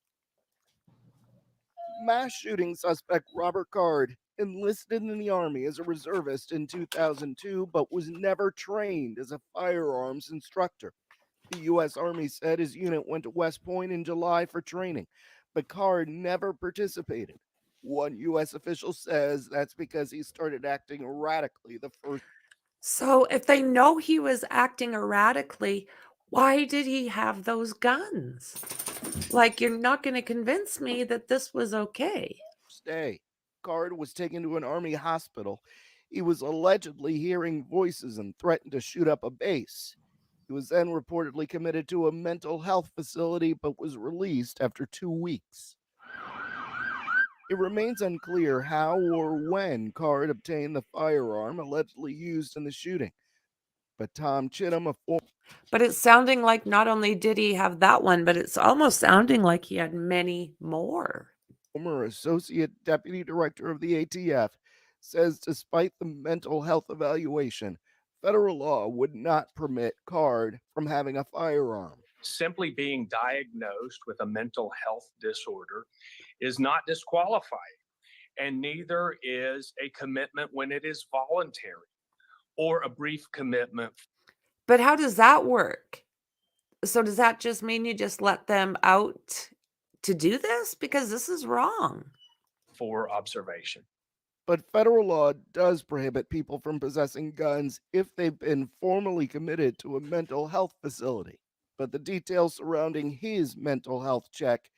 Mass shooting suspect Robert Card enlisted in the Army as a reservist in 2002, but was never trained as a firearms instructor. The U.S. Army said his unit went to West Point in July for training, but Card never participated. One U.S. official says that's because he started acting erratically the first. So if they know he was acting erratically, why did he have those guns? Like, you're not going to convince me that this was okay. Day. Card was taken to an Army hospital. He was allegedly hearing voices and threatened to shoot up a base. He was then reportedly committed to a mental health facility, but was released after 2 weeks. It remains unclear how or when Card obtained the firearm allegedly used in the shooting. But Tom Chittum, But it's sounding like not only did he have that one, but it's almost sounding like he had many more. former associate deputy director of the ATF, says despite the mental health evaluation, federal law would not permit Card from having a firearm. Simply being diagnosed with a mental health disorder is not disqualifying, and neither is a commitment when it is voluntary or a brief commitment. But how does that work? So does that just mean you just let them out to do this? Because this is wrong. For observation. But federal law does prohibit people from possessing guns if they've been formally committed to a mental health facility. But the details surrounding his mental health check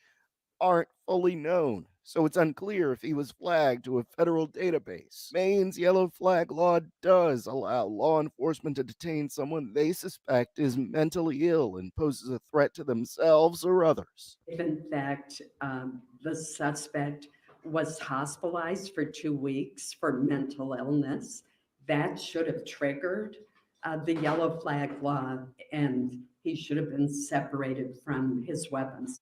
aren't fully known, so it's unclear if he was flagged to a federal database. Maine's yellow flag law does allow law enforcement to detain someone they suspect is mentally ill and poses a threat to themselves or others. If in fact the suspect was hospitalized for 2 weeks for mental illness, that should have triggered the yellow flag law, and he should have been separated from his weapons.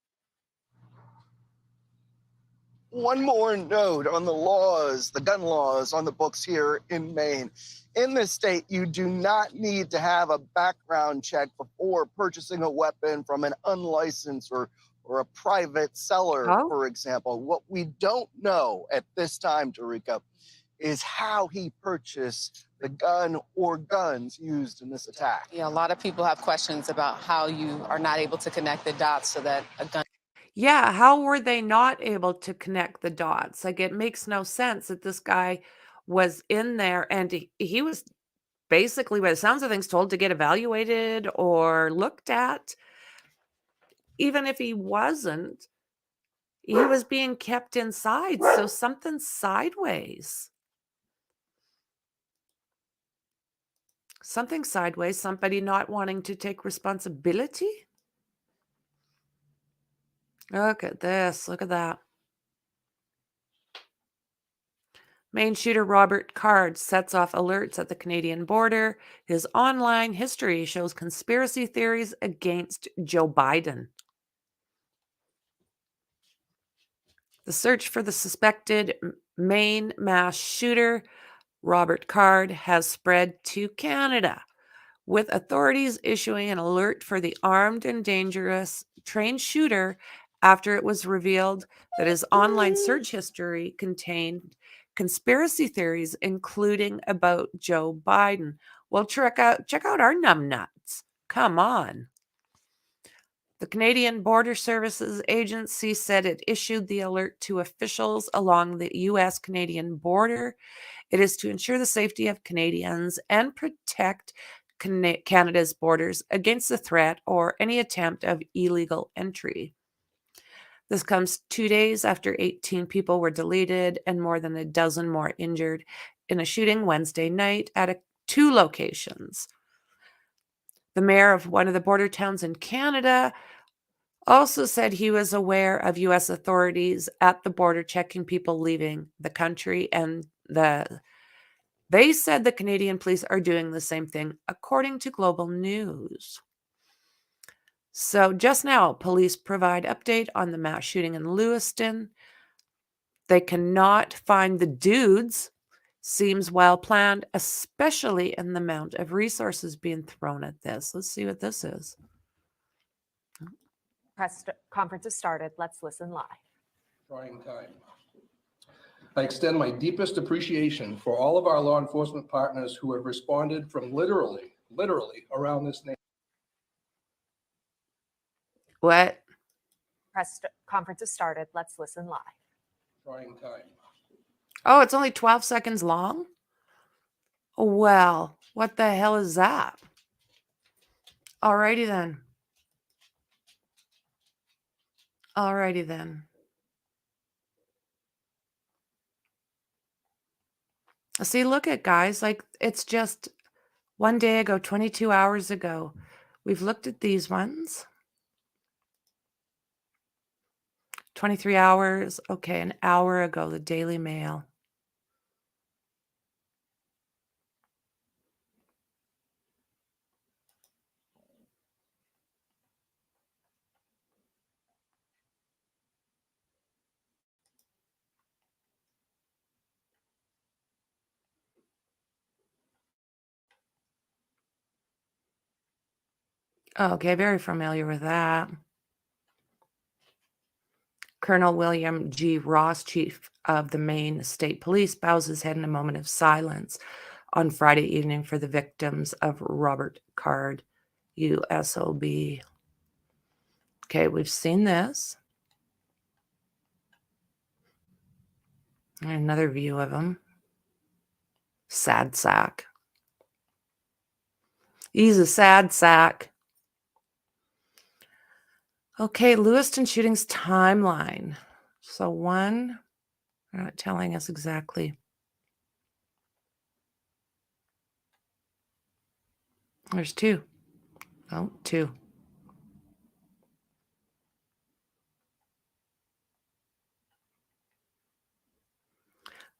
One more note on the laws, the gun laws on the books here in Maine. In this state, you do not need to have a background check before purchasing a weapon from an unlicensed or a private seller, for example. What we don't know at this time, Tarika, is how he purchased the gun or guns used in this attack. Yeah, a lot of people have questions about how you are not able to connect the dots so that a gun. Yeah, how were they not able to connect the dots? Like, it makes no sense that this guy was in there and he was basically, by the sounds of things, told to get evaluated or looked at. Even if he wasn't, he was being kept inside, so something's sideways. Something sideways, somebody not wanting to take responsibility. Look at this, look at that. Maine shooter Robert Card sets off alerts at the Canadian border. His online history shows conspiracy theories against Joe Biden. The search for the suspected Maine mass shooter, Robert Card, has spread to Canada, with authorities issuing an alert for the armed and dangerous trained shooter after it was revealed that his online search history contained conspiracy theories, including about Joe Biden. Well, check out our numbnuts. Come on. The Canadian Border Services Agency said it issued the alert to officials along the U.S.-Canadian border. It is to ensure the safety of Canadians and protect Canada's borders against the threat or any attempt of illegal entry. This comes 2 days after 18 people were deleted and more than a dozen more injured in a shooting Wednesday night at 2 locations. The mayor of one of the border towns in Canada also said he was aware of U.S. authorities at the border checking people leaving the country, and they said the Canadian police are doing the same thing, according to Global News. So just now, police provide update on the mass shooting in Lewiston. They cannot find the dudes. Seems well planned, especially in the amount of resources being thrown at this. Let's see what this is. Press conference has started. Let's listen live. Trying time. I extend my deepest appreciation for all of our law enforcement partners who have responded from literally around this nation. What? Press conference has started. Let's listen live. Trying time. Oh, it's only 12 seconds long? Well, what the hell is that? Alrighty then. Alrighty then. See, look at guys, like it's just one day ago, 22 hours ago. We've looked at these ones. 23 hours. Okay, an hour ago, the Daily Mail. Okay, very familiar with that. Colonel William G. Ross, chief of the Maine State Police, bows his head in a moment of silence on Friday evening for the victims of Robert Card, USOB. Okay, we've seen this. Another view of him. Sad sack. He's a sad sack. Okay, Lewiston shootings timeline. So one, they're not telling us exactly. There's 2. Oh, 2.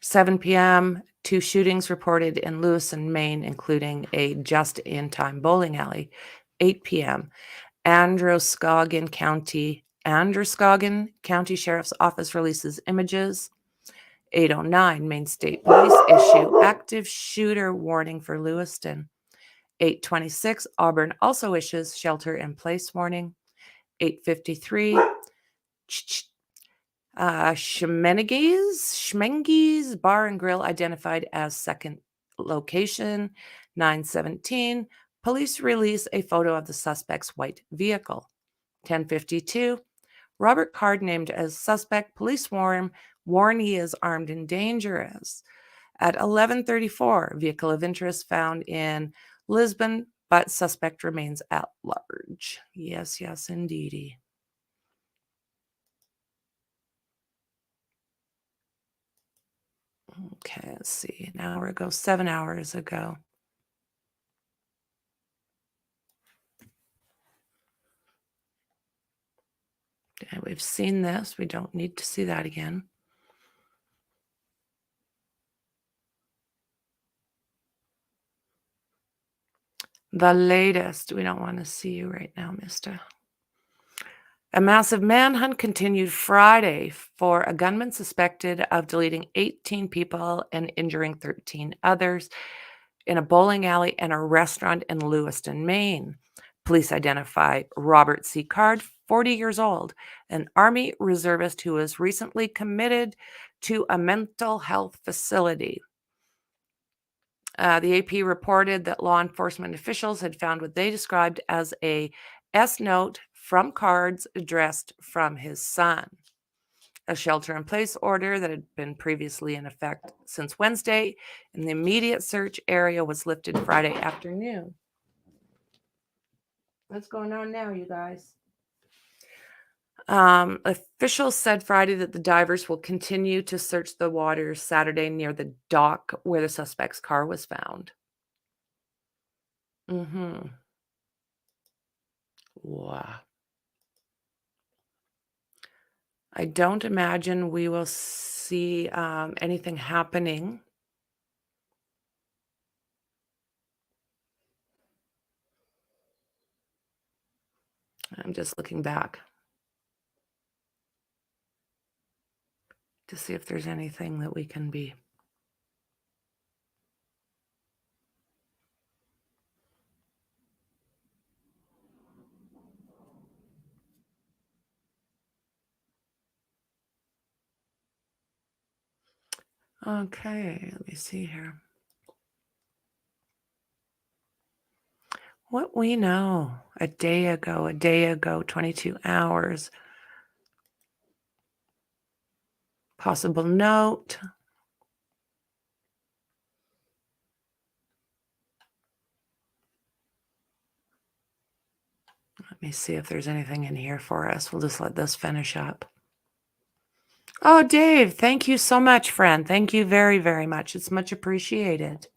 $7 p.m., 2 shootings reported in Lewiston, Maine, including a just-in-time bowling alley. 8 p.m., Androscoggin County Sheriff's Office releases images. 8:09, Maine State Police issue active shooter warning for Lewiston. 8:26, Auburn also issues shelter-in-place warning. 8:53, Schmenge's Bar and Grill identified as second location. 9:17, police release a photo of the suspect's white vehicle. 10:52, Robert Card named as suspect. Police warn he is armed and dangerous. At 11:34, vehicle of interest found in Lisbon, but suspect remains at large. Yes, yes, indeedy. Okay, let's see. An hour ago, 7 hours ago. Okay, we've seen this. We don't need to see that again. The latest. We don't want to see you right now, mister. A massive manhunt continued Friday for a gunman suspected of deleting 18 people and injuring 13 others in a bowling alley and a restaurant in Lewiston, Maine. Police identify Robert C. Card, 40 years old, an Army reservist who was recently committed to a mental health facility. The AP reported that law enforcement officials had found what they described as a S note from Card's addressed from his son. a shelter-in-place order that had been previously in effect since Wednesday, and the immediate search area was lifted Friday afternoon. What's going on now, you guys? Officials said Friday that the divers will continue to search the waters Saturday near the dock where the suspect's car was found. Wow. I don't imagine we will see anything happening. I'm just looking back to see if there's anything that we can be. Okay, let me see here. What we know a day ago, 22 hours. Possible note. Let me see if there's anything in here for us. We'll just let this finish up. Oh, Dave, thank you so much, friend. Thank you very, very much. It's much appreciated.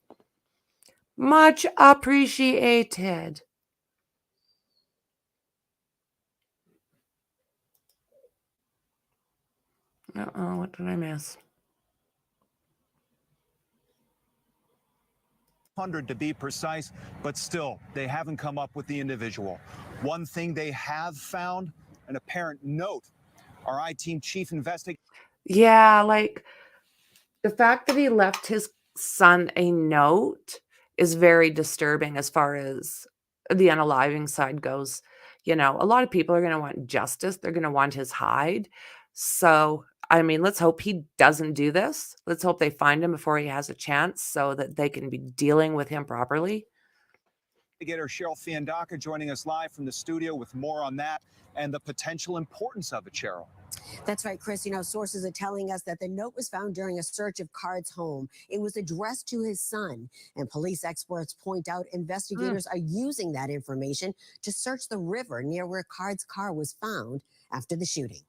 Much appreciated. Uh-oh, what did I miss? 100 to be precise, but still, they haven't come up with the individual. One thing they have found, an apparent note. Our I-Team chief investigator. Yeah, like the fact that he left his son a note is very disturbing as far as the unaliving side goes. You know, a lot of people are going to want justice. They're going to want his hide. So, I mean, let's hope he doesn't do this. Let's hope they find him before he has a chance so that they can be dealing with him properly. Investigator Cheryl Fiandaca joining us live from the studio with more on that and the potential importance of it, Cheryl. That's right, Chris. You know, sources are telling us that the note was found during a search of Card's home. It was addressed to his son, and police experts point out investigators are using that information to search the river near where Card's car was found after the shooting.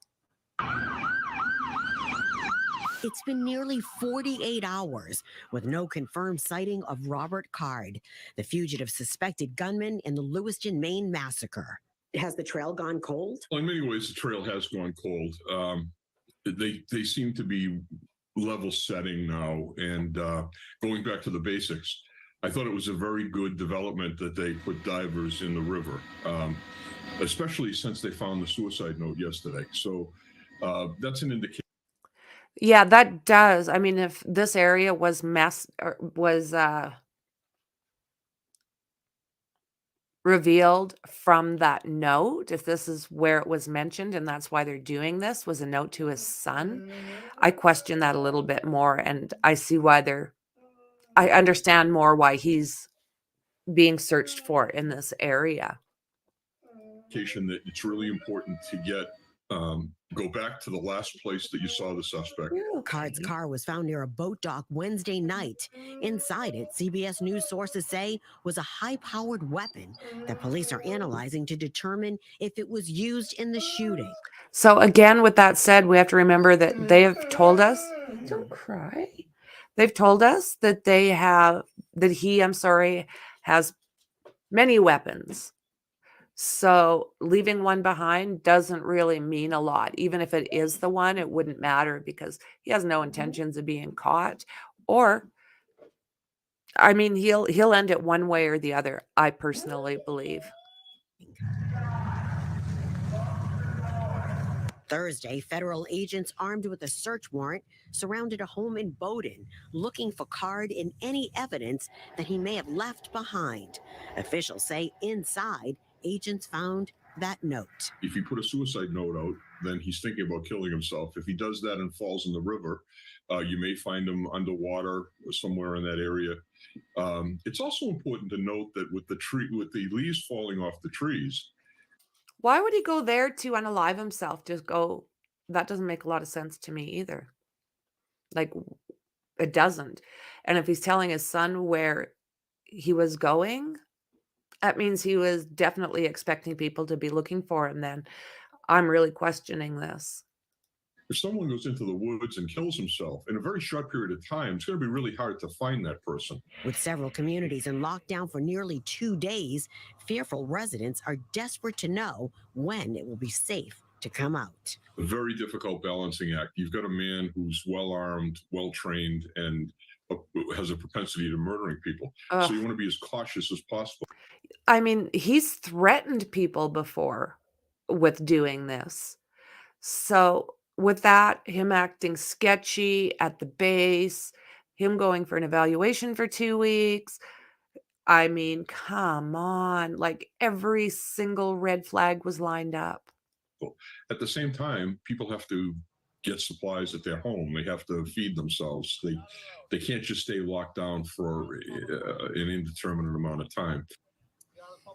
It's been nearly 48 hours with no confirmed sighting of Robert Card, the fugitive suspected gunman in the Lewiston, Maine massacre. Has the trail gone cold? Well, in many ways, the trail has gone cold. They seem to be level setting now and going back to the basics. I thought it was a very good development that they put divers in the river, especially since they found the suicide note yesterday. So that's an indication. Yeah, that does. I mean, if this area was revealed from that note, if this is where it was mentioned and that's why they're doing this, was a note to his son, I question that a little bit more, and I see why I understand more why he's being searched for in this area. That it's really important to get go back to the last place that you saw the suspect. Card's car was found near a boat dock Wednesday night. Inside it, CBS News sources say, was a high-powered weapon that police are analyzing to determine if it was used in the shooting. So again, with that said, we have to remember that they have told us, don't cry. They've told us that he has many weapons. So leaving one behind doesn't really mean a lot. Even if it is the one, it wouldn't matter because he has no intentions of being caught. Or, I mean, he'll end it one way or the other, I personally believe. Thursday, federal agents armed with a search warrant surrounded a home in Bowdoin, looking for Card in any evidence that he may have left behind. Officials say inside, agents found that note. If he put a suicide note out, then he's thinking about killing himself. If he does that and falls in the river, you may find him underwater somewhere in that area. It's also important to note that with the leaves falling off the trees. Why would he go there to unalive himself? Just go that doesn't make a lot of sense to me either. Like, it doesn't. And if he's telling his son where he was going, that means he was definitely expecting people to be looking for him then. I'm really questioning this. If someone goes into the woods and kills himself in a very short period of time, it's going to be really hard to find that person. With several communities in lockdown for nearly 2 days, fearful residents are desperate to know when it will be safe to come out. A very difficult balancing act. You've got a man who's well-armed, well-trained, and has a propensity to murdering people. Ugh. So you want to be as cautious as possible. I mean, he's threatened people before with doing this. So with that, him acting sketchy at the base, him going for an evaluation for 2 weeks, I mean, come on, like every single red flag was lined up. At the same time, people have to get supplies at their home. They have to feed themselves. They can't just stay locked down for an indeterminate amount of time.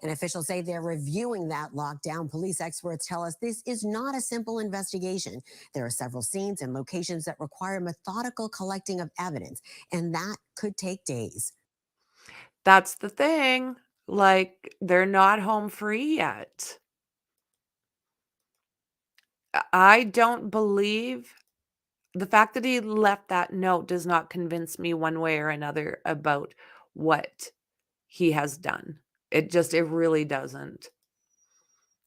And officials say they're reviewing that lockdown. Police experts tell us this is not a simple investigation. There are several scenes and locations that require methodical collecting of evidence, and that could take days. That's the thing. Like, they're not home free yet. I don't believe the fact that he left that note does not convince me one way or another about what he has done. It really doesn't.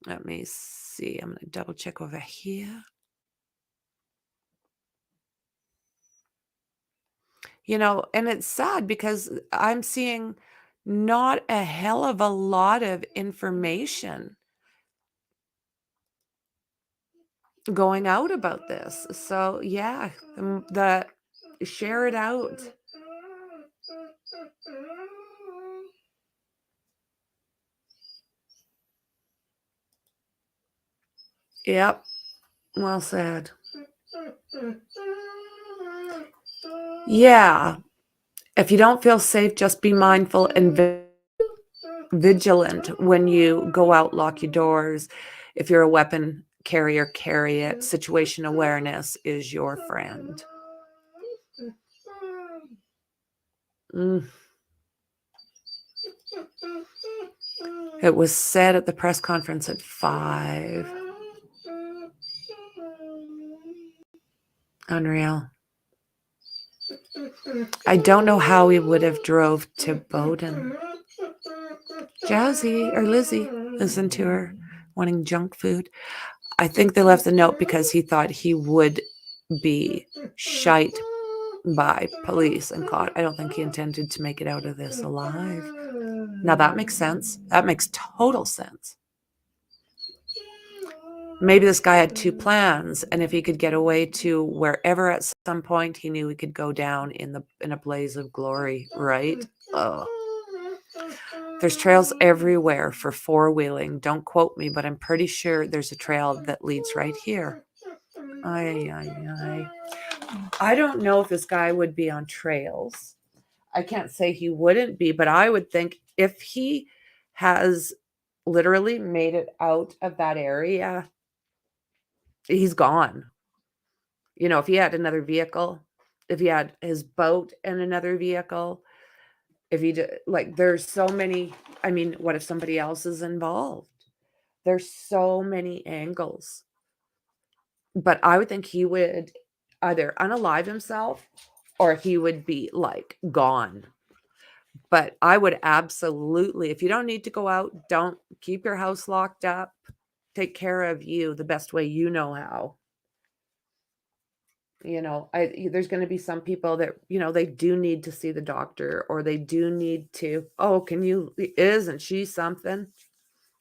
Let me see. I'm going to double check over here. You know, and it's sad because I'm seeing not a hell of a lot of information going out about this. So yeah, share it out. Yep. Well said. Yeah. If you don't feel safe, just be mindful and vigilant when you go out. Lock your doors. If you're a weapon carrier, carry it. Situation awareness is your friend. It was said at the press conference at 5. Unreal. I don't know how he would have drove to Bowden. Jazzy or Lizzie, listen to her wanting junk food. I think they left the note because he thought he would be shite by police and caught. I don't think he intended to make it out of this alive. Now that makes sense. That makes total sense. Maybe this guy had 2 plans, and if he could get away to wherever at some point, he knew he could go down in a blaze of glory, right? Oh. There's trails everywhere for 4-wheeling. Don't quote me, but I'm pretty sure there's a trail that leads right here. I don't know if this guy would be on trails. I can't say he wouldn't be, but I would think if he has literally made it out of that area, he's gone. You know, if he had another vehicle, if he had his boat and another vehicle, if he did, like, there's so many. I mean, what if somebody else is involved? There's so many angles. But I would think he would either unalive himself or he would be like gone. But I would absolutely, if you don't need to go out, don't keep your house locked up. Take care of you the best way you know how. You know, there's going to be some people that, you know, they do need to see the doctor, or they do need to, oh, isn't she something?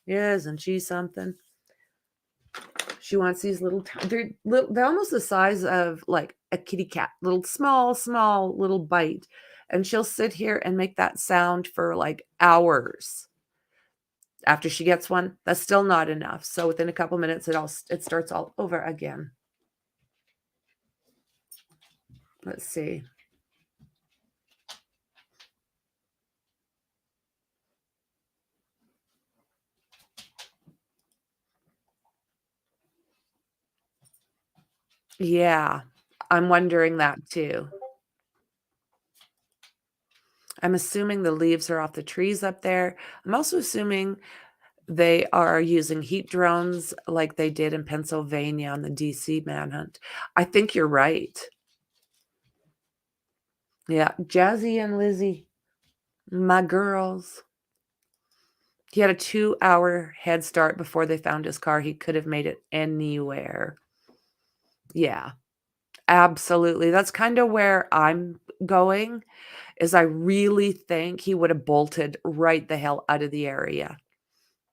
Isn't she something? She wants these they're almost the size of like a kitty cat, little small little bite. And she'll sit here and make that sound for like hours. After she gets one, that's still not enough. So within a couple minutes, it starts all over again. Let's see. Yeah, I'm wondering that too. I'm assuming the leaves are off the trees up there. I'm also assuming they are using heat drones like they did in Pennsylvania on the DC manhunt. I think you're right. Yeah, Jazzy and Lizzie, my girls. He had a 2-hour head start before they found his car. He could have made it anywhere. Yeah, absolutely. That's kind of where I'm going, is I really think he would have bolted right the hell out of the area.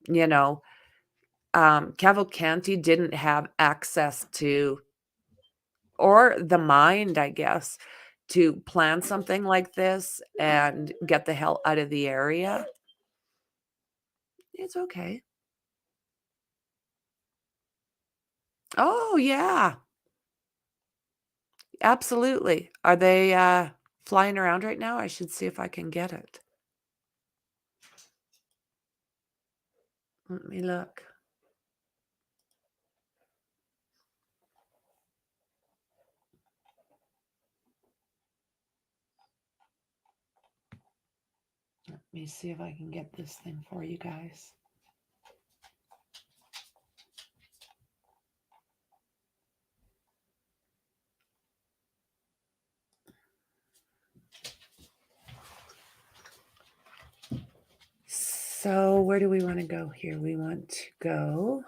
You know, Cavalcanti didn't have access to, or the mind, I guess, to plan something like this and get the hell out of the area. It's okay. Oh, yeah. Absolutely. Are they flying around right now? I should see if I can get it. Let me look. Let me see if I can get this thing for you guys. So where do we want to go here? We want to go.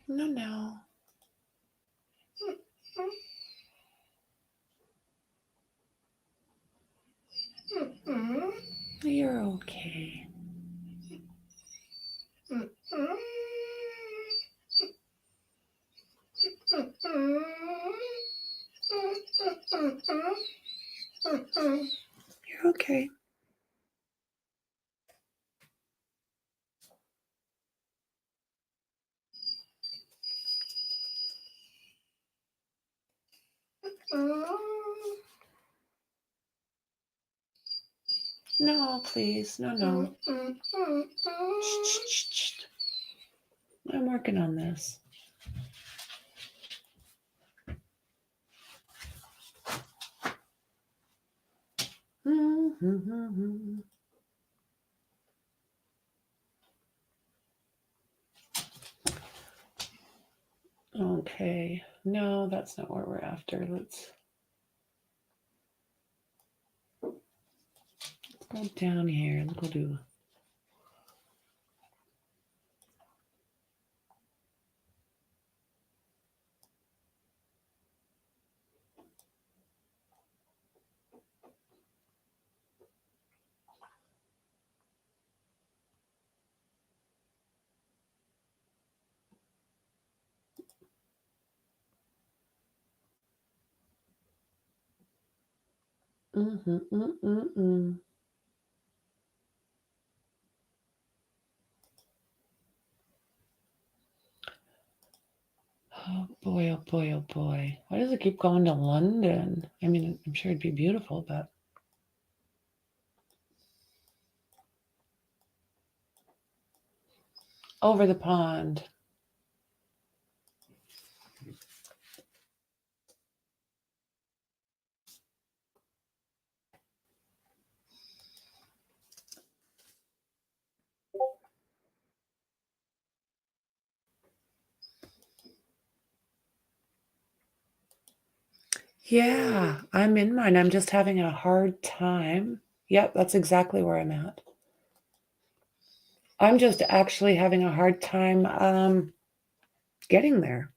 No, no. You're okay. You're okay. No, please. No, no. Shh. I'm working on this. Okay. No, that's not what we're after. Let's go down here. We'll do. Oh boy, oh boy, oh boy. Why does it keep going to London? I mean, I'm sure it'd be beautiful, but. Over the pond. Yeah, I'm in mine. I'm just having a hard time. Yep, that's exactly where I'm at. I'm just actually having a hard time getting there.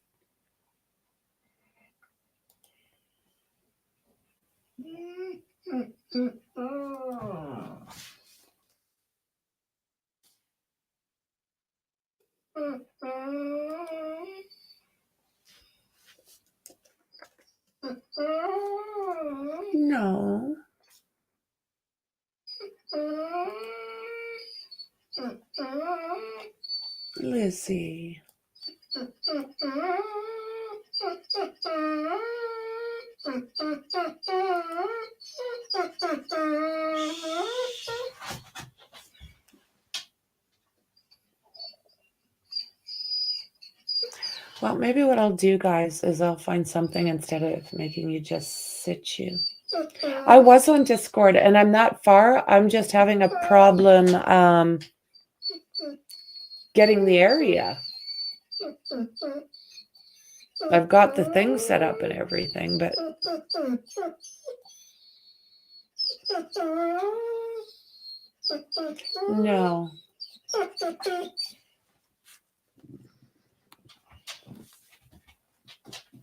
is he? Well, maybe what I'll do, guys, is I'll find something instead of making you just sit you. I was on Discord, and I'm not far. I'm just having a problem getting the area. I've got the thing set up and everything, but no.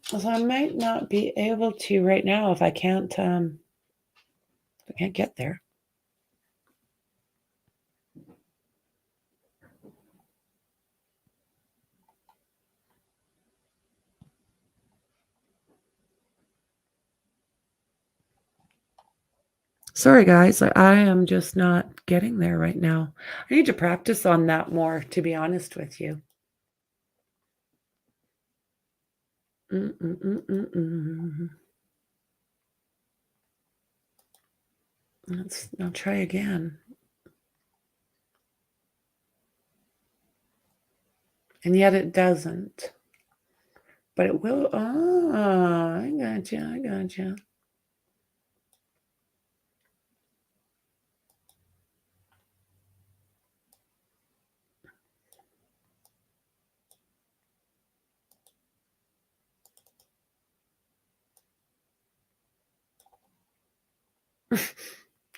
So I might not be able to right now if I can't get there. Sorry, guys. I am just not getting there right now. I need to practice on that more, to be honest with you. Let's now try again. And yet it doesn't. But it will. Oh, I gotcha. I gotcha.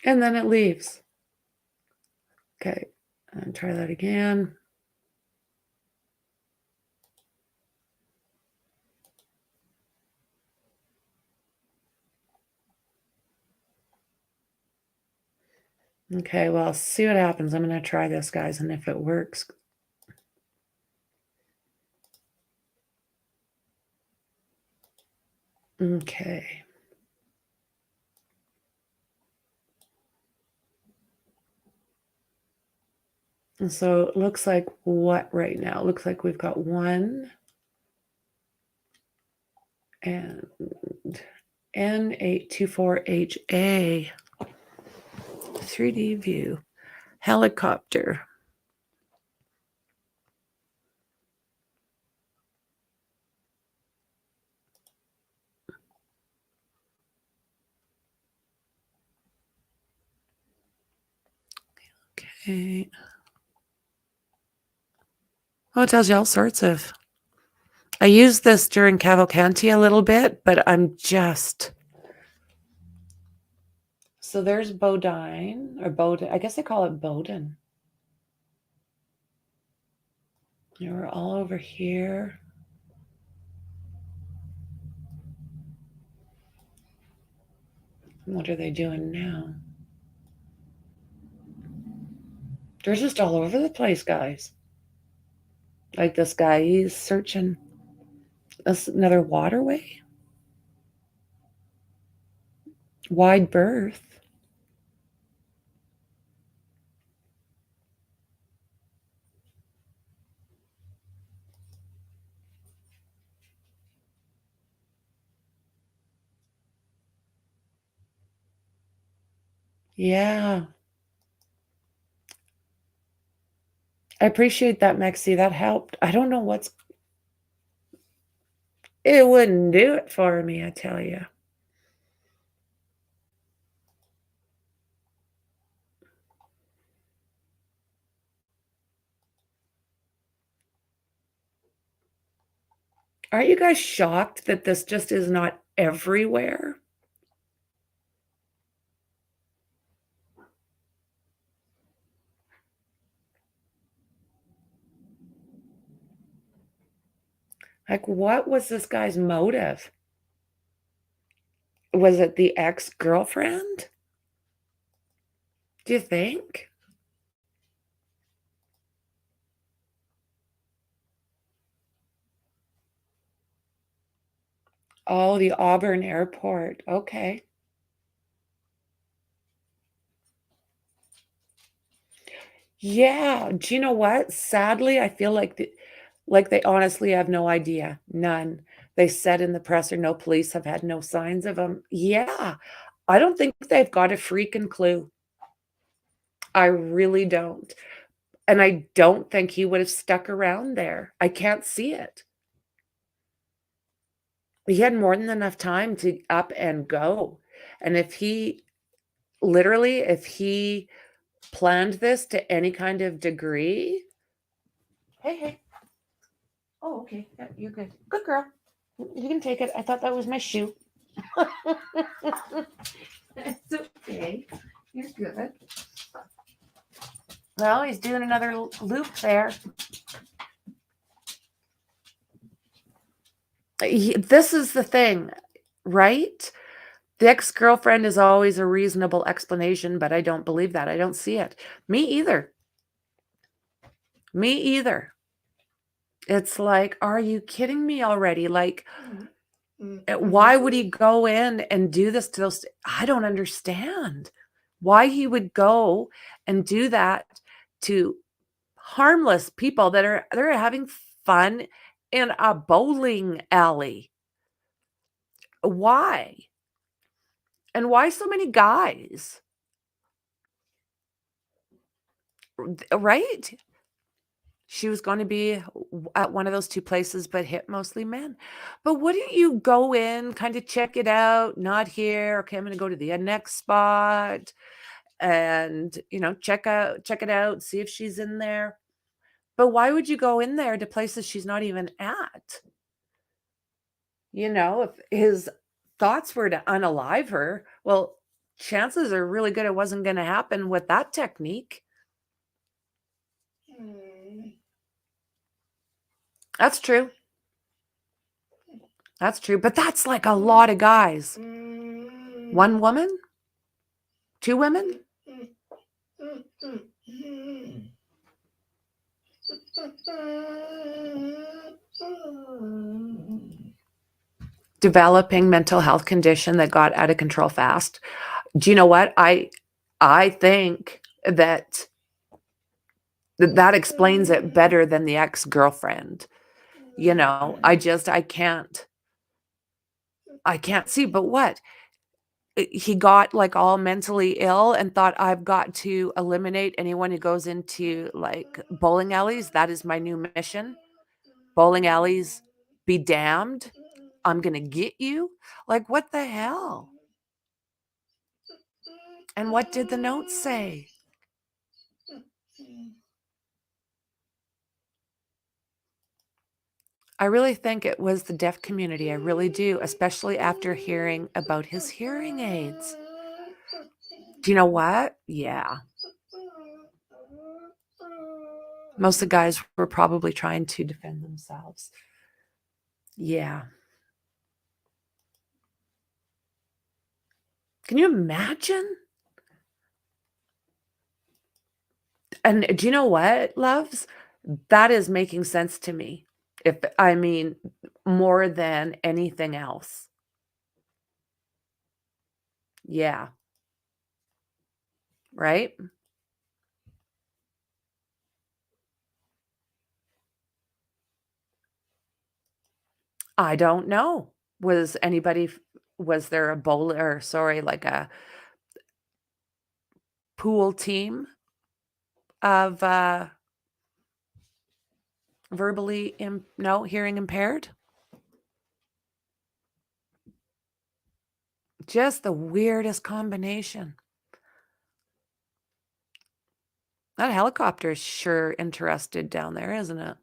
And then it leaves. Okay. And try that again. Okay, well, see what happens. I'm going to try this, guys, and if it works. Okay. And so it looks like what right now? It looks like we've got 1 and N824HA 3D view helicopter. Okay. Oh, it tells you all sorts of. I used this during Cavalcanti a little bit, but I'm just. So there's Bodine, or Bowden. I guess they call it Bowden. We're all over here. What are they doing now? They're just all over the place, guys. Like this guy, he's searching. That's another waterway. Wide berth. Yeah. I appreciate that, Mexi. That helped. I don't know what's. It wouldn't do it for me, I tell you. Aren't you guys shocked that this just is not everywhere? Like, what was this guy's motive? Was it the ex-girlfriend? Do you think? Oh, the Auburn airport. Okay. Yeah. Do you know what? Sadly, I feel like they honestly have no idea. None. They said in the presser, no police have had no signs of him. Yeah. I don't think they've got a freaking clue. I really don't. And I don't think he would have stuck around there. I can't see it. He had more than enough time to up and go. And if he planned this to any kind of degree. Hey. Oh, okay. Yeah, you're good. Good girl. You can take it. I thought that was my shoe. It's okay. You're good. Well, he's doing another loop there. This is the thing, right? The ex-girlfriend is always a reasonable explanation, but I don't believe that. I don't see it. Me either. Me either. It's like, are you kidding me already? Like, why would he go in and do this to those? I don't understand why he would go and do that to harmless people they're having fun in a bowling alley. Why? And why so many guys? Right? She was going to be at one of those two places, but hit mostly men. But wouldn't you go in, kind of check it out? Not here. Okay, I'm going to go to the next spot and, check it out, see if she's in there. But why would you go in there to places she's not even at? If his thoughts were to unalive her, well, chances are really good it wasn't going to happen with that technique. That's true. That's true. But that's like a lot of guys. One woman? Two women? Developing mental health condition that got out of control fast. Do you know what? I think that explains it better than the ex-girlfriend. I can't see, but what? He got like all mentally ill and thought, I've got to eliminate anyone who goes into like bowling alleys. That is my new mission. Bowling alleys, be damned. I'm going to get you. Like, what the hell? And what did the note say? I really think it was the deaf community. I really do, especially after hearing about his hearing aids. Do you know what? Yeah. Most of the guys were probably trying to defend themselves. Yeah. Can you imagine? And do you know what, loves? That is making sense to me. More than anything else. Yeah. Right? I don't know. Was there a bowler, like a pool team of hearing impaired? Just the weirdest combination. That helicopter is sure interested down there, isn't it?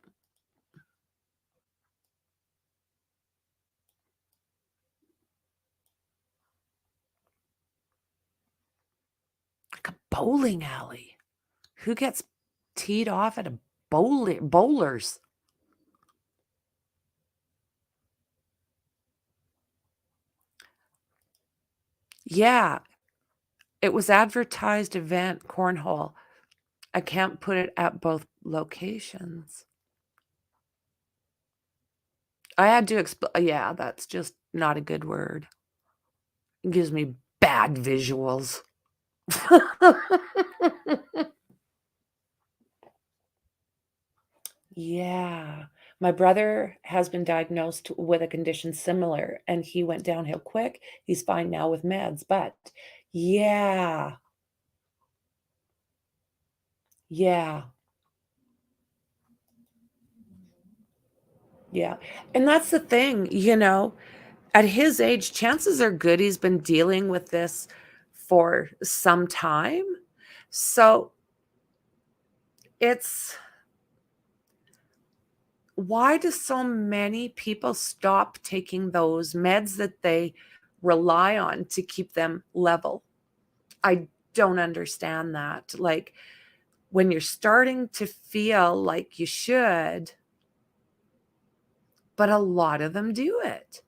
Like a bowling alley. Who gets teed off at a bowlers? Yeah. It was advertised event, cornhole. I can't put it at both locations. I had to yeah, that's just not a good word. It gives me bad visuals. Yeah. My brother has been diagnosed with a condition similar and he went downhill quick. He's fine now with meds, but yeah. Yeah. Yeah. And that's the thing, at his age, chances are good he's been dealing with this for some time. So it's why do so many people stop taking those meds that they rely on to keep them level? I don't understand that. Like when you're starting to feel like you should, but a lot of them do it.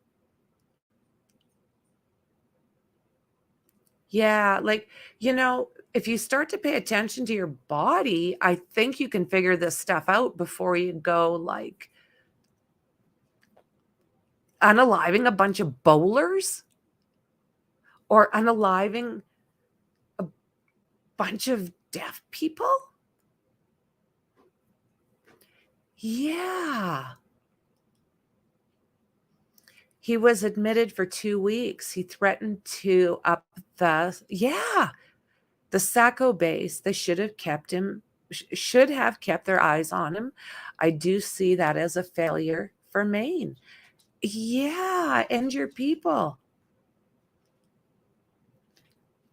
Yeah, like, if you start to pay attention to your body, I think you can figure this stuff out before you go like unaliving a bunch of bowlers or unaliving a bunch of deaf people. Yeah. He was admitted for 2 weeks. He threatened to up the Saco base. They should have kept him, should have kept their eyes on him. I do see that as a failure for Maine. Yeah, and your people.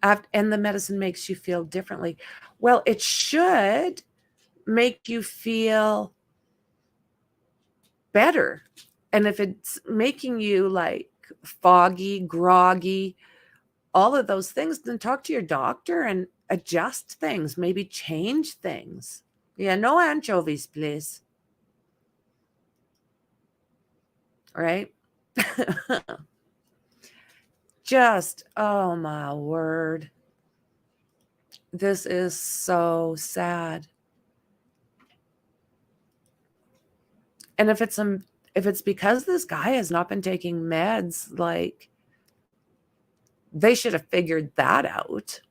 And the medicine makes you feel differently. Well, it should make you feel better. And if it's making you like foggy, groggy, all of those things, then talk to your doctor and adjust things, maybe change things. Yeah, no anchovies, please. All right? Just, oh my word. This is so sad. And if it's because this guy has not been taking meds, like they should have figured that out.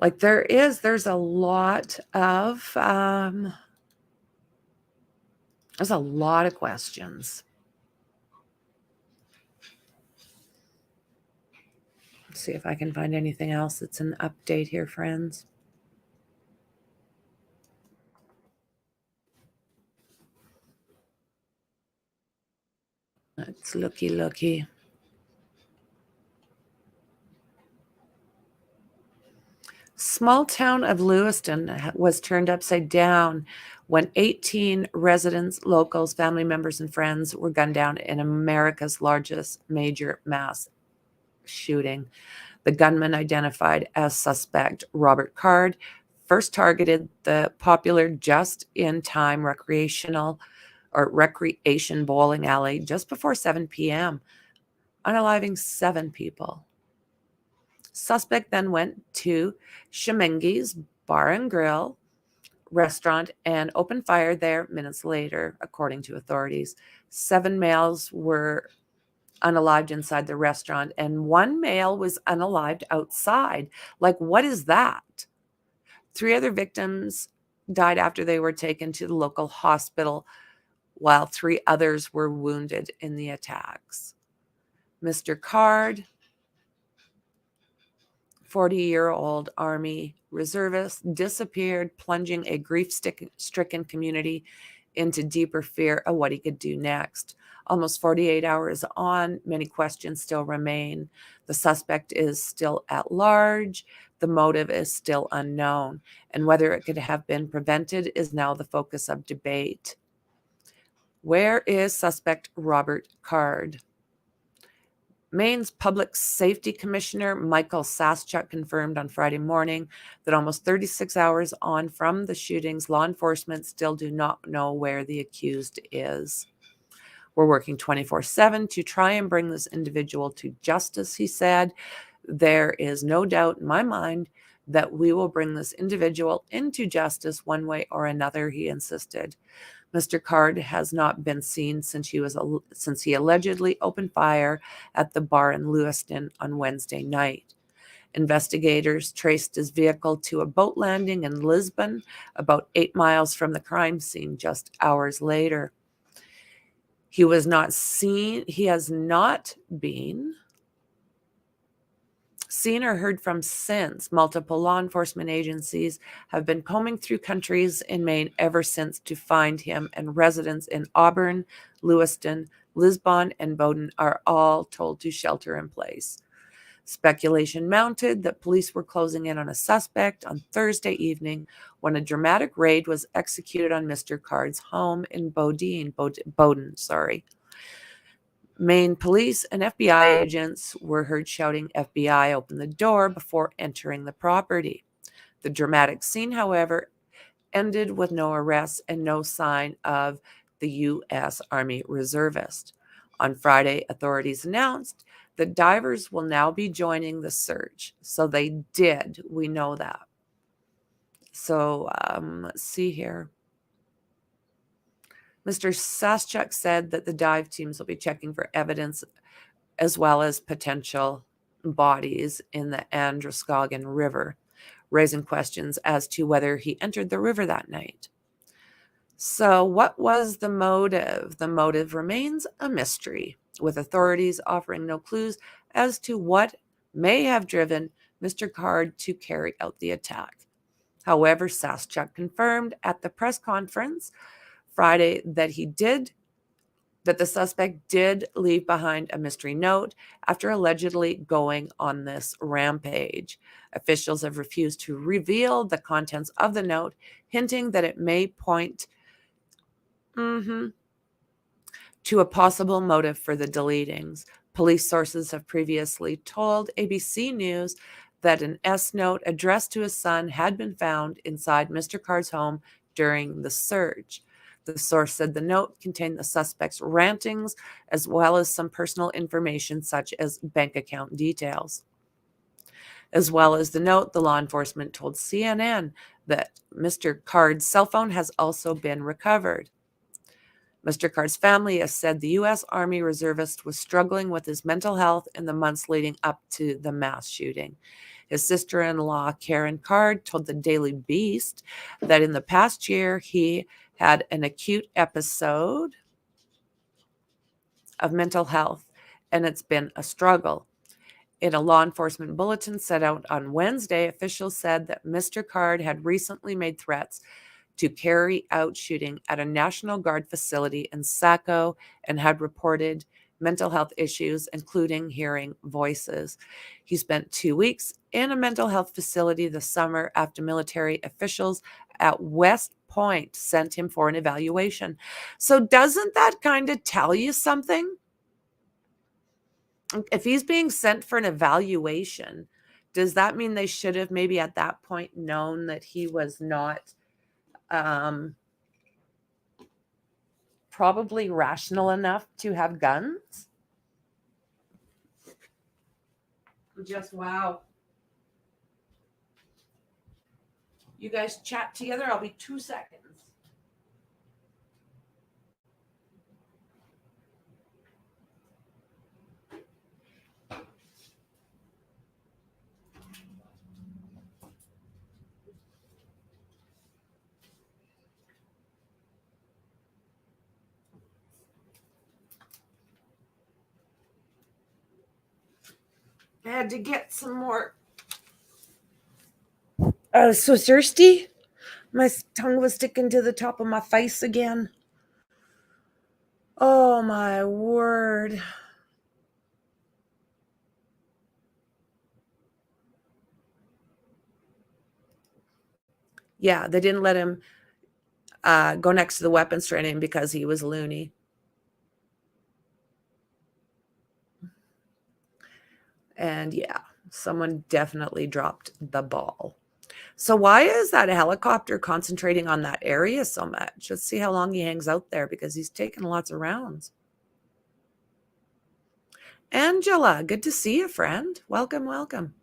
Like there's a lot of questions. Let's see if I can find anything else that's an update here, friends. Let's looky. Small town of Lewiston was turned upside down when 18 residents, locals, family members, and friends were gunned down in America's largest major mass shooting. The gunman, identified as suspect Robert Card, first targeted the popular just-in-time recreation bowling alley just before 7 p.m., unaliving 7 people. Suspect then went to Shemengi's Bar and Grill restaurant and opened fire there minutes later, according to authorities. 7 males were unalived inside the restaurant, and 1 male was unalived outside. Like, what is that? 3 other victims died after they were taken to the local hospital, while 3 others were wounded in the attacks. Mr. Card, 40-year-old Army reservist, disappeared, plunging a grief-stricken community into deeper fear of what he could do next. Almost 48 hours on, many questions still remain. The suspect is still at large. The motive is still unknown. And whether it could have been prevented is now the focus of debate. Where is suspect Robert Card? Maine's Public Safety Commissioner Michael Saschuk confirmed on Friday morning that almost 36 hours on from the shootings, law enforcement still do not know where the accused is. We're working 24/7 to try and bring this individual to justice, he said. There is no doubt in my mind that we will bring this individual into justice one way or another, he insisted. Mr. Card has not been seen since he allegedly opened fire at the bar in Lewiston on Wednesday night. Investigators traced his vehicle to a boat landing in Lisbon, about 8 miles from the crime scene, just hours later. He has not been seen or heard from since. Multiple law enforcement agencies have been combing through countries in Maine ever since to find him, and residents in Auburn, Lewiston, Lisbon, and Bowden are all told to shelter in place. Speculation mounted that police were closing in on a suspect on Thursday evening when a dramatic raid was executed on Mr. Card's home in Bowden. Maine police and FBI agents were heard shouting, "FBI, open the door," before entering the property. The dramatic scene, however, ended with no arrests and no sign of the U.S. Army reservist. On Friday, authorities announced that divers will now be joining the search. So they did. We know that. So let's see here. Mr. Saschuk said that the dive teams will be checking for evidence as well as potential bodies in the Androscoggin River, raising questions as to whether he entered the river that night. So what was the motive? The motive remains a mystery, with authorities offering no clues as to what may have driven Mr. Card to carry out the attack. However, Saschuk confirmed at the press conference Friday that the suspect did leave behind a mystery note after allegedly going on this rampage. Officials have refused to reveal the contents of the note, hinting that it may point to a possible motive for the deletings. Police sources have previously told ABC News that an S note addressed to his son had been found inside Mr. Card's home during the search. The source said the note contained the suspect's rantings as well as some personal information such as bank account details. As well as the note, the law enforcement told CNN that Mr. Card's cell phone has also been recovered. Mr. Card's family has said the U.S. Army reservist was struggling with his mental health in the months leading up to the mass shooting. His sister-in-law, Karen Card, told the Daily Beast that in the past year he had an acute episode of mental health, and it's been a struggle. In a law enforcement bulletin set out on Wednesday, officials said that Mr. Card had recently made threats to carry out shooting at a National Guard facility in Saco and had reported mental health issues, including hearing voices. He spent 2 weeks in a mental health facility this summer after military officials at West Point sent him for an evaluation. So doesn't that kind of tell you something? If he's being sent for an evaluation, does that mean they should have maybe at that point known that he was not probably rational enough to have guns? Just wow. You guys chat together. I'll be 2 seconds. I had to get some more. I was so thirsty. My tongue was sticking to the top of my face again. Oh my word. Yeah, they didn't let him go next to the weapons training because he was loony. And yeah, someone definitely dropped the ball. So why is that helicopter concentrating on that area so much? Let's see how long he hangs out there because he's taking lots of rounds. Angela, good to see you, friend. Welcome, welcome.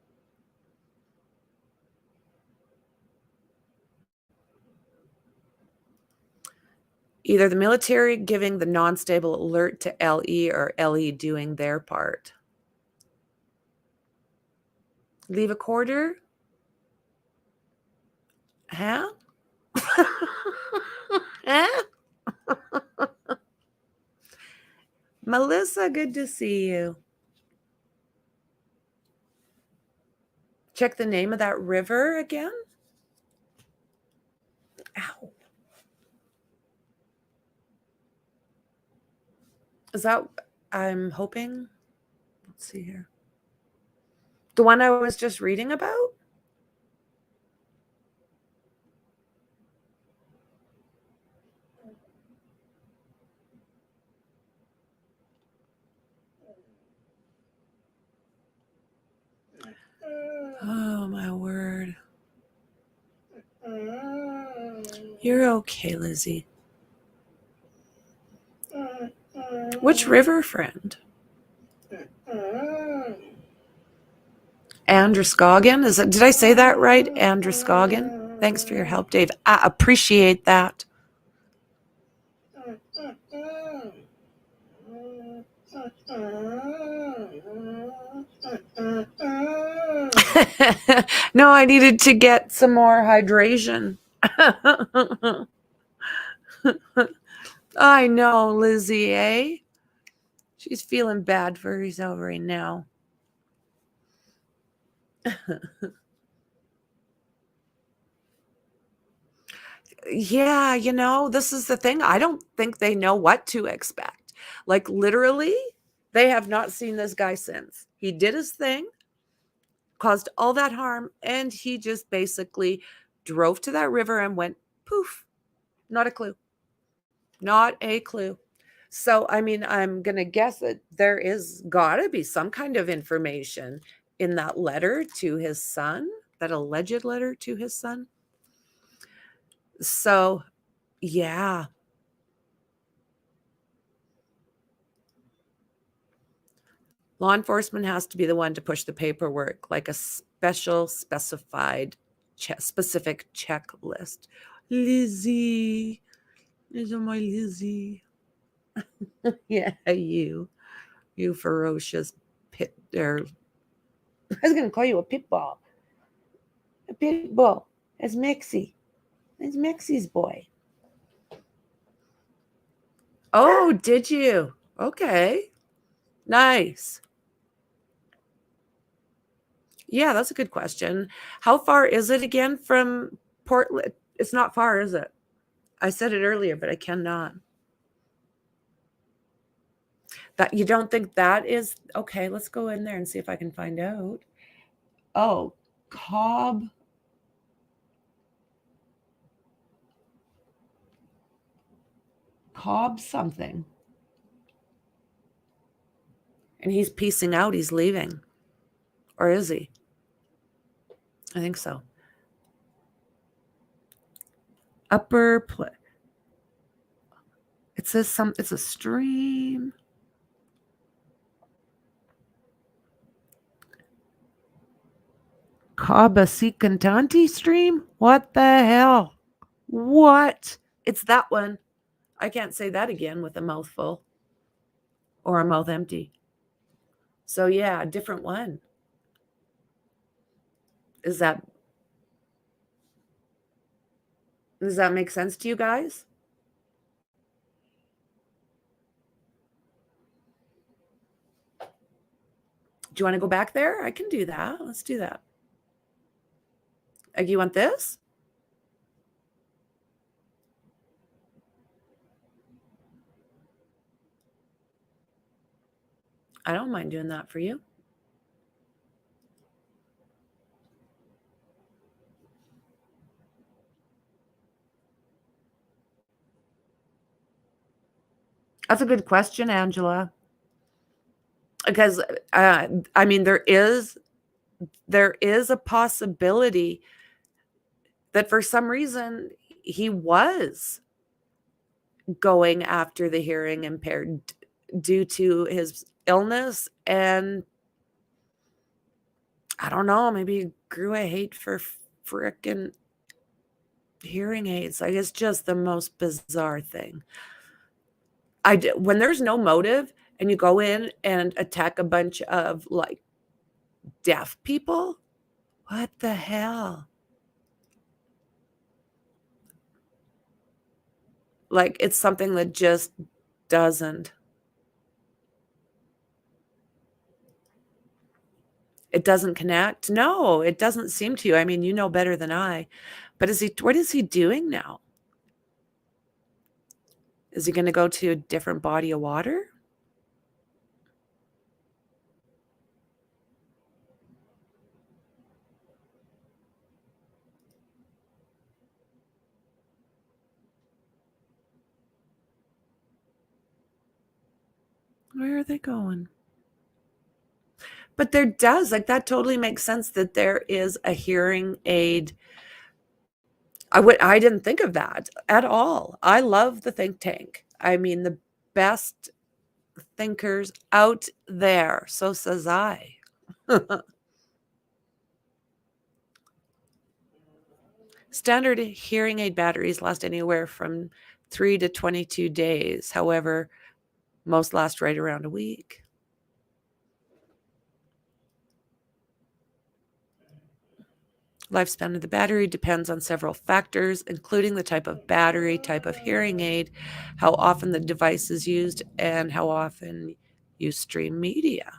Either the military giving the non-stable alert to LE or LE doing their part. Leave a quarter? Huh? Huh? Melissa, good to see you. Check the name of that river again. Ow. Is that, I'm hoping, let's see here. The one I was just reading about? Oh, my word. You're okay, Lizzie. Which river, friend? Androscoggin? Is it? Did I say that right? Androscoggin? Thanks for your help, Dave. I appreciate that. No, I needed to get some more hydration. I know, Lizzie, eh? She's feeling bad for herself right now. Yeah, you know, this is the thing. I don't think they know what to expect. Like, literally, they have not seen this guy since. He did his thing, caused all that harm, and he just basically drove to that river and went poof. Not a clue. Not a clue. So, I mean, I'm going to guess that there is got to be some kind of information in that letter to his son, that alleged letter to his son. So, yeah. Law enforcement has to be the one to push the paperwork, like a specific checklist. Lizzie. These are my Lizzie. Yeah, you ferocious pit there. I was going to call you a pit bull. A pit bull. It's Mexie. It's Mexie's boy. Oh, did you? Okay. Nice. Yeah, that's a good question. How far is it again from Portland? It's not far, is it? I said it earlier, but I cannot. That you don't think that is okay? Let's go in there and see if I can find out. Oh, Cobb something. And he's piecing out. He's leaving. Or is he? I think so. It says it's a stream. Cabasicantanti stream? What the hell? What? It's that one. I can't say that again with a mouthful or a mouth empty. So yeah, a different one. Does that make sense to you guys? Do you want to go back there? I can do that. Let's do that. You want this? I don't mind doing that for you. That's a good question, Angela. Because I mean, there is a possibility that for some reason he was going after the hearing impaired due to his illness, and I don't know, maybe he grew a hate for frickin' Hearing aids, like, it's just the most bizarre thing. When there's no motive and you go in and attack a bunch of, like, deaf people, what the hell? Like, it's something that just doesn't. It doesn't connect? No, it doesn't seem to. I mean, you know better than I. But what is he doing now? Is he going to go to a different body of water? Where are they going? But there does, like, that totally makes sense that there is a hearing aid. I didn't think of that at all. I love the think tank. I mean, the best thinkers out there. So says I. Standard hearing aid batteries last anywhere from 3 to 22 days. However, most last right around a week. Lifespan of the battery depends on several factors, including the type of battery, type of hearing aid, how often the device is used, and how often you stream media.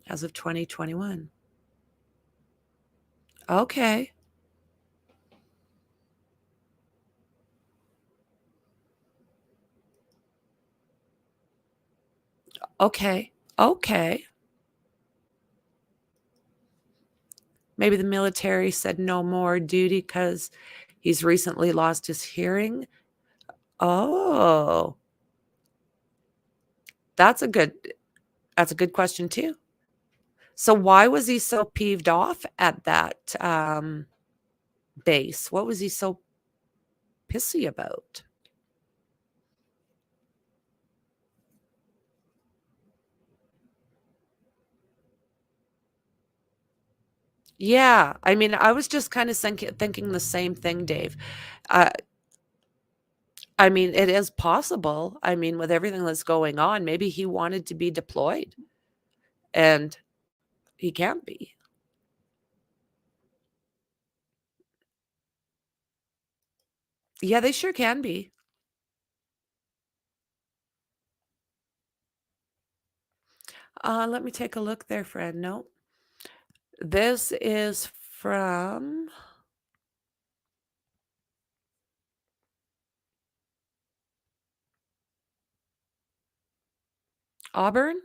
As of 2021. Okay. Okay. Okay. Maybe the military said no more duty because he's recently lost his hearing. Oh. That's a good question too. So why was he so peeved off at that base? What was he so pissy about? Yeah, I mean, I was just kind of thinking the same thing, Dave. I mean, it is possible. I mean, with everything that's going on, maybe he wanted to be deployed and he can't be. Yeah, they sure can be. Let me take a look there, friend. No. This is from Auburn.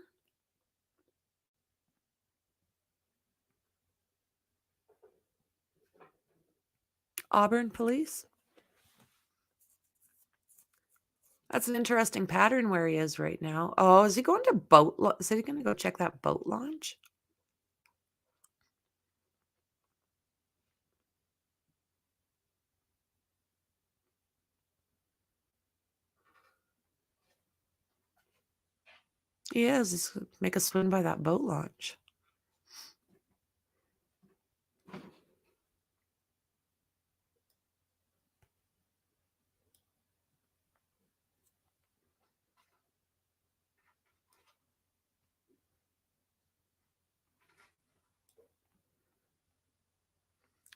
Auburn police. That's an interesting pattern where he is right now. Oh, is he going to is he going to go check that boat launch? He is. He's gonna make a swing by that boat launch.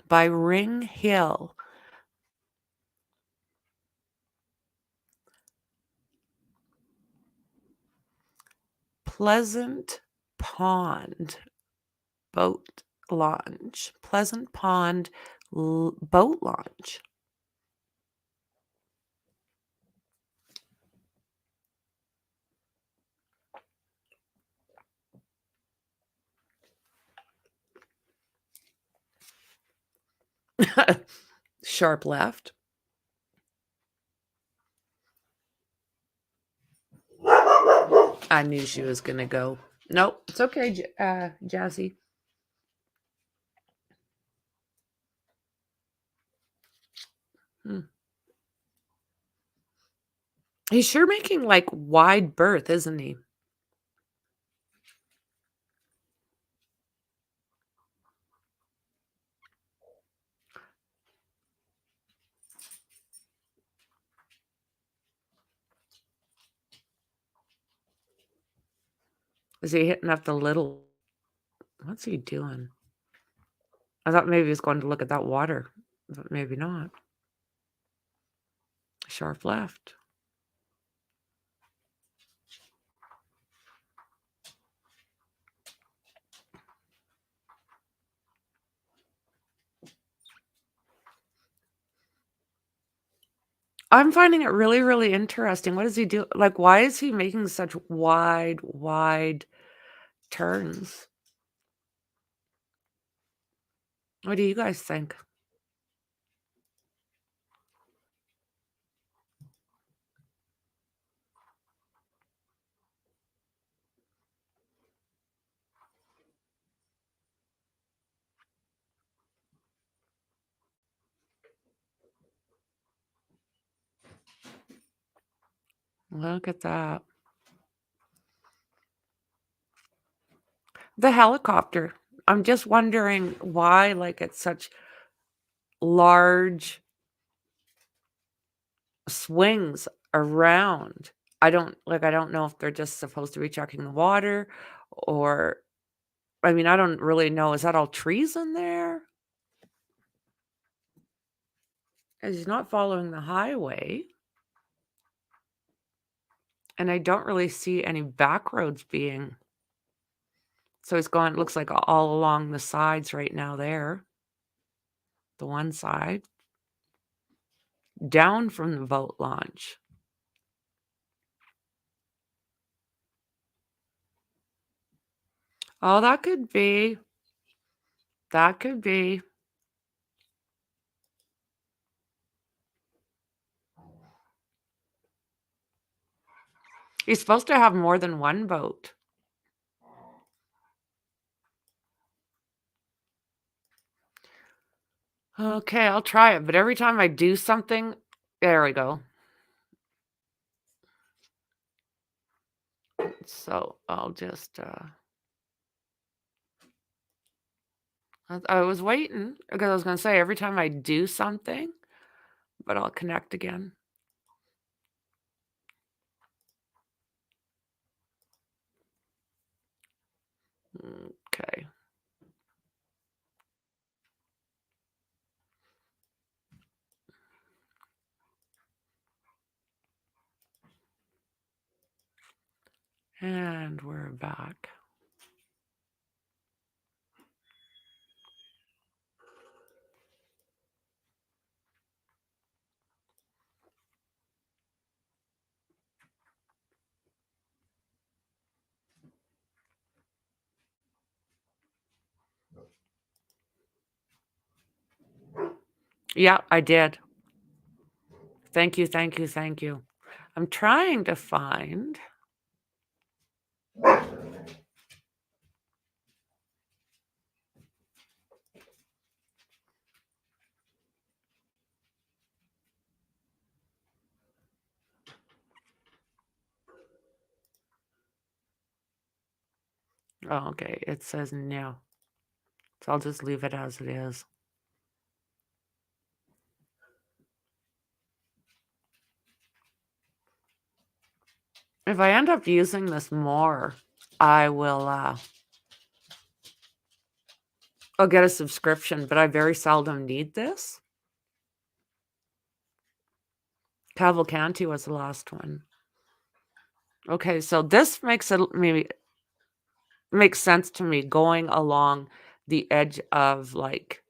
By Ring Hill. Pleasant Pond boat launch. Pleasant Pond boat launch. Sharp left. I knew she was going to go. Nope, it's okay, Jazzy. He's sure making, like, wide berth, isn't he? Is he hitting up the little? What's he doing? I thought maybe he was going to look at that water, but maybe not. Sharp left. I'm finding it really, really interesting. What does he do? Like, why is he making such wide turns? What do you guys think? Look at that. The helicopter. I'm just wondering why, like, it's such large swings around. I don't know if they're just supposed to be checking the water or I mean, I don't really know. Is that all trees in there? 'Cause he's not following the highway. And I don't really see any back roads being. So he's going, looks like all along the sides right now there. The one side. Down from the boat launch. Oh, that could be. That could be. He's supposed to have more than one boat. Okay, I'll try it, but every time I do something, there we go. So I'll just, I was waiting because I was going to say every time I do something, but I'll connect again. Okay. And we're back. Yeah, I did. Thank you, thank you, thank you. I'm trying to find. Oh, okay. It says no. So I'll just leave it as it is. If I end up using this more, I will I'll get a subscription, but I very seldom need this. Cavalcanti was the last one. Okay, so this makes sense to me going along the edge of like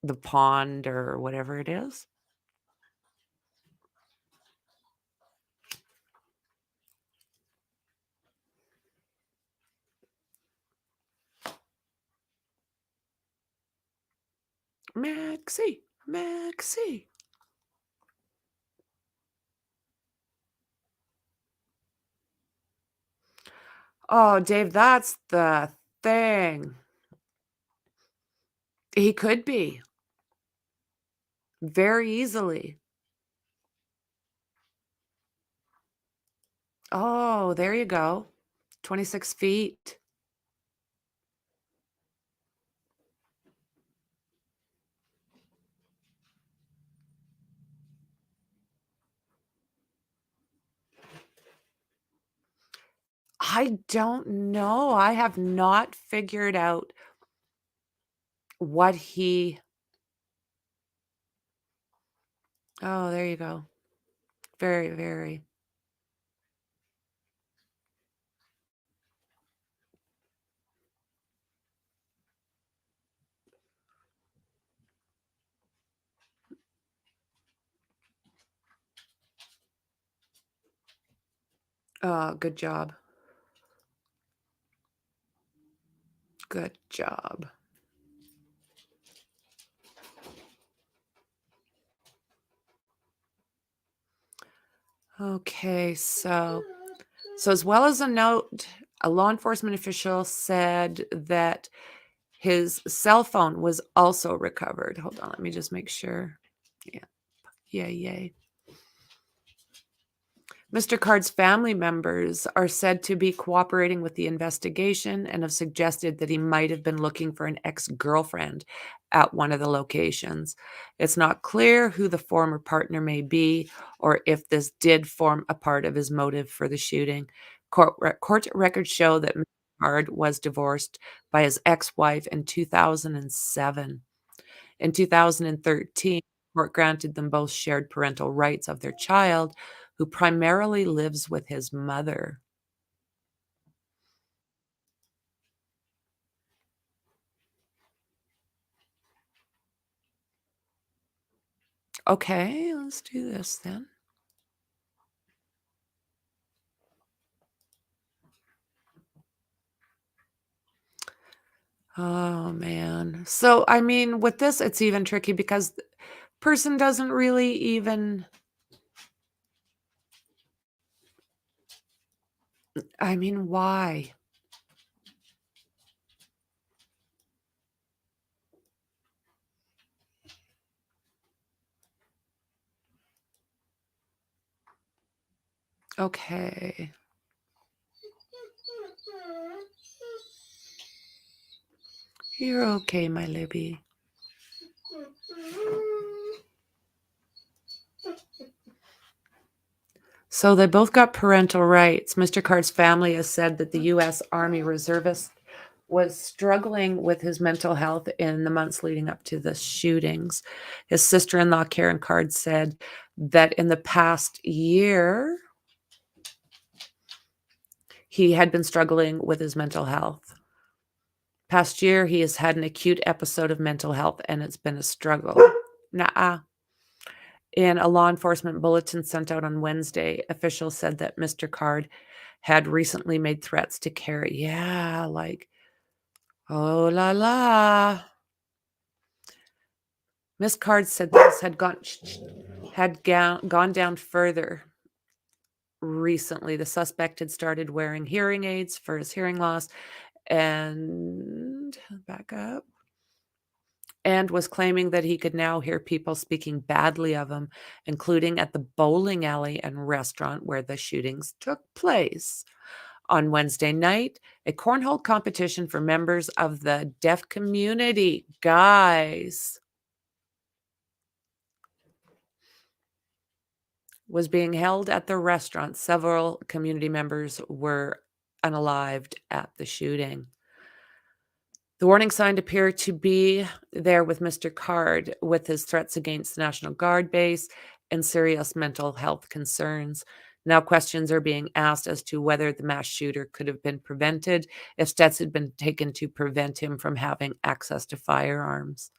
the pond or whatever it is. Maxi. Oh, Dave, that's the thing. He could be. Very easily. Oh, there you go. 26 feet. I don't know. I have not figured out what he. Oh, there you go. Very, very. Good job. Good job. Okay, so as well as a note, a law enforcement official said that his cell phone was also recovered. Hold on, let me just make sure. Yeah. Yay. Mr. Card's family members are said to be cooperating with the investigation and have suggested that he might have been looking for an ex-girlfriend at one of the locations. It's not clear who the former partner may be or if this did form a part of his motive for the shooting. Court records show that Mr. Card was divorced by his ex-wife in 2007. In 2013, court granted them both shared parental rights of their child, who primarily lives with his mother. Okay, let's do this then. Oh, man. So, I mean, with this, it's even tricky because the person doesn't really even. I mean, why? Okay. You're okay, my Libby. So they both got parental rights. Mr. Card's family has said that the U.S. Army reservist was struggling with his mental health in the months leading up to the shootings. His sister-in-law, Karen Card, said that in the past year, he had been struggling with his mental health. Past year, he has had an acute episode of mental health, and it's been a struggle. Nuh-uh. In a law enforcement bulletin sent out on Wednesday, officials said that Mr. Card had recently made threats to Carrie. Yeah, like, oh la la. Miss Card said this had gone down further recently. The suspect had started wearing hearing aids for his hearing loss and back up. And was claiming that he could now hear people speaking badly of him, including at the bowling alley and restaurant where the shootings took place. On Wednesday night, a cornhole competition for members of the deaf community, guys, was being held at the restaurant. Several community members were unalived at the shooting. The warning sign appeared to be there with Mr. Card, with his threats against the National Guard base and serious mental health concerns. Now questions are being asked as to whether the mass shooter could have been prevented if steps had been taken to prevent him from having access to firearms.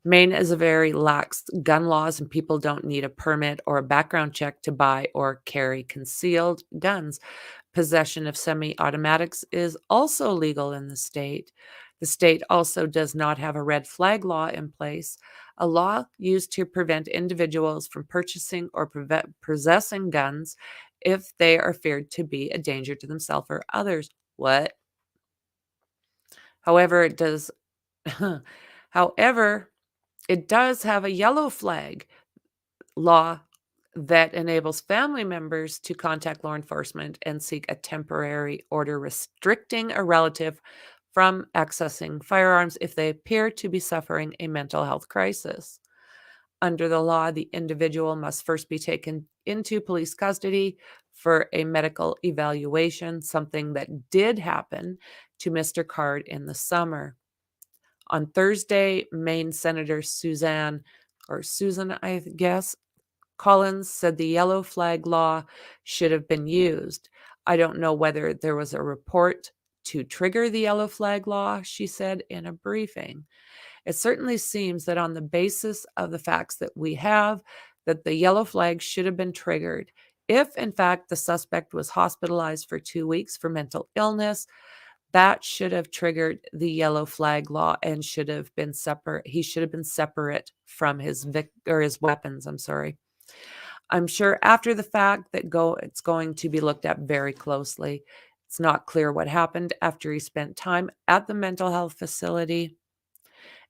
Maine is a very lax gun laws, and people don't need a permit or a background check to buy or carry concealed guns. Possession of semi-automatics is also legal in the state. The state also does not have a red flag law in place, a law used to prevent individuals from purchasing or possessing guns if they are feared to be a danger to themselves or others. What? However, it does have a yellow flag law that enables family members to contact law enforcement and seek a temporary order restricting a relative from accessing firearms if they appear to be suffering a mental health crisis. Under the law, the individual must first be taken into police custody for a medical evaluation, something that did happen to Mr. Card in the summer. On Thursday, Maine Senator Susan, I guess, Collins said the yellow flag law should have been used. I don't know whether there was a report to trigger the yellow flag law, she said in a briefing. It certainly seems that on the basis of the facts that we have, that the yellow flag should have been triggered. If, in fact, the suspect was hospitalized for 2 weeks for mental illness, that should have triggered the yellow flag law and should have been separate. He should have been separate from his weapons. I'm sure after the fact that it's going to be looked at very closely. It's not clear what happened after he spent time at the mental health facility.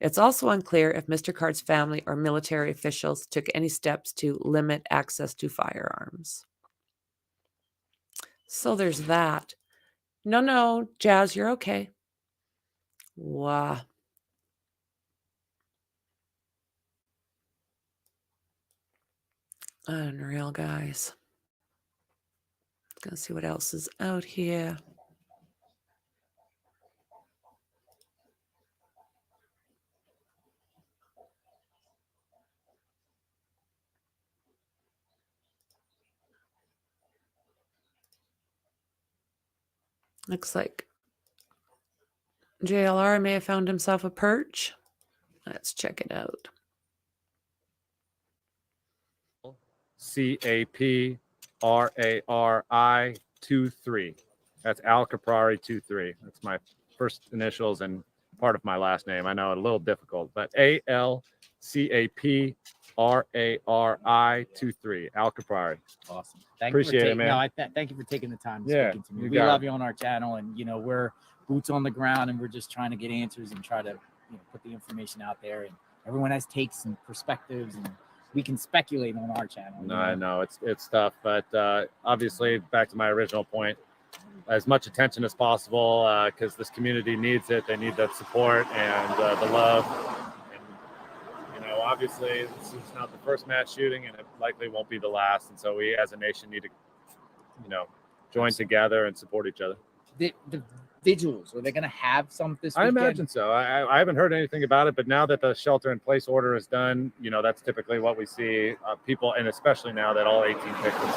It's also unclear if Mr. Card's family or military officials took any steps to limit access to firearms. So there's that. No, Jazz, you're okay. Wow. Unreal, guys. Gonna see what else is out here. Looks like JLR may have found himself a perch. Let's check it out. CAPRARI 23. That's Al Caprari 23. That's my first initials and part of my last name. I know it's a little difficult, but ALCAPRARI 23. Al Caprari. Awesome. Thank Appreciate you it, man. Thank you for taking the time to Yeah, speaking to me. you We got love it. you on our channel, and we're boots on the ground, and we're just trying to get answers and try to put the information out there. And everyone has takes and perspectives, and we can speculate on our channel. No, I know it's tough, but obviously, back to my original point, as much attention as possible because this community needs it. They need that support and the love. And obviously, this is not the first mass shooting, and it likely won't be the last. And so we, as a nation, need to, join together and support each other. The vigils, are they going to have some this weekend? I imagine so. I haven't heard anything about it, but now that the shelter-in-place order is done, that's typically what we see. People, and especially now that all 18 victims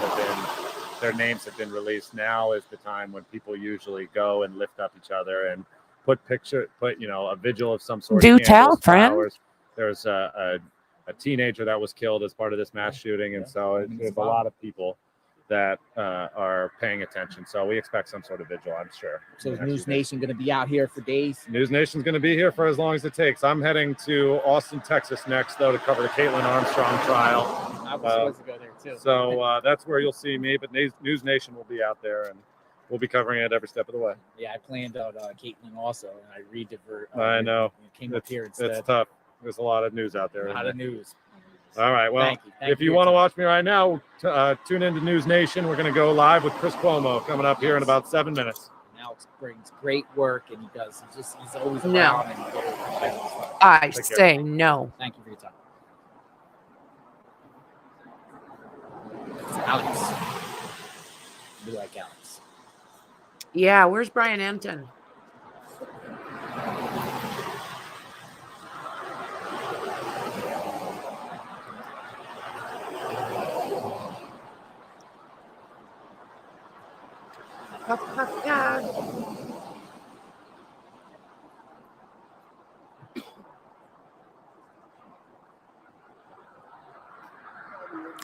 their names have been released, now is the time when people usually go and lift up each other and put a vigil of some sort. Do tell, friend. Flowers. There's a teenager that was killed as part of this mass shooting, and so there's a lot of people that are paying attention. So we expect some sort of vigil, I'm sure. So is News Nation going to be out here for days? News Nation's going to be here for as long as it takes. I'm heading to Austin, Texas next, though, to cover the Caitlin Armstrong trial. I was supposed to go there, too. So that's where you'll see me, but News Nation will be out there, and we'll be covering it every step of the way. Yeah, I planned out Caitlin also, and I I know. Came up here instead. It's tough. There's a lot of news out there. A lot of news. All right. Well, Thank if you want to watch me right now, tune into News Nation. We're going to go live with Chris Cuomo coming up here in about 7 minutes. Alex brings great work, and he's always No. around. And I say no. Thank you for your time. It's Alex. We like Alex. Yeah, where's Brian Anton?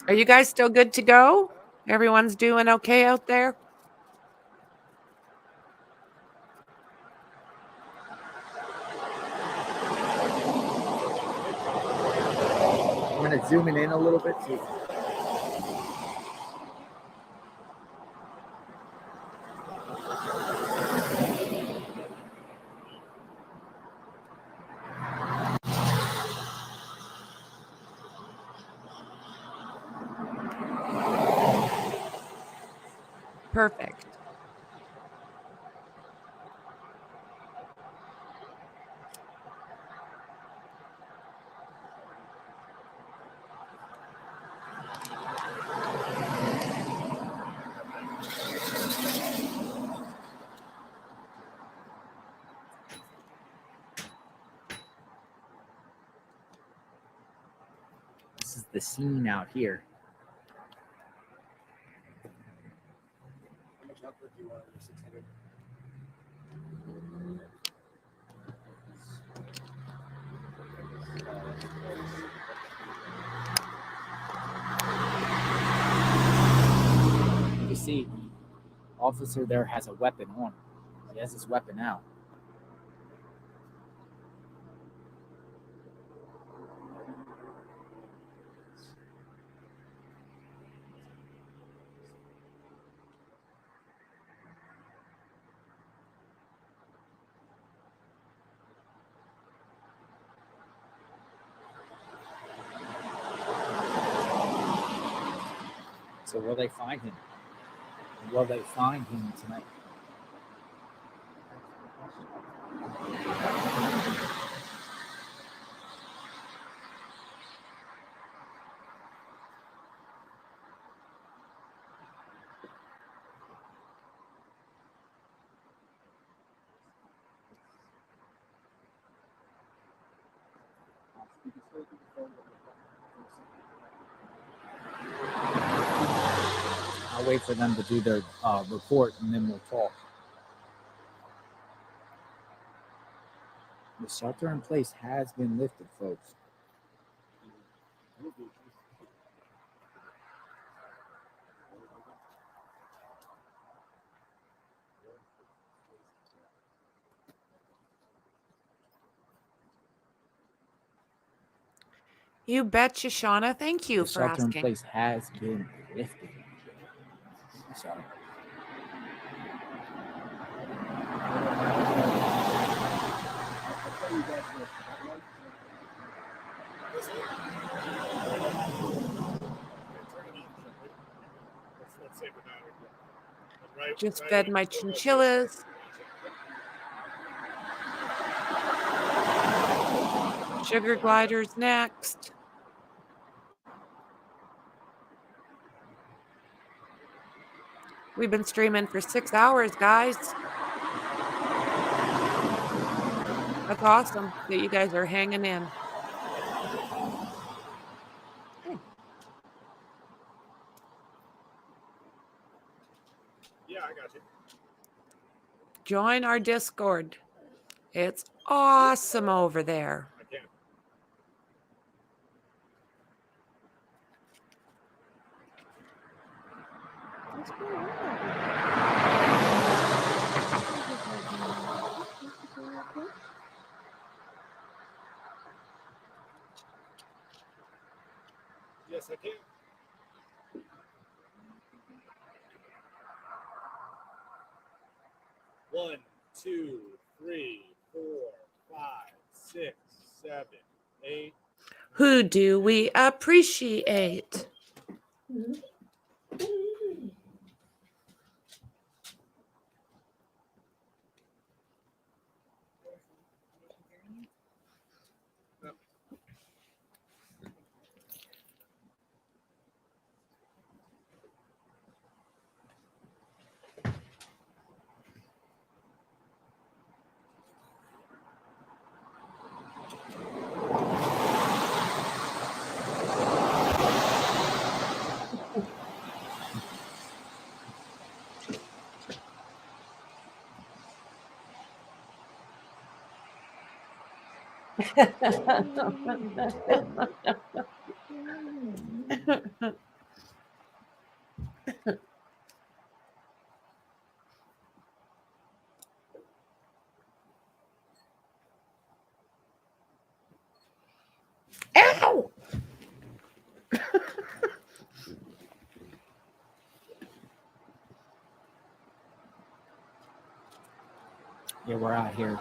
Are you guys still good to go? Everyone's doing okay out there? I'm going to zoom in a little bit too. Perfect. the scene out here. How much output do you want? 600. You see, the officer there has a weapon on. He has his weapon out. So will they find him? Will they find him tonight? I'll wait for them to do their report and then we'll talk. The shelter in place has been lifted, folks. You betcha, Shauna. Thank you The for shelter in asking. place has been lifted. So Let's say we're not. Just fed my chinchillas. Sugar gliders next. We've been streaming for 6 hours, guys. That's awesome that you guys are hanging in. Yeah, I got you. Join our Discord. It's awesome over there. I can. Yes, I can. One, 2, 3, 4, 5, 6, 7, 8. Who do we appreciate? Ow! yeah, we're out here.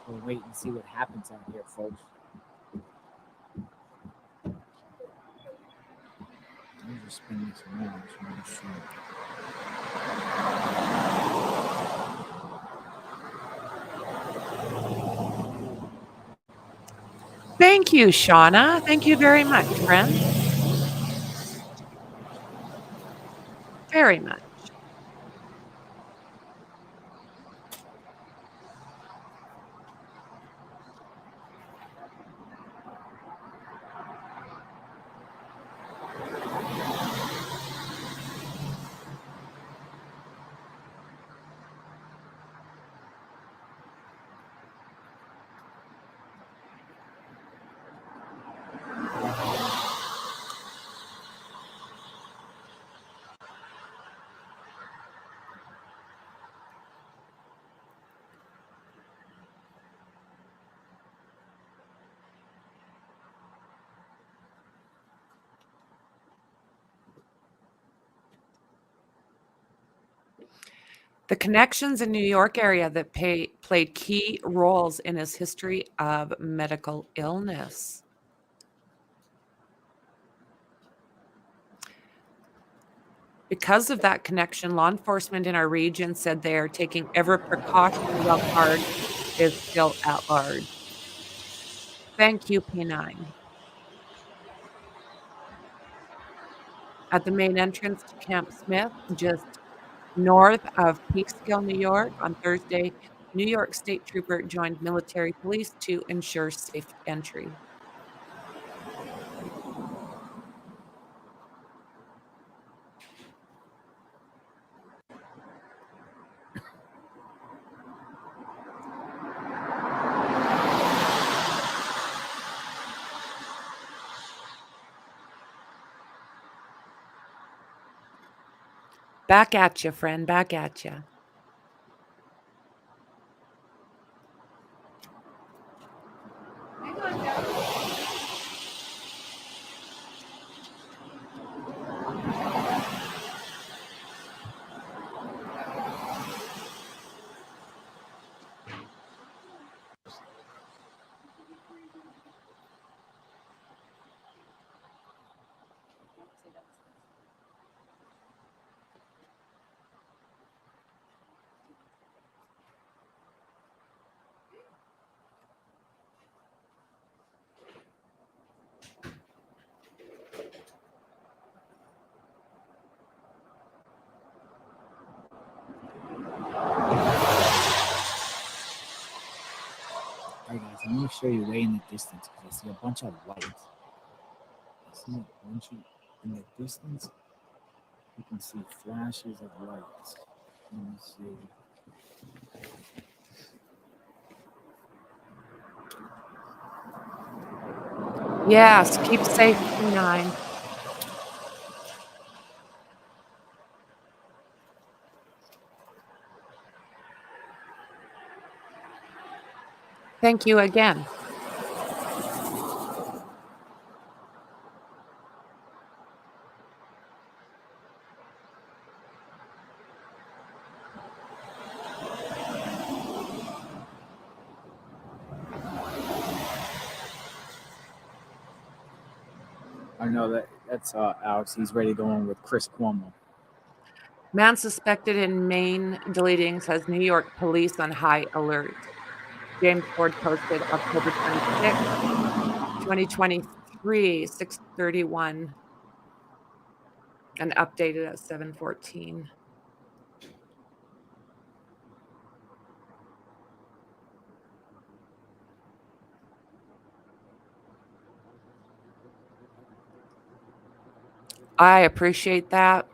We'll wait and see what happens out here, folks. Let me just spin this around so I'm sure. Thank you, Shauna. Thank you very much, friend. Very much. The connections in New York area that played key roles in his history of medical illness. Because of that connection, law enforcement in our region said they are taking every precaution while Card is still at large. Thank you, P9. At the main entrance to Camp Smith, just north of Peekskill, New York, on Thursday, New York State Trooper joined military police to ensure safe entry. Back at you, friend. Back at you. All right, guys, I'm going to show you way in the distance because I see a bunch of lights. I see a bunch of, in the distance, you can see flashes of lights. Let me see. Yes, keep safe, P9. Thank you again. I know that's Alex. He's ready to go on with Chris Cuomo. Man suspected in Maine deleting says New York police on high alert. James Ford posted October 26, 2023, 6:31, and updated at 7:14. I appreciate that.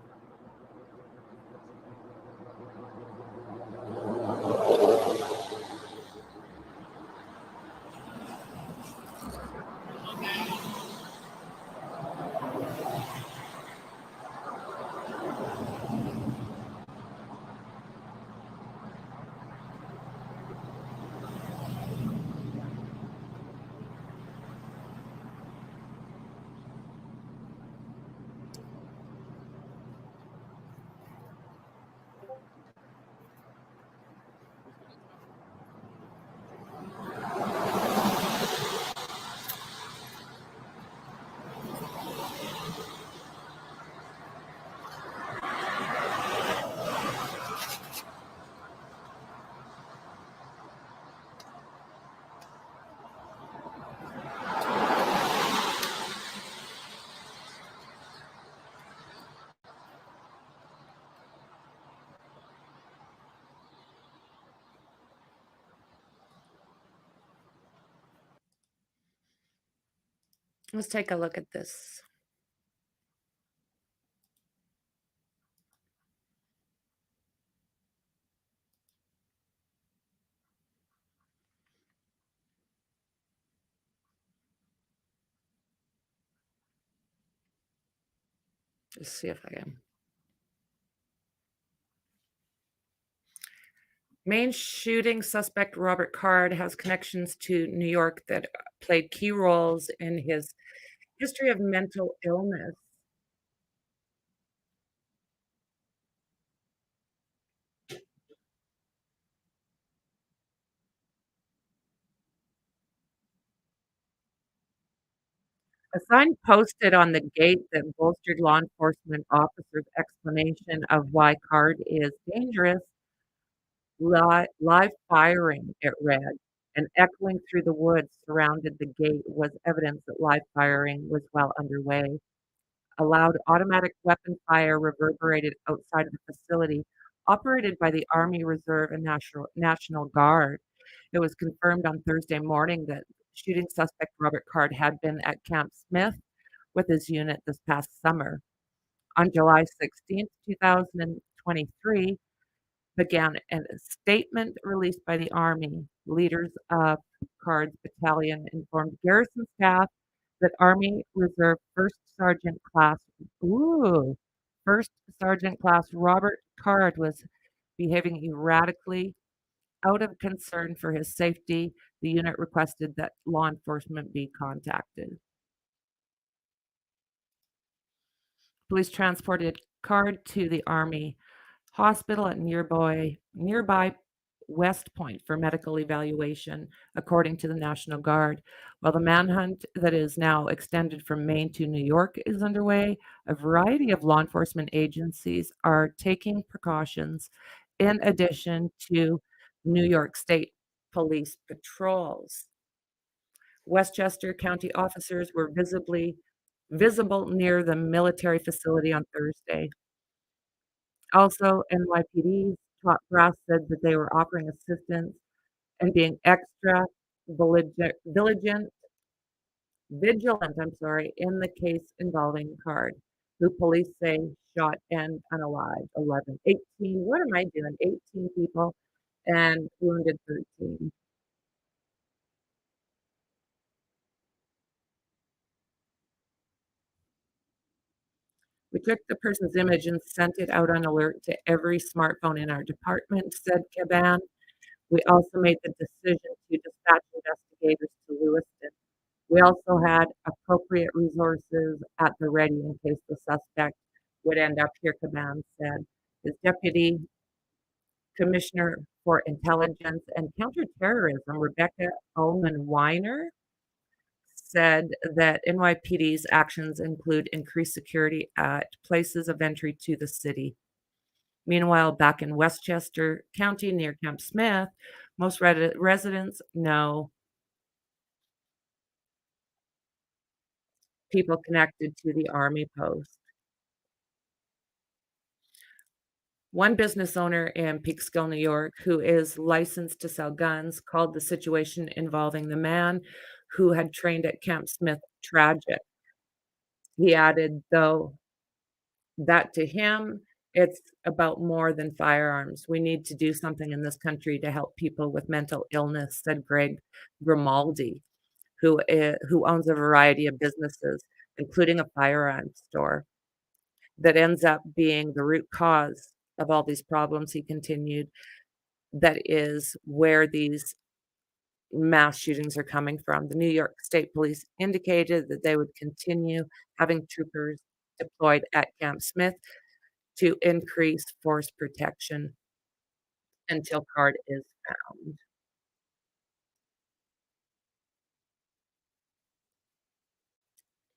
Let's take a look at this. Let's see if I can. Main shooting suspect Robert Card has connections to New York that played key roles in his history of mental illness. A sign posted on the gate that bolstered law enforcement officers' explanation of why card is dangerous. Live firing, it read, and echoing through the woods surrounded the gate was evidence that live firing was well underway. A loud automatic weapon fire reverberated outside of the facility, operated by the Army Reserve and National Guard. It was confirmed on Thursday morning that shooting suspect Robert Card had been at Camp Smith with his unit this past summer. On July 16th, 2023, began a statement released by the Army. Leaders of Card's battalion informed garrison staff that Army Reserve First Sergeant Class Robert Card was behaving erratically. Out of concern for his safety, the unit requested that law enforcement be contacted. Police transported Card to the Army hospital at nearby West Point for medical evaluation, according to the National Guard. While the manhunt that is now extended from Maine to New York is underway, a variety of law enforcement agencies are taking precautions in addition to New York State Police patrols. Westchester County officers were visible near the military facility on Thursday. Also, NYPD's top brass said that they were offering assistance and being extra vigilant, in the case involving Card, who police say shot and unalived 18. What am I doing? 18 people and wounded 13. We took the person's image and sent it out on alert to every smartphone in our department, said Caban. We also made the decision to dispatch investigators to Lewiston. We also had appropriate resources at the ready in case the suspect would end up here, Caban said. His deputy commissioner for intelligence and counterterrorism, Rebecca Ullman Weiner, said that NYPD's actions include increased security at places of entry to the city. Meanwhile, back in Westchester County near Camp Smith, most residents know people connected to the Army post. One business owner in Peekskill, New York, who is licensed to sell guns, called the situation involving the man who had trained at Camp Smith tragic. He added, though, that to him, it's about more than firearms. We need to do something in this country to help people with mental illness, said Greg Grimaldi, who owns a variety of businesses, including a firearms store, that ends up being the root cause of all these problems, he continued. That is where these mass shootings are coming from. The New York State Police indicated that they would continue having troopers deployed at Camp Smith to increase force protection until Card is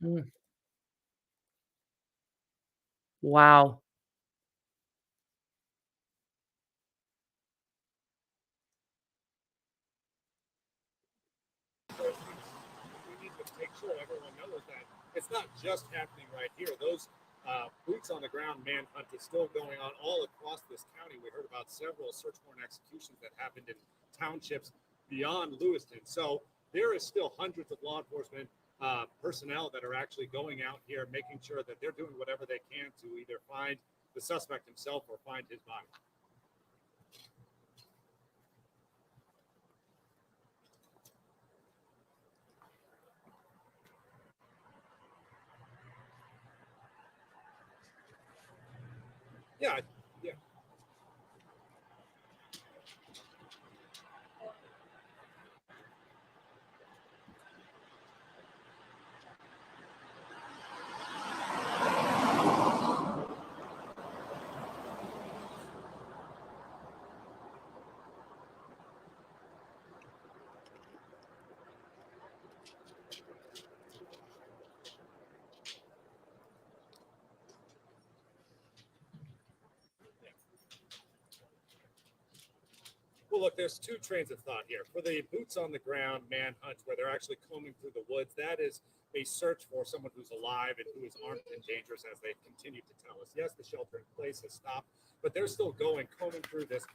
found. Wow. We need to make sure everyone knows that it's not just happening right here. Those boots on the ground manhunt is still going on all across this county. We heard about several search warrant executions that happened in townships beyond Lewiston. So there is still hundreds of law enforcement personnel that are actually going out here, making sure that they're doing whatever they can to either find the suspect himself or find his body. Yeah, yeah. look, there's two trains of thought here. For the boots on the ground manhunt, where they're actually combing through the woods, that is a search for someone who's alive and who is armed and dangerous, as they've continued to tell us. Yes, the shelter in place has stopped, but they're still combing through this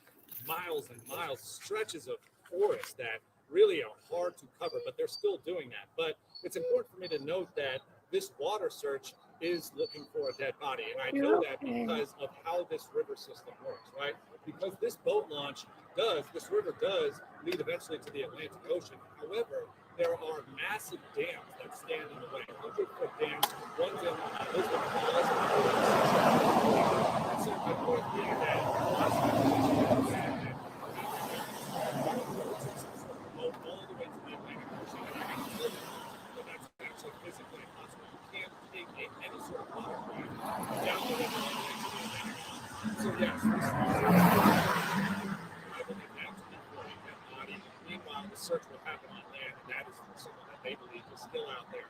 miles and miles, stretches of forest that really are hard to cover, but they're still doing that. But it's important for me to note that this water search is looking for a dead body. And I know that because of how this river system works, right? Because this boat launch this river does lead eventually to the Atlantic Ocean. However, there are massive dams that stand in the way. 100-foot dams, one's in Lisbon Falls. And so my point being that all the way to the Atlantic Ocean, but that's actually physically impossible. You can't take any sort of water down the river all the way to the Atlantic Ocean. So yes, this I believe that's for a dead body. Meanwhile, the search will happen on land, and that is for someone that they believe is still out there.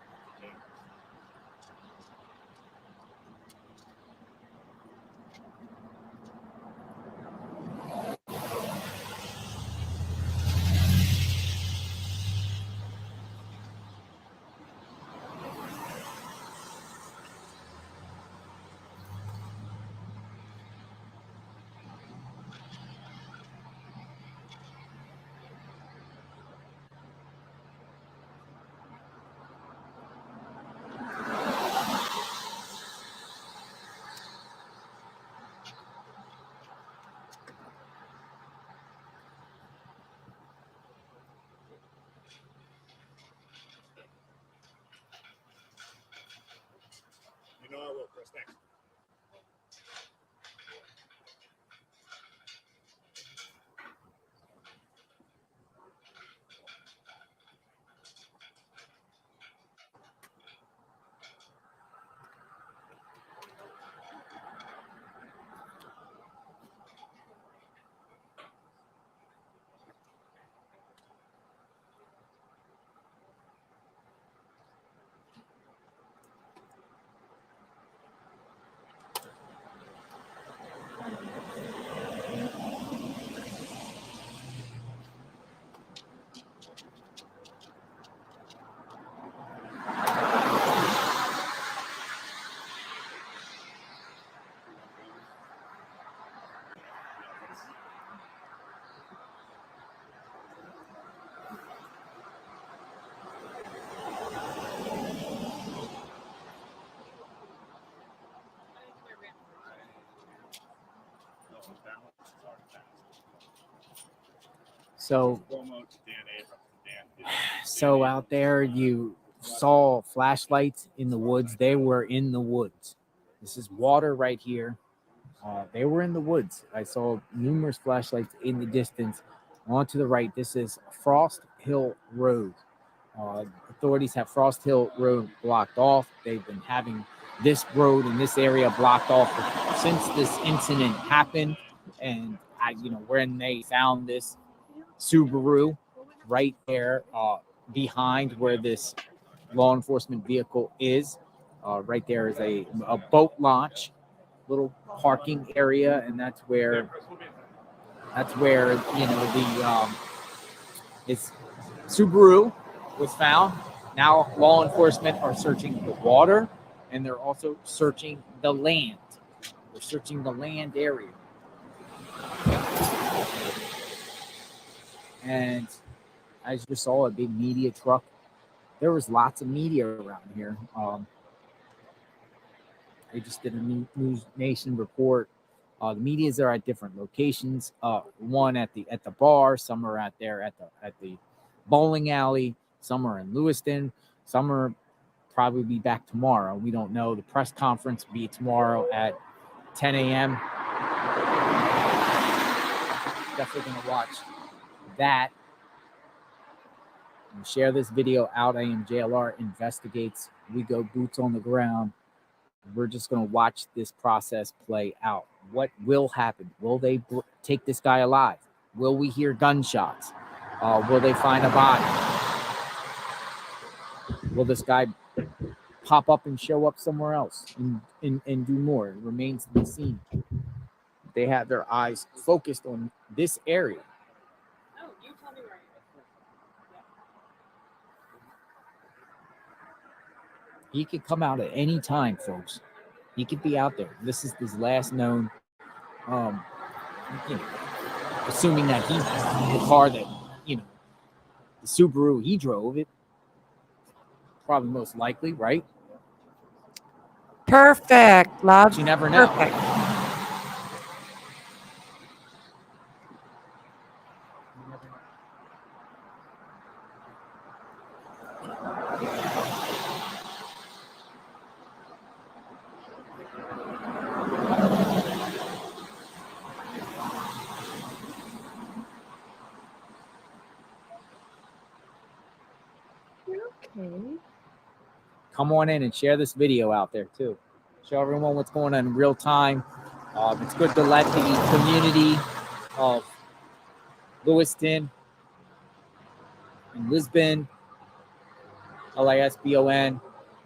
You know I will, Chris. Thanks. So out there, you saw flashlights in the woods. They were in the woods. This is water right here. They were in the woods. I saw numerous flashlights in the distance. On to the right, this is Frost Hill Road. Authorities have Frost Hill Road blocked off. They've been having this road in this area blocked off since this incident happened. And when they found this Subaru right there behind where this law enforcement vehicle is, right there is a boat launch, little parking area, and that's where it's Subaru was found. Now law enforcement are searching the water, and they're also searching the land. They're searching the land area. And I just saw a big media truck. There was lots of media around here. I just did a News Nation report. The medias are at different locations. One at the bar, some are at the bowling alley, some are in Lewiston, some are probably be back tomorrow. We don't know. The press conference will be tomorrow at 10 a.m. Definitely going to watch that. And share this video out. I am JLR Investigates. We go boots on the ground. We're just going to watch this process play out. What will happen? Will they take this guy alive? Will we hear gunshots? Will they find a body? Will this guy pop up and show up somewhere else and do more? It remains to be seen. They have their eyes focused on this area. He could come out at any time, folks. He could be out there. This is his last known, assuming that the car that, the Subaru he drove, it probably most likely, right? Perfect, love. But you never know. Perfect. Okay. Come on in and share this video out there too. Show everyone what's going on in real time. It's good to let the community of Lewiston and Lisbon, Lisbon,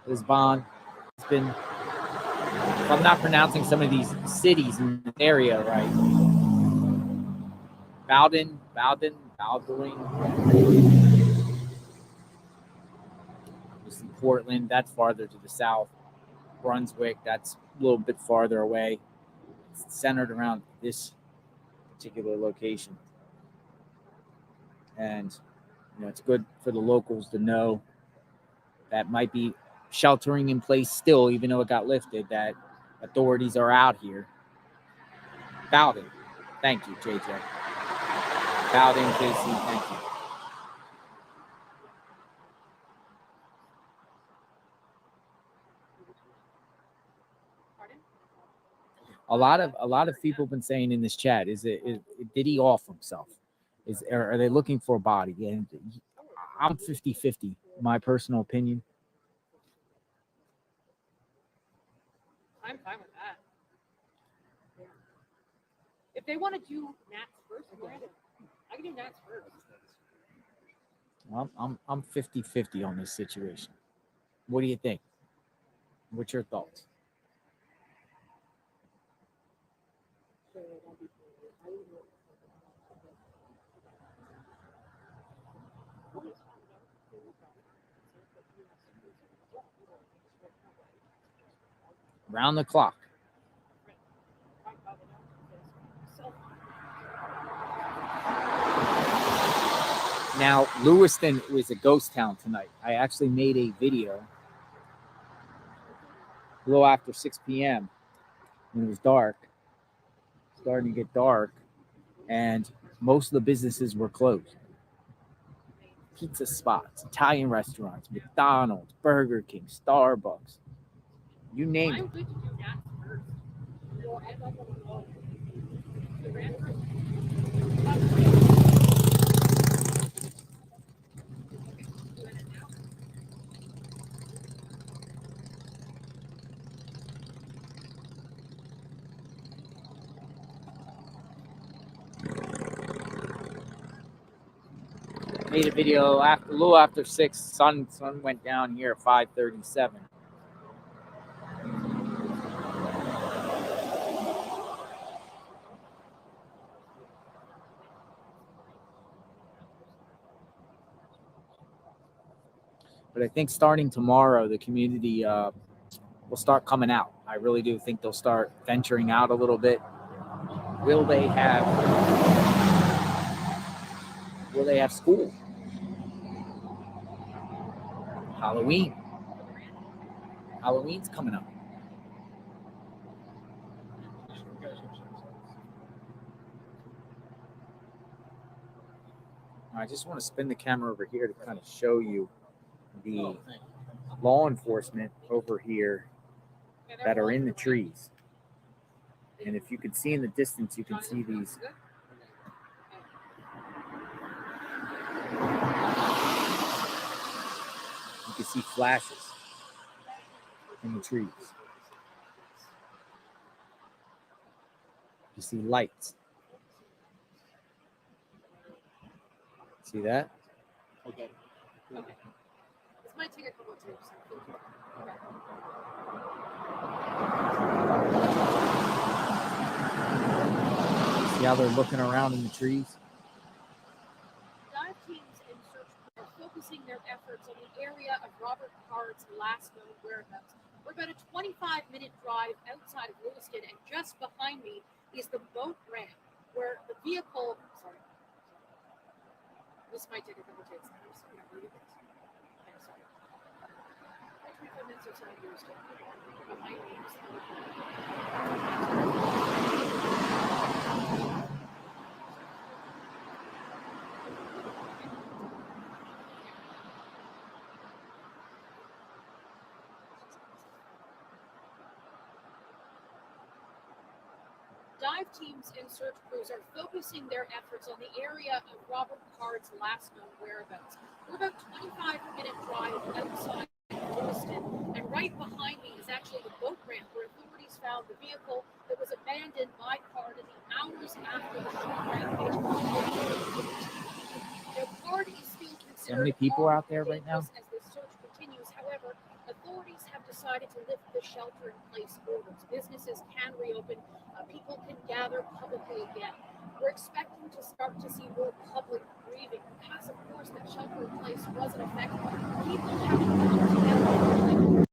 Lisbon. If I'm not pronouncing some of these cities in the area right. Bowdoin. Just in Portland, that's farther to the south. Brunswick, that's a little bit farther away. It's centered around this particular location. And it's good for the locals to know that might be sheltering in place still, even though it got lifted, that authorities are out here. Bowdoin. Thank you, JJ. Bowdoin, KC, thank you. A lot of people have been saying in this chat, did he off himself? Are they looking for a body? And I'm 50-50, my personal opinion. I'm fine with that. Yeah. If they want to do Nats first, I can do Nats first. Well, I'm 50-50 on this situation. What do you think? What's your thoughts? Round the clock. Now, Lewiston was a ghost town tonight. I actually made a video a little after 6 p.m. when it was dark, starting to get dark, and most of the businesses were closed. Pizza spots, Italian restaurants, McDonald's, Burger King, Starbucks, you name it. Made a video a little after 6. Sun went down here at 5:37. But I think starting tomorrow, the community will start coming out. I really do think they'll start venturing out a little bit. Will they have school? Halloween's coming up. I just want to spin the camera over here to kind of show you the law enforcement over here that are in the trees. And if you can see in the distance, you can see these. You can see flashes in the trees. You see lights. See that? Okay. This might take a couple of tips. See how they're looking around in the trees? Dive teams in search are still focusing their efforts on the area of Robert Card's last known whereabouts. We're about a 25-minute drive outside of Lewiston, and just behind me is the boat ramp where the vehicle. Sorry. This might take a couple takes. I'm sorry. I'm sorry. 25 minutes or so years behind me is Dive teams and search crews are focusing their efforts on the area of Robert Card's last known whereabouts. We're about 25-minute drive outside Lewiston, and right behind me is actually the boat ramp where authorities found the vehicle that was abandoned by Card in the hours after the shooting rampage. Now, Card is still considered So many people out there right now. as the search continues. However, authorities have decided to lift the shelter-in-place orders. Businesses can reopen. People can gather publicly again. We're expecting to start to see more public grieving because, of course, that shelter-in-place wasn't effective. People have to come together.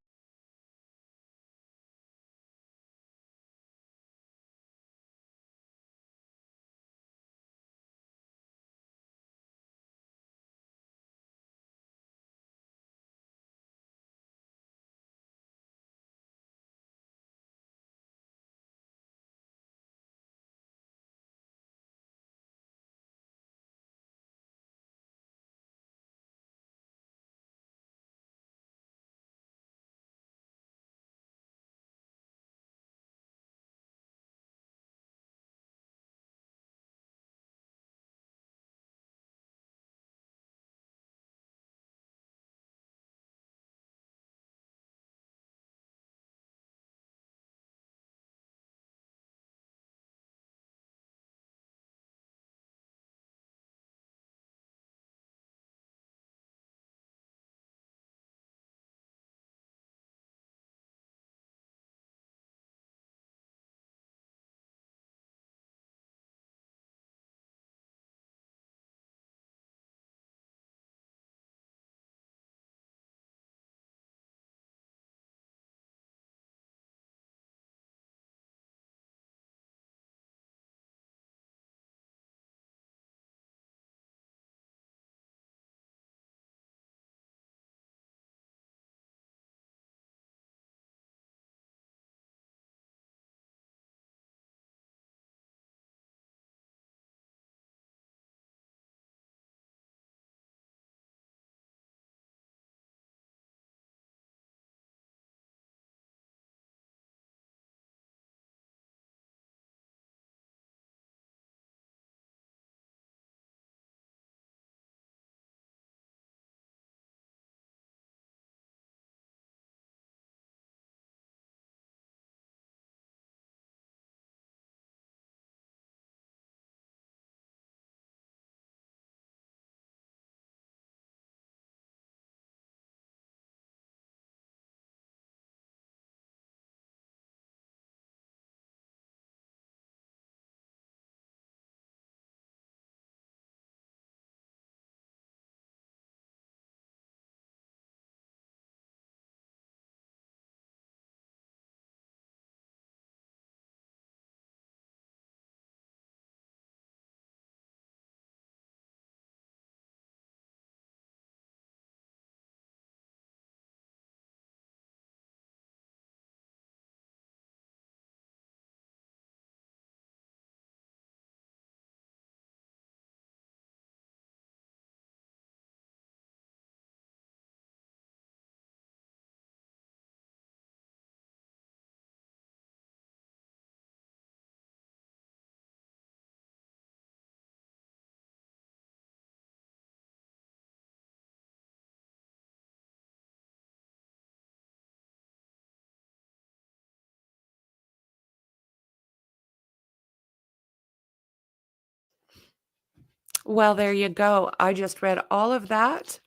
Well, there you go. I just read all of that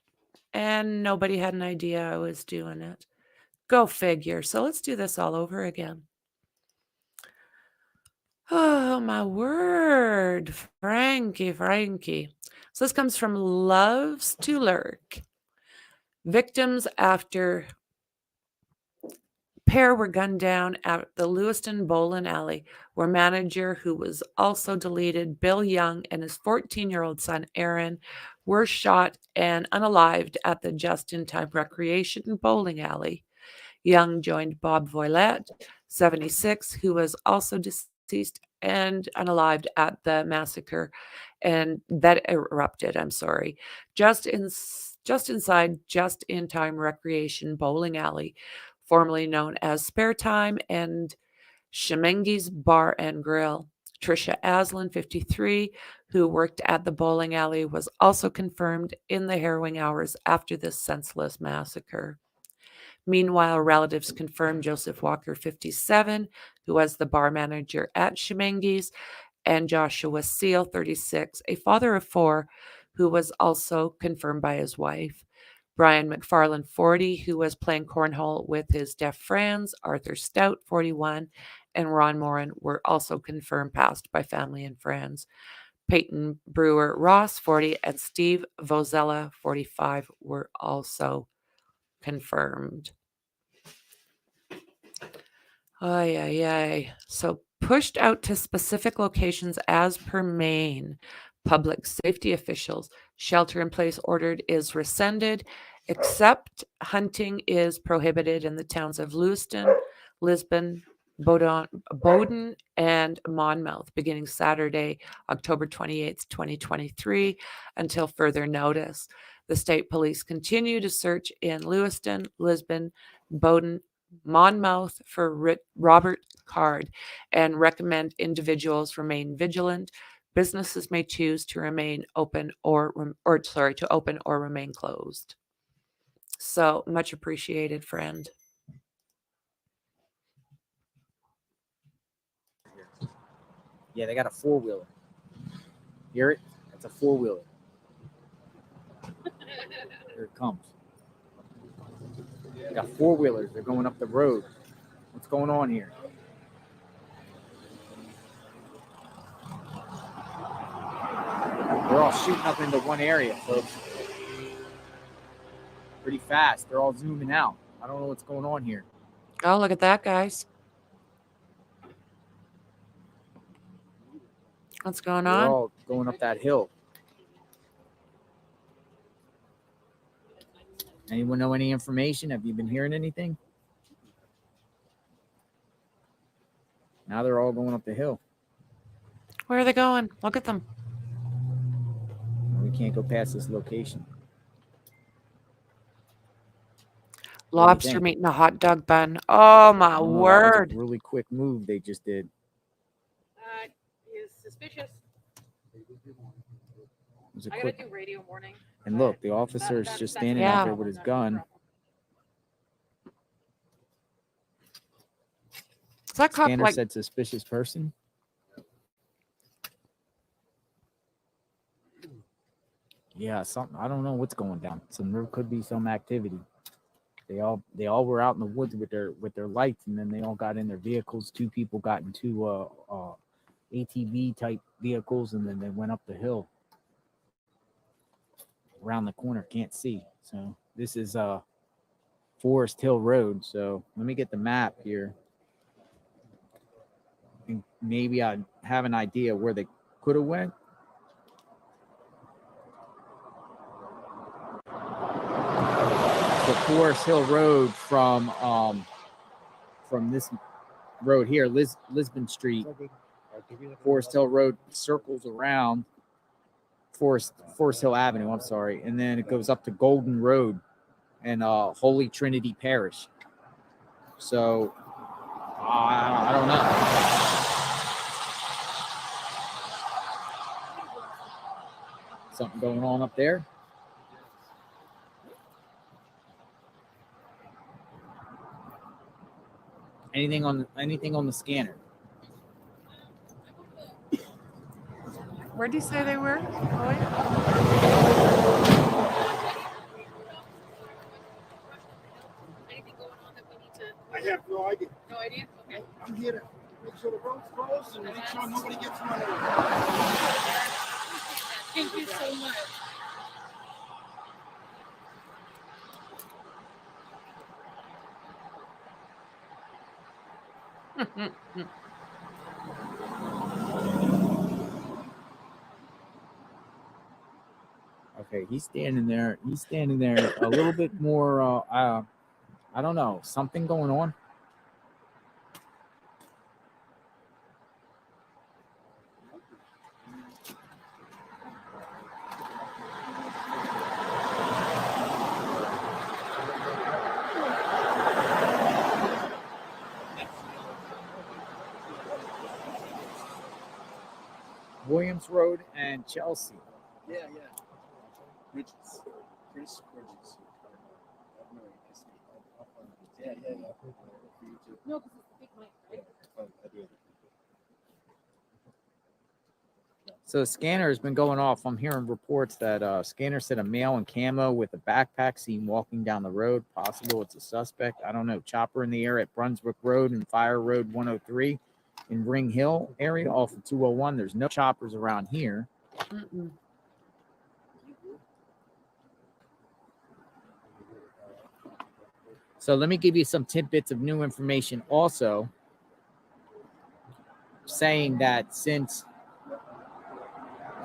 and nobody had an idea I was doing it. Go figure. So let's do this all over again. Oh, my word. Franky. So this comes from Loves to Lurk. Victims after pair were gunned down at the Lewiston Bowling Alley, where manager, who was also deleted, Bill Young, and his 14-year-old son, Aaron, were shot and unalived at the Just-in-Time Recreation Bowling Alley. Young joined Bob Voilette, 76, who was also deceased and unalived at the massacre, and that erupted, just inside Just-in-Time Recreation Bowling Alley, formerly known as Spare Time and Shemengi's Bar and Grill. Tricia Aslin, 53, who worked at the bowling alley, was also confirmed in the harrowing hours after this senseless massacre. Meanwhile, relatives confirmed Joseph Walker, 57, who was the bar manager at Shemengi's, and Joshua Seal, 36, a father of 4, who was also confirmed by his wife. Brian McFarland, 40, who was playing cornhole with his deaf friends. Arthur Stout, 41, and Ron Moran were also confirmed passed by family and friends. Peyton Brewer Ross, 40, and Steve Vozella, 45, were also confirmed. Ay, ay, ay. So pushed out to specific locations as per Maine. Public safety officials. Shelter-in-place ordered is rescinded, except hunting is prohibited in the towns of Lewiston, Lisbon, Bowden, and Monmouth, beginning Saturday, October 28th, 2023, until further notice. The state police continue to search in Lewiston, Lisbon, Bowden, Monmouth for Robert Card and recommend individuals remain vigilant. Businesses may choose to remain open to open or remain closed. So much appreciated, friend. Yeah, they got a 4-wheeler. Hear it? That's a 4-wheeler. Here it comes. They got 4-wheelers. They're going up the road. What's going on here? They're all shooting up into one area, folks. Pretty fast. They're all zooming out. I don't know what's going on here. Oh, look at that, guys. What's going on? They're all going up that hill. Anyone know any information? Have you been hearing anything? Now they're all going up the hill. Where are they going? Look at them. We can't go past this location. Lobster meat in a hot dog bun. Oh, my word. That was a really quick move they just did. Is suspicious. It was a I quick... gotta do radio morning. And look, the officer is just standing out there with his gun. Is that cop Scanner like said suspicious person. Yeah, something. I don't know what's going down. There could be some activity. They all were out in the woods with their lights, and then they all got in their vehicles. 2 people got into ATV type vehicles, and then they went up the hill around the corner. Can't see. So this is Forest Hill Road. So let me get the map here. And maybe I have an idea where they could have went. The Forest Hill Road from this road here, Lisbon Street. Forest Hill Road circles around Forest Hill Avenue, I'm sorry, and then it goes up to Golden Road and Holy Trinity Parish. So I don't know. Something going on up there. Anything on the scanner? Where do you say they were? Anything going on that we need to? I have no idea. No idea? Okay. I'm here to make sure the road's closed and make sure nobody gets money. Thank you so much. Okay, he's standing there. He's standing there a little bit more. I don't know, something going on. Williams Road and Chelsea. Yeah, yeah. Bridges. Chris Bridges. Yeah, yeah, yeah. No, because it's the big mic, right? I do. So the scanner has been going off. I'm hearing reports that scanner said a male in camo with a backpack seen walking down the road. Possible it's a suspect. I don't know. Chopper in the air at Brunswick Road and Fire Road 103 in Ring Hill area off of 201. There's no choppers around here. Mm-mm. So let me give you some tidbits of new information also, saying that since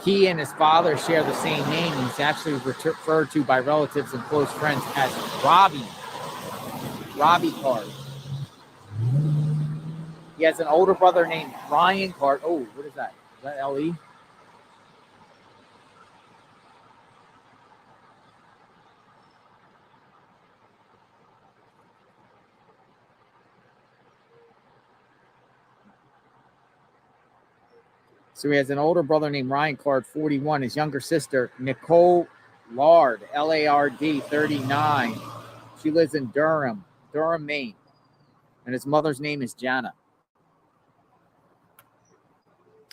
he and his father share the same name, he's actually referred to by relatives and close friends as Robbie Card. He has an older brother named Ryan Card. Oh, what is that? Is that LE? So he has an older brother named Ryan Card, 41. His younger sister, Nicole Lard, Lard, 39. She lives in Durham, Maine. And his mother's name is Jana.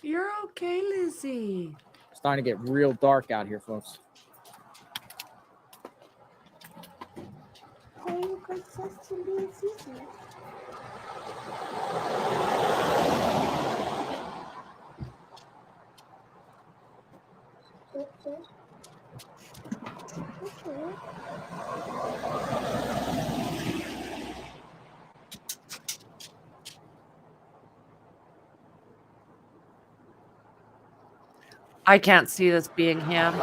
You're okay, Lizzie. It's starting to get real dark out here, folks. I can't see this being him.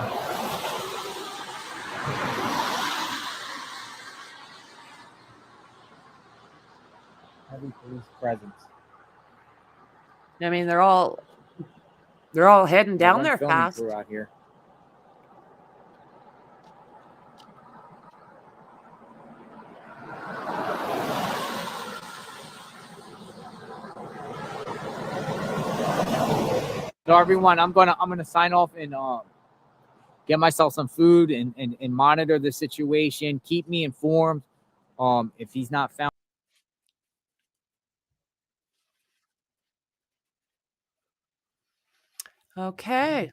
Heavy police presence. I mean, they're all heading down One there filming fast. crew out here. So everyone, I'm gonna sign off and get myself some food and monitor the situation. Keep me informed. If he's not found. Okay.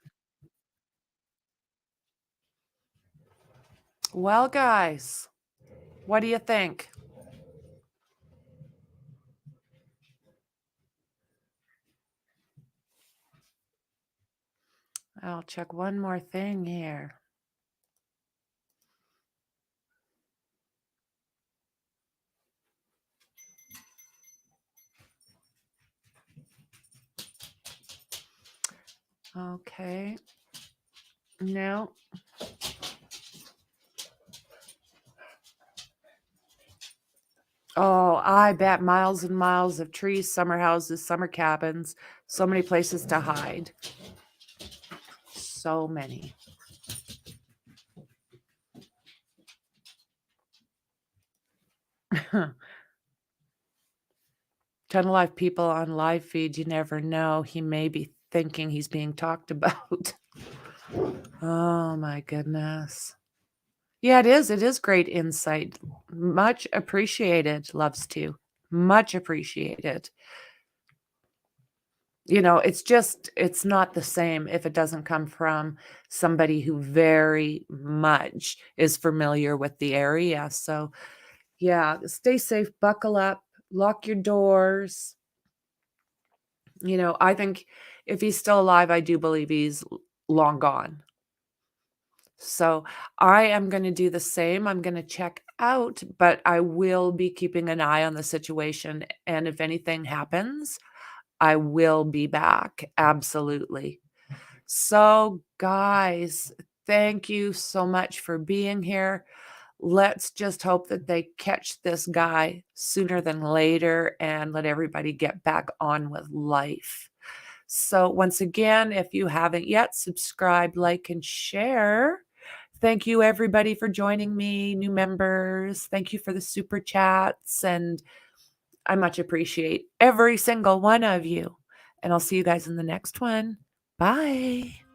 Well, guys, what do you think? I'll check one more thing here. Okay. No. Oh, I bet miles and miles of trees, summer houses, summer cabins, so many places to hide. So many. Ton of live people on live feed. You never know. He may be thinking he's being talked about. Oh my goodness. Yeah, it is. It is great insight. Much appreciated, loves to. Much appreciated. You know, it's not the same if it doesn't come from somebody who very much is familiar with the area. So, yeah, stay safe, buckle up, lock your doors. You know, I think if he's still alive, I do believe he's long gone. So I am going to do the same. I'm going to check out, but I will be keeping an eye on the situation. And if anything happens, I will be back. Absolutely. So, guys, thank you so much for being here. Let's just hope that they catch this guy sooner than later and let everybody get back on with life. So, once again, if you haven't yet, subscribe, like, and share. Thank you, everybody, for joining me, new members. Thank you for the super chats. And I much appreciate every single one of you. And I'll see you guys in the next one. Bye.